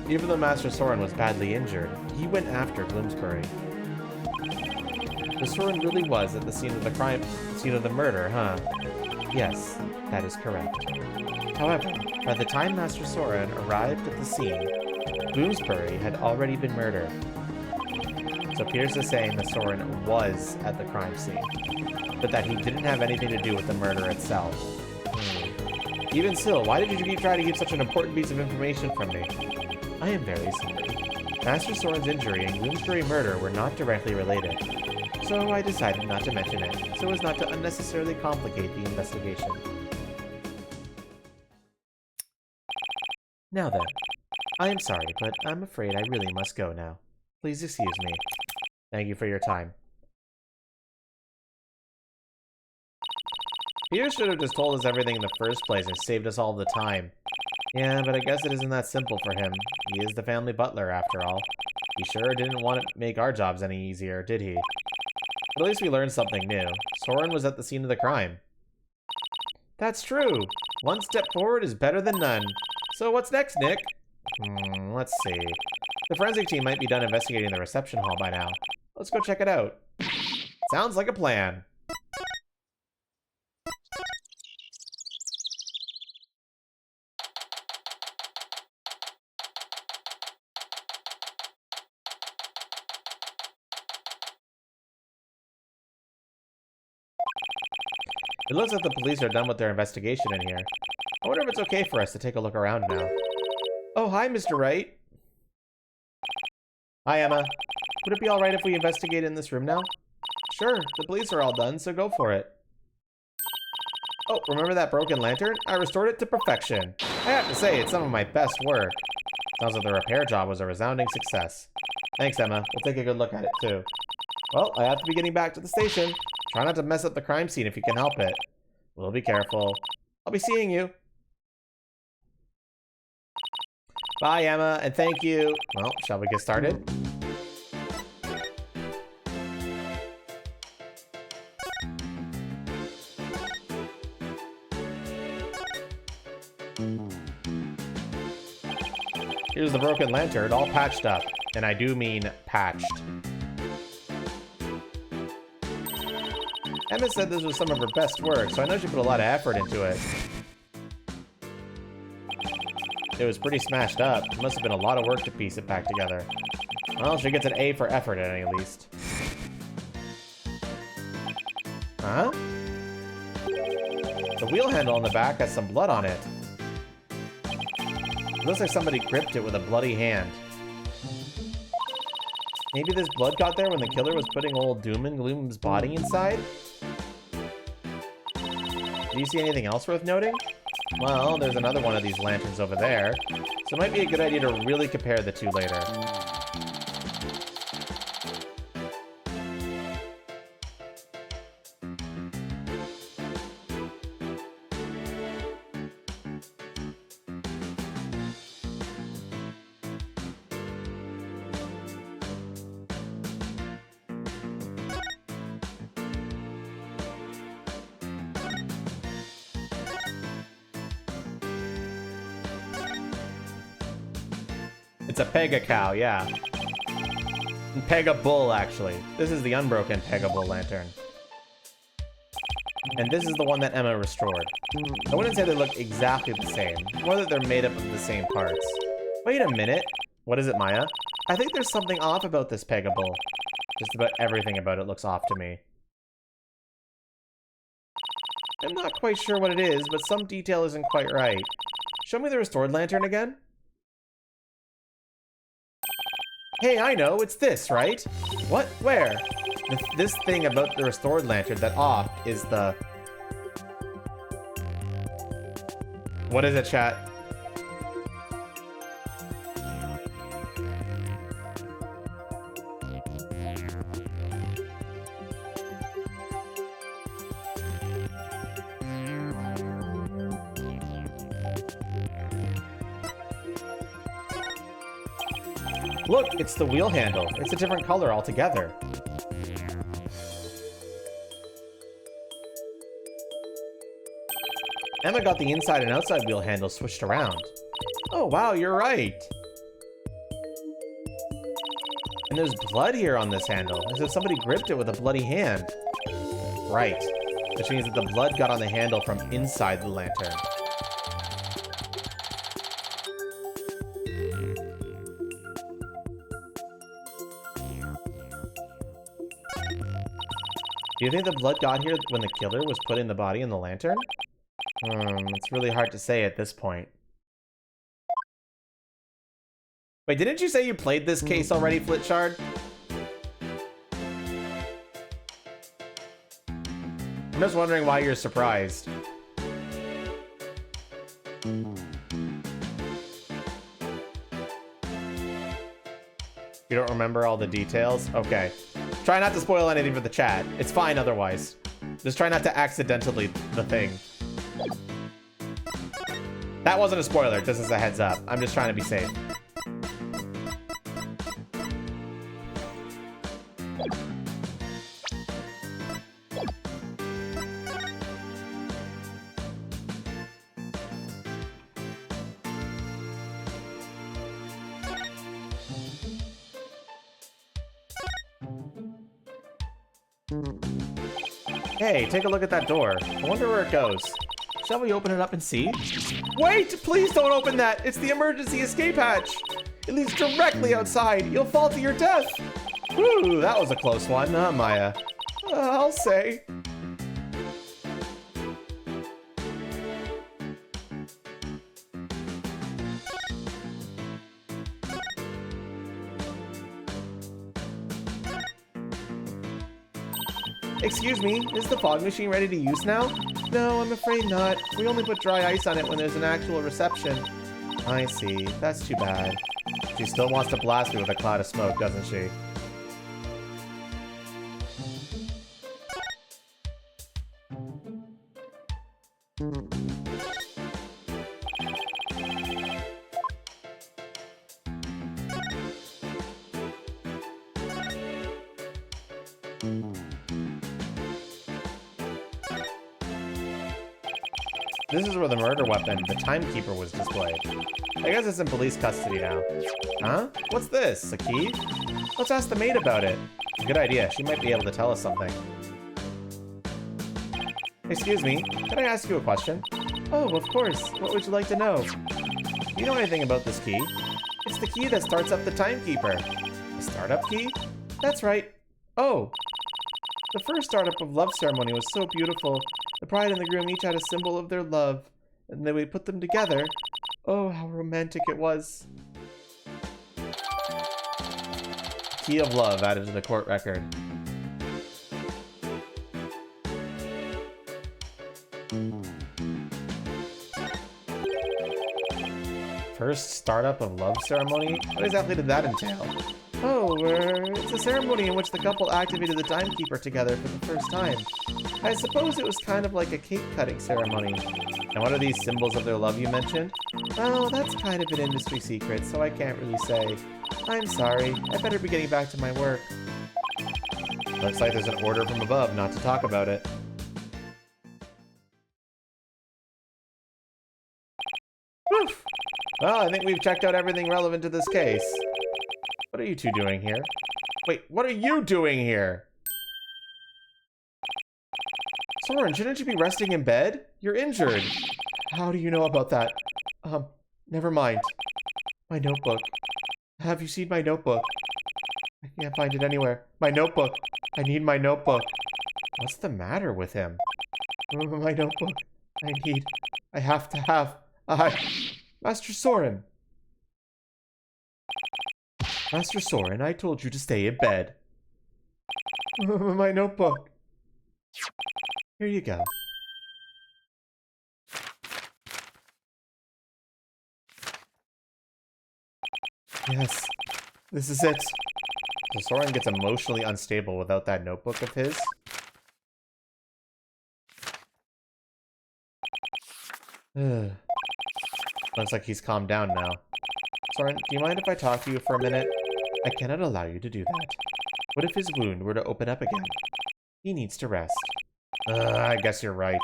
Even though Master Soren was badly injured, he went after Bloomsbury. The Soren really was at the scene of the murder, huh? Yes, that is correct. However, by the time Master Soren arrived at the scene, Bloomsbury had already been murdered. So Pierce is saying that Soren was at the crime scene, but that he didn't have anything to do with the murder itself. Even still, why did you try to keep such an important piece of information from me? I am very sorry. Master Soren's injury and Bloomsbury murder were not directly related, so I decided not to mention it, so as not to unnecessarily complicate the investigation. Now then, I am sorry, but I'm afraid I really must go now. Please excuse me. Thank you for your time. Peter should have just told us everything in the first place and saved us all the time. Yeah, but I guess it isn't that simple for him. He is the family butler, after all. He sure didn't want to make our jobs any easier, did he? But at least we learned something new. Soren was at the scene of the crime. That's true. One step forward is better than none. So what's next, Nick? Let's see. The forensic team might be done investigating the reception hall by now. Let's go check it out. Sounds like a plan. It looks like the police are done with their investigation in here. I wonder if it's okay for us to take a look around now. Oh, hi, Mr. Wright. Hi, Emma. Would it be alright if we investigate in this room now? Sure, the police are all done, so go for it. Oh, remember that broken lantern? I restored it to perfection. I have to say, it's some of my best work. Sounds like the repair job was a resounding success. Thanks, Emma. We'll take a good look at it, too. Well, I have to be getting back to the station. Try not to mess up the crime scene if you can help it. We'll be careful. I'll be seeing you. Bye, Emma, and thank you. Well, shall we get started? Here's the broken lantern, all patched up. And I do mean patched. Emma said this was some of her best work, so I know she put a lot of effort into it. It was pretty smashed up. It must have been a lot of work to piece it back together. Well, she gets an A for effort at any least. Huh? The wheel handle on the back has some blood on it. It looks like somebody gripped it with a bloody hand. Maybe this blood got there when the killer was putting old Doom and Gloom's body inside? Do you see anything else worth noting? Well, there's another one of these lanterns over there, so it might be a good idea to really compare the two later. It's a Pega cow, yeah. And Pega bull, actually. This is the unbroken Pega bull lantern. And this is the one that Emma restored. I wouldn't say they look exactly the same, more that they're made up of the same parts. Wait a minute. What is it, Maya? I think there's something off about this Pega bull. Just about everything about it looks off to me. I'm not quite sure what it is, but some detail isn't quite right. Show me the restored lantern again. Hey, I know, it's this, right? What? Where? This thing about the restored lantern that off is the... What is it, chat? Look, it's the wheel handle. It's a different color altogether. Emma got the inside and outside wheel handle switched around. Oh wow, you're right. And there's blood here on this handle, as if somebody gripped it with a bloody hand. Right. Which means that the blood got on the handle from inside the lantern. Do you think the blood got here when the killer was putting the body in the lantern? It's really hard to say at this point. Wait, didn't you say you played this case already, Flitchard? I'm just wondering why you're surprised. You don't remember all the details? Okay. Try not to spoil anything for the chat. It's fine otherwise. Just try not to accidentally the thing. That wasn't a spoiler, just as a heads up. I'm just trying to be safe. Hey, take a look at that door. I wonder where it goes. Shall we open it up and see? Wait! Please don't open that! It's the emergency escape hatch! It leads directly outside. You'll fall to your death! Whew, that was a close one, huh, Maya? I'll say. Excuse me, is the fog machine ready to use now? No, I'm afraid not. We only put dry ice on it when there's an actual reception. I see. That's too bad. She still wants to blast me with a cloud of smoke, doesn't she? This is where the murder weapon, the timekeeper, was displayed. I guess it's in police custody now. Huh? What's this? A key? Let's ask the maid about it. Good idea. She might be able to tell us something. Excuse me, can I ask you a question? Oh, of course. What would you like to know? Do you know anything about this key? It's the key that starts up the timekeeper. A startup key? That's right. Oh. The first startup of Love Ceremony was so beautiful. The bride and the groom each had a symbol of their love, and then we put them together. Oh, how romantic it was. Key of love added to the court record. First startup of Love Ceremony? What exactly did that entail? Oh, it's a ceremony in which the couple activated the timekeeper together for the first time. I suppose it was kind of like a cake-cutting ceremony. And what are these symbols of their love you mentioned? Well, that's kind of an industry secret, so I can't really say. I'm sorry. I better be getting back to my work. Looks like there's an order from above not to talk about it. Woof! Well, I think we've checked out everything relevant to this case. What are you two doing here? Wait, what are you doing here? Soren, shouldn't you be resting in bed? You're injured. How do you know about that? Never mind. My notebook. Have you seen my notebook? I can't find it anywhere. My notebook. I need my notebook. What's the matter with him? My notebook. I have to have. Master Soren. Master Soren, I told you to stay in bed. My notebook. Here you go. Yes, this is it. So Soren gets emotionally unstable without that notebook of his. Looks like he's calmed down now. Soren, do you mind if I talk to you for a minute? I cannot allow you to do that. What if his wound were to open up again? He needs to rest. I guess you're right.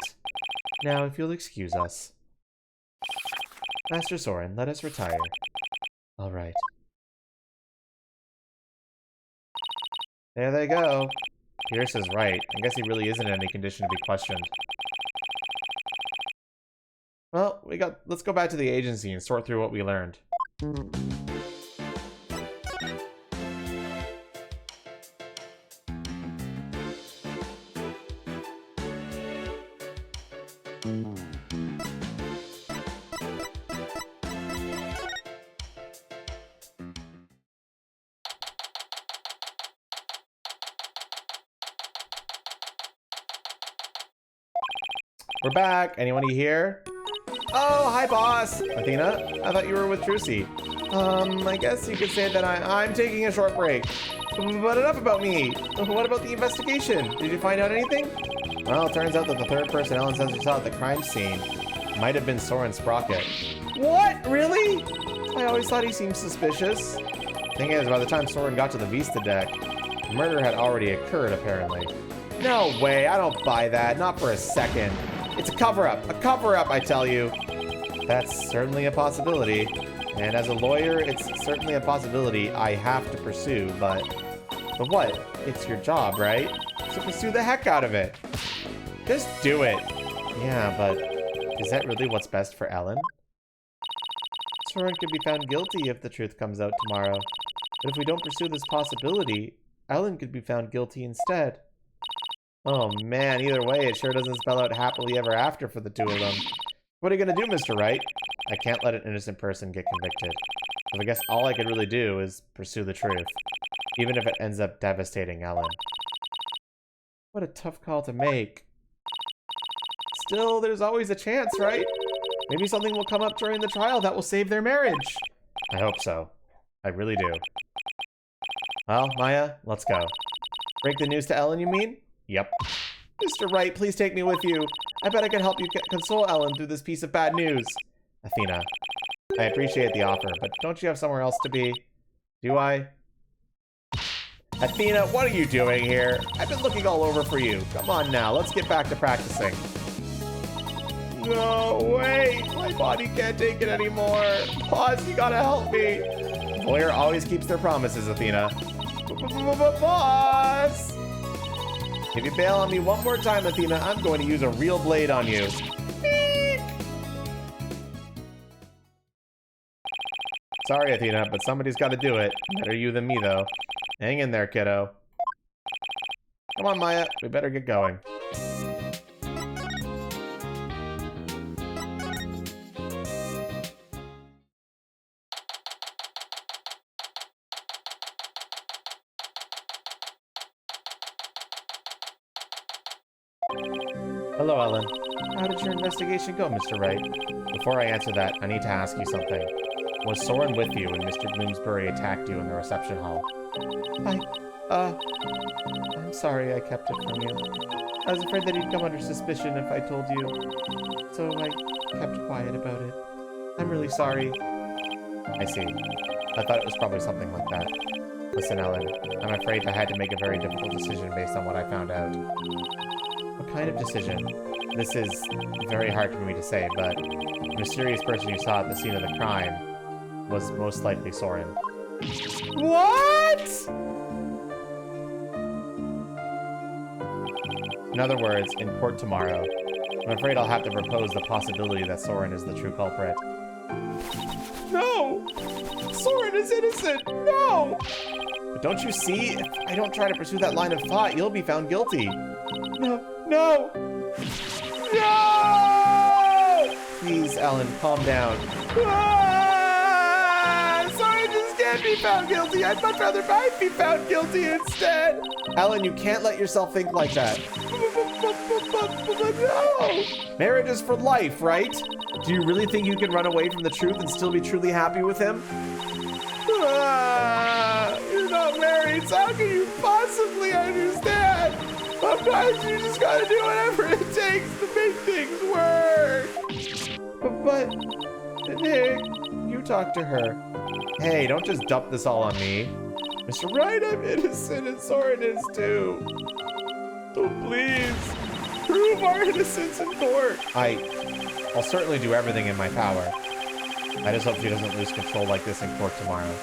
Now, if you'll excuse us. Master Soren, let us retire. All right. There they go. Pierce is right. I guess he really isn't in any condition to be questioned. Well, let's go back to the agency and sort through what we learned. We're back. Anyone here? Oh, hi, boss. Athena, I thought you were with Trucy. I guess you could say that I'm taking a short break. But enough about me. What about the investigation? Did you find out anything? Well, it turns out that the third person Ellen says she saw at the crime scene might have been Soren Sprocket. What? Really? I always thought he seemed suspicious. Thing is, by the time Soren got to the Vista deck, murder had already occurred, apparently. No way, I don't buy that. Not for a second. It's a cover-up. A cover-up, I tell you. That's certainly a possibility. And as a lawyer, it's certainly a possibility I have to pursue, but what? It's your job, right? So pursue the heck out of it. Just do it. Yeah, but is that really what's best for Ellen? Soren could be found guilty if the truth comes out tomorrow. But if we don't pursue this possibility, Ellen could be found guilty instead. Oh man, either way, it sure doesn't spell out happily ever after for the two of them. What are you gonna do, Mr. Wright? I can't let an innocent person get convicted. So I guess all I could really do is pursue the truth, even if it ends up devastating Ellen. What a tough call to make. Still, there's always a chance, right? Maybe something will come up during the trial that will save their marriage. I hope so. I really do. Well, Maya, let's go. Break the news to Ellen, you mean? Yep. Mr. Wright, please take me with you. I bet I can help you console Ellen through this piece of bad news. Athena, I appreciate the offer, but don't you have somewhere else to be? Do I? Athena, what are you doing here? I've been looking all over for you. Come on now, let's get back to practicing. No, wait. My body can't take it anymore. Boss, you gotta help me. Lawyer always keeps their promises, Athena. Boss! If you bail on me one more time, Athena, I'm going to use a real blade on you. Eek! Sorry, Athena, but somebody's got to do it. Better you than me, though. Hang in there, kiddo. Come on, Maya. We better get going. Hello, Ellen. How did your investigation go, Mr. Wright? Before I answer that, I need to ask you something. Was Soren with you when Mr. Bloomsbury attacked you in the reception hall? I'm sorry I kept it from you. I was afraid that he'd come under suspicion if I told you, so I kept quiet about it. I'm really sorry. I see. I thought it was probably something like that. Listen, Ellen, I'm afraid I had to make a very difficult decision based on what I found out. What kind of decision? This is very hard for me to say, but the mysterious person you saw at the scene of the crime was most likely Soren. What? In other words, in court tomorrow, I'm afraid I'll have to propose the possibility that Soren is the true culprit. No! Soren is innocent! No! But don't you see? If I don't try to pursue that line of thought, you'll be found guilty. No! No! No! Please, Ellen, calm down. Ah! Sorry, this can't be found guilty. I'd much rather I be found guilty instead. Ellen, you can't let yourself think like that. But no! Marriage is for life, right? Do you really think you can run away from the truth and still be truly happy with him? Ah! You're not married, so how can you possibly understand? Sometimes you just gotta do whatever it takes to make things work. But Nick, you talk to her. Hey, don't just dump this all on me. Mr. Wright, I'm innocent and Soren is too. So please, prove our innocence in court. I'll certainly do everything in my power. I just hope she doesn't lose control like this in court tomorrow.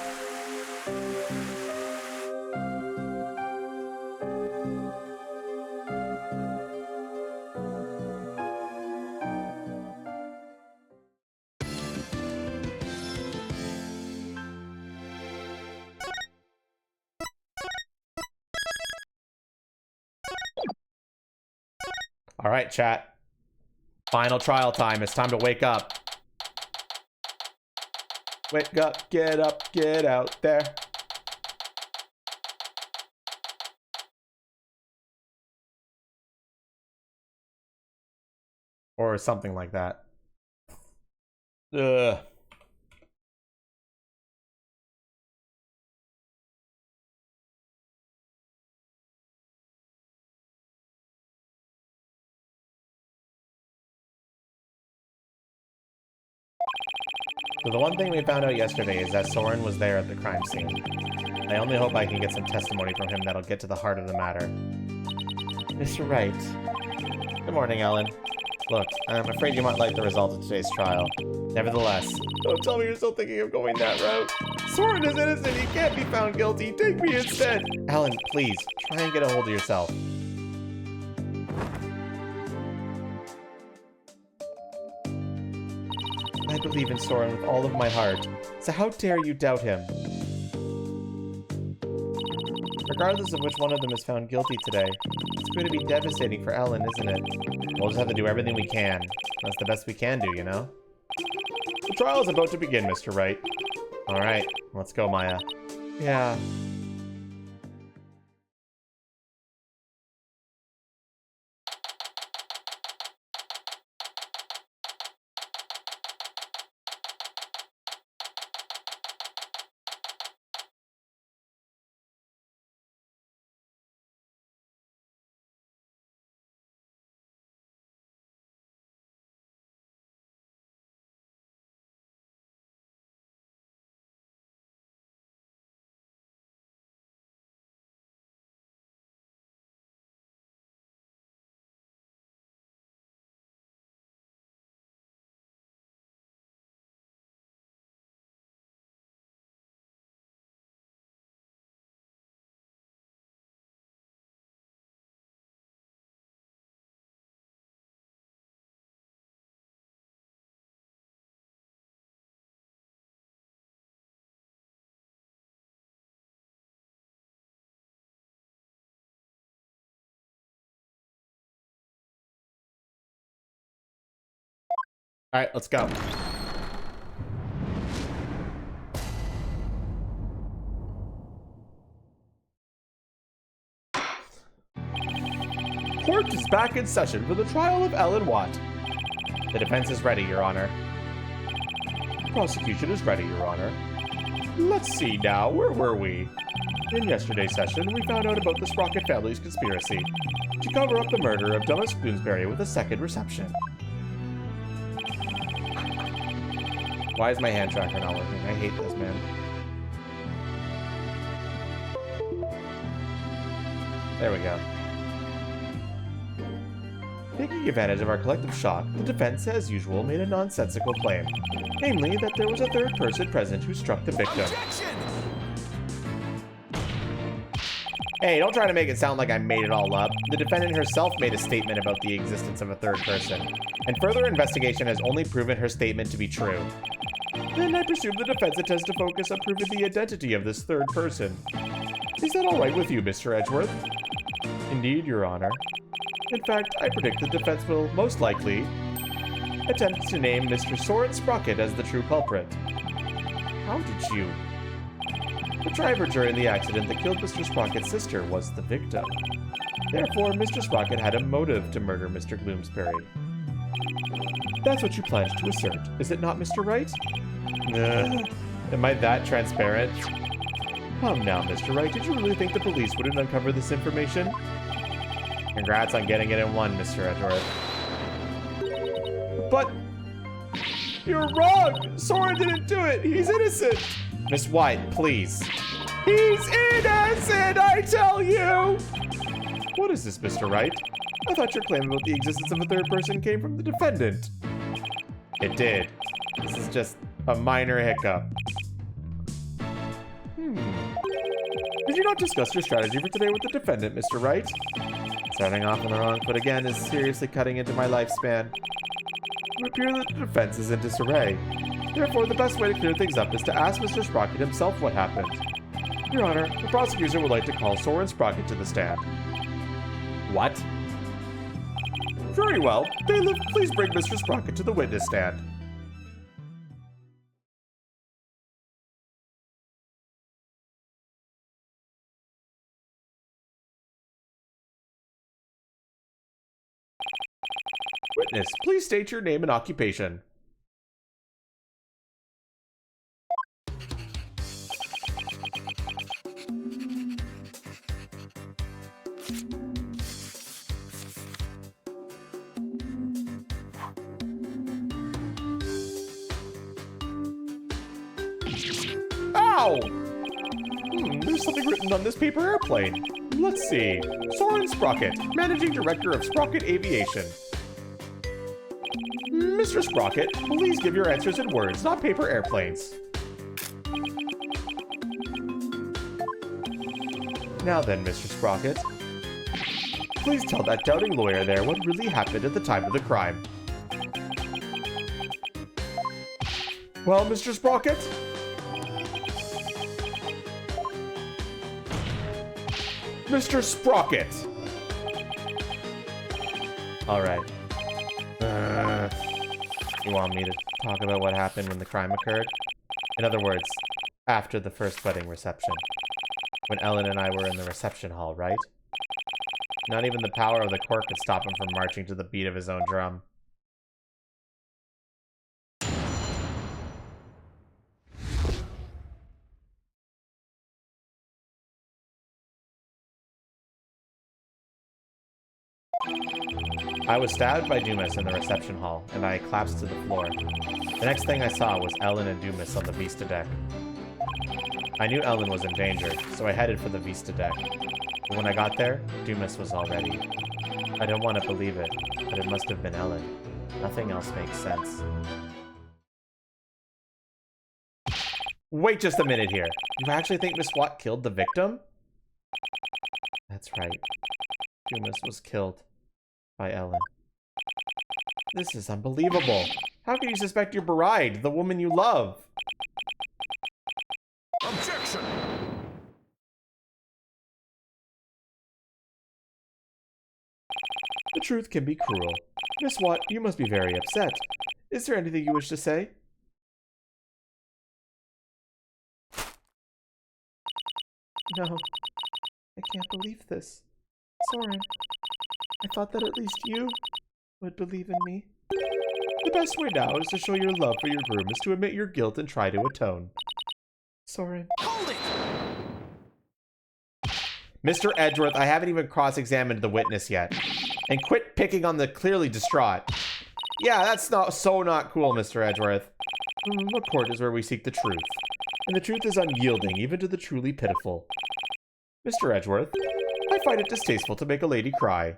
All right, chat. Final trial time. It's time to wake up. Wake up, get out there. Or something like that. Ugh. So the one thing we found out yesterday is that Soren was there at the crime scene. I only hope I can get some testimony from him that'll get to the heart of the matter. Mr. Wright. Good morning, Ellen. Look, I'm afraid you might like the result of today's trial. Nevertheless, don't tell me you're still thinking of going that route. Soren is innocent. He can't be found guilty. Take me instead. Ellen, please, try and get a hold of yourself. I believe in Soren with all of my heart, so how dare you doubt him? Regardless of which one of them is found guilty today, it's going to be devastating for Ellen, isn't it? We'll just have to do everything we can. That's the best we can do, you know? The trial is about to begin, Mr. Wright. Alright, let's go, Maya. Yeah. Alright, let's go. Court is back in session for the trial of Ellen Watt. The defense is ready, Your Honor. Prosecution is ready, Your Honor. Let's see now, where were we? In yesterday's session, we found out about the Sprocket family's conspiracy to cover up the murder of Dennis Bloomsbury with a second reception. Why is my hand tracker not working? I hate this, man. There we go. Taking advantage of our collective shock, the defense, as usual, made a nonsensical claim. Namely, that there was a third person present who struck the victim. Objection! Hey, don't try to make it sound like I made it all up. The defendant herself made a statement about the existence of a third person, and further investigation has only proven her statement to be true. Then I presume the defense intends to focus on proving the identity of this third person. Is that all right with you, Mr. Edgeworth? Indeed, Your Honor. In fact, I predict the defense will most likely attempt to name Mr. Soren Sprocket as the true culprit. How did you? The driver during the accident that killed Mr. Sprocket's sister was the victim. Therefore, Mr. Sprocket had a motive to murder Mr. Bloomsbury. That's what you pledged to assert, is it not, Mr. Wright? Am I that transparent? Come now, Mr. Wright, did you really think the police wouldn't uncover this information? Congrats on getting it in one, Mr. Edgeworth. But you're wrong! Soren didn't do it! He's innocent! Miss White, please. He's innocent, I tell you! What is this, Mr. Wright? I thought your claim about the existence of a third person came from the defendant. It did. This is just a minor hiccup. Did you not discuss your strategy for today with the defendant, Mr. Wright? Starting off on the wrong foot again is seriously cutting into my lifespan. It would appear that the defense is in disarray. Therefore, the best way to clear things up is to ask Mr. Sprocket himself what happened. Your Honor, the prosecution would like to call Soren Sprocket to the stand. What? Very well. Bailiff, please bring Mr. Sprocket to the witness stand. Witness, please state your name and occupation. Ow! There's something written on this paper airplane. Let's see. Soren Sprocket, Managing Director of Sprocket Aviation. Mr. Sprocket, please give your answers in words, not paper airplanes. Now then, Mr. Sprocket, please tell that doubting lawyer there what really happened at the time of the crime. Well, Mr. Sprocket? Mr. Sprocket! Alright. You want me to talk about what happened when the crime occurred? In other words, after the first wedding reception. When Ellen and I were in the reception hall, right? Not even the power of the court could stop him from marching to the beat of his own drum. I was stabbed by Dumas in the reception hall, and I collapsed to the floor. The next thing I saw was Ellen and Dumas on the Vista deck. I knew Ellen was in danger, so I headed for the Vista deck. But when I got there, Dumas was already. I don't want to believe it, but it must have been Ellen. Nothing else makes sense. Wait just a minute here. You actually think Miss Watt killed the victim? That's right. Dumas was killed by Ellen. This is unbelievable. How can you suspect your bride, the woman you love? Objection! The truth can be cruel. Miss Watt, you must be very upset. Is there anything you wish to say? No. I can't believe this. Soren, I thought that at least you would believe in me. The best way now is to show your love for your groom is to admit your guilt and try to atone. Soren. Hold it! Mr. Edgeworth, I haven't even cross-examined the witness yet. And quit picking on the clearly distraught. Yeah, that's not cool, Mr. Edgeworth. A court is where we seek the truth. And the truth is unyielding, even to the truly pitiful. Mr. Edgeworth, I find it distasteful to make a lady cry.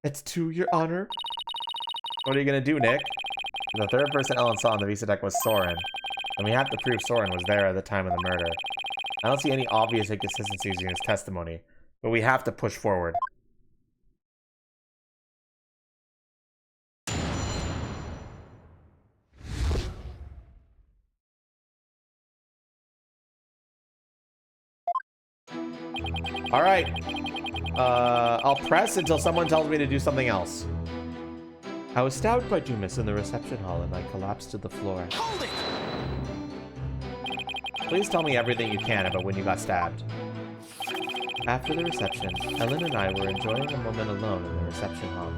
It's to your honor. What are you gonna do, Nick? The third person Ellen saw on the Visa deck was Soren. And we have to prove Soren was there at the time of the murder. I don't see any obvious inconsistencies in his testimony, but we have to push forward. Alright. I'll press until someone tells me to do something else. I was stabbed by Dumas in the reception hall and I collapsed to the floor. Hold it! Please tell me everything you can about when you got stabbed. After the reception, Ellen and I were enjoying a moment alone in the reception hall.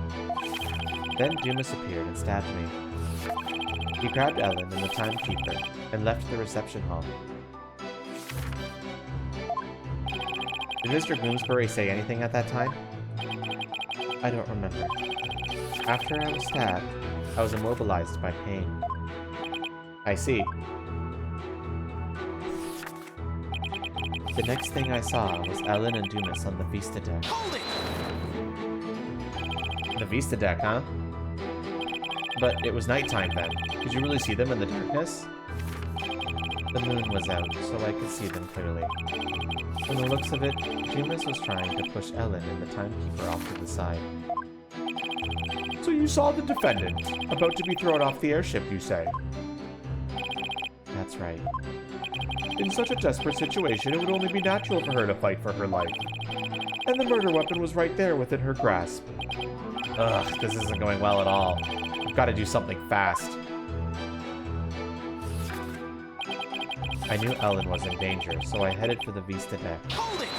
Then Dumas appeared and stabbed me. He grabbed Ellen and the timekeeper and left the reception hall. Did Mr. Gloomsbury say anything at that time? I don't remember. After I was stabbed, I was immobilized by pain. I see. The next thing I saw was Ellen and Dumas on the Vista deck. Hold it! The Vista deck, huh? But it was nighttime then. Could you really see them in the darkness? The moon was out, so I could see them clearly. From the looks of it, Dumas was trying to push Ellen and the timekeeper off to the side. So you saw the defendant, about to be thrown off the airship, you say? That's right. In such a desperate situation, it would only be natural for her to fight for her life. And the murder weapon was right there within her grasp. Ugh, this isn't going well at all. I've got to do something fast. I knew Ellen was in danger, so I headed for the Vista deck. Hold it!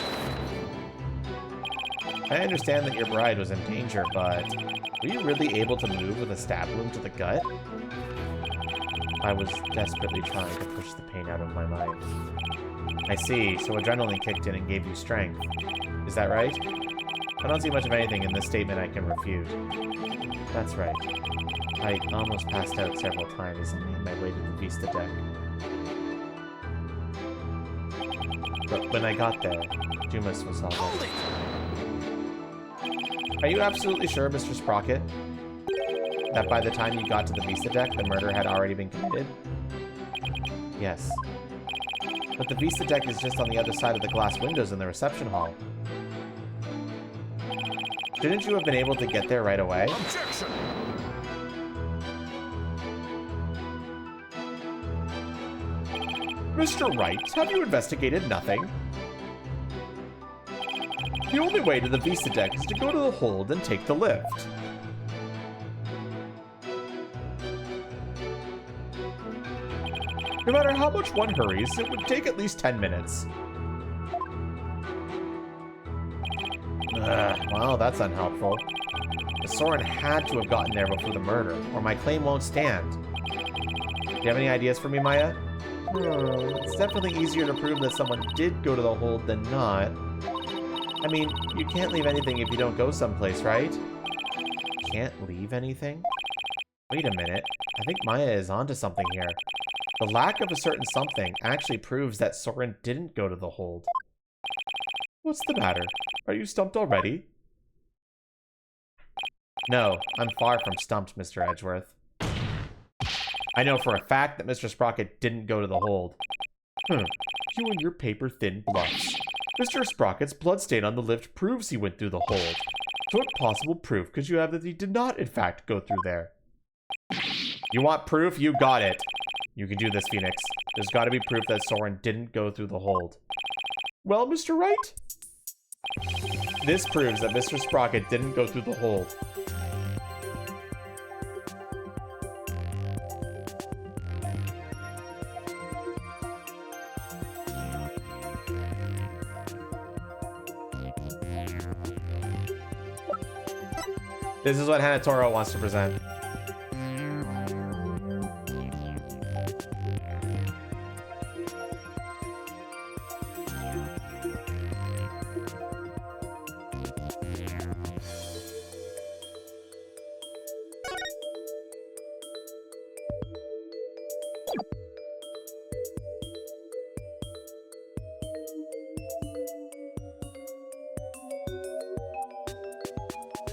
I understand that your bride was in danger, but were you really able to move with a stab wound to the gut? I was desperately trying to push the pain out of my mind. I see, so adrenaline kicked in and gave you strength. Is that right? I don't see much of anything in this statement I can refute. That's right. I almost passed out several times as I made my way to the Vista deck. But when I got there, Dumas was already. Are you absolutely sure, Mr. Sprocket, that by the time you got to the Vista deck, the murder had already been committed? Yes. But the Vista deck is just on the other side of the glass windows in the reception hall. Shouldn't you have been able to get there right away? Objection! Mr. Wright, have you investigated nothing? The only way to the Vista deck is to go to the hold and take the lift. No matter how much one hurries, it would take at least 10 minutes. Well, that's unhelpful. Soren had to have gotten there before the murder, or my claim won't stand. Do you have any ideas for me, Maya? It's definitely easier to prove that someone did go to the hold than not. I mean, you can't leave anything if you don't go someplace, right? Can't leave anything? Wait a minute. I think Maya is onto something here. The lack of a certain something actually proves that Soren didn't go to the hold. What's the matter? Are you stumped already? No, I'm far from stumped, Mr. Edgeworth. I know for a fact that Mr. Sprocket didn't go to the hold. You and your paper-thin bluffs. Mr. Sprocket's bloodstain on the lift proves he went through the hold. So what possible proof could you have that he did not, in fact, go through there? You want proof? You got it. You can do this, Phoenix. There's got to be proof that Soren didn't go through the hold. Well, Mr. Wright? This proves that Mr. Sprocket didn't go through the hold. This is what Hanatoro wants to present.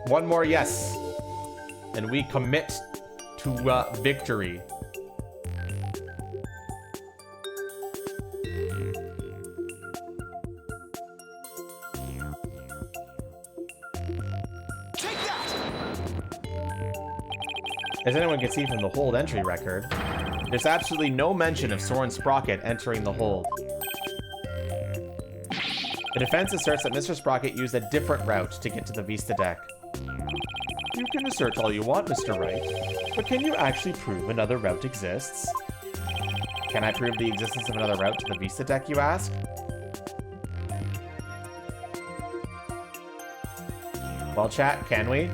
One more yes, and we commit to victory. Take that! As anyone can see from the hold entry record, there's absolutely no mention of Soren Sprocket entering the hold. The defense asserts that Mr. Sprocket used a different route to get to the Vista deck. You can assert all you want, Mr. Wright, but can you actually prove another route exists? Can I prove the existence of another route to the Vista deck, you ask? Well, chat, can we?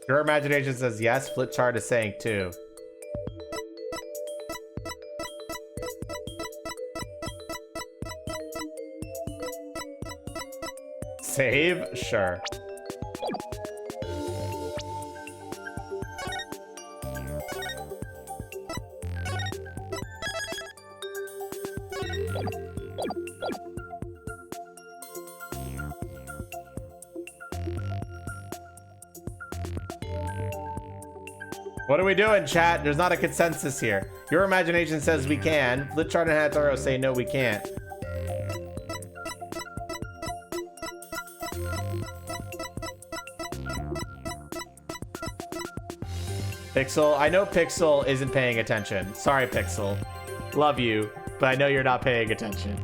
Your imagination says yes, Flipchart is saying too. Save? Sure. What are we doing, chat? There's not a consensus here. Your imagination says we can. Flipchart and Hataro say no, we can't. Pixel, I know Pixel isn't paying attention. Sorry, Pixel. Love you, but I know you're not paying attention.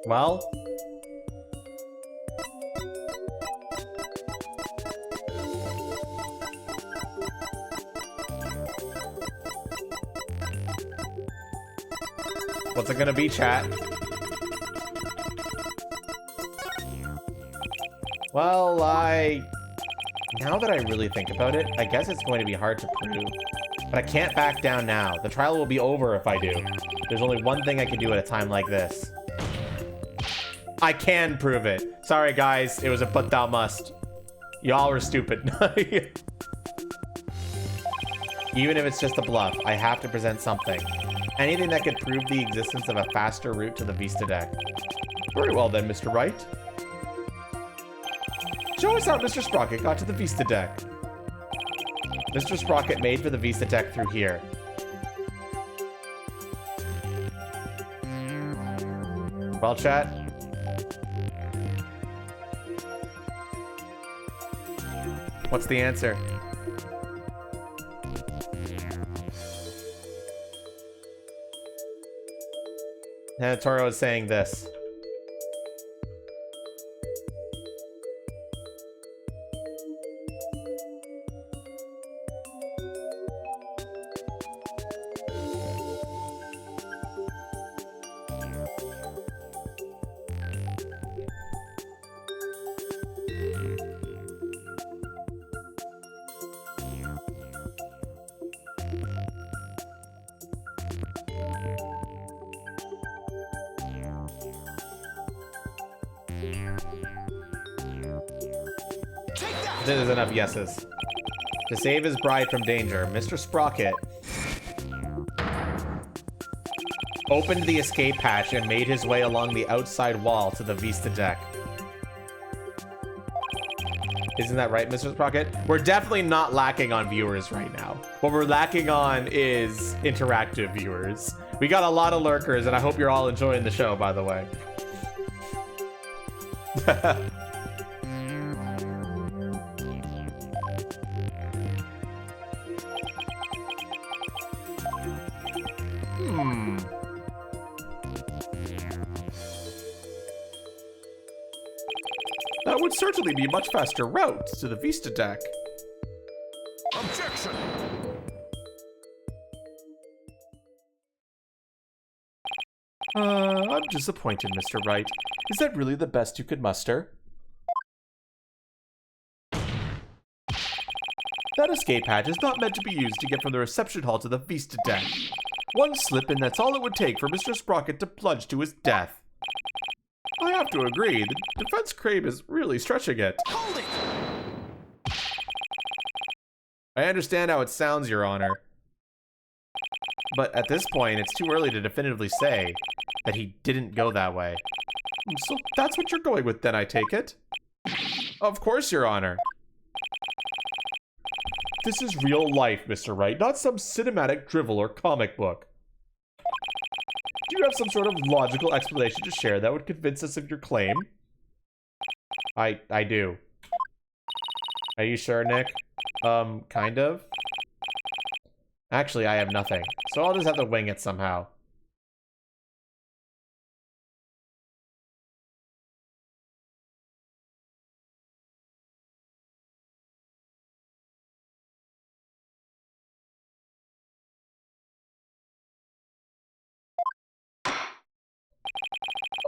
Well, what's it gonna be, chat? Well, now that I really think about it, I guess it's going to be hard to prove. But I can't back down now. The trial will be over if I do. There's only one thing I can do at a time like this. I can prove it. Sorry, guys. It was a but thou must. Y'all are stupid. Even if it's just a bluff, I have to present something. Anything that could prove the existence of a faster route to the Vista deck. Very well then, Mr. Wright. Show us how Mr. Sprocket got to the Vista deck. Mr. Sprocket made for the Vista deck through here. Well, chat. What's the answer? Hanatoro is saying this. There's enough yeses. To save his bride from danger, Mr. Sprocket opened the escape hatch and made his way along the outside wall to the Vista deck. Isn't that right, Mr. Sprocket? We're definitely not lacking on viewers right now. What we're lacking on is interactive viewers. We got a lot of lurkers, and I hope you're all enjoying the show, by the way. That would certainly be a much faster route to the Vista deck. Objection! I'm disappointed, Mr. Wright. Is that really the best you could muster? That escape hatch is not meant to be used to get from the reception hall to the Vista deck. One slip and that's all it would take for Mr. Sprocket to plunge to his death. I have to agree, the defense claim is really stretching it. Hold it! I understand how it sounds, Your Honor. But at this point, it's too early to definitively say that he didn't go that way. So that's what you're going with then, I take it? Of course, Your Honor. This is real life, Mr. Wright, not some cinematic drivel or comic book. Do you have some sort of logical explanation to share that would convince us of your claim? I do. Are you sure, Nick? Kind of. Actually, I have nothing, so I'll just have to wing it somehow.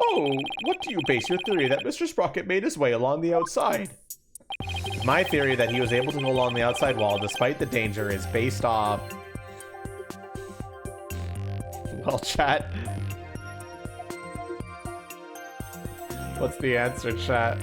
Oh, what do you base your theory that Mr. Sprocket made his way along the outside? My theory that he was able to go along the outside wall despite the danger is based off... Well, chat. What's the answer, chat?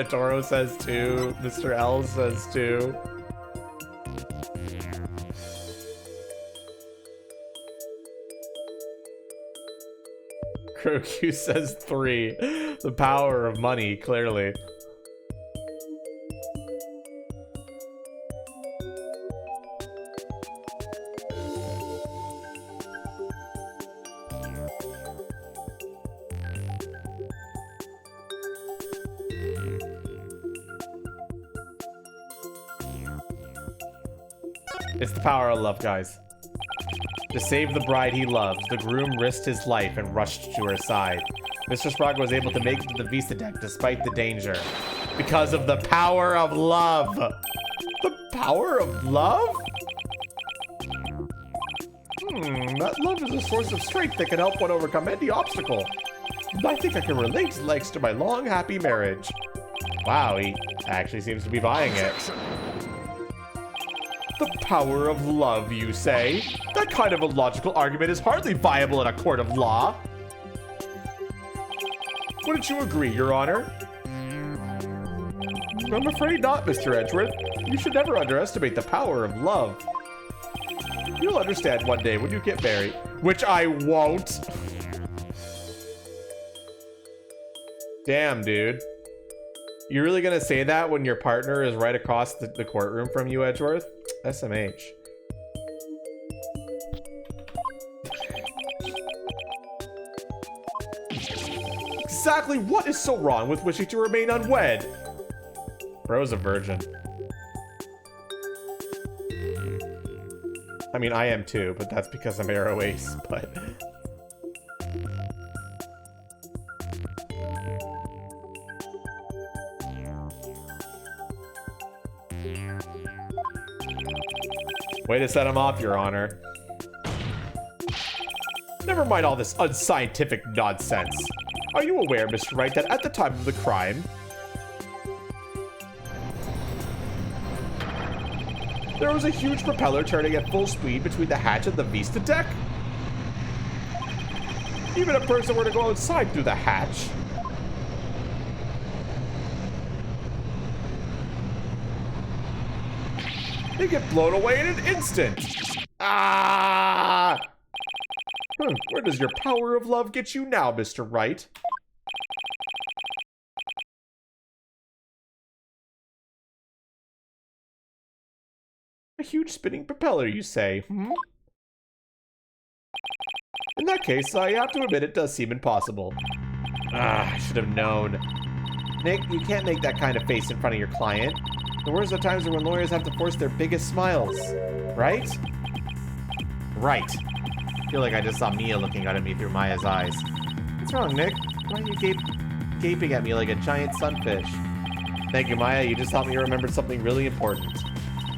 Toro says 2. Mr. L says 2. Crocu says 3. The power of money, clearly. It's the power of love, guys. To save the bride he loves, the groom risked his life and rushed to her side. Mr. Sprocket was able to make it to the Vista deck despite the danger. Because of the power of love. The power of love? That love is a source of strength that can help one overcome any obstacle. I think I can relate thanks to my long, happy marriage. Wow, he actually seems to be buying it. The power of love, you say? That kind of a logical argument is hardly viable in a court of law. Wouldn't you agree, Your Honor? I'm afraid not, Mr. Edgeworth. You should never underestimate the power of love. You'll understand one day when you get married. Which I won't. Damn, dude. You're really gonna say that when your partner is right across the courtroom from you, Edgeworth? SMH. Exactly what is so wrong with wishing to remain unwed? Bro's a virgin. I mean, I am too, but that's because I'm Arrow Ace, but... Way to set him off, Your Honor. Never mind all this unscientific nonsense. Are you aware, Mr. Wright, that at the time of the crime, there was a huge propeller turning at full speed between the hatch and the Vista deck? Even a person were to go outside through the hatch, they get blown away in an instant. Ah! Where does your power of love get you now, Mr. Wright? A huge spinning propeller, you say, In that case, I have to admit it does seem impossible. I should have known. Nick, you can't make that kind of face in front of your client. The worst of times are when lawyers have to force their biggest smiles. Right? Right. I feel like I just saw Mia looking out at me through Maya's eyes. What's wrong, Nick? Why are you gaping at me like a giant sunfish? Thank you, Maya. You just helped me remember something really important.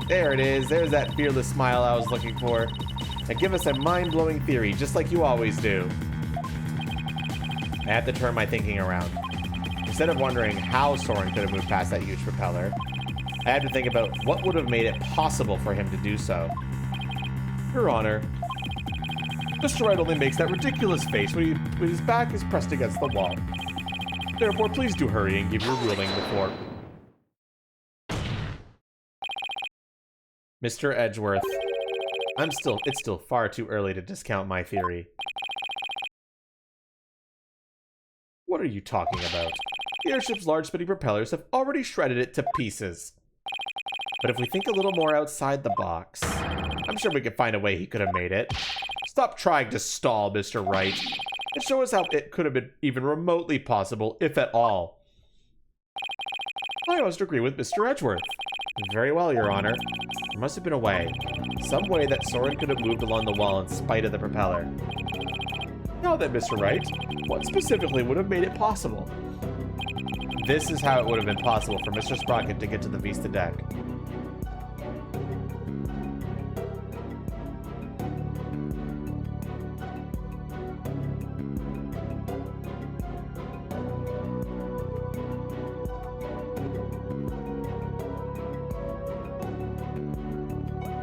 There it is. There's that fearless smile I was looking for. Now give us a mind-blowing theory, just like you always do. I had to turn my thinking around. Instead of wondering how Soren could have moved past that huge propeller, I had to think about what would have made it possible for him to do so. Your Honor, Mr. Wright only makes that ridiculous face when his back is pressed against the wall. Therefore, please do hurry and give your ruling before... Mr. Edgeworth, it's still far too early to discount my theory. What are you talking about? The airship's large spinning propellers have already shredded it to pieces. But if we think a little more outside the box, I'm sure we could find a way he could have made it. Stop trying to stall, Mr. Wright, and show us how it could have been even remotely possible, if at all. I must agree with Mr. Edgeworth. Very well, Your Honor. There must have been a way. Some way that Soren could have moved along the wall in spite of the propeller. Now then, Mr. Wright, what specifically would have made it possible? this is how it would have been possible for Mr. Sprocket to get to the Vista deck.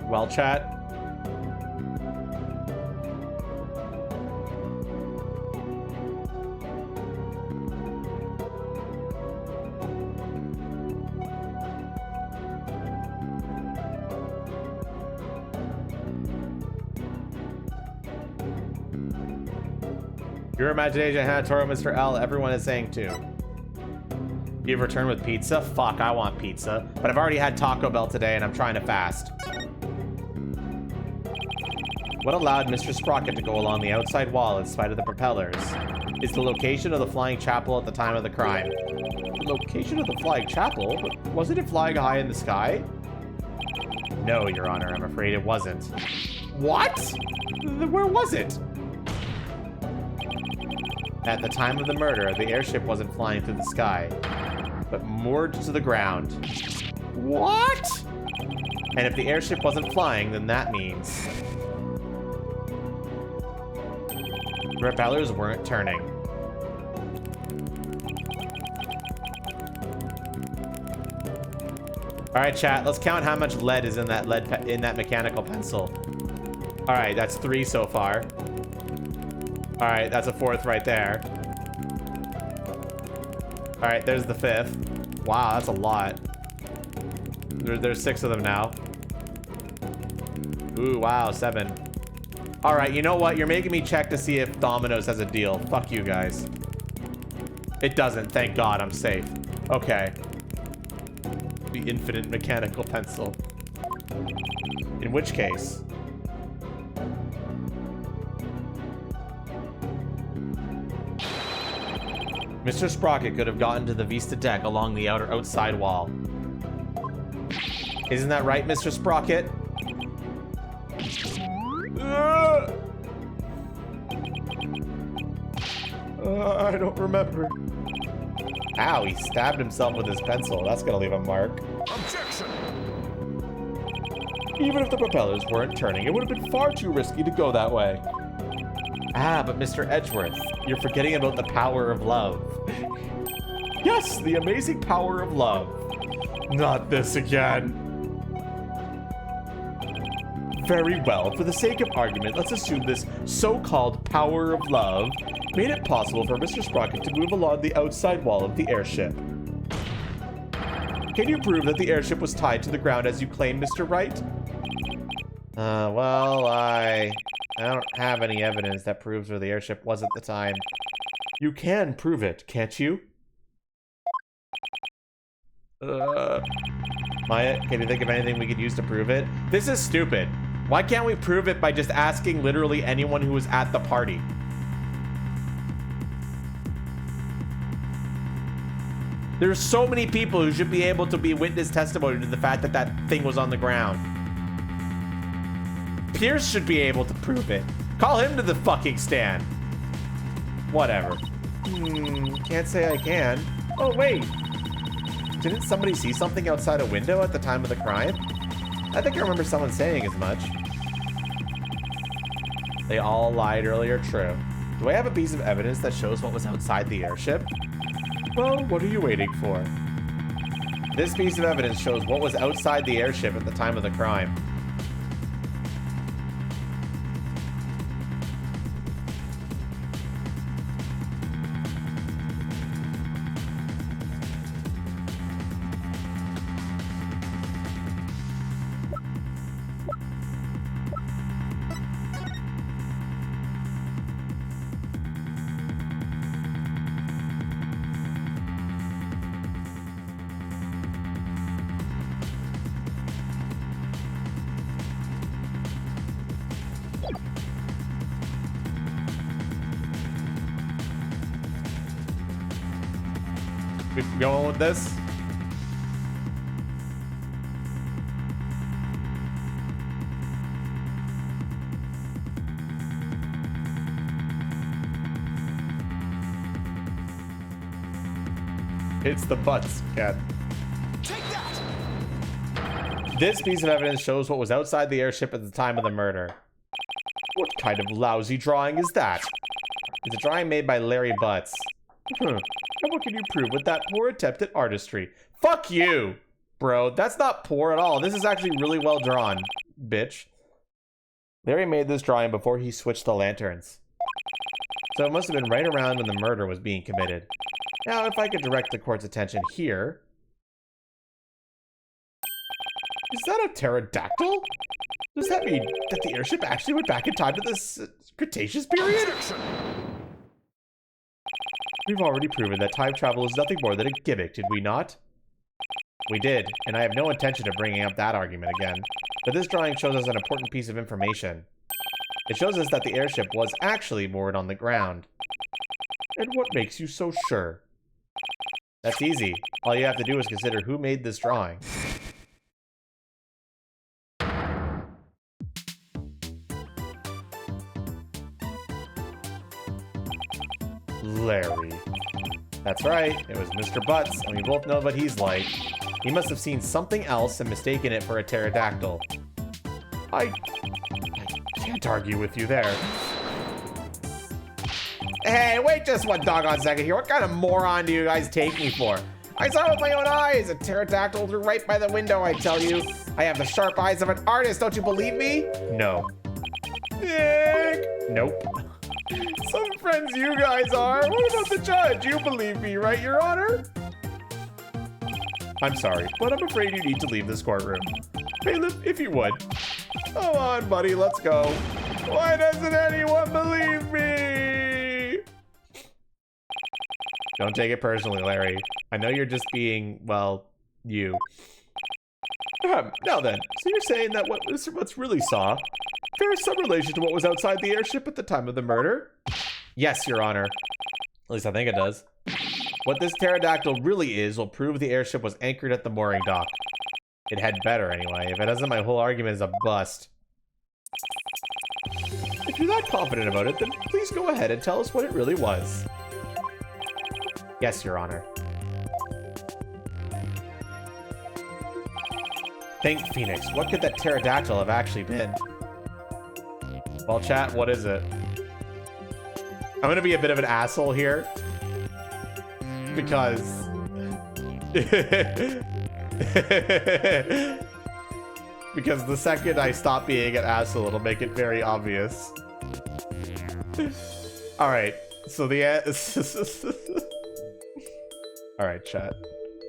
Well, chat. Your imagination, Hannah Toro, Mr. L, everyone is saying too. You've returned with pizza? Fuck, I want pizza. But I've already had Taco Bell today and I'm trying to fast. What allowed Mr. Sprocket to go along the outside wall in spite of the propellers is the location of the flying chapel at the time of the crime. The location of the flying chapel? But wasn't it flying high in the sky? No, Your Honor, I'm afraid it wasn't. What? Where was it? At the time of the murder, the airship wasn't flying through the sky, but moored to the ground. What? And if the airship wasn't flying, then that means the propellers weren't turning. All right, chat. Let's count how much lead is in that mechanical pencil. All right, that's 3 so far. All right, that's a 4th right there. All right, there's the 5th. Wow, that's a lot. There's 6 of them now. Ooh, wow, 7. All right, you know what? You're making me check to see if Domino's has a deal. Fuck you guys. It doesn't. Thank God, I'm safe. Okay. The infinite mechanical pencil. In which case... Mr. Sprocket could have gotten to the Vista deck along the outside wall. Isn't that right, Mr. Sprocket? I don't remember. Ow, he stabbed himself with his pencil. That's gonna leave a mark. Objection! Even if the propellers weren't turning, it would have been far too risky to go that way. Ah, but Mr. Edgeworth, you're forgetting about the power of love. Yes, the amazing power of love. Not this again. Very well, for the sake of argument, let's assume this so-called power of love made it possible for Mr. Sprocket to move along the outside wall of the airship. Can you prove that the airship was tied to the ground as you claim, Mr. Wright? Well, I don't have any evidence that proves where the airship was at the time. You can prove it, can't you? Maya, can you think of anything we could use to prove it? This is stupid. Why can't we prove it by just asking literally anyone who was at the party? There's so many people who should be able to be witness testimony to the fact that that thing was on the ground. Pierce should be able to prove it. Call him to the fucking stand. Whatever. Can't say I can. Oh, wait. Didn't somebody see something outside a window at the time of the crime? I think I remember someone saying as much. They all lied earlier, true. Do I have a piece of evidence that shows what was outside the airship? Well, what are you waiting for? This piece of evidence shows what was outside the airship at the time of the crime. We going with this? It's the butts, cat. Take that! This piece of evidence shows what was outside the airship at the time of the murder. What kind of lousy drawing is that? It's a drawing made by Larry Butts. And what can you prove with that poor attempt at artistry? Fuck you, bro. That's not poor at all. This is actually really well drawn, bitch. Larry made this drawing before he switched the lanterns. So it must have been right around when the murder was being committed. Now, if I could direct the court's attention here... Is that a pterodactyl? Does that mean that the airship actually went back in time to this Cretaceous period? We've already proven that time travel is nothing more than a gimmick, did we not? We did, and I have no intention of bringing up that argument again. But this drawing shows us an important piece of information. It shows us that the airship was actually moored on the ground. And what makes you so sure? That's easy. All you have to do is consider who made this drawing. Larry. That's right, it was Mr. Butts, and we both know what he's like. He must have seen something else and mistaken it for a pterodactyl. I can't argue with you there. Hey, wait just one doggone second here. What kind of moron do you guys take me for? I saw it with my own eyes. A pterodactyl flew right by the window, I tell you. I have the sharp eyes of an artist, don't you believe me? No. Nick! Nope. Some friends you guys are. What about the judge? You believe me, right, Your Honor? I'm sorry, but I'm afraid you need to leave this courtroom. Bailiff, if you would. Come on, buddy, let's go. Why doesn't anyone believe me? Don't take it personally, Larry. I know you're just being, well, you. Now then, so you're saying that what Mr. Butts really saw bears some relation to what was outside the airship at the time of the murder? Yes, Your Honor. At least I think it does. What this pterodactyl really is will prove the airship was anchored at the mooring dock. It had better, anyway. If it doesn't, my whole argument is a bust. If you're that confident about it, then please go ahead and tell us what it really was. Yes, Your Honor. Think, Phoenix. What could that pterodactyl have actually been? Well, chat, what is it? I'm gonna be a bit of an asshole here. Because... because the second I stop being an asshole, it'll make it very obvious. Alright, so the... Alright, chat.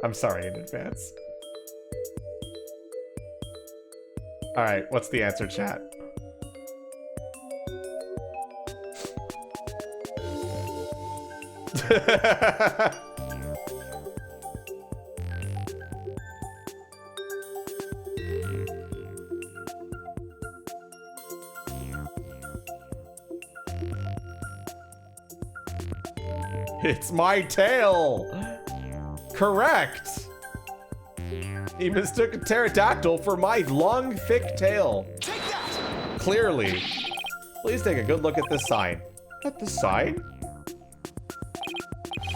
I'm sorry in advance. Alright, what's the answer, chat? It's my tail! Correct! He mistook a pterodactyl for my long, thick tail. Take that! Clearly. Please take a good look at this sign. At the sign?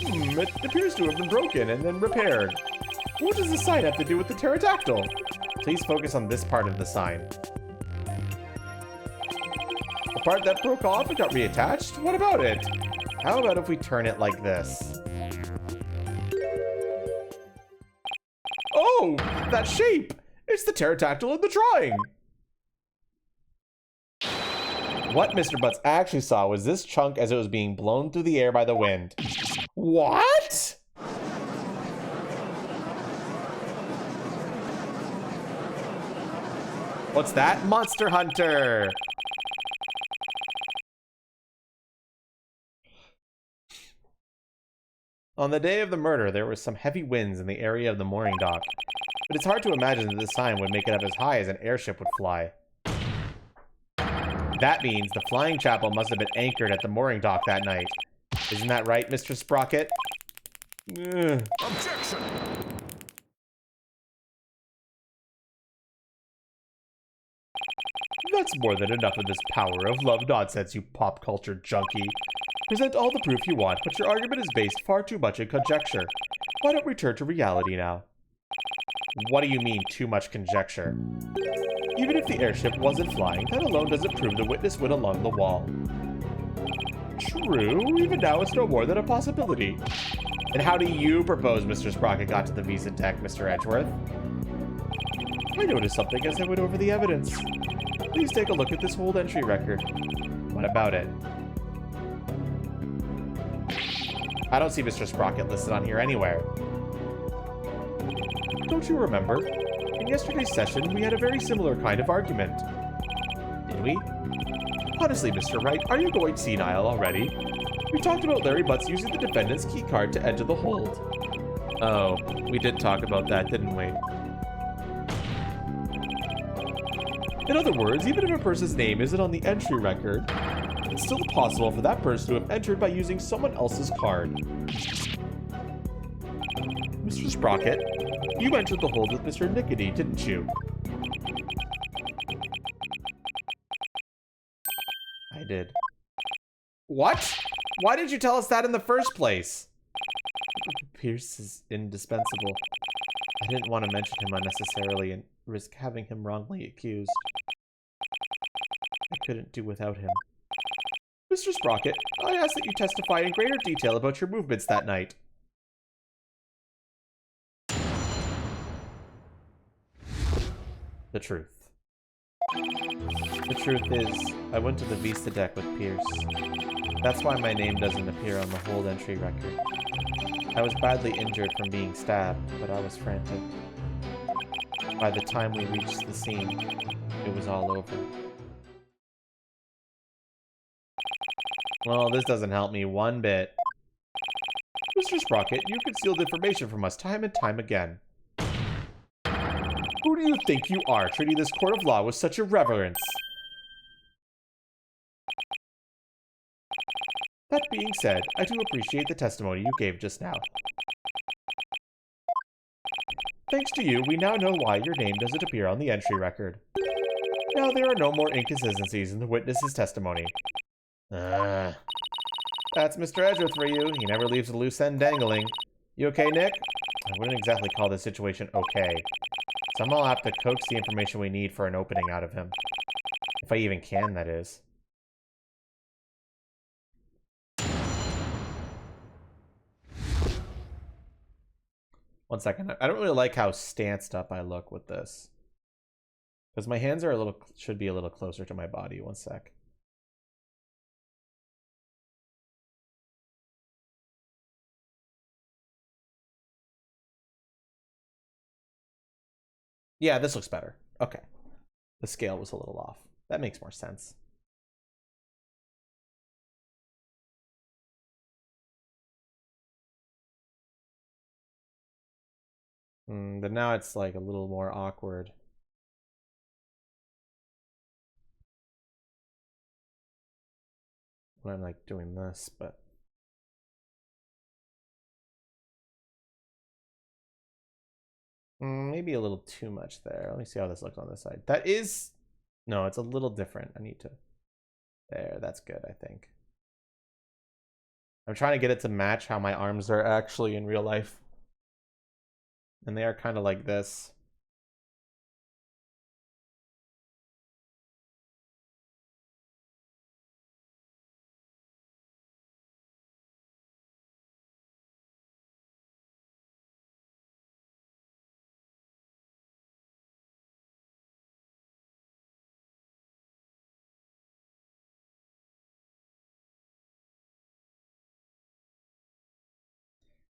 It appears to have been broken and then repaired. What does the sign have to do with the pterodactyl? Please focus on this part of the sign. The part that broke off and got reattached? What about it? How about if we turn it like this? Oh, that shape! It's the pterodactyl in the drawing! What Mr. Butts actually saw was this chunk as it was being blown through the air by the wind. What? What's that? Monster Hunter! On the day of the murder, there were some heavy winds in the area of the mooring dock, but it's hard to imagine that this sign would make it up as high as an airship would fly. That means the flying chapel must have been anchored at the mooring dock that night. Isn't that right, Mr. Sprocket? Ugh. Objection! That's more than enough of this power of love nonsense, you pop culture junkie. Present all the proof you want, but your argument is based far too much in conjecture. Why don't we turn to reality now? What do you mean, too much conjecture? Even if the airship wasn't flying, that alone doesn't prove the witness went along the wall. True, even now it's no more than a possibility. And how do you propose Mr. Sprocket got to the visa deck, Mr. Edgeworth? I noticed something as I went over the evidence. Please take a look at this hold entry record. What about it? I don't see Mr. Sprocket listed on here anywhere. Don't you remember? In yesterday's session, we had a very similar kind of argument. Did we? Honestly, Mr. Wright, are you going senile already? We talked about Larry Butts using the defendant's keycard to enter the hold. Oh, we did talk about that, didn't we? In other words, even if a person's name isn't on the entry record, it's still possible for that person to have entered by using someone else's card. Mr. Sprocket, you entered the hold with Mr. Nickety, didn't you? I did. What? Why did you tell us that in the first place? Pierce is indispensable. I didn't want to mention him unnecessarily and risk having him wrongly accused. I couldn't do without him. Mr. Sprocket, I ask that you testify in greater detail about your movements that night. The truth. The truth is, I went to the Vista deck with Pierce. That's why my name doesn't appear on the hold entry record. I was badly injured from being stabbed, but I was frantic. By the time we reached the scene, it was all over. Well, this doesn't help me one bit. Mr. Sprocket, you concealed information from us time and time again. Who do you think you are, treating this court of law with such irreverence? That being said, I do appreciate the testimony you gave just now. Thanks to you, we now know why your name doesn't appear on the entry record. Now there are no more inconsistencies in the witness's testimony. That's Mr. Edgeworth for you. He never leaves a loose end dangling. You okay, Nick? I wouldn't exactly call this situation okay. Somehow I'll have to coax the information we need for an opening out of him. If I even can, that is. One second. I don't really like how stanced up I look with this. Because my hands are should be a little closer to my body. One sec. Yeah, this looks better. Okay. The scale was a little off. That makes more sense. But now it's like a little more awkward. When I'm like doing this, but maybe a little too much there. Let me see how this looks on this side. That is, no, it's a little different. I need to, there, that's good, I think. I'm trying to get it to match how my arms are actually in real life. And they are kind of like this.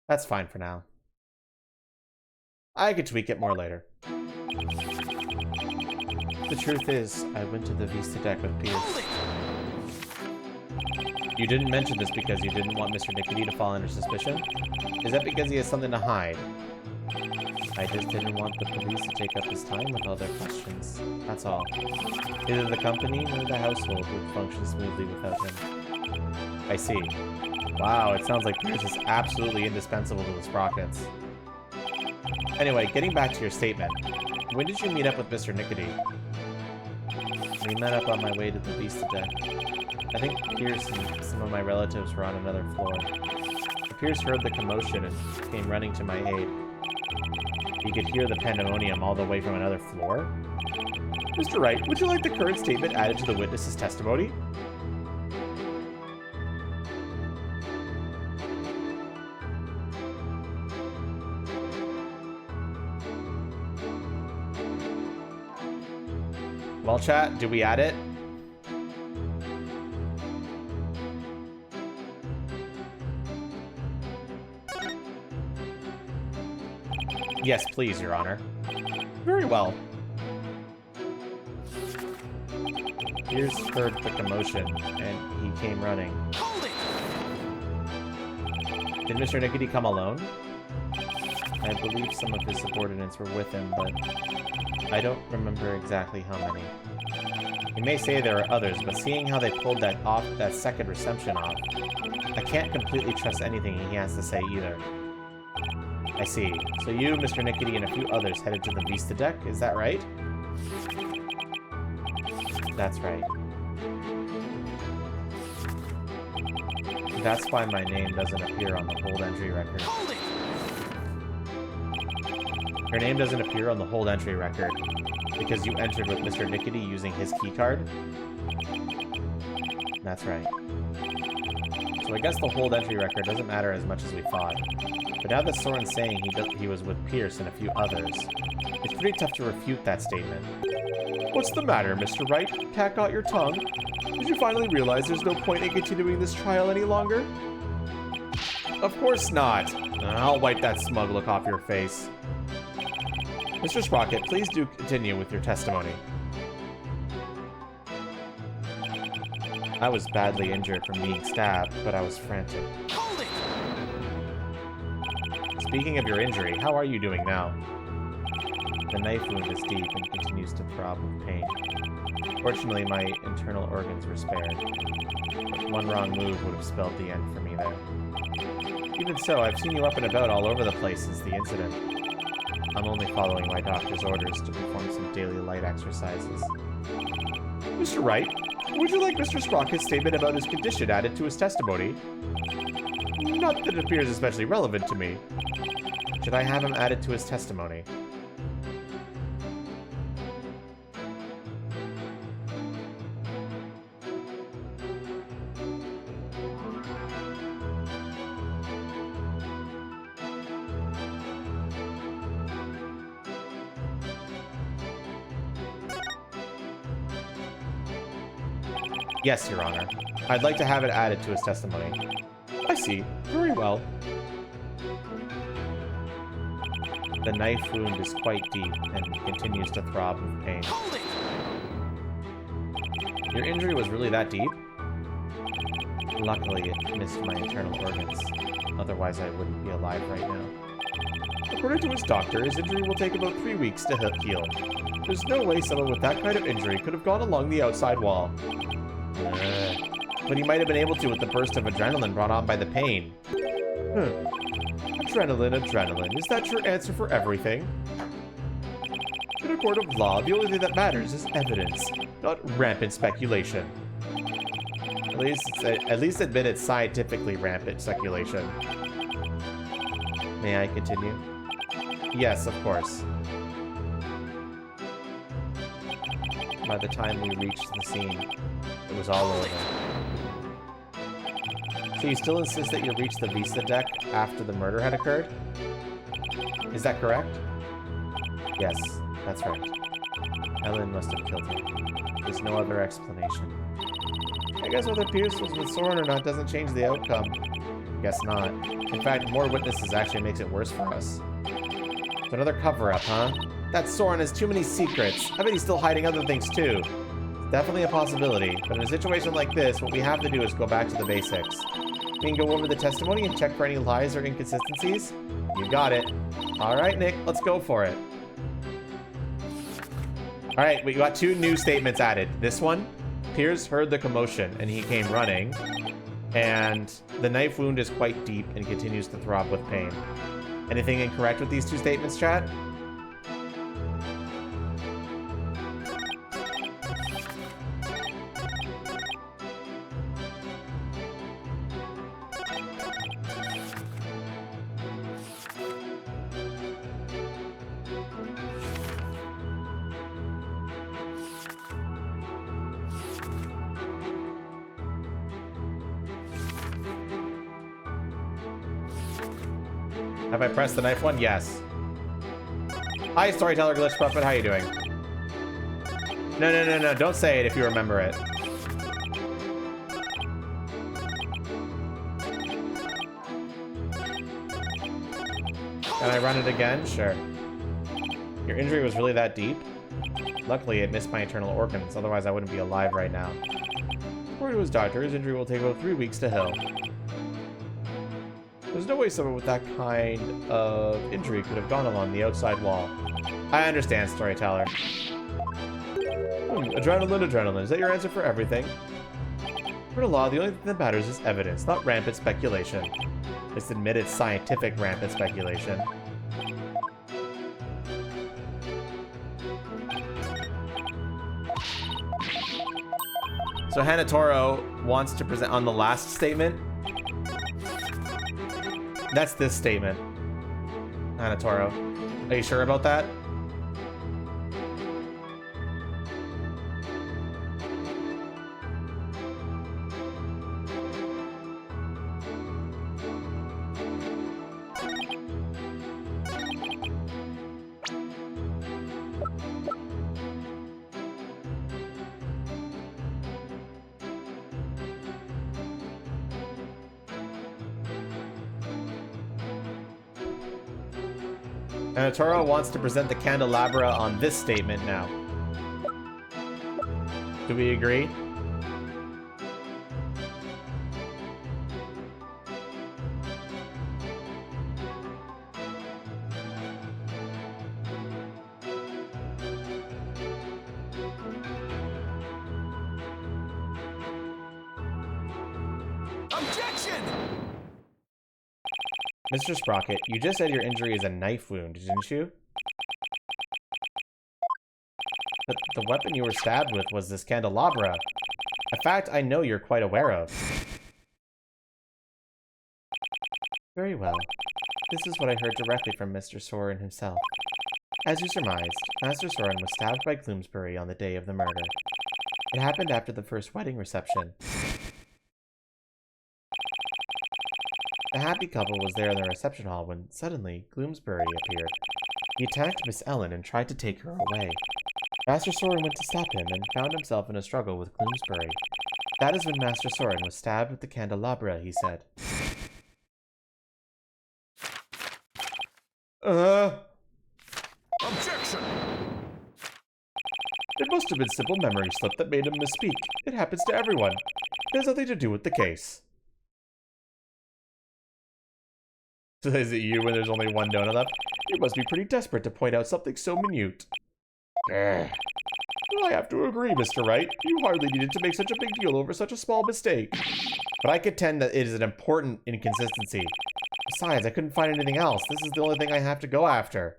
That's fine for now. I could tweak it more later. The truth is, I went to the Vista deck with Pierce. You didn't mention this because you didn't want Mr. Nickety to fall under suspicion? Is that because he has something to hide? I just didn't want the police to take up his time with all their questions. That's all. Neither the company nor the household would function smoothly without him. I see. Wow, it sounds like Pierce is absolutely indispensable to the Sprockets. Anyway, getting back to your statement. When did you meet up with Mr. Nickety? We met up on my way to the Vista deck. I think Pierce and some of my relatives were on another floor. The Pierce heard the commotion and came running to my aid. He could hear the pandemonium all the way from another floor. Mr. Wright, would you like the current statement added to the witness's testimony? Well, chat, do we add it? Yes, please, Your Honor. Very well. Pierce heard the commotion, and he came running. Hold it! Did Mr. Nickety come alone? I believe some of his subordinates were with him, but I don't remember exactly how many. You may say there are others, but seeing how they pulled that second reception off, I can't completely trust anything he has to say either. I see. So you, Mr. Nickety, and a few others headed to the Vista deck, is that right? That's right. That's why my name doesn't appear on the hold entry record. Hold it! Your name doesn't appear on the hold entry record because you entered with Mr. Nickety using his keycard? That's right. So I guess the hold entry record doesn't matter as much as we thought. But now that Soren's saying he was with Pierce and a few others, it's pretty tough to refute that statement. What's the matter, Mr. Wright? Cat got your tongue? Did you finally realize there's no point in continuing this trial any longer? Of course not. I'll wipe that smug look off your face. Mr. Sprocket, please do continue with your testimony. I was badly injured from being stabbed, but I was frantic. Hold it! Speaking of your injury, how are you doing now? The knife wound is deep and continues to throb with pain. Fortunately, my internal organs were spared. But one wrong move would have spelled the end for me there. Even so, I've seen you up and about all over the place since the incident. I'm only following my doctor's orders to perform some daily light exercises. Mr. Wright, would you like Mr. Sprocket's statement about his condition added to his testimony? Not that it appears especially relevant to me. Should I have him added to his testimony? Yes, Your Honor. I'd like to have it added to his testimony. I see. Very well. The knife wound is quite deep and continues to throb with pain. Hold it! Your injury was really that deep? Luckily, it missed my internal organs. Otherwise, I wouldn't be alive right now. According to his doctor, his injury will take about 3 weeks to heal. There's no way someone with that kind of injury could have gone along the outside wall. But he might have been able to with the burst of adrenaline brought on by the pain. Adrenaline. Is that your answer for everything? In a court of law, the only thing that matters is evidence, not rampant speculation. At least admit it's scientifically rampant speculation. May I continue? Yes, of course. By the time we reached the scene, it was all over. So you still insist that you reached the Vista deck after the murder had occurred? Is that correct? Yes, that's right. Ellen must have killed him. There's no other explanation. I guess whether Pierce was with Soren or not doesn't change the outcome. Guess not. In fact, more witnesses actually makes it worse for us. So another cover-up, huh? That Soren has too many secrets. I bet he's still hiding other things too. Definitely a possibility, but in a situation like this, what we have to do is go back to the basics. We can go over the testimony and check for any lies or inconsistencies? You got it. Alright, Nick, let's go for it. Alright, we got 2 new statements added. This one, Pierce heard the commotion and he came running, and the knife wound is quite deep and continues to throb with pain. Anything incorrect with these 2 statements, chat? Have I pressed the knife one? Yes. Hi, Storyteller Glitch Puppet. How you doing? No. Don't say it if you remember it. Can I run it again? Sure. Your injury was really that deep? Luckily, it missed my internal organs. Otherwise, I wouldn't be alive right now. According to his doctor, his injury will take about 3 weeks to heal. There's no way someone with that kind of injury could have gone along the outside wall. I understand, Storyteller. Adrenaline. Is that your answer for everything? For the law, the only thing that matters is evidence, not rampant speculation. It's admitted scientific rampant speculation. So Hanatoro wants to present on the last statement. That's this statement. Hanatoro. Are you sure about that? Hanatoro wants to present the candelabra on this statement now. Do we agree? Objection! Mr. Sprocket, you just said your injury is a knife wound, didn't you? But the weapon you were stabbed with was this candelabra. A fact I know you're quite aware of. Very well. This is what I heard directly from Mr. Soren himself. As you surmised, Master Soren was stabbed by Gloomsbury on the day of the murder. It happened after the first wedding reception. The happy couple was there in the reception hall when, suddenly, Gloomsbury appeared. He attacked Miss Ellen and tried to take her away. Master Soren went to stop him and found himself in a struggle with Gloomsbury. That is when Master Soren was stabbed with the candelabra, he said. Objection! It must have been simple memory slip that made him misspeak. It happens to everyone. It has nothing to do with the case. So is it you when there's only one donut left? You must be pretty desperate to point out something so minute. Well, I have to agree, Mr. Wright. You hardly needed to make such a big deal over such a small mistake. But I contend that it is an important inconsistency. Besides, I couldn't find anything else. This is the only thing I have to go after.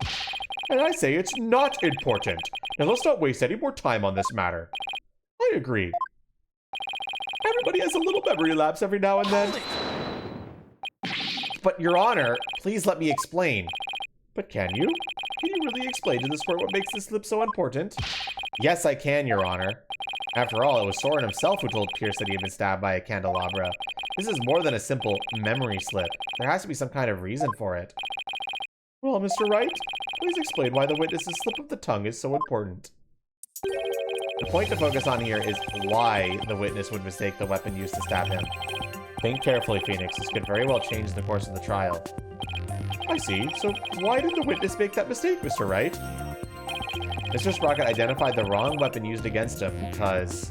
And I say it's not important. Now let's not waste any more time on this matter. I agree. Everybody has a little memory lapse every now and then. But, Your Honor, please let me explain. But can you? Can you really explain to this court what makes this slip so important? Yes, I can, Your Honor. After all, it was Soren himself who told Pierce that he had been stabbed by a candelabra. This is more than a simple memory slip. There has to be some kind of reason for it. Well, Mr. Wright, please explain why the witness's slip of the tongue is so important. The point to focus on here is why the witness would mistake the weapon used to stab him. Think carefully, Phoenix. This could very well change the course of the trial. I see. So why did the witness make that mistake, Mr. Wright? Mr. Sprocket identified the wrong weapon used against him because...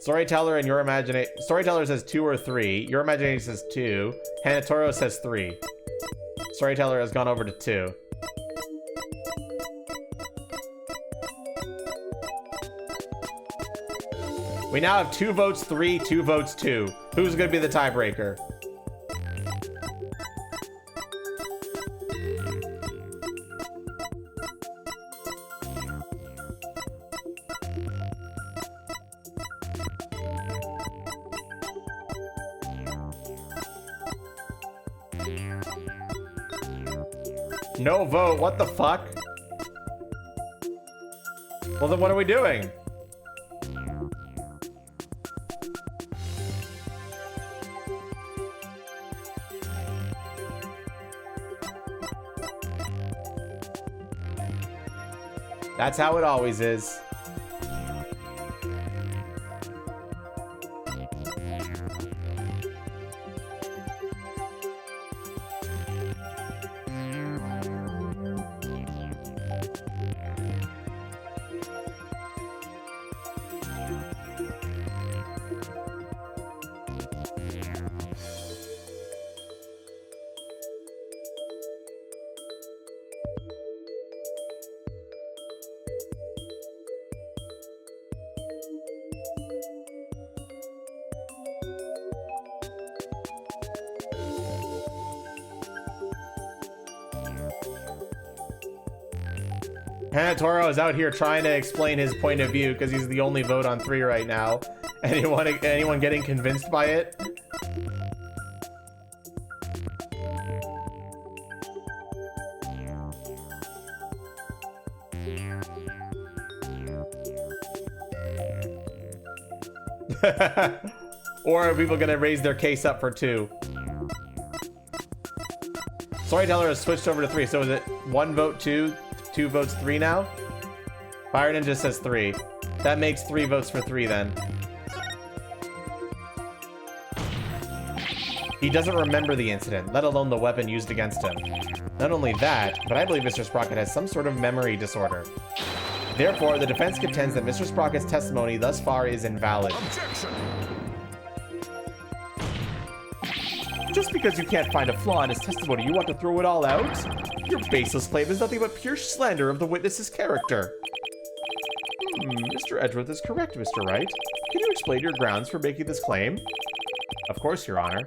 Storyteller and your imagination... Storyteller says 2 or 3. Your imagination says 2. Hanatoro says 3. Storyteller has gone over to 2. We now have 2 votes 3, 2 votes 2. Who's going to be the tiebreaker? No vote. What the fuck? Well, then what are we doing? That's how it always is. Toro is out here trying to explain his point of view because he's the only vote on 3 right now. Anyone getting convinced by it? Or are people gonna raise their case up for 2? Storyteller has switched over to 3, so is it 1 vote 2? 2 votes 3 now? Fire Ninja says 3. That makes 3 votes for 3 then. He doesn't remember the incident, let alone the weapon used against him. Not only that, but I believe Mr. Sprocket has some sort of memory disorder. Therefore, the defense contends that Mr. Sprocket's testimony thus far is invalid. Objection! Just because you can't find a flaw in his testimony, you want to throw it all out? Your baseless claim is nothing but pure slander of the witness's character. Mr. Edgeworth is correct, Mr. Wright. Can you explain your grounds for making this claim? Of course, Your Honor.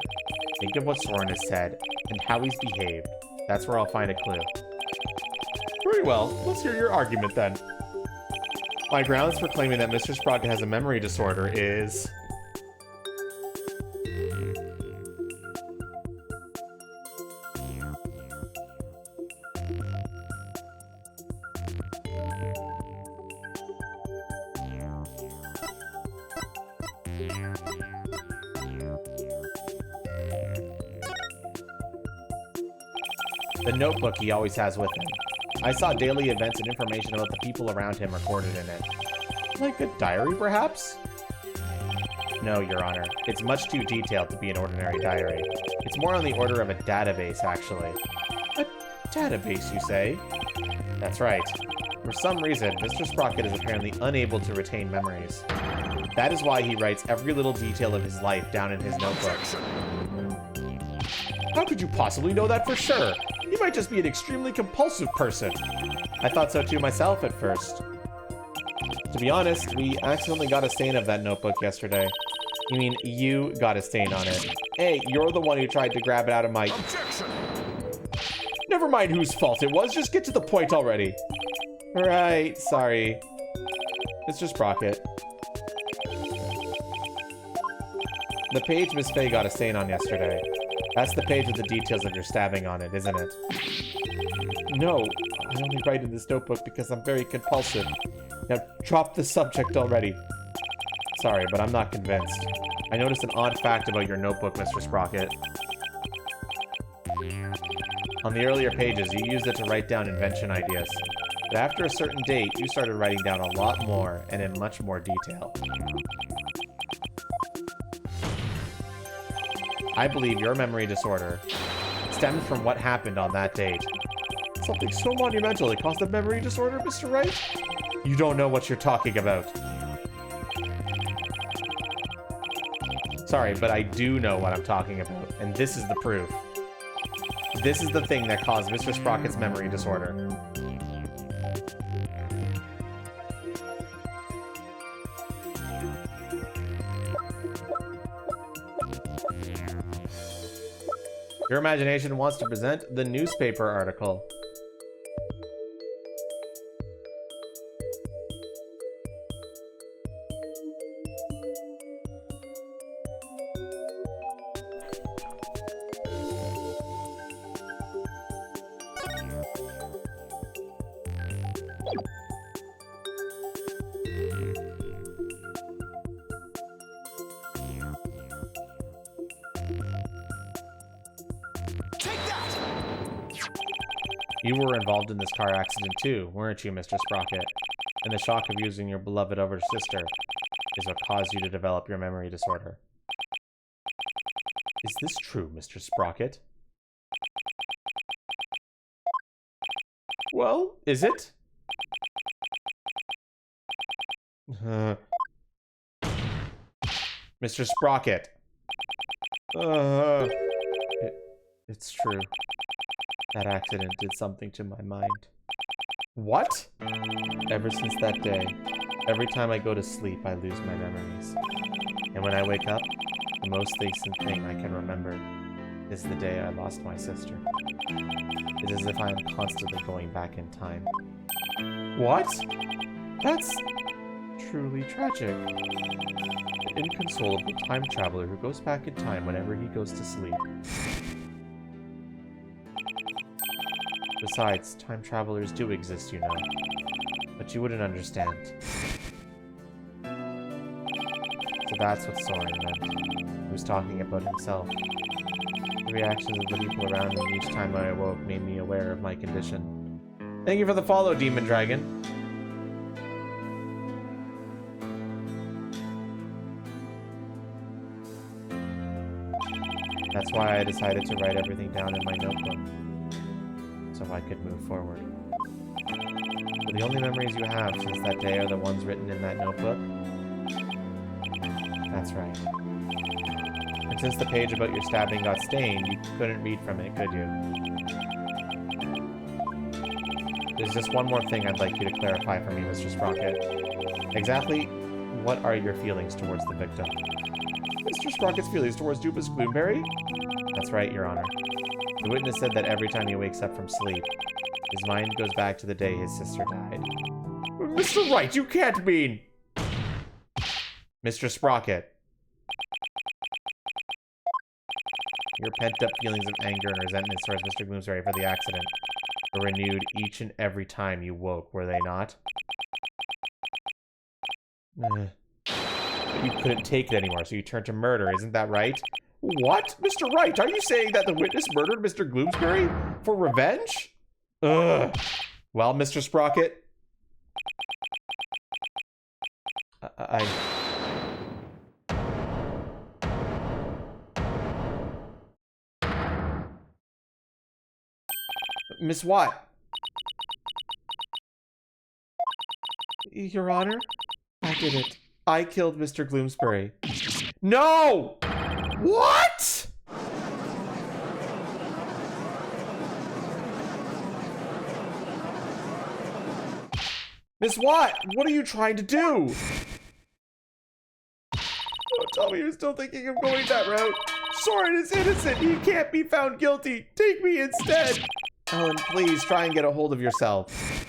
Think of what Soren has said, and how he's behaved. That's where I'll find a clue. Very well, let's hear your argument then. My grounds for claiming that Mr. Sprocket has a memory disorder is... the notebook he always has with him. I saw daily events and information about the people around him recorded in it. Like a diary, perhaps? No, Your Honor. It's much too detailed to be an ordinary diary. It's more on the order of a database, actually. A database, you say? That's right. For some reason, Mr. Sprocket is apparently unable to retain memories. That is why he writes every little detail of his life down in his notebook. How could you possibly know that for sure? He might just be an extremely compulsive person. I thought so too myself at first. To be honest, we accidentally got a stain of that notebook yesterday. You mean you got a stain on it. Hey, you're the one who tried to grab it out of my... Objection! Never mind whose fault it was, just get to the point already. Right, sorry. It's just Sprocket. The page Miss Faye got a stain on yesterday. That's the page with the details of your stabbing on it, isn't it? No, I only write in this notebook because I'm very compulsive. Now drop the subject already. Sorry, but I'm not convinced. I noticed an odd fact about your notebook, Mr. Sprocket. On the earlier pages, you used it to write down invention ideas. But after a certain date, you started writing down a lot more and in much more detail. I believe your memory disorder stemmed from what happened on that date. Something so monumental it caused a memory disorder, Mr. Wright? You don't know what you're talking about. Sorry, but I do know what I'm talking about, and this is the proof. This is the thing that caused Mr. Sprocket's memory disorder. Your imagination wants to present the newspaper article. You were involved in this car accident too, weren't you, Mr. Sprocket? And the shock of losing your beloved older sister is what caused you to develop your memory disorder. Is this true, Mr. Sprocket? Well, is it? Mr. Sprocket. It's true. That accident did something to my mind. What? Ever since that day, every time I go to sleep, I lose my memories. And when I wake up, the most recent thing I can remember is the day I lost my sister. It's as if I am constantly going back in time. What? That's truly tragic. An inconsolable time traveler who goes back in time whenever he goes to sleep. Besides, time travelers do exist, you know. But you wouldn't understand. So that's what Soren meant. He was talking about himself. The reactions of the people around me each time I awoke made me aware of my condition. Thank you for the follow, Demon Dragon. That's why I decided to write everything down in my notebook, so I could move forward. But the only memories you have since that day are the ones written in that notebook? That's right. And since the page about your stabbing got stained, you couldn't read from it, could you? There's just one more thing I'd like you to clarify for me, Mr. Sprocket. Exactly what are your feelings towards the victim? Mr. Sprocket's feelings towards Dupas Gloomberry? That's right, Your Honor. The witness said that every time he wakes up from sleep, his mind goes back to the day his sister died. Mr. Wright, you can't mean... Mr. Sprocket. Your pent-up feelings of anger and resentment towards Mr. Gloomsbury for the accident were renewed each and every time you woke, were they not? You couldn't take it anymore, so you turned to murder, isn't that right? What? Mr. Wright, are you saying that the witness murdered Mr. Gloomsbury for revenge? Ugh. Well, Mr. Sprocket... Miss Watt. Your Honor? I did it. I killed Mr. Gloomsbury. No! What? Miss Watt, what are you trying to do? Don't tell me you're still thinking of going that route. Soren is innocent. He can't be found guilty. Take me instead. Ellen, please try and get a hold of yourself.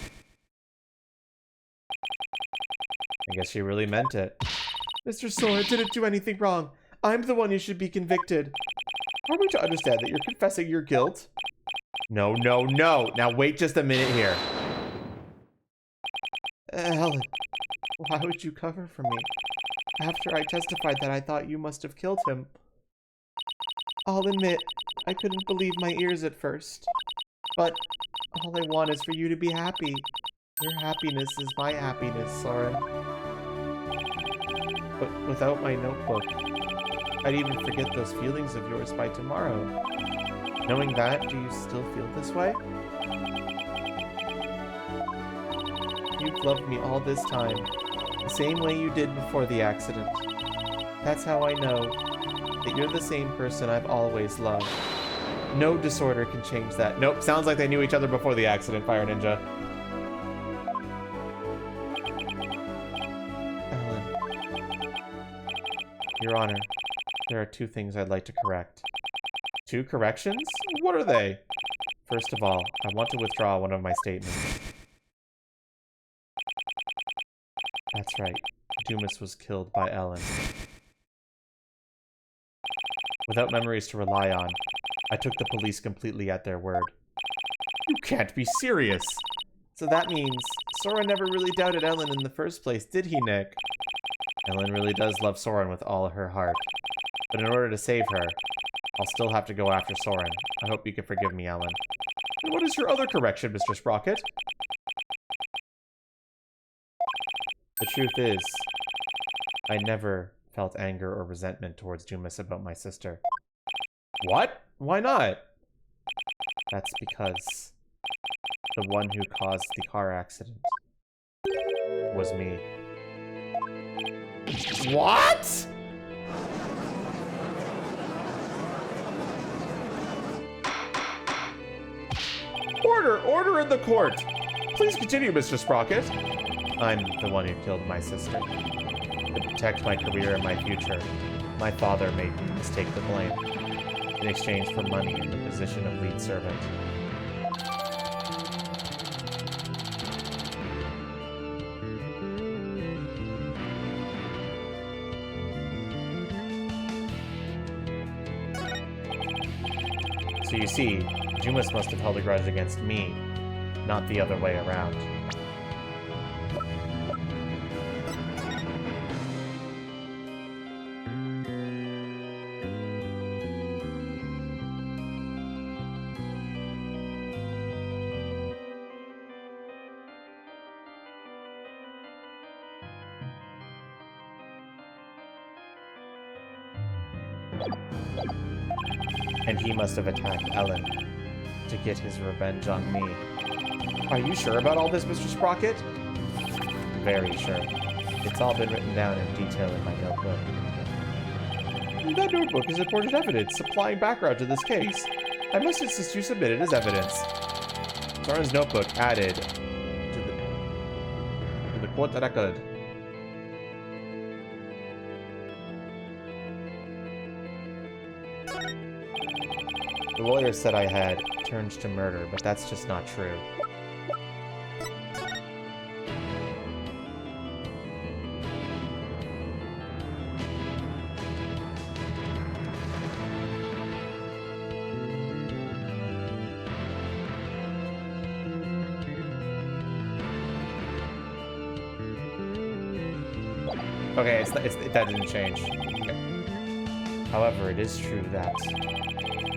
I guess she really meant it. Mr. Soren didn't do anything wrong. I'm the one who should be convicted. Are we to understand that you're confessing your guilt? No, no, no. Now wait just a minute here. Ellen, why would you cover for me? After I testified that I thought you must have killed him. I'll admit, I couldn't believe my ears at first. But all I want is for you to be happy. Your happiness is my happiness, Soren. But without my notebook, I'd even forget those feelings of yours by tomorrow. Knowing that, do you still feel this way? You've loved me all this time, the same way you did before the accident. That's how I know that you're the same person I've always loved. No disorder can change that. Nope, sounds like they knew each other before the accident, Fire Ninja. Ellen. Your Honor, there are two things I'd like to correct. Two corrections? What are they? First of all, I want to withdraw one of my statements. That's right. Dumas was killed by Ellen. Without memories to rely on, I took the police completely at their word. You can't be serious! So that means Soren never really doubted Ellen in the first place, did he, Nick? Ellen really does love Soren with all her heart. But in order to save her, I'll still have to go after Soren. I hope you can forgive me, Ellen. And what is your other correction, Mr. Sprocket? The truth is, I never felt anger or resentment towards Dumas about my sister. What? Why not? That's because the one who caused the car accident was me. What? Order in the court! Please continue, Mr. Sprocket. I'm the one who killed my sister. To protect my career and my future, my father made me take the blame in exchange for money in the position of lead servant. So you see, Dumas must have held a grudge against me, not the other way around. And he must have attacked Ellen to get his revenge on me. Are you sure about all this, Mr. Sprocket? Very sure. It's all been written down in detail in my notebook. That notebook is important evidence, supplying background to this case. I must insist you submit it as evidence. Soren's notebook added to the court record. The lawyer said I had turned to murder, but that's just not true. Okay, that didn't change. Okay. However, it is true that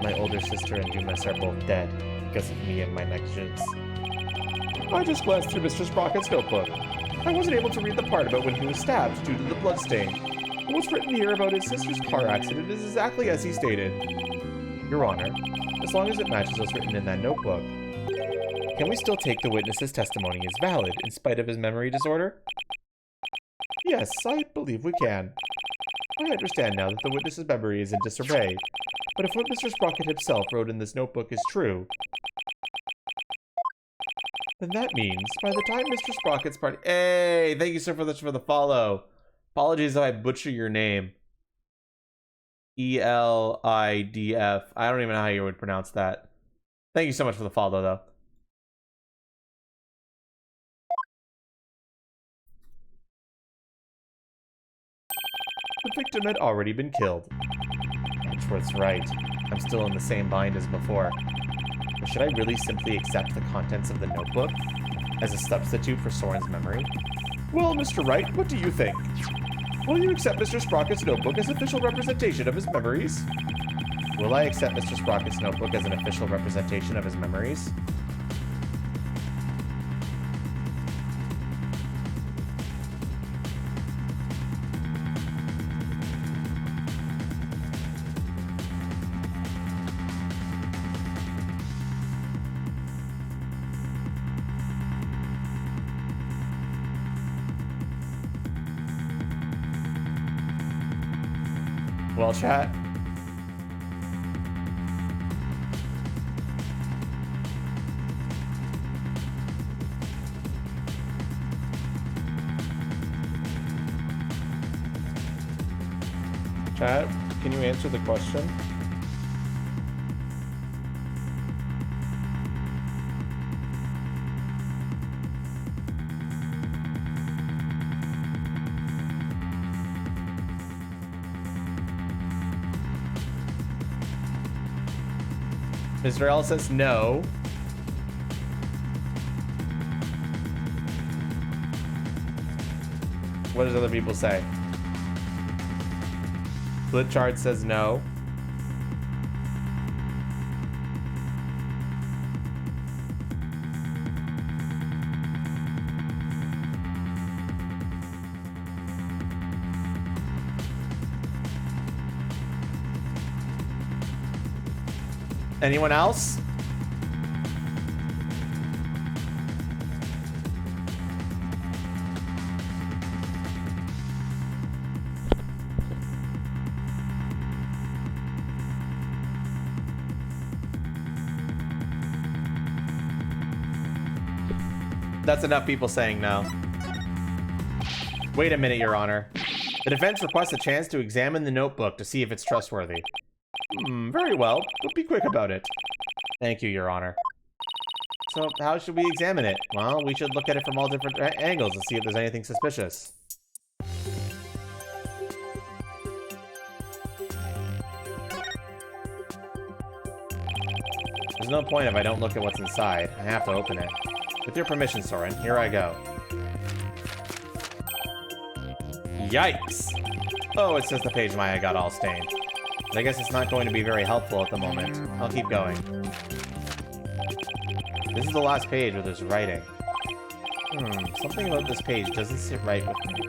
my older sister and Dumas are both dead because of me and my negligence. I just glanced through Mr. Sprocket's notebook. I wasn't able to read the part about when he was stabbed due to the bloodstain. But what's written here about his sister's car accident is exactly as he stated. Your Honor, as long as it matches what's written in that notebook, can we still take the witness's testimony as valid in spite of his memory disorder? Yes, I believe we can. I understand now that the witness's memory is in disarray, but if what Mr. Sprocket himself wrote in this notebook is true, then that means by the time Mr. Sprocket's party— Hey, thank you so much for the follow. Apologies if I butcher your name. E-L-I-D-F. I don't even know how you would pronounce that. Thank you so much for the follow, though. The victim had already been killed. Edgeworth's right. I'm still in the same bind as before. But should I really simply accept the contents of the notebook as a substitute for Soren's memory? Well, Mr. Wright, what do you think? Will you accept Mr. Sprocket's notebook as official representation of his memories? Will I accept Mr. Sprocket's notebook as an official representation of his memories? Well, chat. Chat, can you answer the question? Mr. L says no. What does other people say? Glitchard says no. Anyone else? That's enough people saying no. Wait a minute, Your Honor. The defense requests a chance to examine the notebook to see if it's trustworthy. Very well, but be quick about it. Thank you, Your Honor. So, how should we examine it? Well, we should look at it from all different angles to see if there's anything suspicious. There's no point if I don't look at what's inside. I have to open it. With your permission, Soren, here I go. Yikes! Oh, it says the page Maya got all stained. But I guess it's not going to be very helpful at the moment. I'll keep going. This is the last page where there's writing. Something about this page doesn't sit right with me.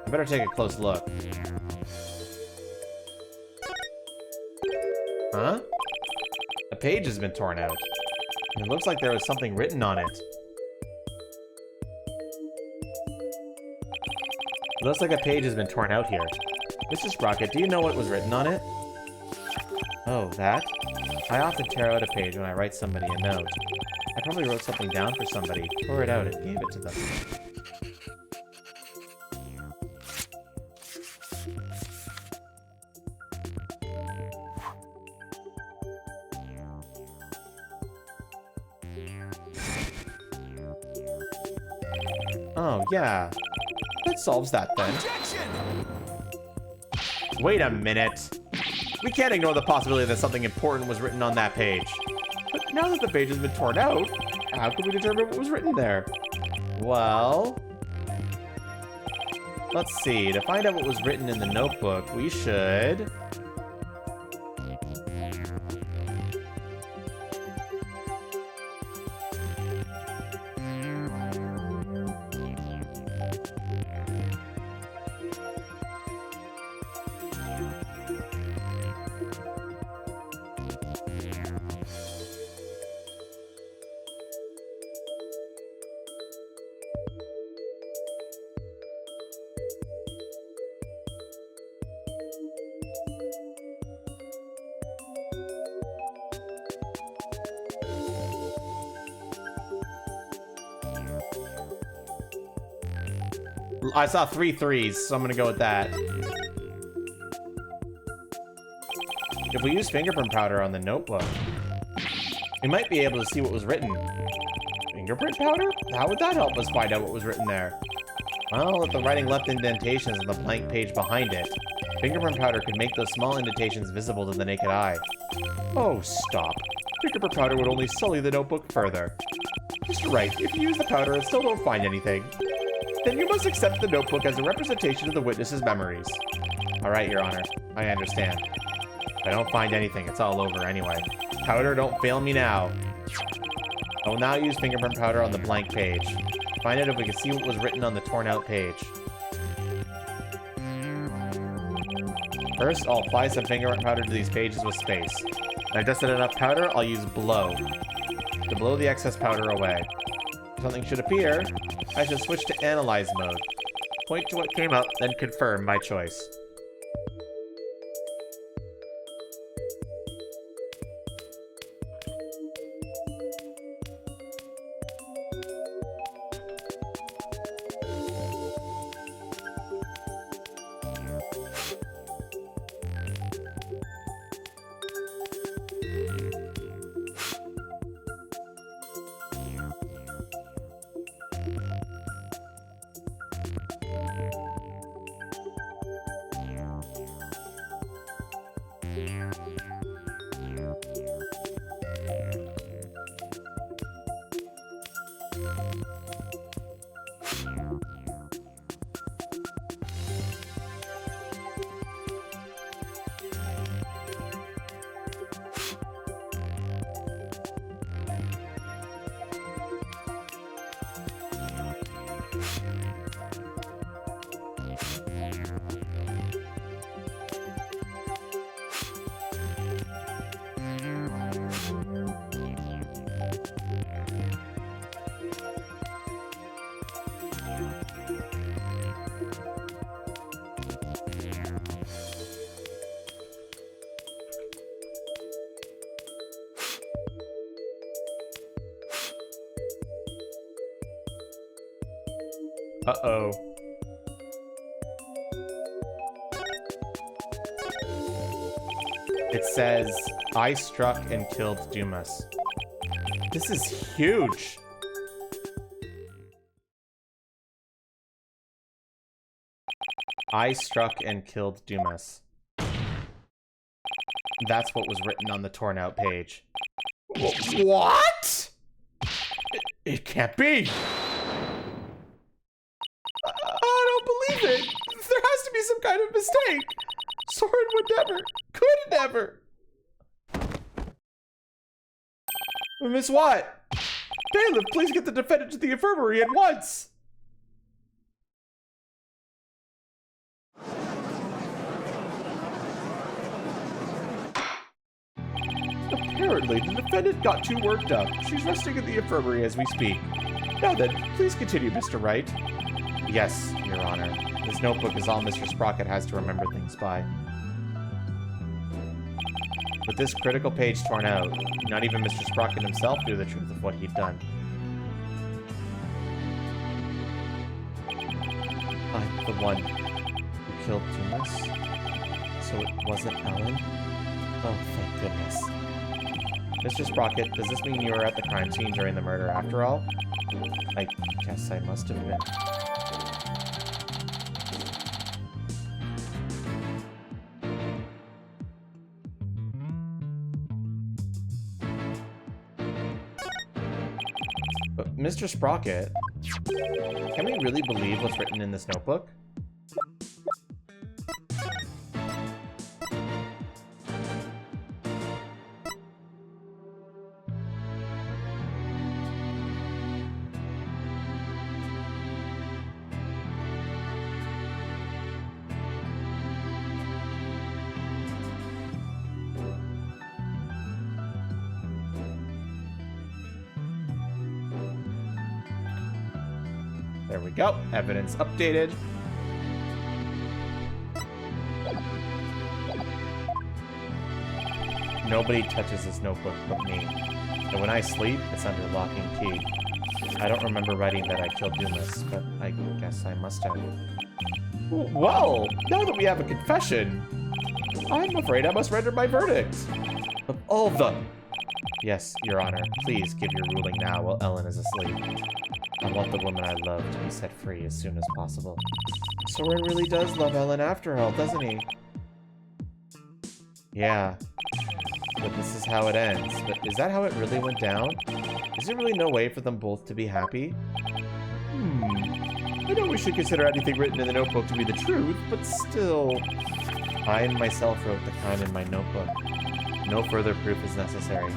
I better take a close look. Huh? A page has been torn out. And it looks like there was something written on it. It looks like a page has been torn out here. Mr. Sprocket, do you know what was written on it? Oh, that? I often tear out a page when I write somebody a note. I probably wrote something down for somebody, tore it out, and gave it to them. Oh, yeah. That solves that then. Wait a minute. We can't ignore the possibility that something important was written on that page. But now that the page has been torn out, how can we determine what was written there? Well... let's see. To find out what was written in the notebook, we should... I saw 3 threes, so I'm gonna go with that. If we use fingerprint powder on the notebook, we might be able to see what was written. Fingerprint powder? How would that help us find out what was written there? Well, if the writing left indentations on the blank page behind it, fingerprint powder could make those small indentations visible to the naked eye. Oh, stop. Fingerprint powder would only sully the notebook further. Mr. Wright, if you use the powder and still don't find anything, then you must accept the notebook as a representation of the witness's memories. Alright, Your Honor. I understand. If I don't find anything, it's all over anyway. Powder, don't fail me now. I will now use fingerprint powder on the blank page. Find out if we can see what was written on the torn out page. First, I'll apply some fingerprint powder to these pages with space. When I've dusted enough powder, I'll use blow to blow the excess powder away. If something should appear, I should switch to analyze mode. Point to what came up, then confirm my choice. Uh-oh. It says, I struck and killed Dumas. This is huge. I struck and killed Dumas. That's what was written on the torn out page. What? It can't be. I don't believe it. There has to be some kind of mistake. Soren would never, could never. Miss Watt, bailiff, please get the defendant to the infirmary at once. Apparently, the defendant got too worked up. She's resting in the infirmary as we speak. Now then, please continue, Mr. Wright. Yes, Your Honor. This notebook is all Mr. Sprocket has to remember things by. With this critical page torn out, not even Mr. Sprocket himself knew the truth of what he'd done. I'm the one who killed Dumas? So it wasn't Ellen? Oh, thank goodness. Mr. Sprocket, does this mean you were at the crime scene during the murder after all? I guess I must have been. But Mr. Sprocket, can we really believe what's written in this notebook? There we go. Evidence updated. Nobody touches this notebook but me. And when I sleep, it's under lock and key. I don't remember writing that I killed Dumas, but I guess I must have. Well, now that we have a confession, I'm afraid I must render my verdict. Of all the... Yes, Your Honor, please give your ruling now while Ellen is asleep. I want the woman I love to be set free as soon as possible. Soren really does love Ellen after all, doesn't he? Yeah. But this is how it ends. But is that how it really went down? Is there really no way for them both to be happy? I know we should consider anything written in the notebook to be the truth, but still... I myself wrote the crime in my notebook. No further proof is necessary.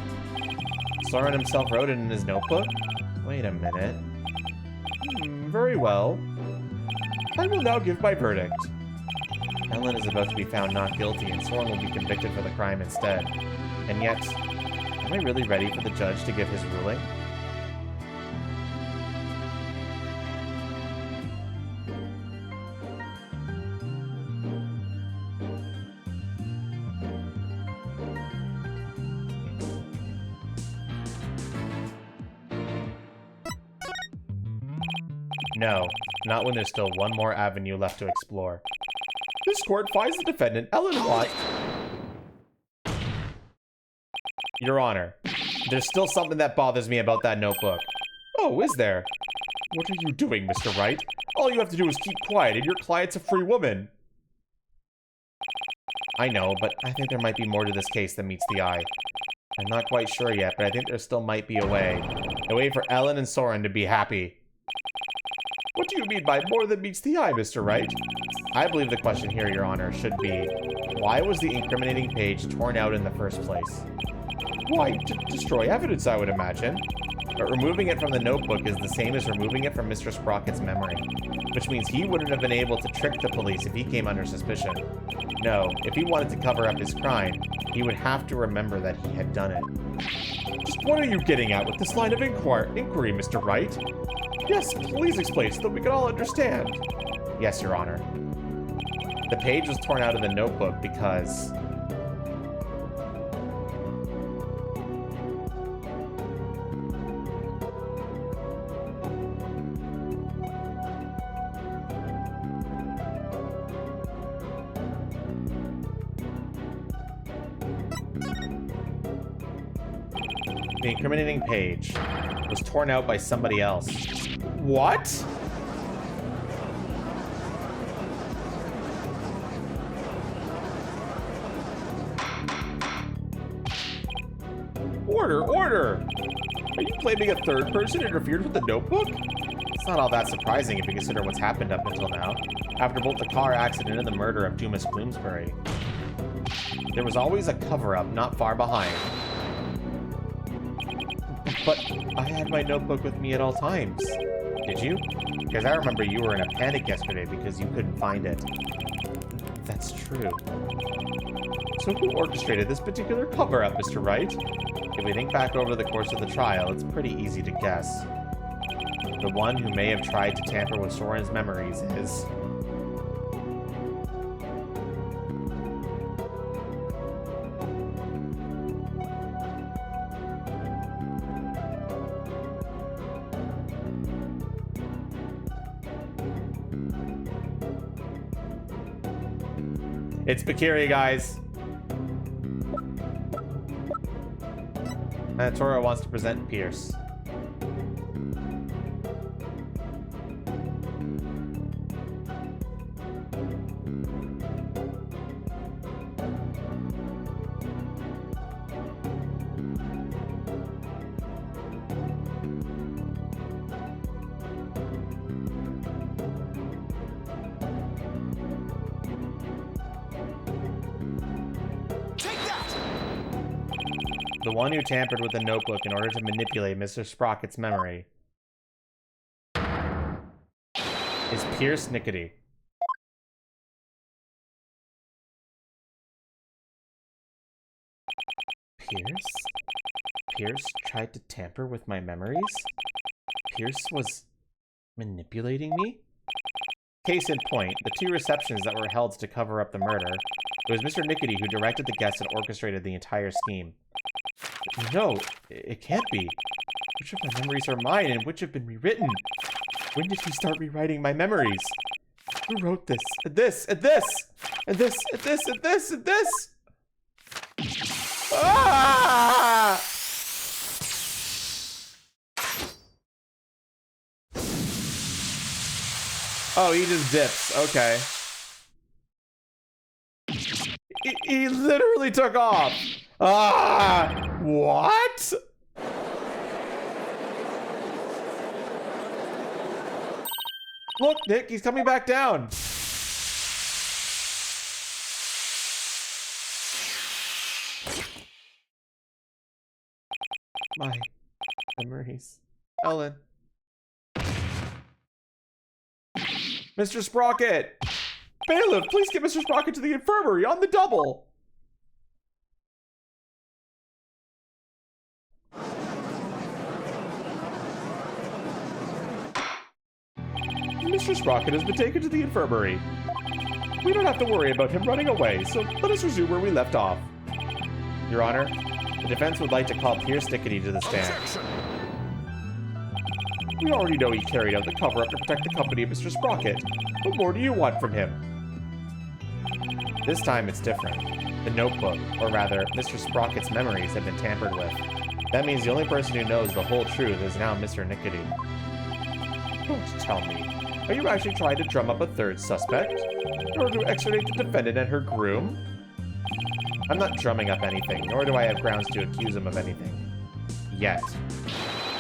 Soren himself wrote it in his notebook? Wait a minute. Very well. I will now give my verdict. Ellen is about to be found not guilty, and Soren will be convicted for the crime instead. And yet, am I really ready for the judge to give his ruling? No, not when there's still one more avenue left to explore. This court finds the defendant, Ellen Watt. Your Honor, there's still something that bothers me about that notebook. Oh, is there? What are you doing, Mr. Wright? All you have to do is keep quiet, and your client's a free woman. I know, but I think there might be more to this case than meets the eye. I'm not quite sure yet, but I think there still might be a way. A way for Ellen and Soren to be happy. What do you mean by more than meets the eye, Mr. Wright? I believe the question here, Your Honor, should be, why was the incriminating page torn out in the first place? Why, to destroy evidence, I would imagine. But removing it from the notebook is the same as removing it from Mr. Sprocket's memory, which means he wouldn't have been able to trick the police if he came under suspicion. No, if he wanted to cover up his crime, he would have to remember that he had done it. Just what are you getting at with this line of inquiry, Mr. Wright? Yes, please explain so that we can all understand. Yes, Your Honor. The page was torn out of the notebook because... The incriminating page was torn out by somebody else. What? Order, order! Are you claiming a third person interfered with the notebook? It's not all that surprising if you consider what's happened up until now. After both the car accident and the murder of Dumas Bloomsbury, there was always a cover-up not far behind. But I had my notebook with me at all times. Did you? Because I remember you were in a panic yesterday because you couldn't find it. That's true. So who orchestrated this particular cover-up, Mr. Wright? If we think back over the course of the trial, it's pretty easy to guess. The one who may have tried to tamper with Soren's memories is... It's Bakiri, guys. Toro wants to present Pierce. The one who tampered with the notebook in order to manipulate Mr. Sprocket's memory is Pierce Nickety. Pierce tried to tamper with my memories? Pierce was manipulating me? Case in point, the two receptions that were held to cover up the murder. It was Mr. Nickety who directed the guests and orchestrated the entire scheme. No, it can't be. Which of my memories are mine and which have been rewritten? When did he start rewriting my memories? Who wrote this? And this? And this? And this? And this? And this? And this? Ah! Oh, he just dips. Okay. He literally took off. Ah! What? Look, Nick, he's coming back down. My memories. Ellen. Mr. Sprocket! Bailiff, please get Mr. Sprocket to the infirmary on the double! Mr. Sprocket has been taken to the infirmary. We don't have to worry about him running away, so let us resume where we left off. Your Honor, the defense would like to call Pierce Nickety to the stand. Objection. We already know he carried out the cover-up to protect the company of Mr. Sprocket. What more do you want from him? This time it's different. The notebook, or rather, Mr. Sprocket's memories have been tampered with. That means the only person who knows the whole truth is now Mr. Nickety. Don't tell me. Are you actually trying to drum up a third suspect? In order to extradite the defendant and her groom? I'm not drumming up anything, nor do I have grounds to accuse him of anything. Yet.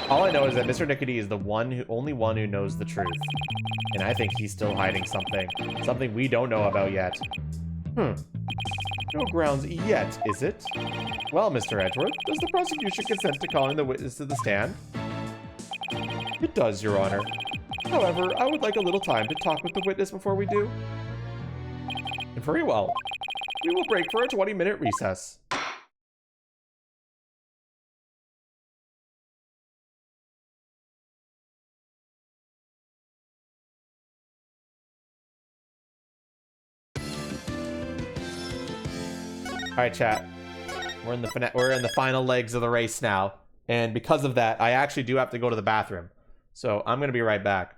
All I know is that Mr. Nickety is the only one who knows the truth. And I think he's still hiding something. Something we don't know about yet. No grounds yet, is it? Well, Mr. Edgeworth, does the prosecution consent to calling the witness to the stand? It does, Your Honor. However, I would like a little time to talk with the witness before we do. Very well. We will break for a 20-minute recess. All right, chat. We're in the final legs of the race now, and because of that, I actually do have to go to the bathroom. So I'm gonna be right back.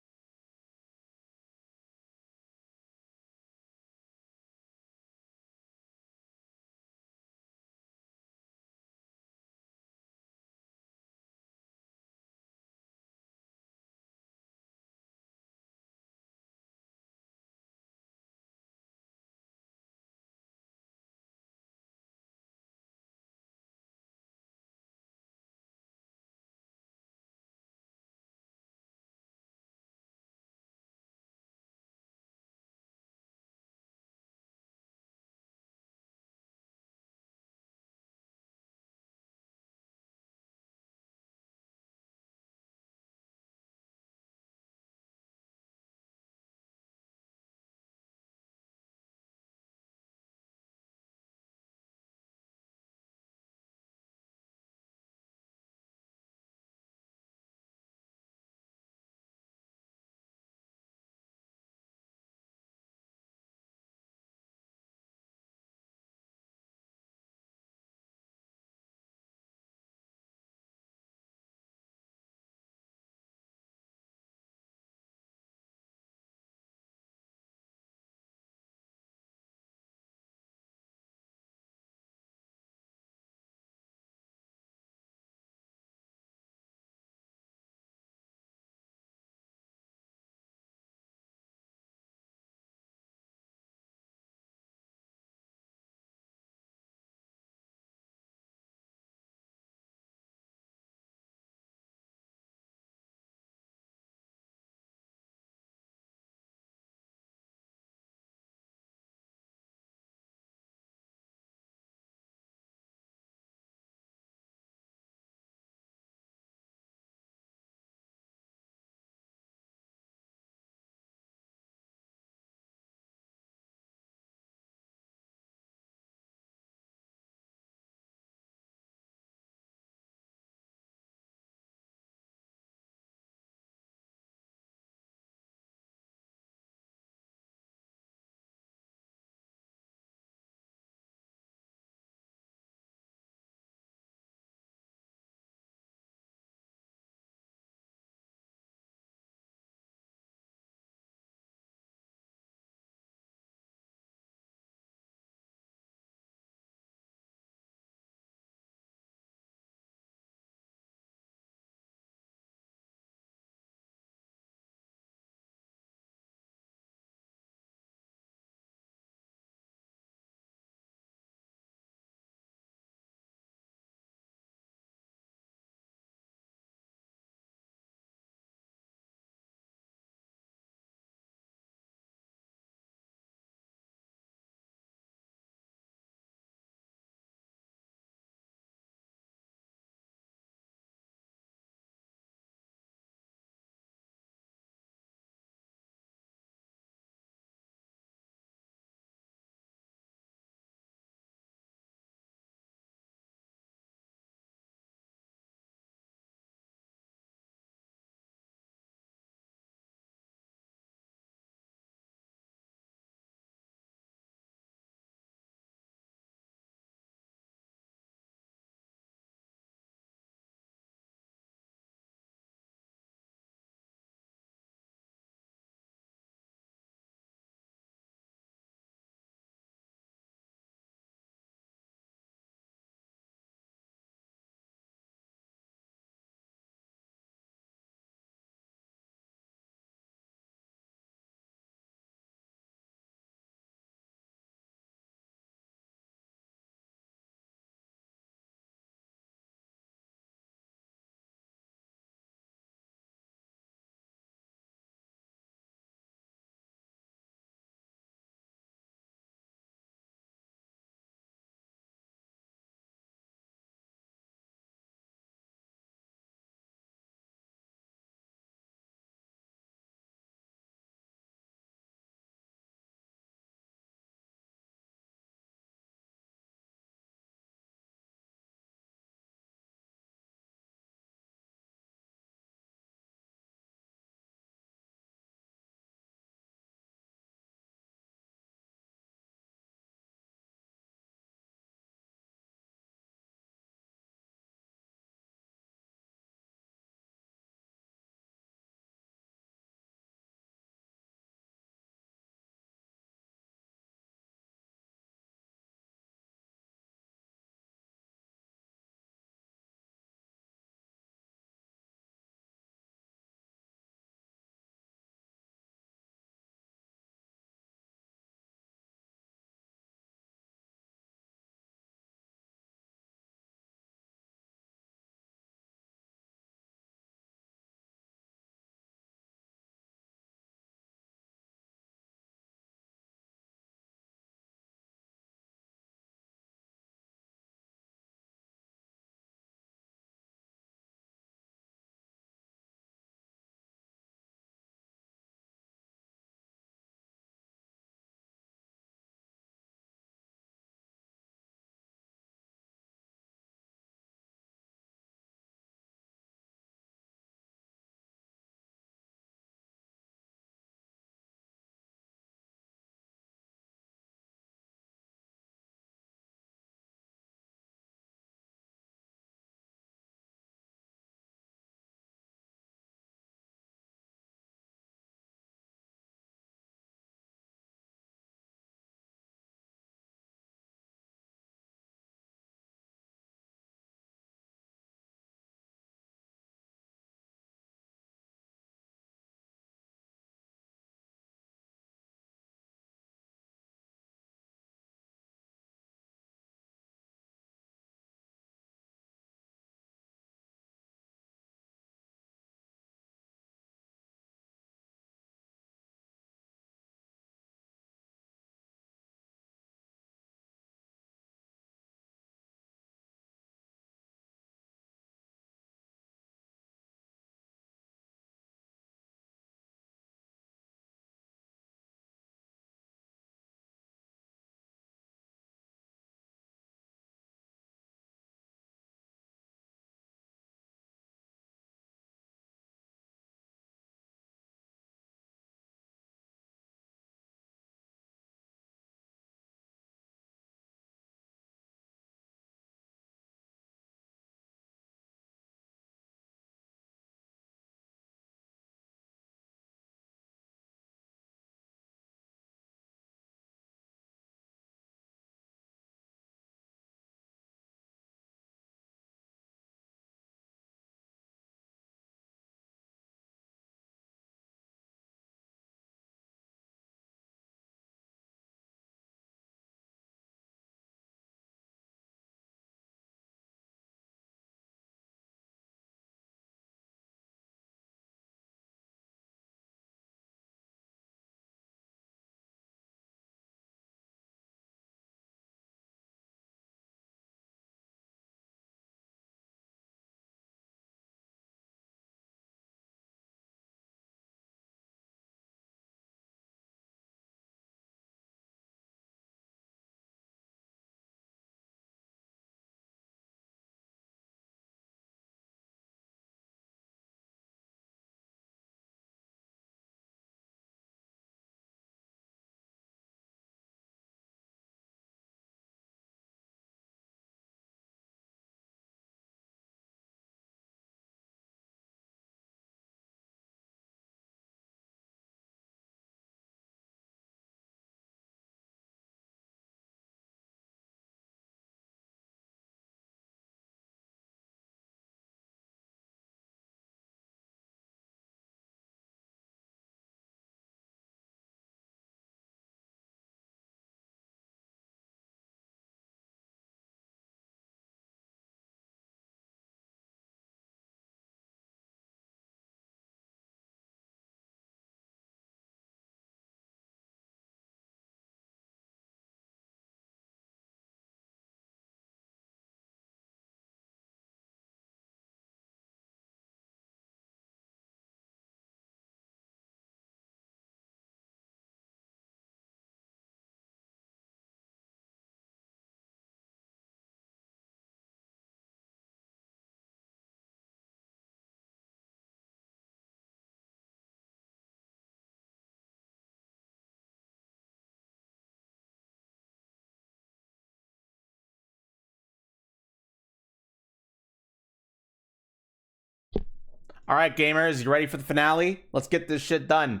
All right, gamers, you ready for the finale? Let's get this shit done.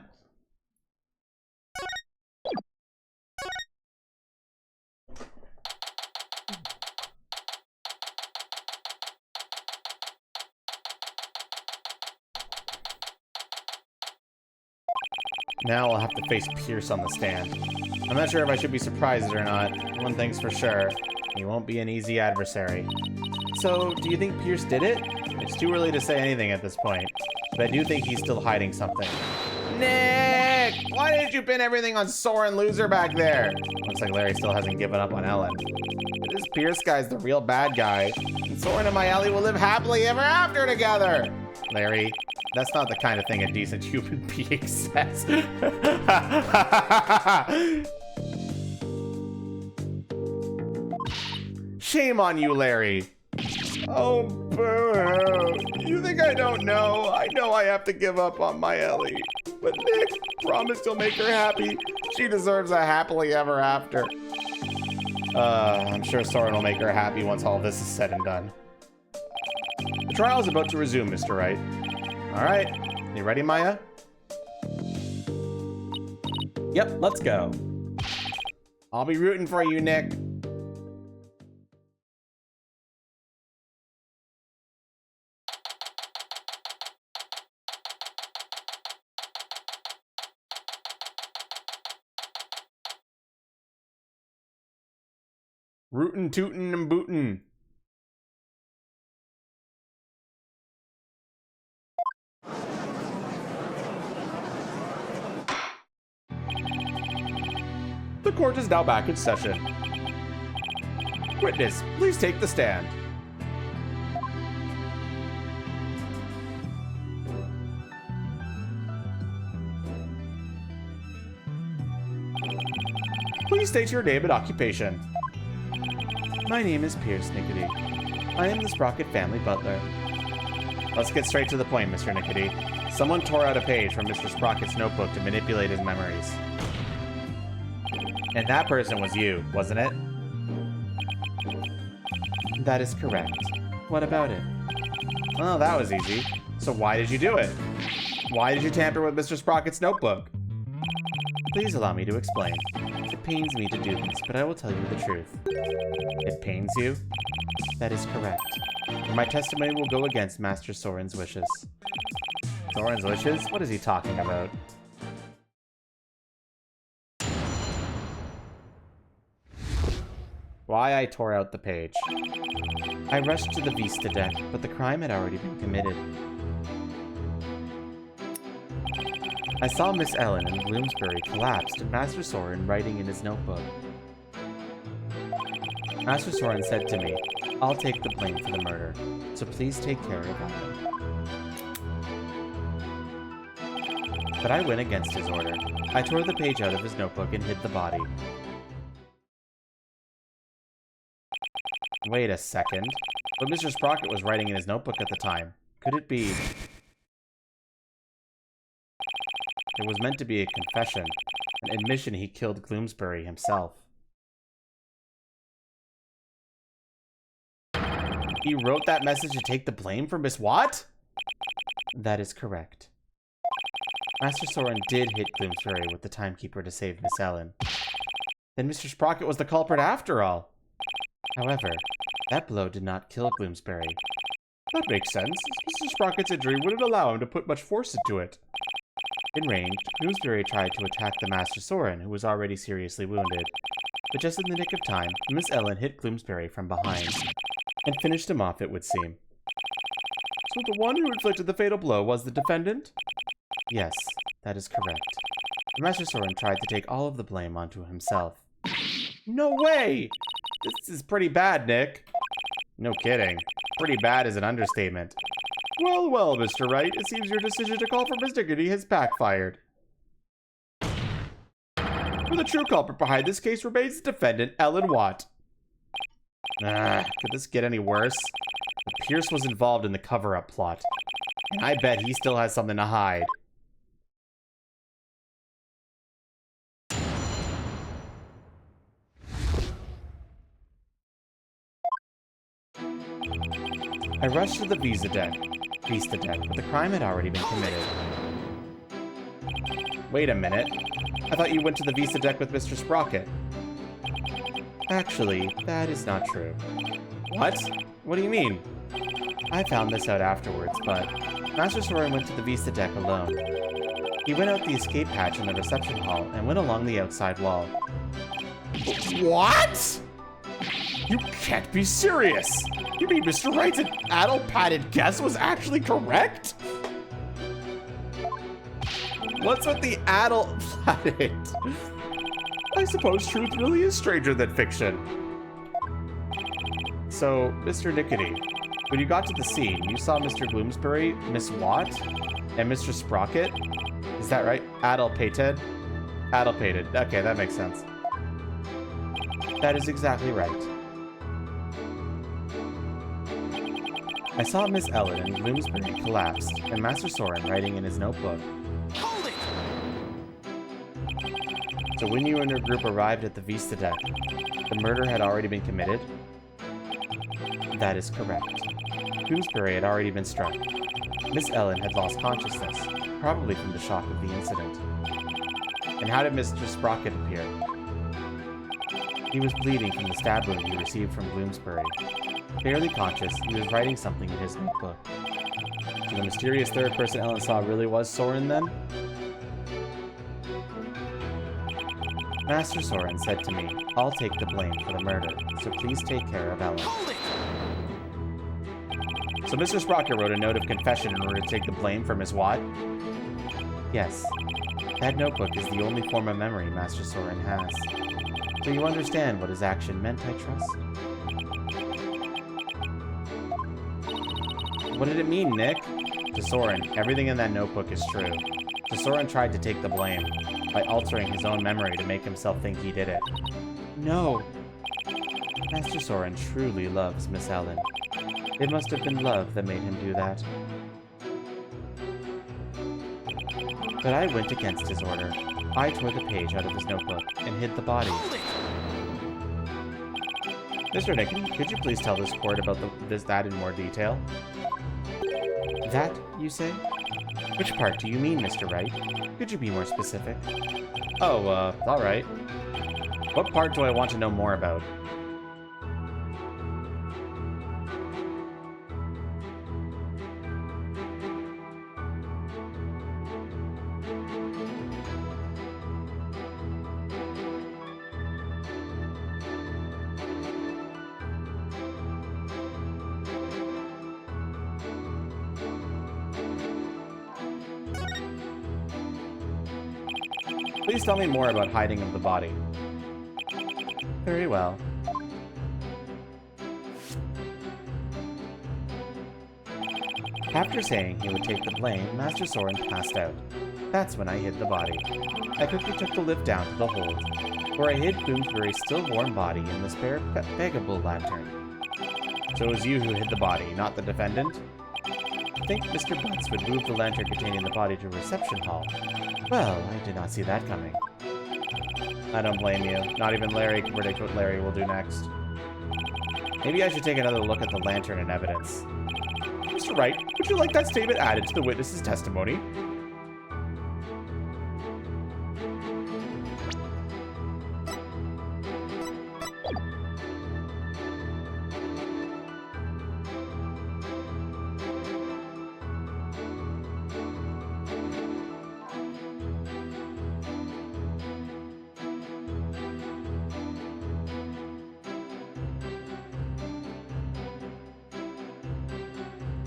Now I'll have to face Pierce on the stand. I'm not sure if I should be surprised or not. One thing's for sure, he won't be an easy adversary. So, do you think Pierce did it? It's too early to say anything at this point, but I do think he's still hiding something. Nick! Why did you pin everything on Soren Loser back there? Looks like Larry still hasn't given up on Ellen. This Pierce guy's the real bad guy, and Soren and my Ellie will live happily ever after together! Larry, that's not the kind of thing a decent human being says. Shame on you, Larry. Oh, boo. You think I don't know? I know I have to give up on my Ellie. But Nick promised he'll make her happy. She deserves a happily ever after. I'm sure Soren will make her happy once all this is said and done. The trial is about to resume, Mr. Wright. All right. You ready, Maya? Yep, let's go. I'll be rooting for you, Nick. Rootin', tootin', and bootin'. The court is now back in session. Witness, please take the stand. Please state your name and occupation. My name is Pierce Nickety. I am the Sprocket family butler. Let's get straight to the point, Mr. Nickety. Someone tore out a page from Mr. Sprocket's notebook to manipulate his memories. And that person was you, wasn't it? That is correct. What about it? Oh, that was easy. So why did you do it? Why did you tamper with Mr. Sprocket's notebook? Please allow me to explain. It pains me to do this, but I will tell you the truth. It pains you? That is correct. And my testimony will go against Master Soren's wishes. Soren's wishes? What is he talking about? Why I tore out the page. I rushed to the Vista deck, but the crime had already been committed. I saw Miss Ellen and Bloomsbury collapsed and Master Soren writing in his notebook. Master Soren said to me, I'll take the blame for the murder, so please take care of Ellen. But I went against his order. I tore the page out of his notebook and hid the body. Wait a second. But Mr. Sprocket was writing in his notebook at the time. Could it be... It was meant to be a confession, an admission he killed Gloomsbury himself. He wrote that message to take the blame for Miss Watt? That is correct. Master Soren did hit Gloomsbury with the timekeeper to save Miss Ellen. Then Mr. Sprocket was the culprit after all. However, that blow did not kill Gloomsbury. That makes sense. Mr. Sprocket's injury wouldn't allow him to put much force into it. Enraged, Gloomsbury tried to attack the Master Soren, who was already seriously wounded. But just in the nick of time, Miss Ellen hit Gloomsbury from behind, and finished him off, it would seem. So the one who inflicted the fatal blow was the defendant? Yes, that is correct. The Master Soren tried to take all of the blame onto himself. No way! This is pretty bad, Nick. No kidding. Pretty bad is an understatement. Well, well, Mr. Wright, it seems your decision to call for Miss Dignity has backfired. For the true culprit behind this case remains the defendant, Ellen Watt. Could this get any worse? Pierce was involved in the cover-up plot, and I bet he still has something to hide. I rushed to the Visa deck, Vista deck, but the crime had already been committed. Wait a minute. I thought you went to the Vista deck with Mr. Sprocket. Actually, that is not true. What? What do you mean? I found this out afterwards, but Master Soren went to the Vista deck alone. He went out the escape hatch in the reception hall and went along the outside wall. What? You can't be serious! You mean Mr. Wright's addle-padded guess was actually correct? What's with the addle-padded? I suppose truth really is stranger than fiction. So, Mr. Nickety, when you got to the scene, you saw Mr. Bloomsbury, Miss Watt, and Mr. Sprocket? Is that right? Addle-pated? Addle-pated. Okay, that makes sense. That is exactly right. I saw Miss Ellen and Bloomsbury collapsed, and Master Soren writing in his notebook. Hold it! So when you and your group arrived at the Vista deck, the murder had already been committed? That is correct. Bloomsbury had already been struck. Miss Ellen had lost consciousness, probably from the shock of the incident. And how did Mr. Sprocket appear? He was bleeding from the stab wound he received from Bloomsbury. Barely conscious, he was writing something in his notebook. So the mysterious third person Ellen saw really was Soren then? Master Soren said to me, I'll take the blame for the murder, so please take care of Ellen. So Mr. Sprocket wrote a note of confession in order to take the blame for Miss Watt? Yes. That notebook is the only form of memory Master Soren has. Do you understand what his action meant, I trust? What did it mean, Nick? To Soren, everything in that notebook is true. To Soren tried to take the blame by altering his own memory to make himself think he did it. No! Master Soren truly loves Miss Ellen. It must have been love that made him do that. But I went against his order. I tore the page out of his notebook and hid the body. Mr. Nickety, could you please tell this court about that in more detail? That, you say? Which part do you mean, Mr. Wright? Could you be more specific? Oh, alright. What part do I want to know more about? Please tell me more about hiding of the body. Very well. After saying he would take the blame, Master Soren passed out. That's when I hid the body. I quickly took the lift down to the hold, where I hid Bloomsbury's still warm body in the spare Pegable lantern. So it was you who hid the body, not the defendant? I think Mr. Butts would move the lantern containing the body to a reception hall. Well, I did not see that coming. I don't blame you. Not even Larry can predict what Larry will do next. Maybe I should take another look at the lantern and evidence. Mr. Wright, would you like that statement added to the witness's testimony?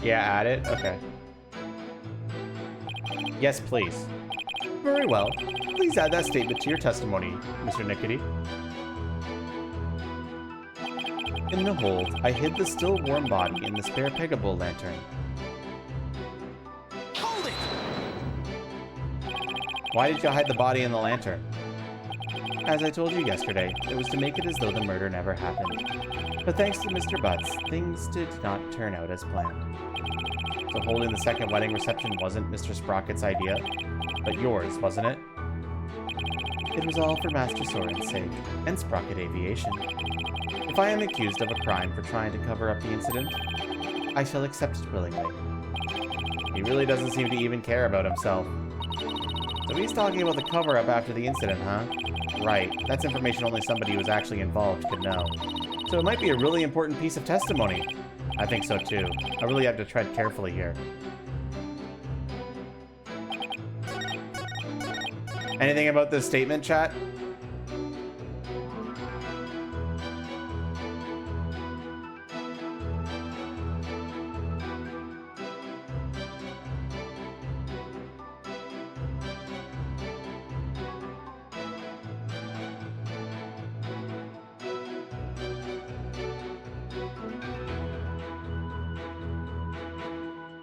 Yeah, add it? Okay. Yes, please. Very well. Please add that statement to your testimony, Mr. Nickety. In the hold, I hid the still warm body in the spare Pegable lantern. Hold it! Why did you hide the body in the lantern? As I told you yesterday, it was to make it as though the murder never happened. But thanks to Mr. Butts, things did not turn out as planned. So holding the second wedding reception wasn't Mr. Sprocket's idea, but yours, wasn't it? It was all for Master Soren's sake, and Sprocket Aviation. If I am accused of a crime for trying to cover up the incident, I shall accept it willingly. He really doesn't seem to even care about himself. So he's talking about the cover-up after the incident, huh? Right. That's information only somebody who was actually involved could know. So it might be a really important piece of testimony. I think so too. I really have to tread carefully here. Anything about this statement, chat?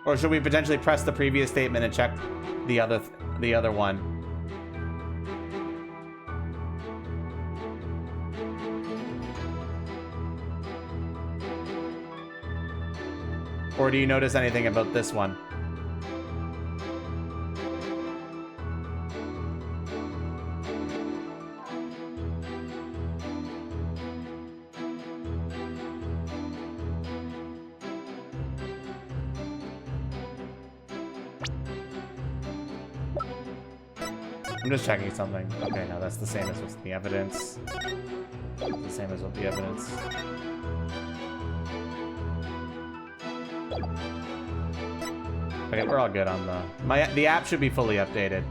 Or should we potentially press the previous statement and check the other one? Or do you notice anything about this one? I'm just checking something. Okay, no, that's the same as what's in the evidence. It's the same as what the evidence. Okay, we're all good on the app should be fully updated.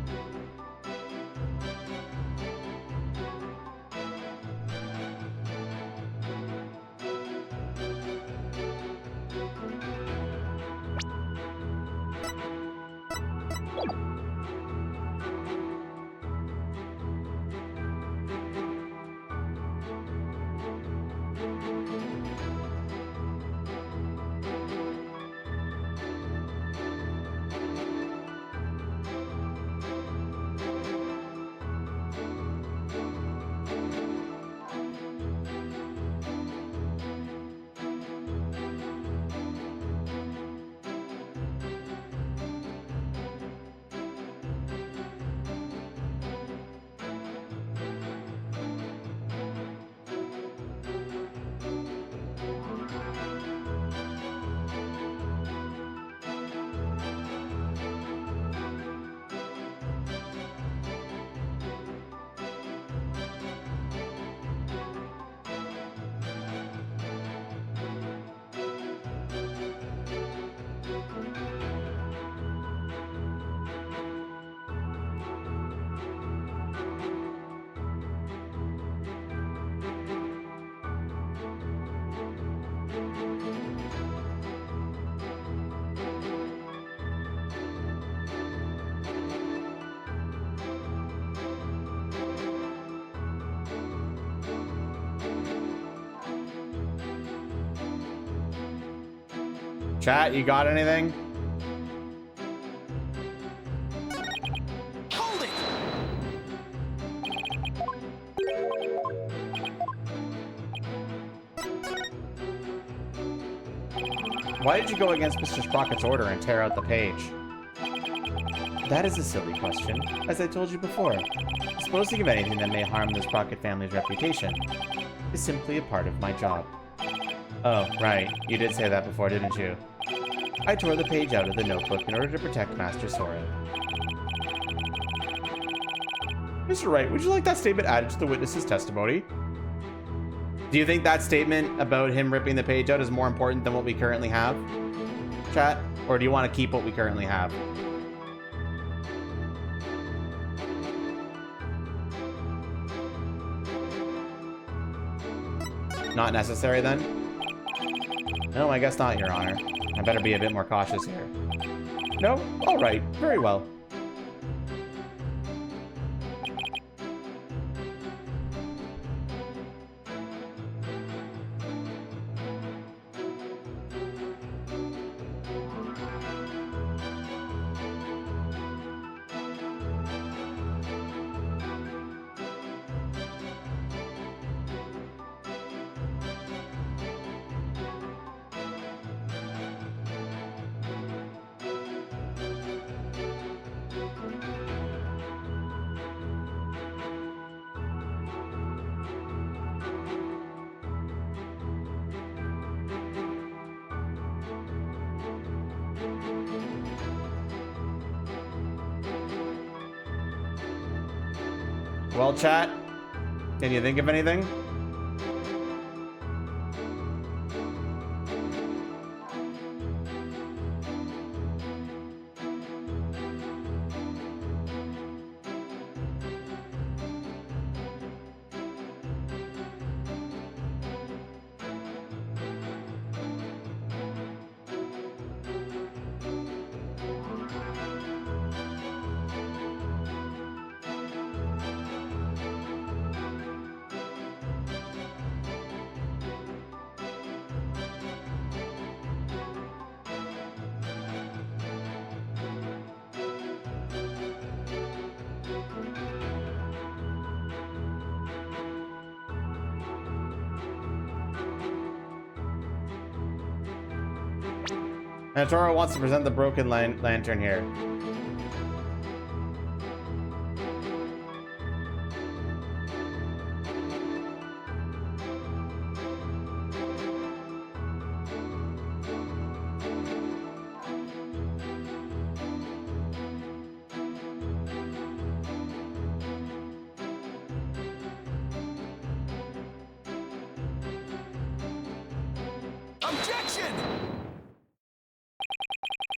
Chat, you got anything? Hold it! Why did you go against Mr. Sprocket's order and tear out the page? That is a silly question. As I told you before, disposing of anything that may harm the Sprocket family's reputation is simply a part of my job. Oh, right. You did say that before, didn't you? I tore the page out of the notebook in order to protect Master Sora. Mr. Wright, would you like that statement added to the witness's testimony? Do you think that statement about him ripping the page out is more important than what we currently have? Chat? Or do you want to keep what we currently have? Not necessary then? No, I guess not, Your Honor. I better be a bit more cautious here. No? All right. Very well. Well, chat, can you think of anything? And Toro wants to present the broken lantern here. Objection!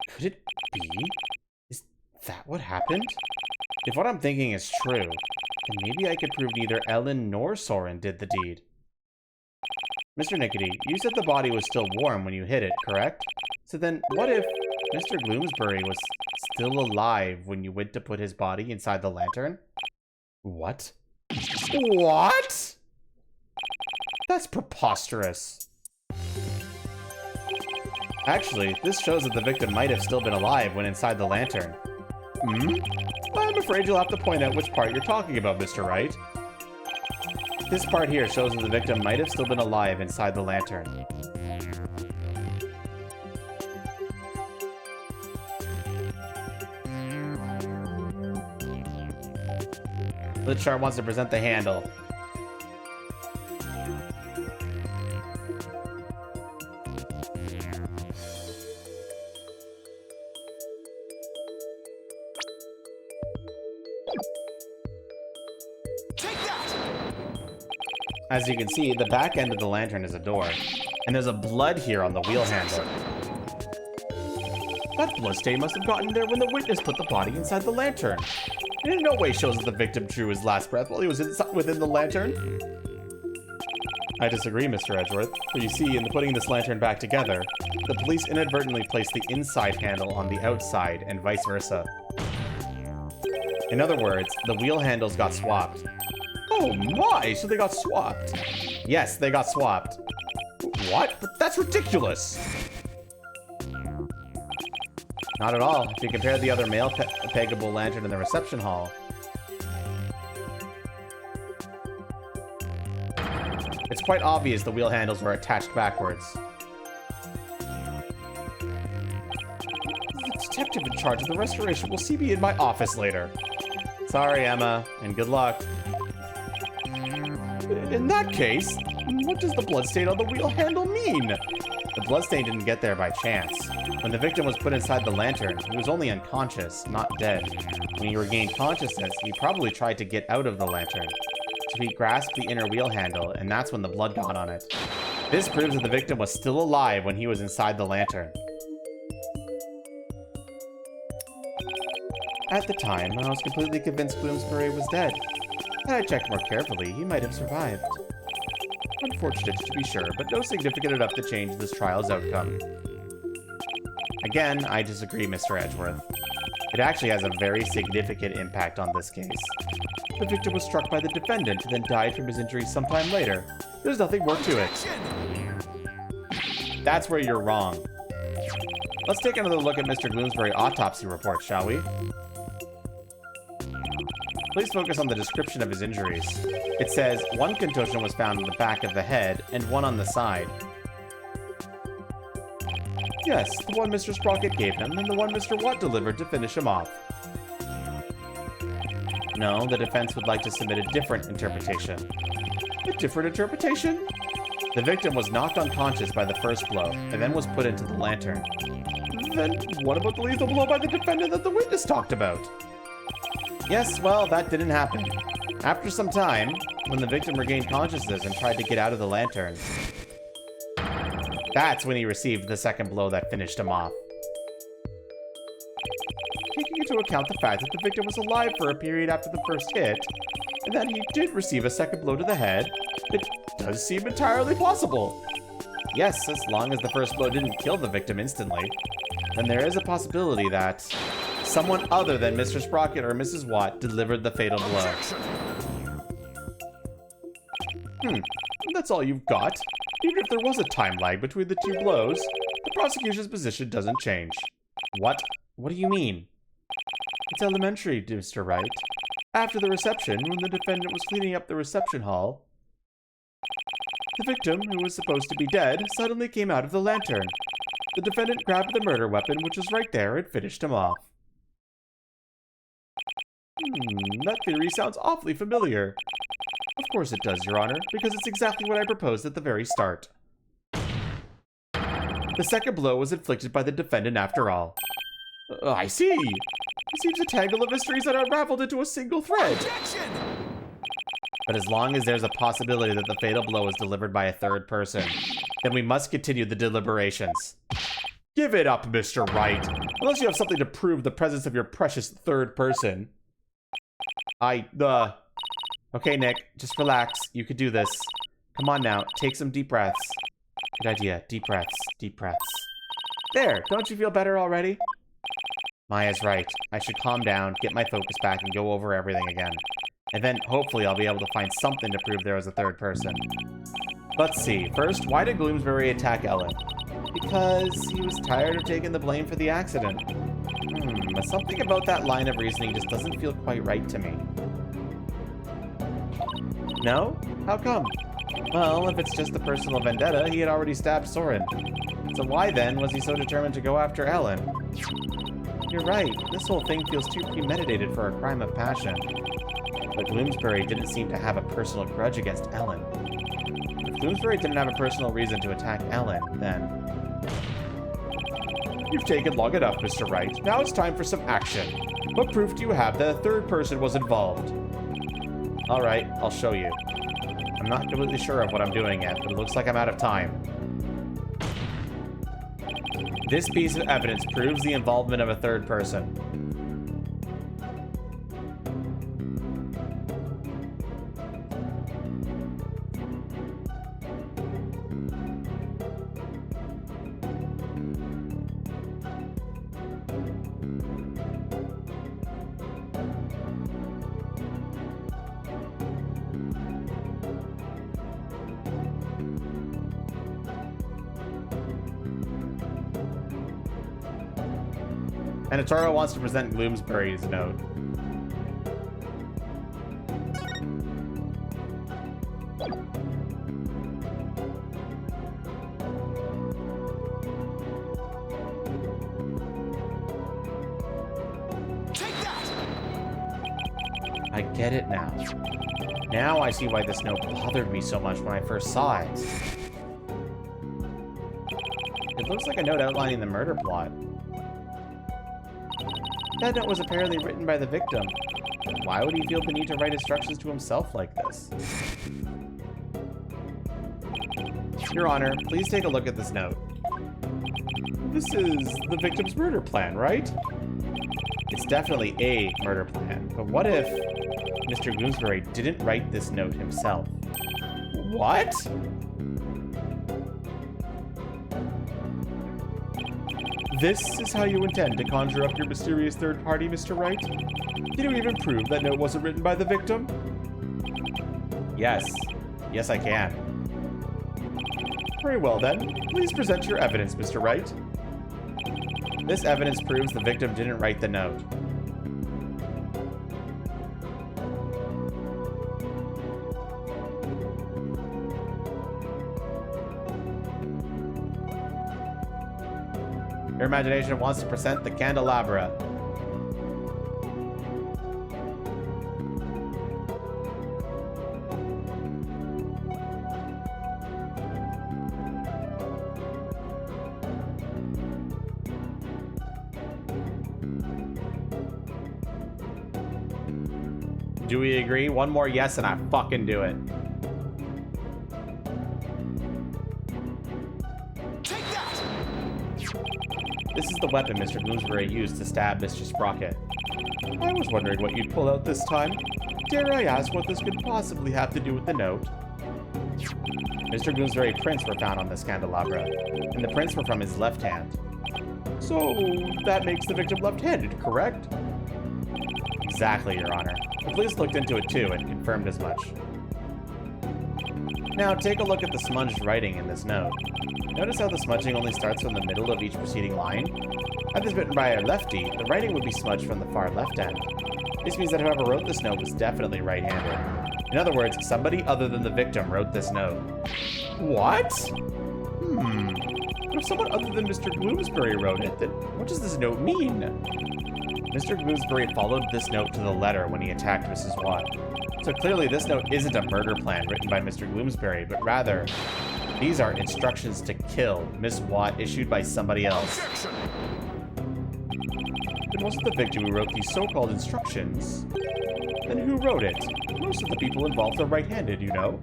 Could it be? Is that what happened? If what I'm thinking is true, then maybe I could prove neither Ellen nor Soren did the deed. Mr. Nickety, you said the body was still warm when you hit it, correct? So then, what if Mr. Gloomsbury was still alive when you went to put his body inside the lantern? What? What? That's preposterous. Actually, this shows that the victim might have still been alive when inside the lantern. Hmm? I'm afraid you'll have to point out which part you're talking about, Mr. Wright. This part here shows that the victim might have still been alive inside the lantern. The chart wants to present the handle. As you can see, the back end of the lantern is a door, and there's a blood here on the wheel handle. That bloodstain must have gotten there when the witness put the body inside the lantern. It in no way shows that the victim drew his last breath while he was within the lantern. I disagree, Mr. Edgeworth, for you see, in putting this lantern back together, the police inadvertently placed the inside handle on the outside, and vice versa. In other words, the wheel handles got swapped. Oh my, so they got swapped. Yes, they got swapped. What? But that's ridiculous. Not at all. If you compare the other male peggable lantern in the reception hall, it's quite obvious the wheel handles were attached backwards. The detective in charge of the restoration will see me in my office later. Sorry, Emma, and good luck. In that case, what does the bloodstain on the wheel handle mean? The bloodstain didn't get there by chance. When the victim was put inside the lantern, he was only unconscious, not dead. When he regained consciousness, he probably tried to get out of the lantern. So he grasped the inner wheel handle, and that's when the blood got on it. This proves that the victim was still alive when he was inside the lantern. At the time, I was completely convinced Bloomsbury was dead. Had I checked more carefully, he might have survived. Unfortunate to be sure, but no significant enough to change this trial's outcome. Again, I disagree, Mr. Edgeworth. It actually has a very significant impact on this case. The victim was struck by the defendant and then died from his injuries sometime later. There's nothing more to it. That's where you're wrong. Let's take another look at Mr. Bloomsbury's autopsy report, shall we? Please focus on the description of his injuries. It says, one contusion was found in the back of the head, and one on the side. Yes, the one Mr. Sprocket gave him, and the one Mr. Watt delivered to finish him off. No, the defense would like to submit a different interpretation. A different interpretation? The victim was knocked unconscious by the first blow, and then was put into the lantern. Then what about the lethal blow by the defendant that the witness talked about? Yes, well, that didn't happen. After some time, when the victim regained consciousness and tried to get out of the lantern, that's when he received the second blow that finished him off. Taking into account the fact that the victim was alive for a period after the first hit, and that he did receive a second blow to the head, it does seem entirely possible. Yes, as long as the first blow didn't kill the victim instantly, then there is a possibility that someone other than Mr. Sprocket or Mrs. Watt delivered the fatal blow. That's all you've got? Even if there was a time lag between the two blows, the prosecution's position doesn't change. What? What do you mean? It's elementary, Mr. Wright. After the reception, when the defendant was cleaning up the reception hall, the victim, who was supposed to be dead, suddenly came out of the lantern. The defendant grabbed the murder weapon, which was right there, and finished him off. That theory sounds awfully familiar. Of course it does, Your Honor, because it's exactly what I proposed at the very start. The second blow was inflicted by the defendant after all. I see. It seems a tangle of mysteries that unraveled into a single thread. Objection! But as long as there's a possibility that the fatal blow was delivered by a third person, then we must continue the deliberations. Give it up, Mr. Wright. Unless you have something to prove the presence of your precious third person. Okay, Nick, just relax. You could do this. Come on now, take some deep breaths. Good idea. Deep breaths. Deep breaths. There, don't you feel better already? Maya's right. I should calm down, get my focus back, and go over everything again. And then, hopefully, I'll be able to find something to prove there was a third person. Let's see. First, why did Gloomsbury attack Ellen? Because he was tired of taking the blame for the accident. Something about that line of reasoning just doesn't feel quite right to me. No? How come? Well, if it's just a personal vendetta, he had already stabbed Soren. So why then was he so determined to go after Ellen? You're right, this whole thing feels too premeditated for a crime of passion. But Gloomsbury didn't seem to have a personal grudge against Ellen. If Gloomsbury didn't have a personal reason to attack Ellen, then... You've taken long enough, Mr. Wright. Now it's time for some action. What proof do you have that a third person was involved? Alright, I'll show you. I'm not completely sure of what I'm doing yet, but it looks like I'm out of time. This piece of evidence proves the involvement of a third person. And Ataro wants to present Gloomsbury's note. Take that! I get it now. Now I see why this note bothered me so much when I first saw it. It looks like a note outlining the murder plot. That note was apparently written by the victim. Why would he feel the need to write instructions to himself like this? Your Honor, please take a look at this note. This is the victim's murder plan, right? It's definitely a murder plan, but what if Mr. Gloomsbury didn't write this note himself? What? This is how you intend to conjure up your mysterious third party, Mr. Wright? Can you even prove that note wasn't written by the victim? Yes. Yes, I can. Very well, then. Please present your evidence, Mr. Wright. This evidence proves the victim didn't write the note. Your imagination wants to present the candelabra. Do we agree? One more yes and I fucking do it. Take that! This is the weapon Mr. Bloomsbury used to stab Mr. Sprocket. I was wondering what you'd pull out this time. Dare I ask what this could possibly have to do with the note? Mr. Bloomsbury prints were found on this candelabra, and the prints were from his left hand. So, that makes the victim left-handed, correct? Exactly, Your Honor. The police looked into it too and confirmed as much. Now, take a look at the smudged writing in this note. Notice how the smudging only starts from the middle of each preceding line? Had this written by a lefty, the writing would be smudged from the far left end. This means that whoever wrote this note was definitely right-handed. In other words, somebody other than the victim wrote this note. What? But if someone other than Mr. Bloomsbury wrote it, then what does this note mean? Mr. Bloomsbury followed this note to the letter when he attacked Mrs. Watt. So clearly this note isn't a murder plan written by Mr. Bloomsbury, but rather, these are instructions to kill Miss Watt issued by somebody else. It wasn't the victim who wrote these so-called instructions. Then who wrote it? Most of the people involved are right-handed, you know.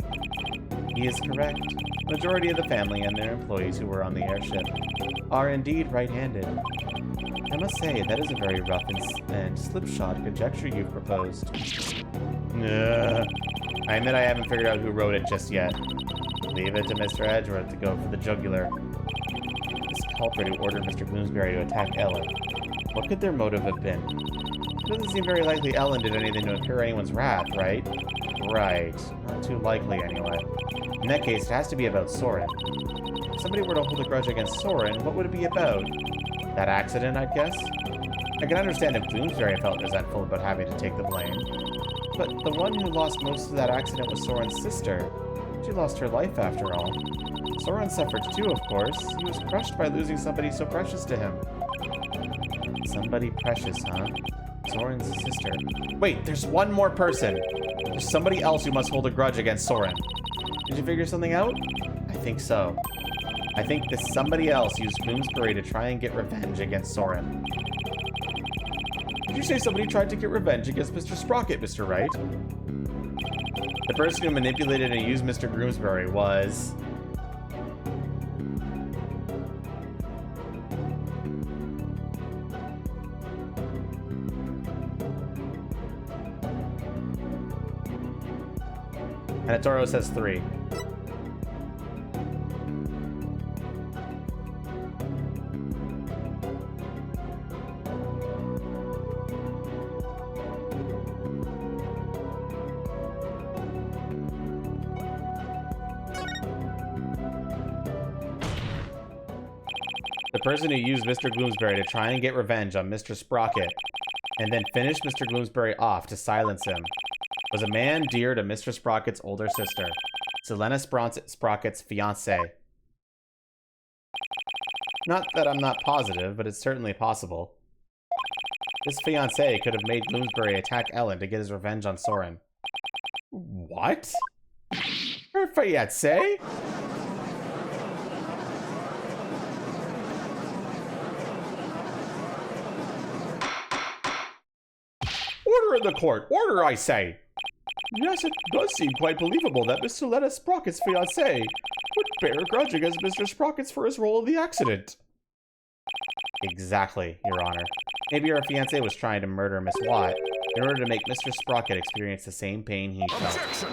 He is correct. The majority of the family and their employees who were on the airship are indeed right-handed. I must say, that is a very rough and slipshod conjecture you've proposed. I admit I haven't figured out who wrote it just yet. Leave it to Mr. Edgeworth to go for the jugular. This culprit who ordered Mr. Bloomsbury to attack Ellen. What could their motive have been? It doesn't seem very likely Ellen did anything to incur anyone's wrath, right? Right. Not too likely, anyway. In that case, it has to be about Soren. If somebody were to hold a grudge against Soren, what would it be about? That accident, I'd guess? I can understand if Bloomsbury felt resentful about having to take the blame. But the one who lost most of that accident was Soren's sister. She lost her life, after all. Soren suffered too, of course. He was crushed by losing somebody so precious to him. Somebody precious, huh? Soren's sister. Wait, there's one more person. There's somebody else who must hold a grudge against Soren. Did you figure something out? I think so. I think this somebody else used Bloomsbury to try and get revenge against Soren. Did you say somebody tried to get revenge against Mr. Sprocket, Mr. Wright? The person who manipulated and used Mr. Bloomsbury was... Anatoro says 3. The person who used Mr. Bloomsbury to try and get revenge on Mr. Sprocket, and then finished Mr. Bloomsbury off to silence him, was a man dear to Mr. Sprocket's older sister, Selena Sprocket's fiancé. Not that I'm not positive, but it's certainly possible. This fiancé could have made Bloomsbury attack Ellen to get his revenge on Soren. What? Her fiancé? Order in the court! Order, I say! Yes, it does seem quite believable that Miss Selena Sprocket's fiancé would bear a grudge against Mr. Sprocket's for his role in the accident. Exactly, Your Honor. Maybe our fiancé was trying to murder Miss Watt in order to make Mr. Sprocket experience the same pain he felt. Objection!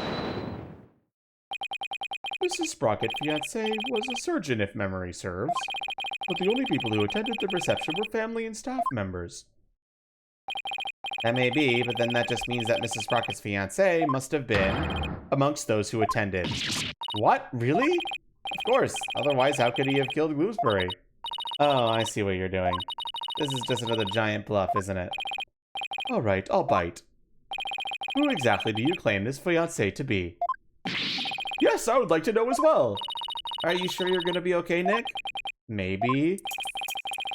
Mrs. Sprocket fiancé was a surgeon, if memory serves, but the only people who attended the reception were family and staff members. That may be, but then that just means that Mrs. Sprocket's fiancé must have been amongst those who attended. What? Really? Of course. Otherwise, how could he have killed Bloomsbury? Oh, I see what you're doing. This is just another giant bluff, isn't it? All right, I'll bite. Who exactly do you claim this fiancé to be? Yes, I would like to know as well. Are you sure you're going to be okay, Nick? Maybe.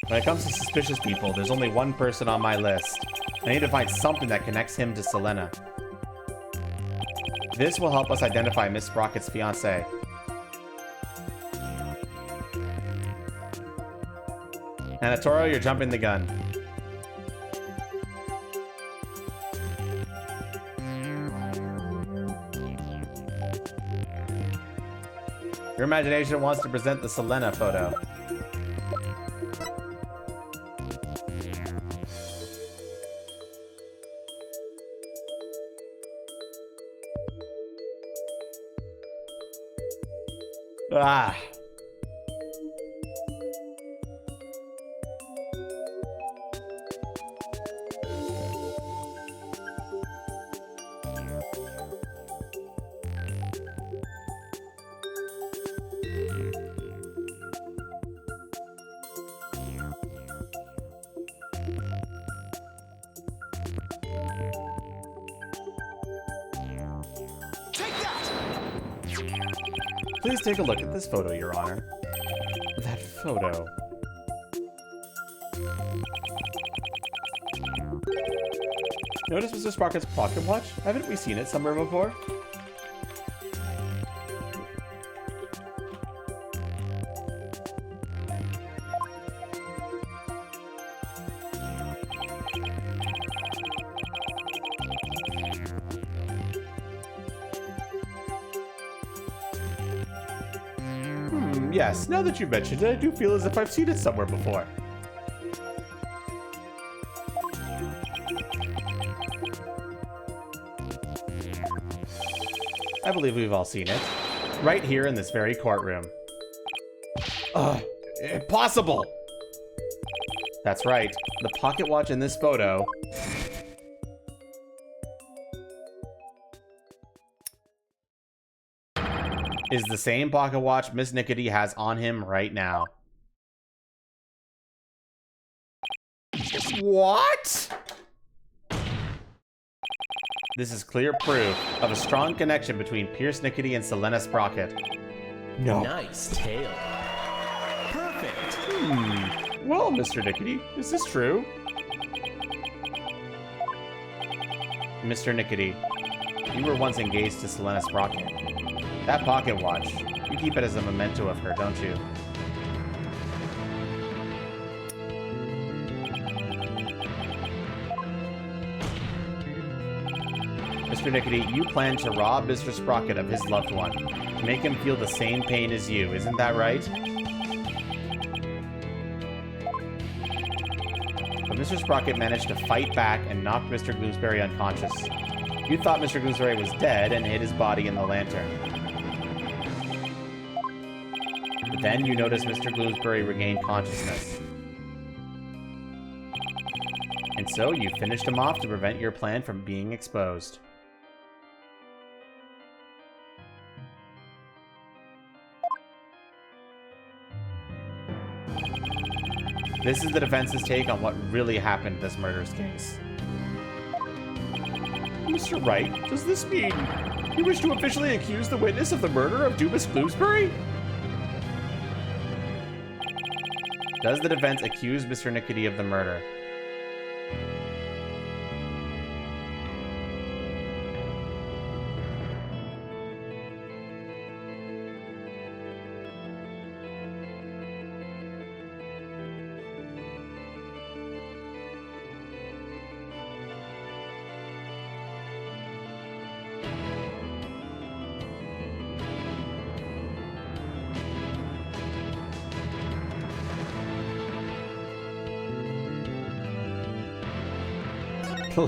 When it comes to suspicious people, there's only one person on my list. I need to find something that connects him to Selena. This will help us identify Miss Sprocket's fiancé. Anatoro, you're jumping the gun. Your imagination wants to present the Selena photo. Ah. Please take a look at this photo, Your Honor. That photo. Notice Mr. Sprocket's pocket watch? Haven't we seen it somewhere before? Yes, now that you mentioned it, I do feel as if I've seen it somewhere before. I believe we've all seen it. Right here in this very courtroom. Ugh, impossible! That's right, the pocket watch in this photo is the same pocket watch Miss Nickety has on him right now. What? This is clear proof of a strong connection between Pierce Nickety and Selena Sprocket. No. Nice tail. Perfect. Well, Mr. Nickety, is this true? Mr. Nickety, you were once engaged to Selena Sprocket. That pocket watch, you keep it as a memento of her, don't you? Mr. Nickety, you plan to rob Mr. Sprocket of his loved one, to make him feel the same pain as you, isn't that right? But Mr. Sprocket managed to fight back and knock Mr. Gloomsbury unconscious. You thought Mr. Gloomsbury was dead and hid his body in the lantern. But then you noticed Mr. Gloomsbury regained consciousness. And so you finished him off to prevent your plan from being exposed. This is the defense's take on what really happened in this murder's case. Mr. Wright, does this mean you wish to officially accuse the witness of the murder of Dumas Gloomsbury? Does the defense accuse Mr. Nickety of the murder?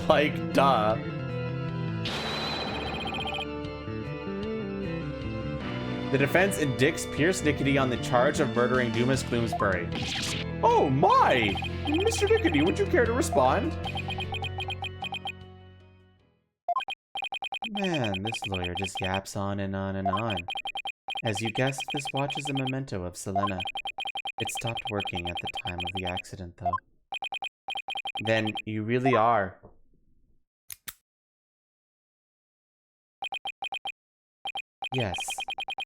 Like, duh. The defense indicts Pierce Nickety on the charge of murdering Dumas Gloomsbury. Oh my! Mr. Nickety, would you care to respond? Man, this lawyer just yaps on and on and on. As you guessed, this watch is a memento of Selena. It stopped working at the time of the accident, though. Then you really are. Yes,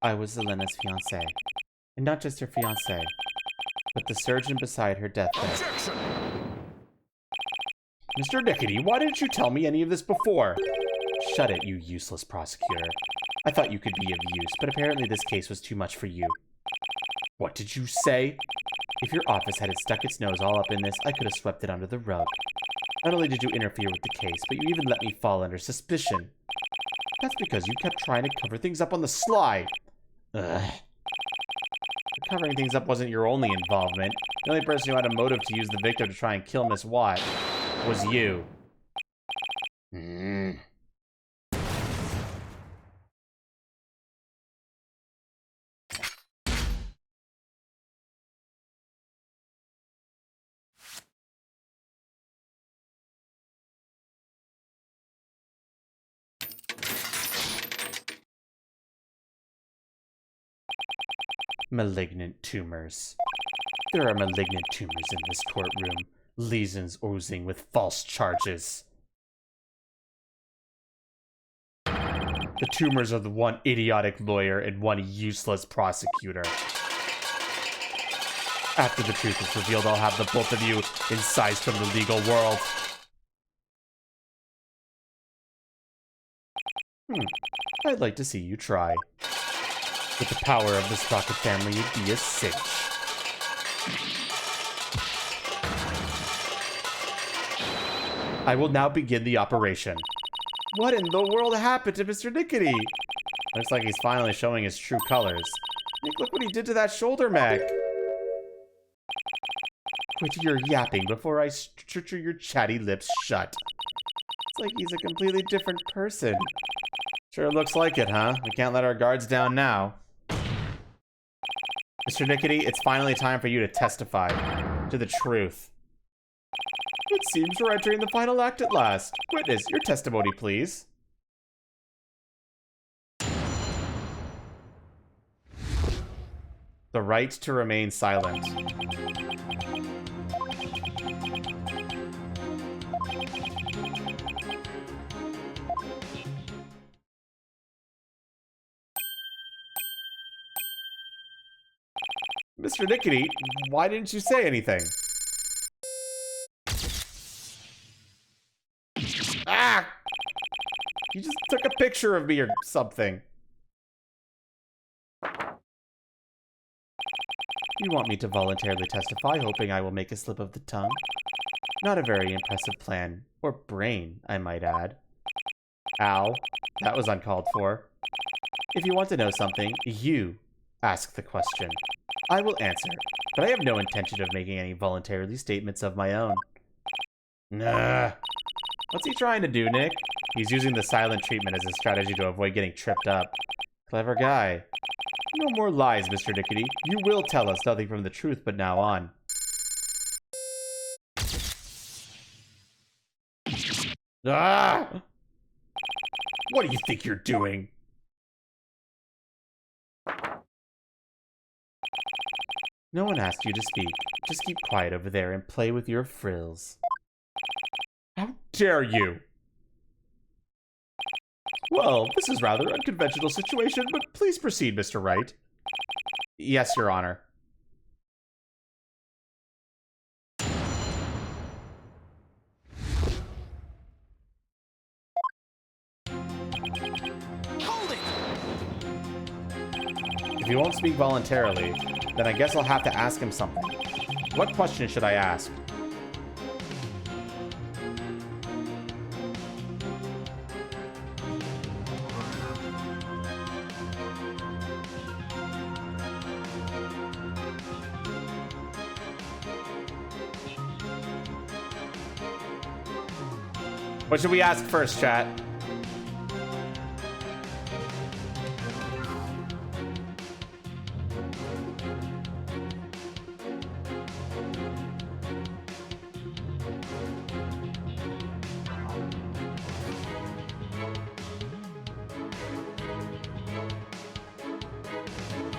I was Selena's fiancé. And not just her fiancé, but the surgeon beside her deathbed. Objection! Mr. Nickety, why didn't you tell me any of this before? Shut it, you useless prosecutor. I thought you could be of use, but apparently this case was too much for you. What did you say? If your office had stuck its nose all up in this, I could have swept it under the rug. Not only did you interfere with the case, but you even let me fall under suspicion. That's because you kept trying to cover things up on the sly. Ugh. Covering things up wasn't your only involvement. The only person who had a motive to use the victim to try and kill Miss Watt was you. Malignant tumors. There are malignant tumors in this courtroom. Lesions oozing with false charges. The tumors are the one idiotic lawyer and one useless prosecutor. After the truth is revealed, I'll have the both of you incised from the legal world. I'd like to see you try. With the power of the Sprocket family, you'd be a cinch. I will now begin the operation. What in the world happened to Mr. Nickety? Looks like he's finally showing his true colors. Nick, look what he did to that shoulder mag. Quit your yapping before I stretcher your chatty lips shut. It's like he's a completely different person. Sure looks like it, huh? We can't let our guards down now. Mr. Nickety, it's finally time for you to testify to the truth. It seems we're entering the final act at last. Witness, your testimony, please. The right to remain silent. Mr. Nickety, why didn't you say anything? Ah! You just took a picture of me or something. You want me to voluntarily testify, hoping I will make a slip of the tongue? Not a very impressive plan. Or brain, I might add. Ow. That was uncalled for. If you want to know something, you ask the question. I will answer, but I have no intention of making any voluntary statements of my own. Nah. What's he trying to do, Nick? He's using the silent treatment as a strategy to avoid getting tripped up. Clever guy. No more lies, Mr. Nickety. You will tell us nothing from the truth but now on. Ah! What do you think you're doing? No one asked you to speak. Just keep quiet over there and play with your frills. How dare you? Well, this is rather unconventional situation, but please proceed, Mr. Wright. Yes, Your Honor. Hold it! If he won't speak voluntarily, then I guess I'll have to ask him something. What question should I ask? What should we ask first, chat?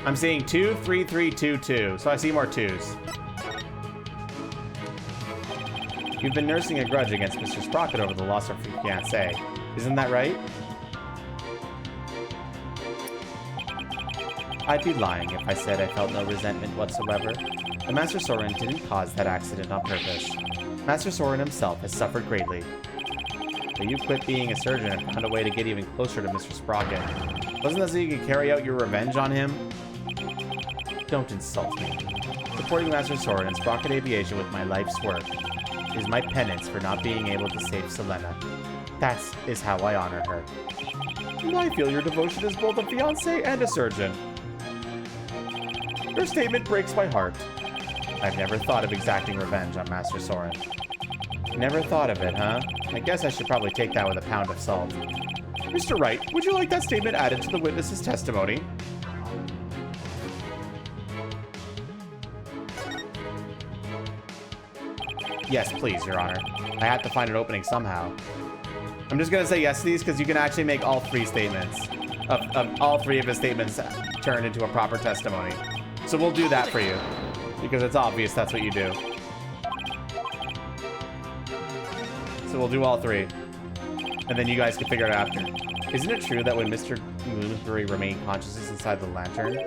I'm seeing 2, 3, 3, 2, 2, so I see more 2s. You've been nursing a grudge against Mr. Sprocket over the loss of your fiancé. Isn't that right? I'd be lying if I said I felt no resentment whatsoever. The Master Soren didn't cause that accident on purpose. Master Soren himself has suffered greatly. But you quit being a surgeon and found a way to get even closer to Mr. Sprocket. Wasn't that so you could carry out your revenge on him? Don't insult me. Supporting Master Soren and Sprocket Aviation with my life's work is my penance for not being able to save Selena. That is how I honor her. And I feel your devotion as both a fiancé and a surgeon. Her statement breaks my heart. I've never thought of exacting revenge on Master Soren. Never thought of it, huh? I guess I should probably take that with a pound of salt. Mr. Wright, would you like that statement added to the witness's testimony? Yes, please, Your Honor. I have to find an opening somehow. I'm just gonna say yes to these because you can actually make all three statements. Of all three of his statements turned into a proper testimony. So we'll do that for you. Because it's obvious that's what you do. So we'll do all three. And then you guys can figure it out after. Isn't it true that when Mr. Bloomsbury remained conscious inside the lantern,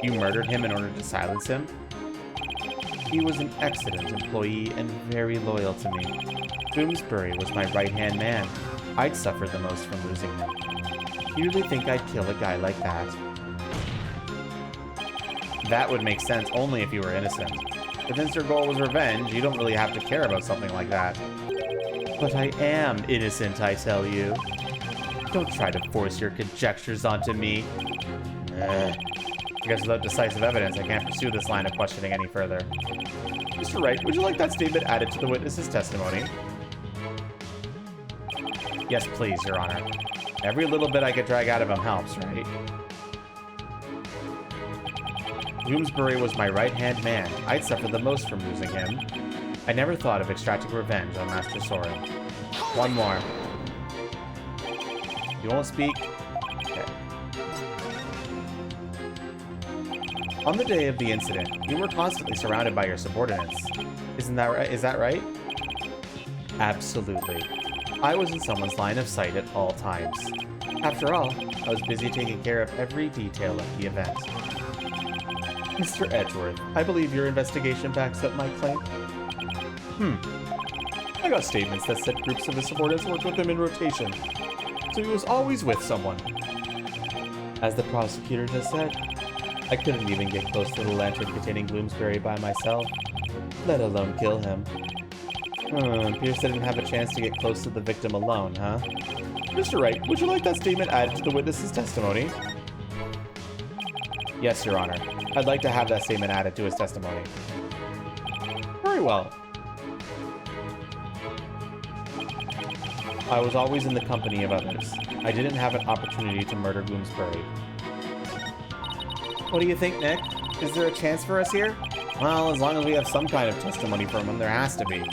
you murdered him in order to silence him? He was an excellent employee and very loyal to me. Bloomsbury was my right-hand man. I'd suffer the most from losing him. You really think I'd kill a guy like that? That would make sense only if you were innocent. But since your goal was revenge, you don't really have to care about something like that. But I am innocent, I tell you. Don't try to force your conjectures onto me. Because without decisive evidence, I can't pursue this line of questioning any further. Mr. Wright, would you like that statement added to the witness's testimony? Yes, please, Your Honor. Every little bit I could drag out of him helps, right? Bloomsbury was my right-hand man. I'd suffer the most from losing him. I never thought of extracting revenge on Master Soren. One more. You won't speak? Okay. On the day of the incident, you were constantly surrounded by your subordinates. Isn't that right? Is that right? Absolutely. I was in someone's line of sight at all times. After all, I was busy taking care of every detail of the event. Mr. Edgeworth, I believe your investigation backs up my claim. I got statements that said groups of his subordinates worked with him in rotation, so he was always with someone. As the prosecutor just said, I couldn't even get close to the lantern containing Bloomsbury by myself, let alone kill him. Pierce didn't have a chance to get close to the victim alone, huh? Mr. Wright, would you like that statement added to the witness's testimony? Yes, Your Honor. I'd like to have that statement added to his testimony. Very well. I was always in the company of others. I didn't have an opportunity to murder Bloomsbury. What do you think, Nick? Is there a chance for us here? Well, as long as we have some kind of testimony from him, there has to be.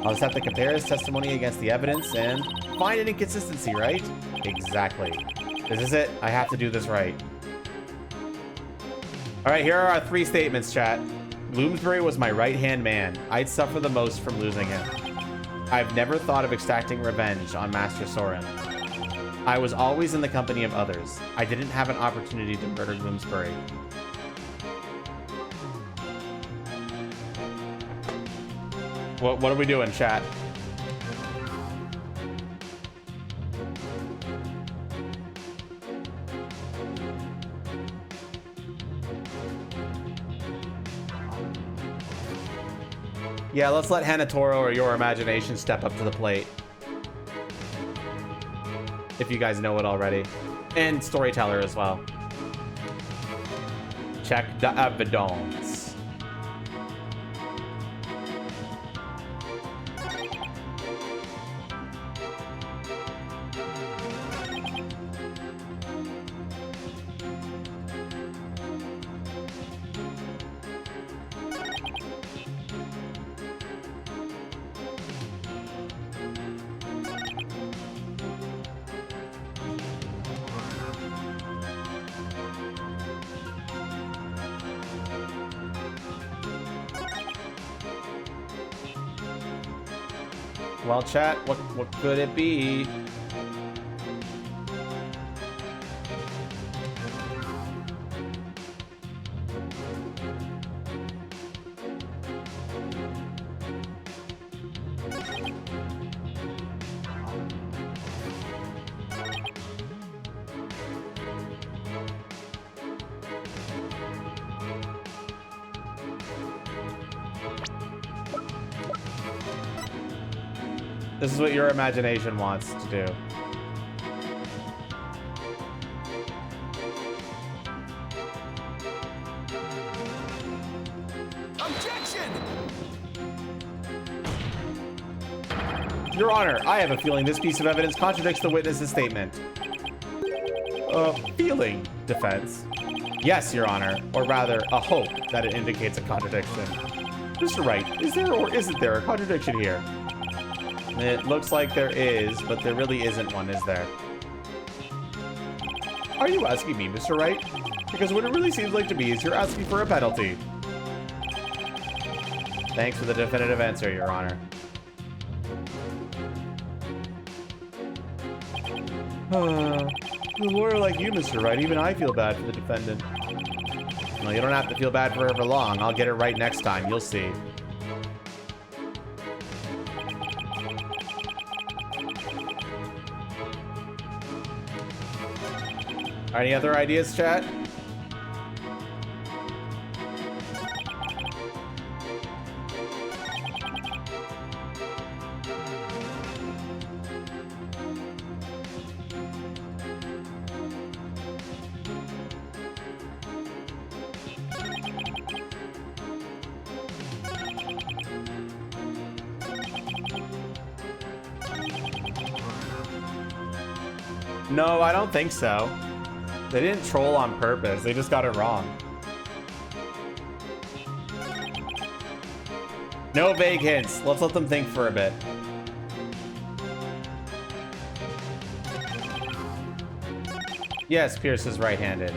I'll just have to compare his testimony against the evidence and find an inconsistency, right? Exactly. This is it. I have to do this right. Alright, here are our three statements, chat. Bloomsbury was my right-hand man. I'd suffer the most from losing him. I've never thought of extracting revenge on Master Soren. I was always in the company of others. I didn't have an opportunity to murder Bloomsbury. What are we doing, chat? Yeah, let's let Hanatoro or your imagination step up to the plate. If you guys know it already. And Storyteller as well. Check the evidence. Well, chat, what could it be? This is what your imagination wants to do. Your Honor, I have a feeling this piece of evidence contradicts the witness's statement. Feeling, defense. Yes, Your Honor, or rather, a hope that it indicates a contradiction. Mr. Wright, is there or isn't there a contradiction here? It looks like there is, but there really isn't one, is there? Are you asking me, Mr. Wright? Because what it really seems like to me is you're asking for a penalty. Thanks for the definitive answer, Your Honor. A lawyer like you, Mr. Wright, even I feel bad for the defendant. Well, you don't have to feel bad for her for long. I'll get it right next time. You'll see. Any other ideas, chat? No, I don't think so. They didn't troll on purpose. They just got it wrong. No vague hints. Let's let them think for a bit. Yes, Pierce is right-handed.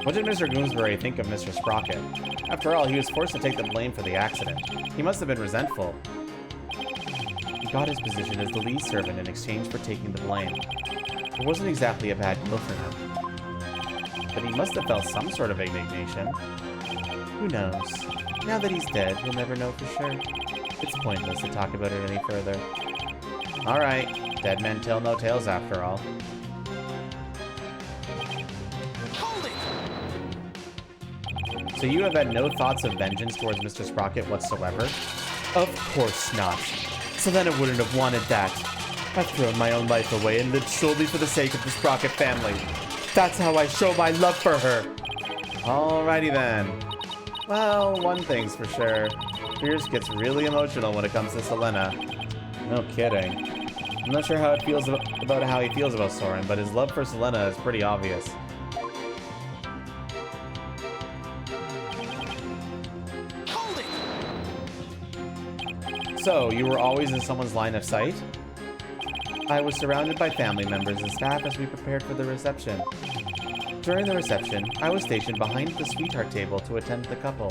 What did Mr. Goomsbury think of Mr. Sprocket? After all, he was forced to take the blame for the accident. He must have been resentful. He got his position as the lead servant in exchange for taking the blame. It wasn't exactly a bad deal for him. But he must have felt some sort of indignation. Who knows? Now that he's dead, we'll never know for sure. It's pointless to talk about it any further. Alright, dead men tell no tales after all. So you have had no thoughts of vengeance towards Mr. Sprocket whatsoever? Of course not. So then I wouldn't have wanted that. I've thrown my own life away and lived solely for the sake of the Sprocket family. That's how I show my love for her. Alrighty then. Well, one thing's for sure. Pierce gets really emotional when it comes to Selena. No kidding. I'm not sure how it feels about how he feels about Soren, but his love for Selena is pretty obvious. So, you were always in someone's line of sight? I was surrounded by family members and staff as we prepared for the reception. During the reception, I was stationed behind the sweetheart table to attend the couple.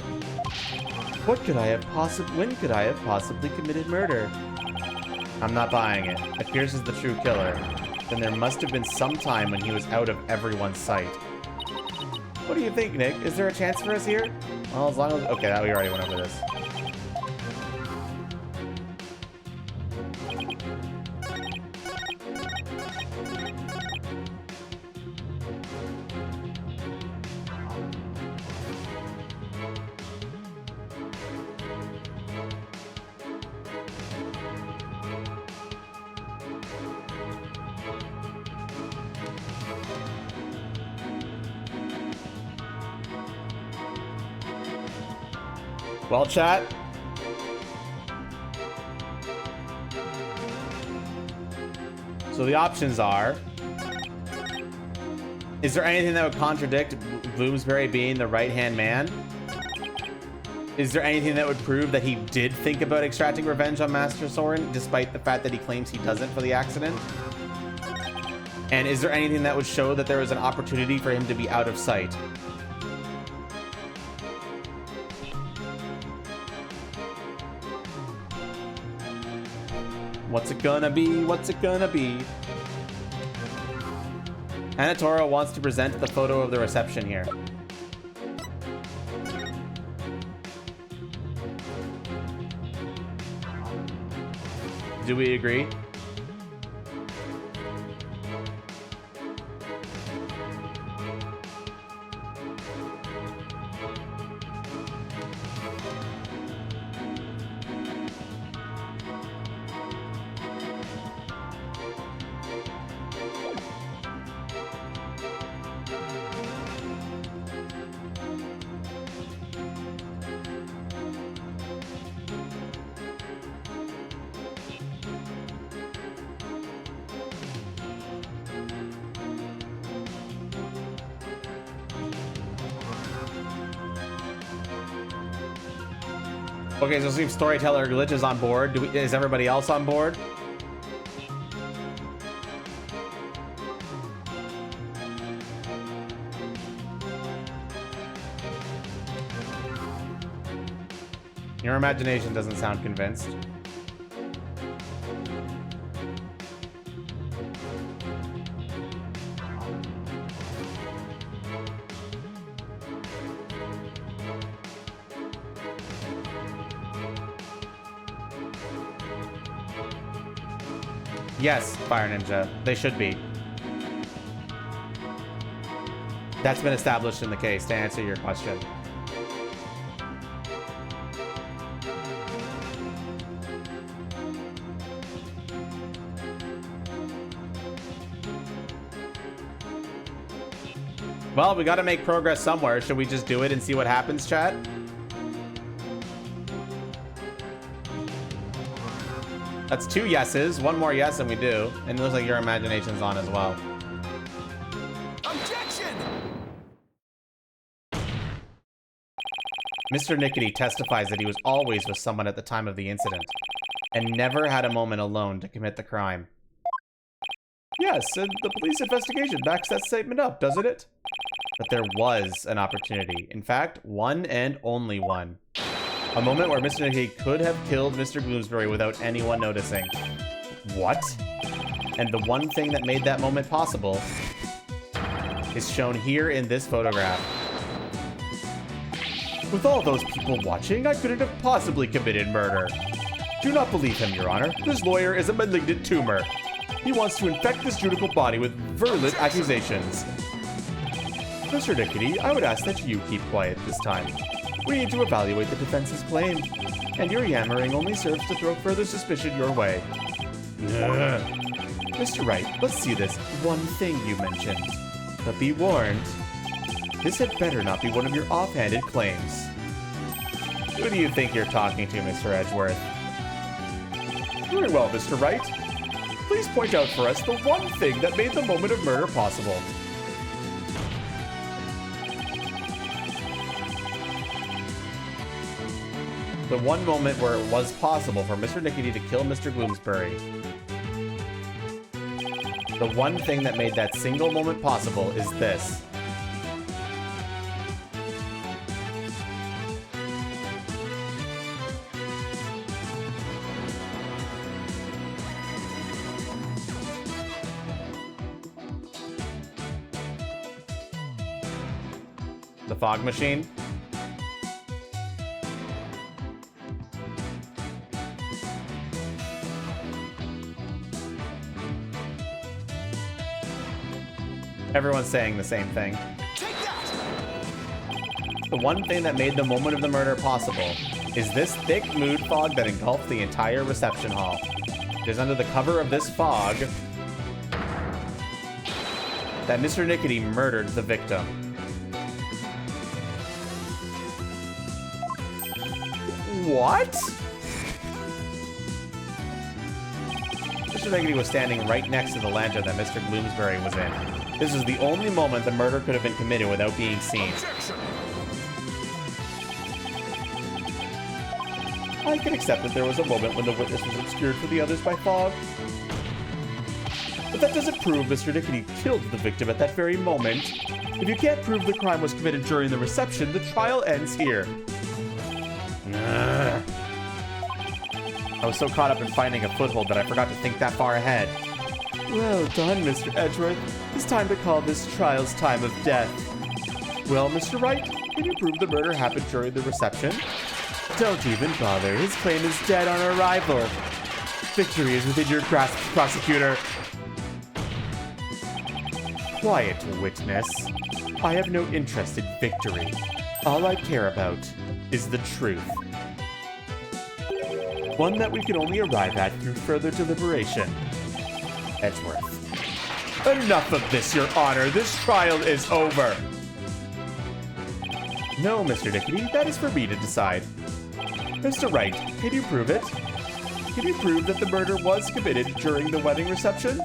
When could I have possibly committed murder? I'm not buying it. If Pierce is the true killer, then there must have been some time when he was out of everyone's sight. What do you think, Nick? Is there a chance for us here? Well, as long as... Okay, we already went over this. Well, chat. So the options are... Is there anything that would contradict Bloomsbury being the right-hand man? Is there anything that would prove that he did think about extracting revenge on Master Soren, despite the fact that he claims he doesn't for the accident? And is there anything that would show that there was an opportunity for him to be out of sight? What's it gonna be? What's it gonna be? Anatoro wants to present the photo of the reception here. Do we agree? Okay, so it seems Storyteller Glitch is on board. Is everybody else on board? Your imagination doesn't sound convinced. Yes, Fire Ninja. They should be. That's been established in the case, to answer your question. Well, we gotta make progress somewhere. Should we just do it and see what happens, chat? That's 2 yeses. 1 more yes and we do. And it looks like your imagination's on as well. Objection! Mr. Nickety testifies that he was always with someone at the time of the incident and never had a moment alone to commit the crime. Yes, and the police investigation backs that statement up, doesn't it? But there was an opportunity. In fact, one and only one. A moment where Mr. Nickety could have killed Mr. Bloomsbury without anyone noticing. What? And the one thing that made that moment possible is shown here in this photograph. With all those people watching, I couldn't have possibly committed murder. Do not believe him, Your Honor. This lawyer is a malignant tumor. He wants to infect this judicial body with virulent accusations. Mr. Nickety, I would ask that you keep quiet this time. We need to evaluate the defense's claim, and your yammering only serves to throw further suspicion your way. Ugh. Mr. Wright, let's see this one thing you mentioned. But be warned, this had better not be one of your offhanded claims. Who do you think you're talking to, Mr. Edgeworth? Very well, Mr. Wright. Please point out for us the one thing that made the moment of murder possible. The one moment where it was possible for Mr. Nickety to kill Mr. Bloomsbury. The one thing that made that single moment possible is this. The fog machine. Everyone's saying the same thing. Take that! The one thing that made the moment of the murder possible is this thick mood fog that engulfed the entire reception hall. It is under the cover of this fog that Mr. Nickety murdered the victim. What? Mr. Nickety was standing right next to the lantern that Mr. Bloomsbury was in. This is the only moment the murder could have been committed without being seen. I can accept that there was a moment when the witness was obscured for the others by fog. But that doesn't prove Mr. Nickety killed the victim at that very moment. If you can't prove the crime was committed during the reception, the trial ends here. Ugh. I was so caught up in finding a foothold that I forgot to think that far ahead. Well done, Mr. Edgeworth. It's time to call this trial's time of death. Well, Mr. Wright, can you prove the murder happened during the reception? Don't even bother. His claim is dead on arrival. victory is within your grasp, prosecutor. Quiet, witness. I have no interest in victory. All I care about is the truth. One that we can only arrive at through further deliberation. Edgeworth. Enough of this, Your Honor. This trial is over. No, Mr. Dickety, that is for me to decide. Mr. Wright, can you prove it? Can you prove that the murder was committed during the wedding reception?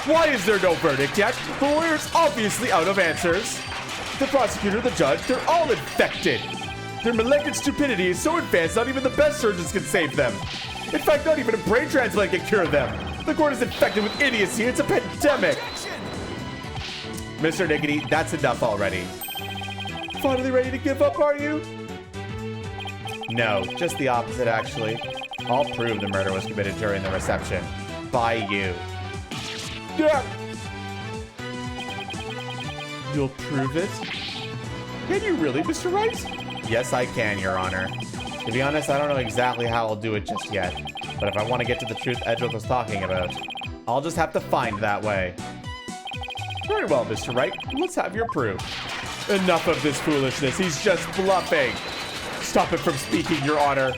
Why is there no verdict yet? The lawyer's obviously out of answers. The prosecutor, the judge, they're all infected. Their malignant stupidity is so advanced, not even the best surgeons can save them. In fact, not even a brain transplant can cure them. The court is infected with idiocy. It's a pandemic. Mr. Dickety, that's enough already. Finally ready to give up, are you? No, just the opposite, actually. I'll prove the murder was committed during the reception. By you. Yeah. You'll prove it? Can you really, Mr. Wright? Yes, I can, Your Honor. To be honest, I don't know exactly how I'll do it just yet. But if I want to get to the truth Edgeworth was talking about, I'll just have to find that way. Very well, Mr. Wright. Let's have your proof. Enough of this foolishness. He's just bluffing. Stop him from speaking, Your Honor.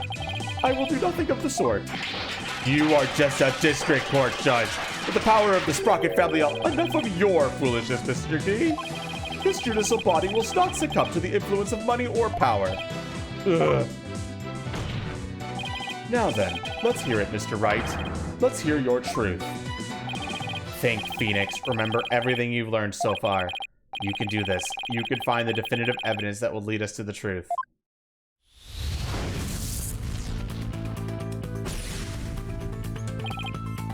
I will do nothing of the sort. You are just a district court judge. With the power of the Sprocket family, enough of your foolishness, Mr. D. This judicial body will not succumb to the influence of money or power. Ugh. Now then, let's hear it, Mr. Wright. Let's hear your truth. Think, Phoenix. Remember everything you've learned so far. You can do this. You can find the definitive evidence that will lead us to the truth.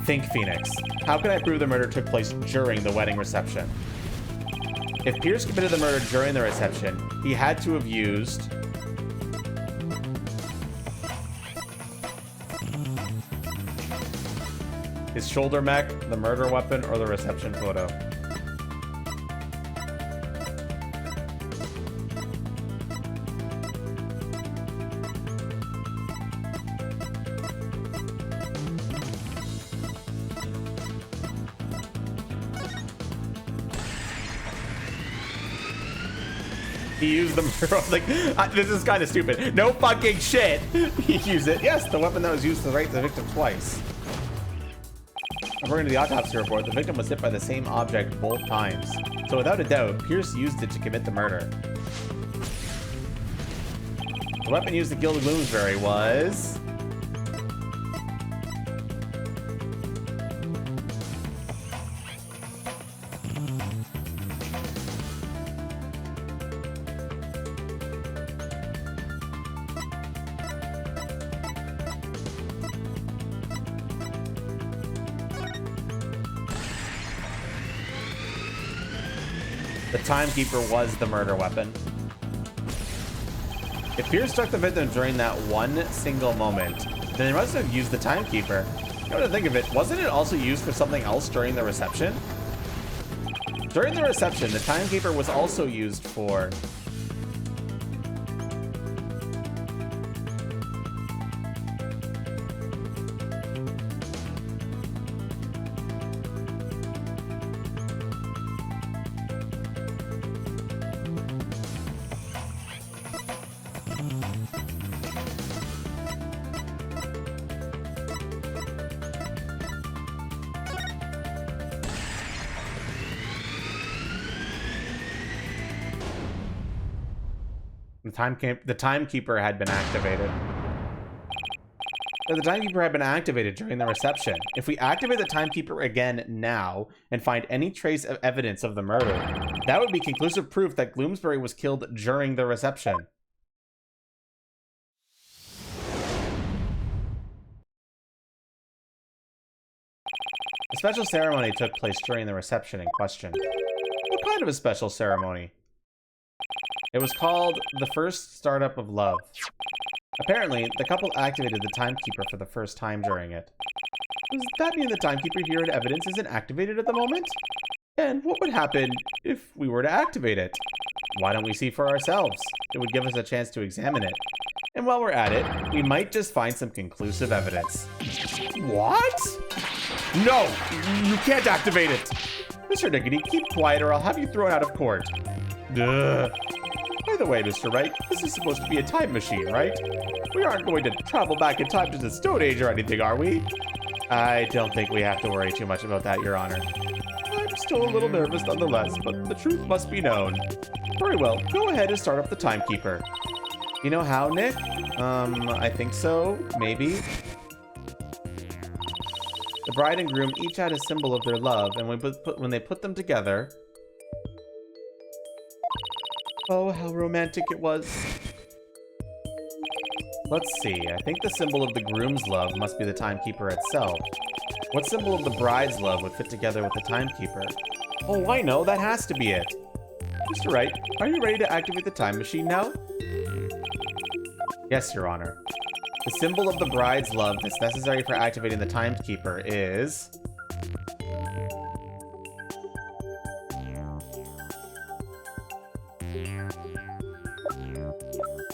Think, Phoenix. How can I prove the murder took place during the wedding reception? If Pierce committed the murder during the reception, he had to have used... his shoulder mech, the murder weapon, or the reception photo. He used the murder. Like, this is kind of stupid. No fucking shit. He used it. Yes, the weapon that was used to rape the victim twice. According to the autopsy report, the victim was hit by the same object both times. So without a doubt, Pierce used it to commit the murder. The weapon used to kill the Bloomsbury was... the timekeeper was the murder weapon. If Pierce struck the victim during that one single moment, then they must have used the timekeeper. Come to think of it, wasn't it also used for something else during the reception? During the reception, the timekeeper was also used for... The timekeeper had been activated. The timekeeper had been activated during the reception. If we activate the timekeeper again now and find any trace of evidence of the murder, that would be conclusive proof that Bloomsbury was killed during the reception. A special ceremony took place during the reception in question. What kind of a special ceremony? It was called the first startup of love. Apparently, the couple activated the timekeeper for the first time during it. Does that mean the timekeeper here in evidence isn't activated at the moment? And what would happen if we were to activate it? Why don't we see for ourselves? It would give us a chance to examine it. And while we're at it, we might just find some conclusive evidence. What? No! You can't activate it! Mr. Nickety, keep quiet or I'll have you thrown out of court. Duh. By the way, Mr. Wright, this is supposed to be a time machine, right? We aren't going to travel back in time to the Stone Age or anything, are we? I don't think we have to worry too much about that, Your Honor. I'm still a little nervous nonetheless, but the truth must be known. Very well, go ahead and start up the timekeeper. You know how, Nick? I think so, maybe. The bride and groom each had a symbol of their love, and when they put them together... Oh, how romantic it was. Let's see, I think the symbol of the groom's love must be the timekeeper itself. What symbol of the bride's love would fit together with the timekeeper? Oh, I know, that has to be it. Mr. Wright, are you ready to activate the time machine now? Yes, Your Honor. The symbol of the bride's love that's necessary for activating the timekeeper is...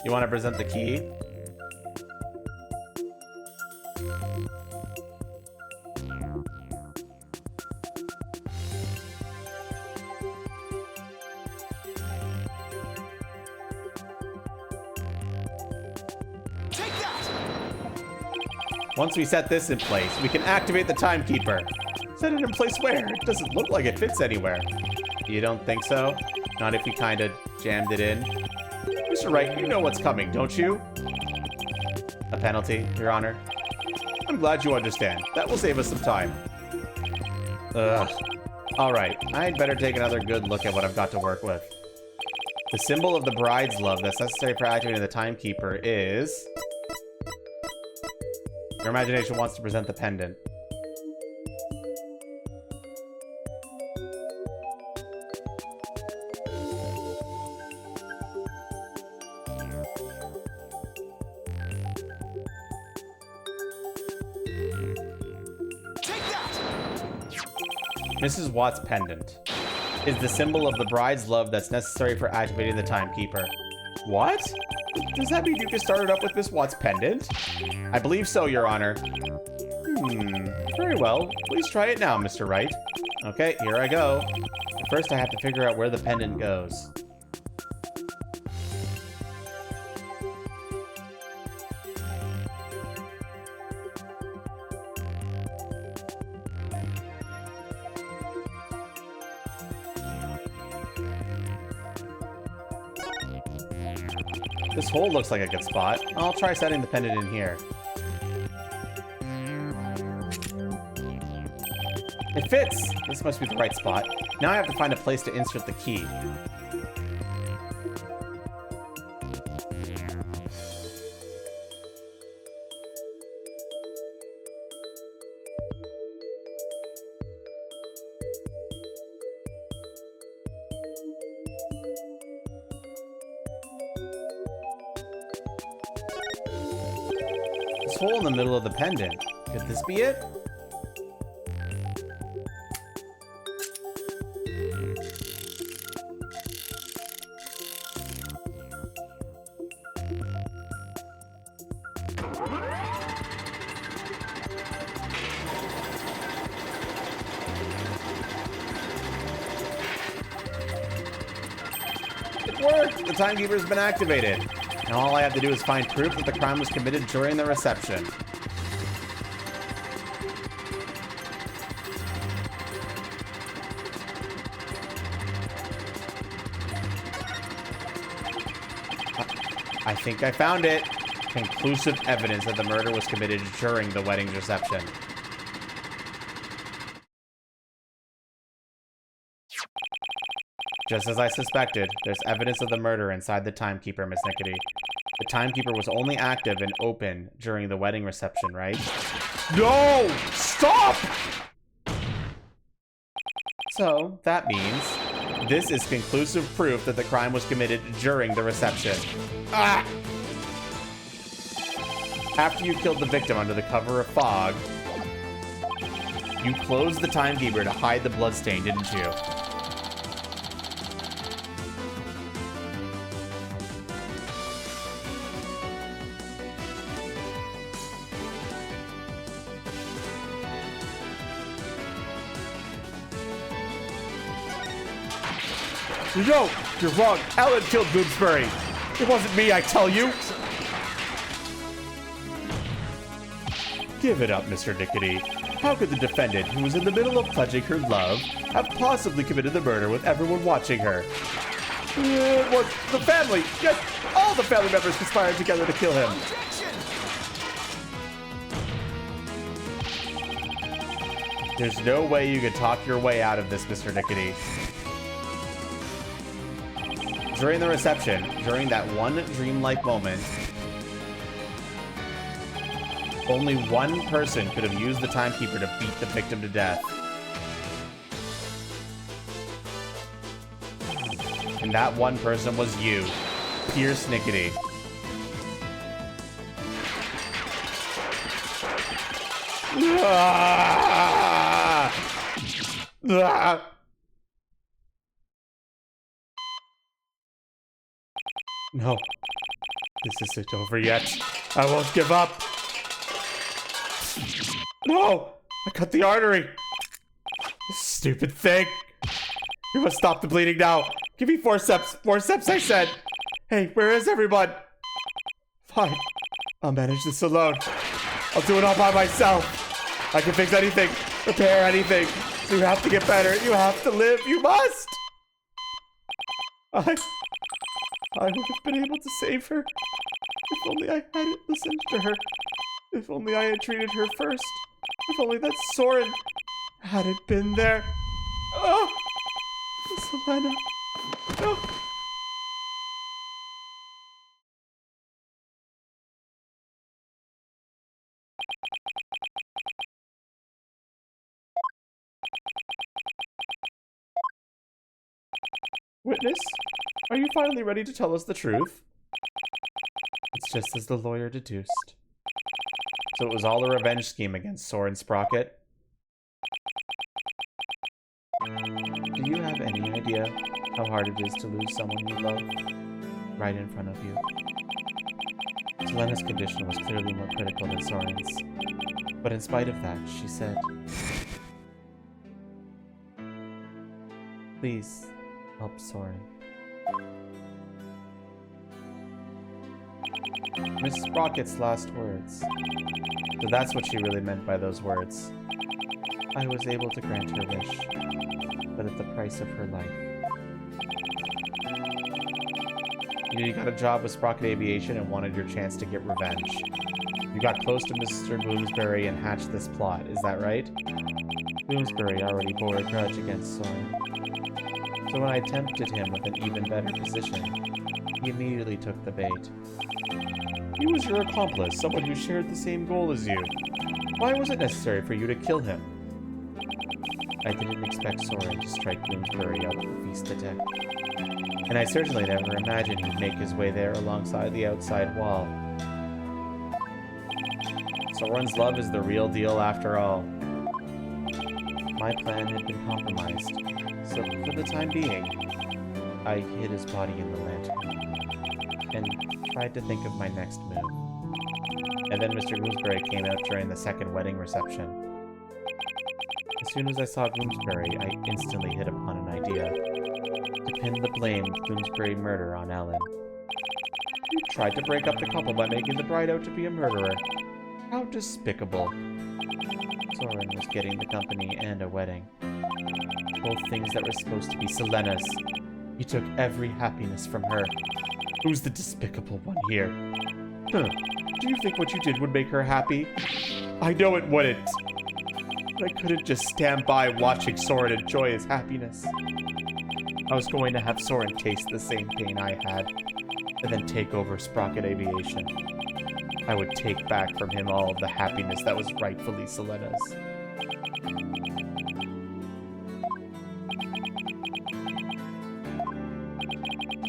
You want to present the key? Once we set this in place, we can activate the timekeeper. Set it in place where? It doesn't look like it fits anywhere. You don't think so? Not if we kind of jammed it in? Mr. Wright, you know what's coming, don't you? A penalty, Your Honor. I'm glad you understand. That will save us some time. Ugh. Alright, I'd better take another good look at what I've got to work with. The symbol of the bride's love that's necessary for activating the timekeeper is... Your imagination wants to present the pendant. Mrs. Watt's pendant is the symbol of the bride's love that's necessary for activating the timekeeper. What? Does that mean you just started up with Miss Watt's pendant? I believe so, Your Honor. Very well. Please try it now, Mr. Wright. Okay, here I go. But first, I have to figure out where the pendant goes. This hole looks like a good spot. I'll try setting the pendant in here. It fits! This must be the right spot. Now I have to find a place to insert the key. This hole in the middle of the pendant. Could this be it? It worked! The timekeeper's been activated. Now all I have to do is find proof that the crime was committed during the reception. I think I found it. Conclusive evidence that the murder was committed during the wedding's reception. Just as I suspected, there's evidence of the murder inside the timekeeper, Miss Nickety. The timekeeper was only active and open during the wedding reception, right? No! Stop! So, that means this is conclusive proof that the crime was committed during the reception. Ah! After you killed the victim under the cover of fog, you closed the timekeeper to hide the bloodstain, didn't you? No, you're wrong. Ellen killed Bloomsbury. It wasn't me, I tell you. Give it up, Mr. Nickety. How could the defendant, who was in the middle of pledging her love, have possibly committed the murder with everyone watching her? It was the family. Yes, all the family members conspired together to kill him. There's no way you can talk your way out of this, Mr. Nickety. During the reception, during that one dreamlike moment, only one person could have used the timekeeper to beat the victim to death. And that one person was you, Pierce Nickety. Ah! Ah! No, this isn't over yet. I won't give up. No, I cut the artery. This stupid thing. You must stop the bleeding now. Give me forceps. Forceps, I said. Hey, where is everyone? Fine, I'll manage this alone. I'll do it all by myself. I can fix anything, repair anything. So you have to get better. You have to live. You must. I would have been able to save her. If only I hadn't listened to her. If only I had treated her first. If only that Soren hadn't been there. Oh, Selena. No. Witness, are you finally ready to tell us the truth? It's just as the lawyer deduced. So it was all a revenge scheme against Soren Sprocket? Do you have any idea how hard it is to lose someone you love right in front of you? Selena's condition was clearly more critical than Soren's. But in spite of that, she said, "Please, help Soren." Miss Sprocket's last words. So that's what she really meant by those words. I was able to grant her wish, but at the price of her life. You got a job with Sprocket Aviation and wanted your chance to get revenge. You got close to Mr. Bloomsbury and hatched this plot, is that right? Bloomsbury already bore a grudge against Soren. So when I tempted him with an even better position, he immediately took the bait. He was your accomplice, someone who shared the same goal as you. Why was it necessary for you to kill him? I didn't expect Soren to strike Bloomsbury out of the feast deck. And I certainly never imagined he'd make his way there alongside the outside wall. Soren's love is the real deal after all. My plan had been compromised, so for the time being, I hid his body in the lantern, and tried to think of my next move. And then Mr. Bloomsbury came out during the second wedding reception. As soon as I saw Bloomsbury, I instantly hit upon an idea. To pin the blame of Bloomsbury murder on Ellen. You tried to break up the couple by making the bride out to be a murderer. How despicable. Soren was getting the company and a wedding. Both things that were supposed to be Selena's. He took every happiness from her. Who's the despicable one here? Huh. Do you think what you did would make her happy? I know it wouldn't. I couldn't just stand by watching Soren enjoy his happiness. I was going to have Soren taste the same pain I had, and then take over Sprocket Aviation. I would take back from him all of the happiness that was rightfully Selena's.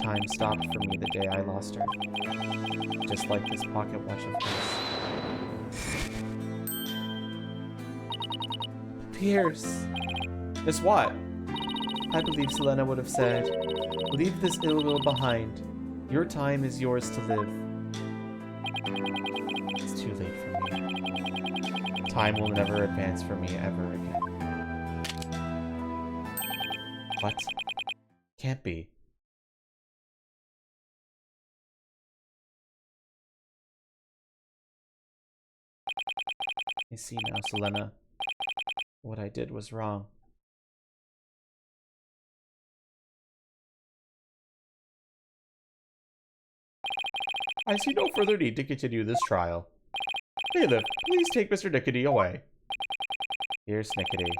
Time stopped for me the day I lost her. Just like this pocket watch of hers. Pierce! Miss what? I believe Selena would have said, "Leave this ill will behind. Your time is yours to live." It's too late for me. Time will never advance for me ever again. What? Can't be. I see now, Selena. What I did was wrong. I see no further need to continue this trial. Bailiff, please take Mr. Nickety away. Here's Nickety,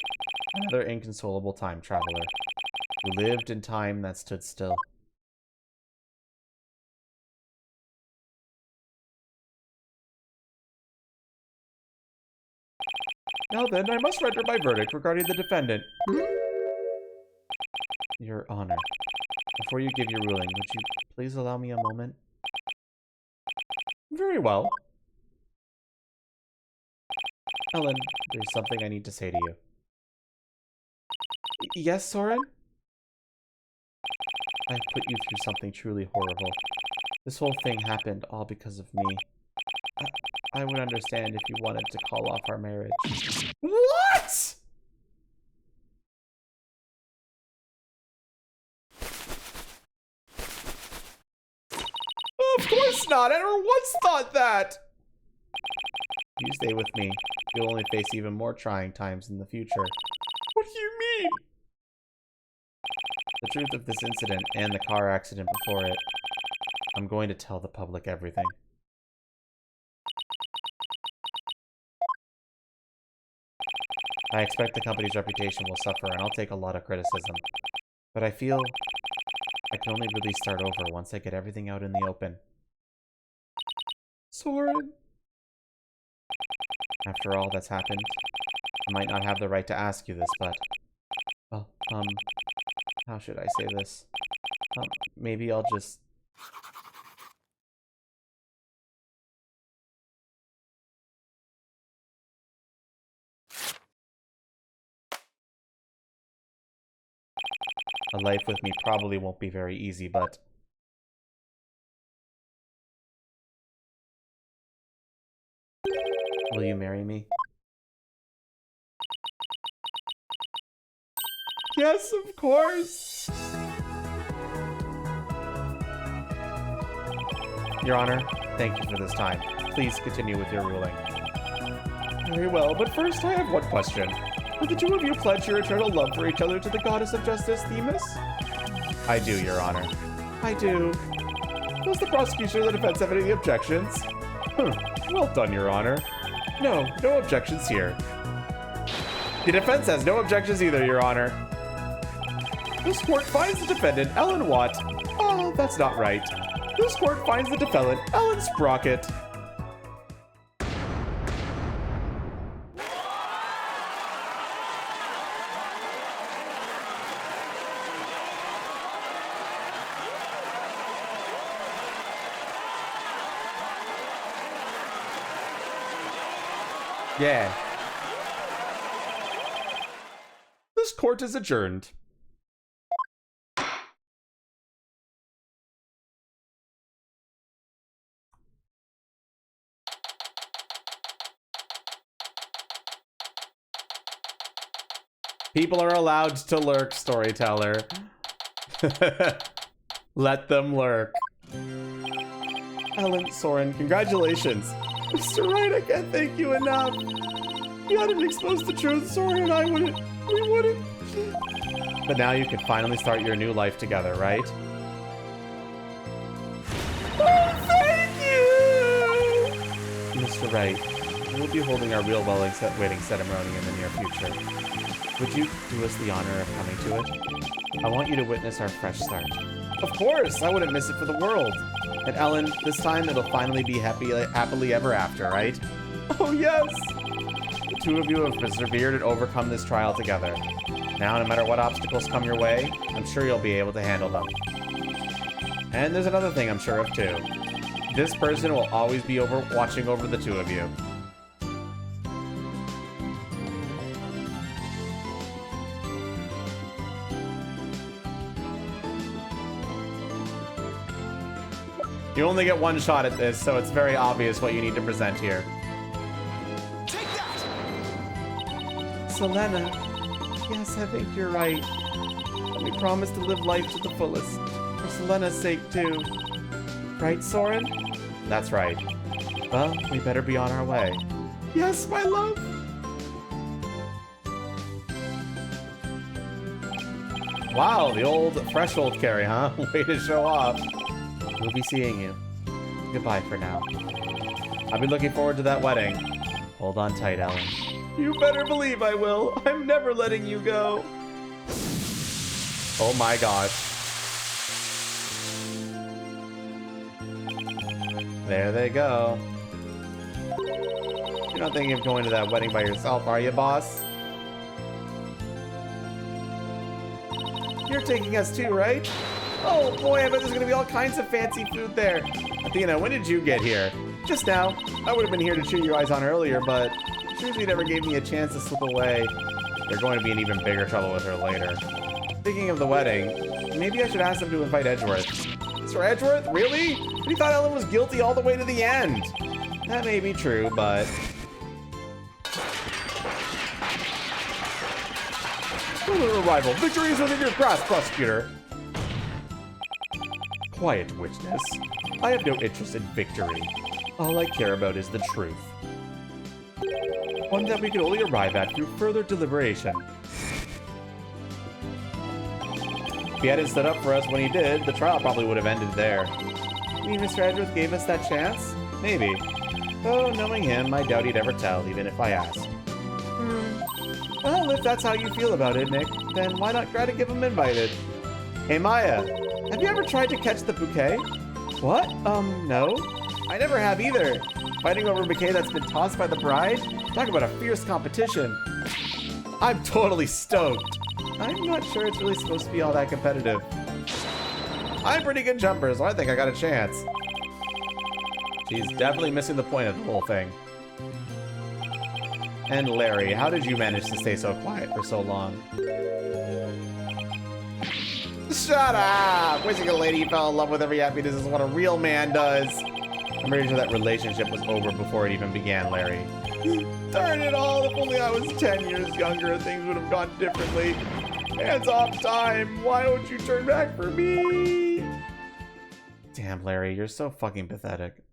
another inconsolable time traveler, who lived in time that stood still. Now then, I must render my verdict regarding the defendant. Your Honor, before you give your ruling, would you please allow me a moment? Very well. Ellen, there's something I need to say to you. Yes, Soren? I've put you through something truly horrible. This whole thing happened all because of me. I would understand if you wanted to call off our marriage. What?! Of course not! I never once thought that! If you stay with me, you'll only face even more trying times in the future. What do you mean? The truth of this incident and the car accident before it. I'm going to tell the public everything. I expect the company's reputation will suffer, and I'll take a lot of criticism. But I feel I can only really start over once I get everything out in the open. Soren? After all that's happened, I might not have the right to ask you this, but... Well, how should I say this? Maybe I'll just... A life with me probably won't be very easy, but... Will you marry me? Yes, of course! Your Honor, thank you for this time. Please continue with your ruling. Very well, but first I have one question. Would the two of you pledge your eternal love for each other to the goddess of justice, Themis? I do, Your Honor. I do. Does the prosecution or the defense have any objections? Well done, Your Honor. No objections here. The defense has no objections either, Your Honor. This court finds the defendant, Ellen Watt. Oh, that's not right. This court finds the defendant, Ellen Sprocket. Yeah. This court is adjourned. People are allowed to lurk, storyteller. Let them lurk. Ellen, Soren, congratulations. Mr. Wright, I can't thank you enough. You hadn't exposed the truth, Soren and we wouldn't. But now you can finally start your new life together, right? Oh, thank you! Mr. Wright, we'll be holding our real wedding ceremony in the near future. Would you do us the honor of coming to it? I want you to witness our fresh start. Of course! I wouldn't miss it for the world. And Ellen, this time it'll finally be happily ever after, right? Oh, yes! The two of you have persevered and overcome this trial together. Now, no matter what obstacles come your way, I'm sure you'll be able to handle them. And there's another thing I'm sure of, too. This person will always be watching over the two of you. You only get one shot at this, so it's very obvious what you need to present here. Take that! Selena, yes, I think you're right. We promise to live life to the fullest. For Selena's sake, too. Right, Soren? That's right. Well, we better be on our way. Yes, my love! Wow, the old threshold carry, huh? Way to show off. We'll be seeing you. Goodbye for now. I'll be looking forward to that wedding. Hold on tight, Ellen. You better believe I will. I'm never letting you go. Oh my gosh. There they go. You're not thinking of going to that wedding by yourself, are you, boss? You're taking us too, right? Oh boy, I bet there's gonna be all kinds of fancy food there. Athena, when did you get here? Just now. I would have been here to cheer you guys on earlier, but Susie never gave me a chance to slip away. They're going to be in even bigger trouble with her later. Speaking of the wedding, maybe I should ask them to invite Edgeworth. Mr. Edgeworth? Really? We thought Ellen was guilty all the way to the end. That may be true, but... Arrival. Victory is within your grasp, prosecutor. Quiet, witness. I have no interest in victory. All I care about is the truth. One that we can only arrive at through further deliberation. If he hadn't stood up for us when he did, the trial probably would have ended there. You mean Mr. Edgeworth gave us that chance? Maybe. Though, knowing him, I doubt he'd ever tell, even if I asked. Well, if that's how you feel about it, Nick, then why not try to give him invited? Hey, Maya, have you ever tried to catch the bouquet? What? No. I never have either. Fighting over a bouquet that's been tossed by the bride? Talk about a fierce competition. I'm totally stoked. I'm not sure it's really supposed to be all that competitive. I'm a pretty good jumper, so I think I got a chance. She's definitely missing the point of the whole thing. And Larry, how did you manage to stay so quiet for so long? Shut up! Wishing a lady you fell in love with every happiness is what a real man does. I'm pretty sure that relationship was over before it even began, Larry. Darn it all, if only I was 10 years younger, things would have gone differently. Hands off time, why don't you turn back for me? Damn, Larry, you're so fucking pathetic.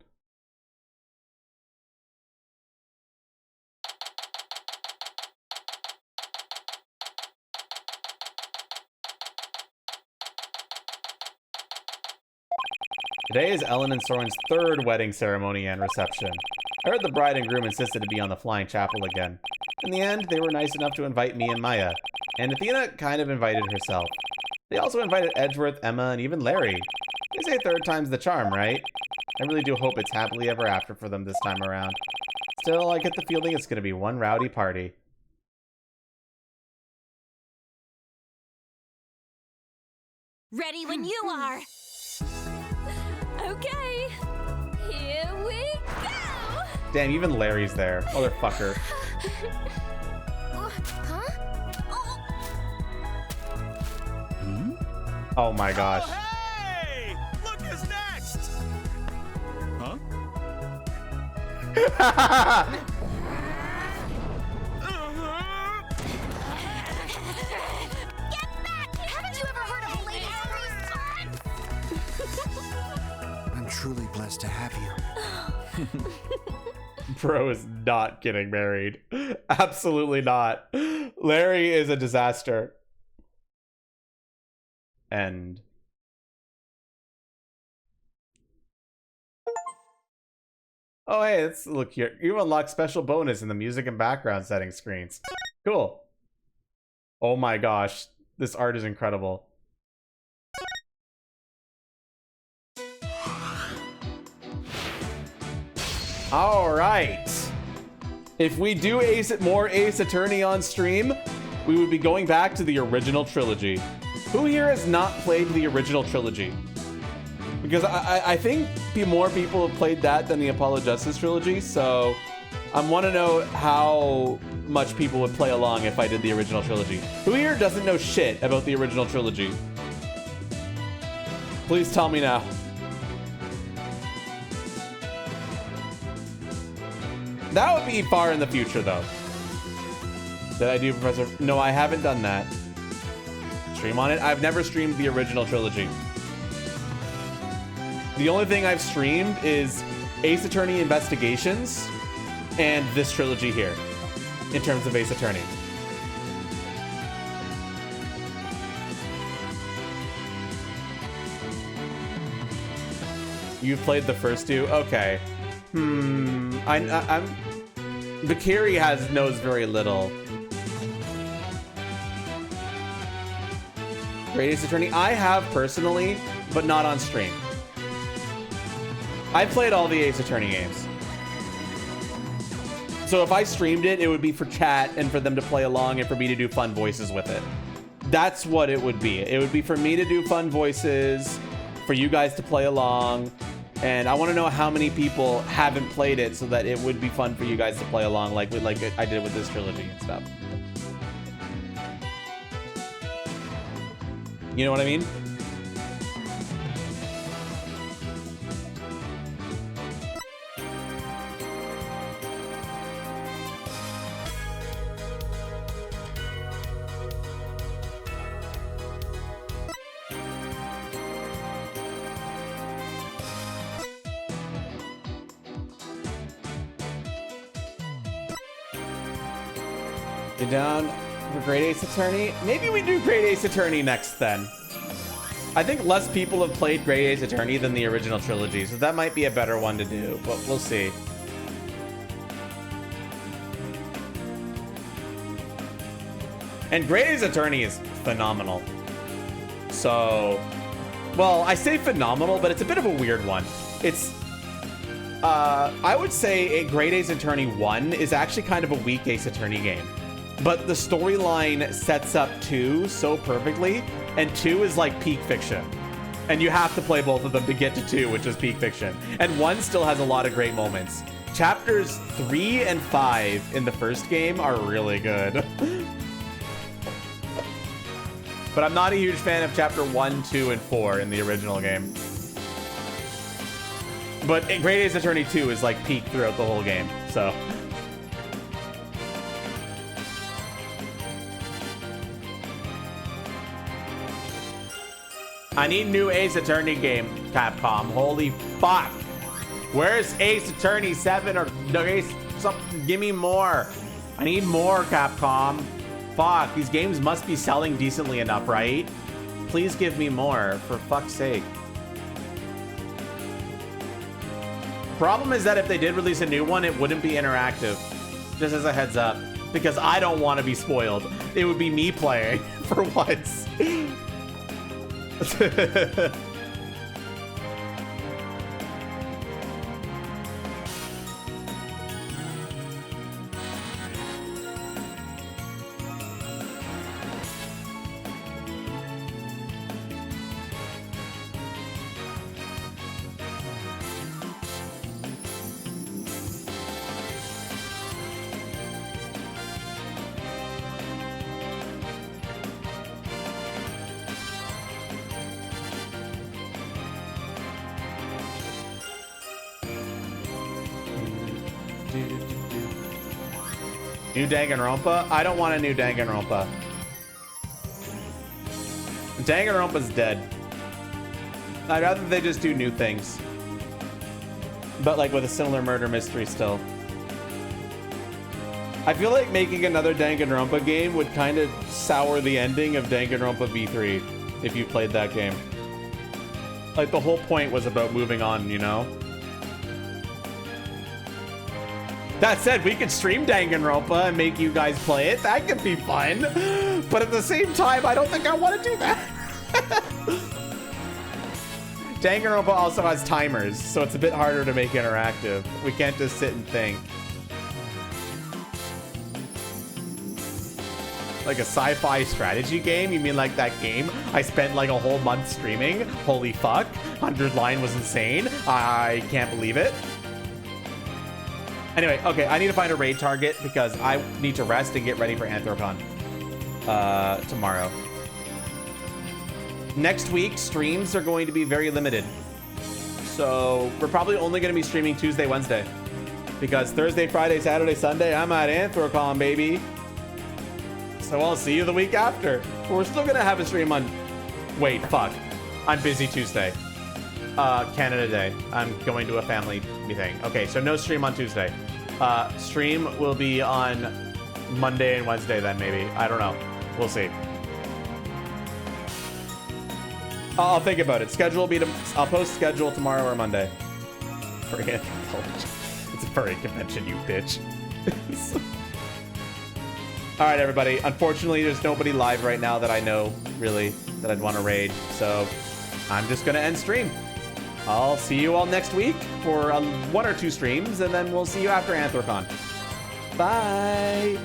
Today is Ellen and Soren's third wedding ceremony and reception. I heard the bride and groom insisted to be on the flying chapel again. In the end, they were nice enough to invite me and Maya, and Athena kind of invited herself. They also invited Edgeworth, Emma, and even Larry. They say third time's the charm, right? I really do hope it's happily ever after for them this time around. Still, I get the feeling it's going to be one rowdy party. Ready when you are. Okay, here we go. Damn, even Larry's there. Motherfucker. Huh? Oh my gosh. Hey! Look who's next! Huh? Get back! Haven't you ever heard of a lady I'm truly blessed to have you. Bro is not getting married. Absolutely not. Larry is a disaster. End. Oh, hey, let's look here. You unlock special bonus in the music and background settings screens. Cool. Oh my gosh. This art is incredible. All right. If we do more Ace Attorney on stream, we would be going back to the original trilogy. Who here has not played the original trilogy? Because I think more people have played that than the Apollo Justice trilogy, so I want to know how much people would play along if I did the original trilogy. Who here doesn't know shit about the original trilogy? Please tell me now. That would be far in the future, though. Did I do Professor? No, I haven't done that. stream on it. I've never streamed the original trilogy. The only thing I've streamed is Ace Attorney Investigations and this trilogy here, in terms of Ace Attorney. You've played the first two? Okay. Bakiri knows very little. Great Ace Attorney, I have personally, but not on stream. I played all the Ace Attorney games. So if I streamed it, it would be for chat and for them to play along and for me to do fun voices with it. That's what it would be. It would be for me to do fun voices, for you guys to play along. And I want to know how many people haven't played it so that it would be fun for you guys to play along like I did with this trilogy and stuff. You know what I mean? You down for Great Ace Attorney? Maybe we do Great Ace Attorney next then. I think less people have played Great Ace Attorney than the original trilogy, so that might be a better one to do, but we'll see. And Great Ace Attorney is phenomenal. So, well, I say phenomenal, but it's a bit of a weird one. It's, I would say a Great Ace Attorney 1 is actually kind of a weak Ace Attorney game. But the storyline sets up 2 so perfectly, and 2 is like peak fiction. And you have to play both of them to get to 2, which is peak fiction. And 1 still has a lot of great moments. Chapters 3 and 5 in the first game are really good. But I'm not a huge fan of chapter 1, 2, and 4 in the original game. But Great Ace Attorney 2 is like peak throughout the whole game, so. I need new Ace Attorney game, Capcom. Holy fuck. Where's Ace Attorney 7 or Ace something? Give me more. I need more, Capcom. Fuck, these games must be selling decently enough, right? Please give me more, for fuck's sake. Problem is that if they did release a new one, it wouldn't be interactive. Just as a heads up. Because I don't want to be spoiled. It would be me playing for once. New Danganronpa? I don't want a new Danganronpa. Danganronpa's dead. I'd rather they just do new things. But like with a similar murder mystery still. I feel like making another Danganronpa game would kind of sour the ending of Danganronpa V3 if you played that game. Like the whole point was about moving on, you know? That said, we could stream Danganronpa and make you guys play it. That could be fun. But at the same time, I don't think I want to do that. Danganronpa also has timers, so it's a bit harder to make interactive. We can't just sit and think. Like a sci-fi strategy game? You mean like that game I spent like a whole month streaming? Holy fuck. 100 line was insane. I can't believe it. Anyway, okay, I need to find a raid target because I need to rest and get ready for Anthrocon tomorrow. Next week, streams are going to be very limited. So we're probably only going to be streaming Tuesday, Wednesday. Because Thursday, Friday, Saturday, Sunday, I'm at Anthrocon, baby. So I'll see you the week after. We're still gonna have a stream on... Wait, fuck. I'm busy Tuesday. Canada Day. I'm going to a family thing. Okay, so no stream on Tuesday. Stream will be on Monday and Wednesday then, maybe. I don't know. We'll see. I'll think about it. Schedule will be... I'll post schedule tomorrow or Monday. Furry anthropology. It's a furry convention, you bitch. All right, everybody. Unfortunately, there's nobody live right now that I know, really, that I'd want to raid. So I'm just going to end stream. I'll see you all next week for 1 or 2 streams, and then we'll see you after Anthrocon. Bye.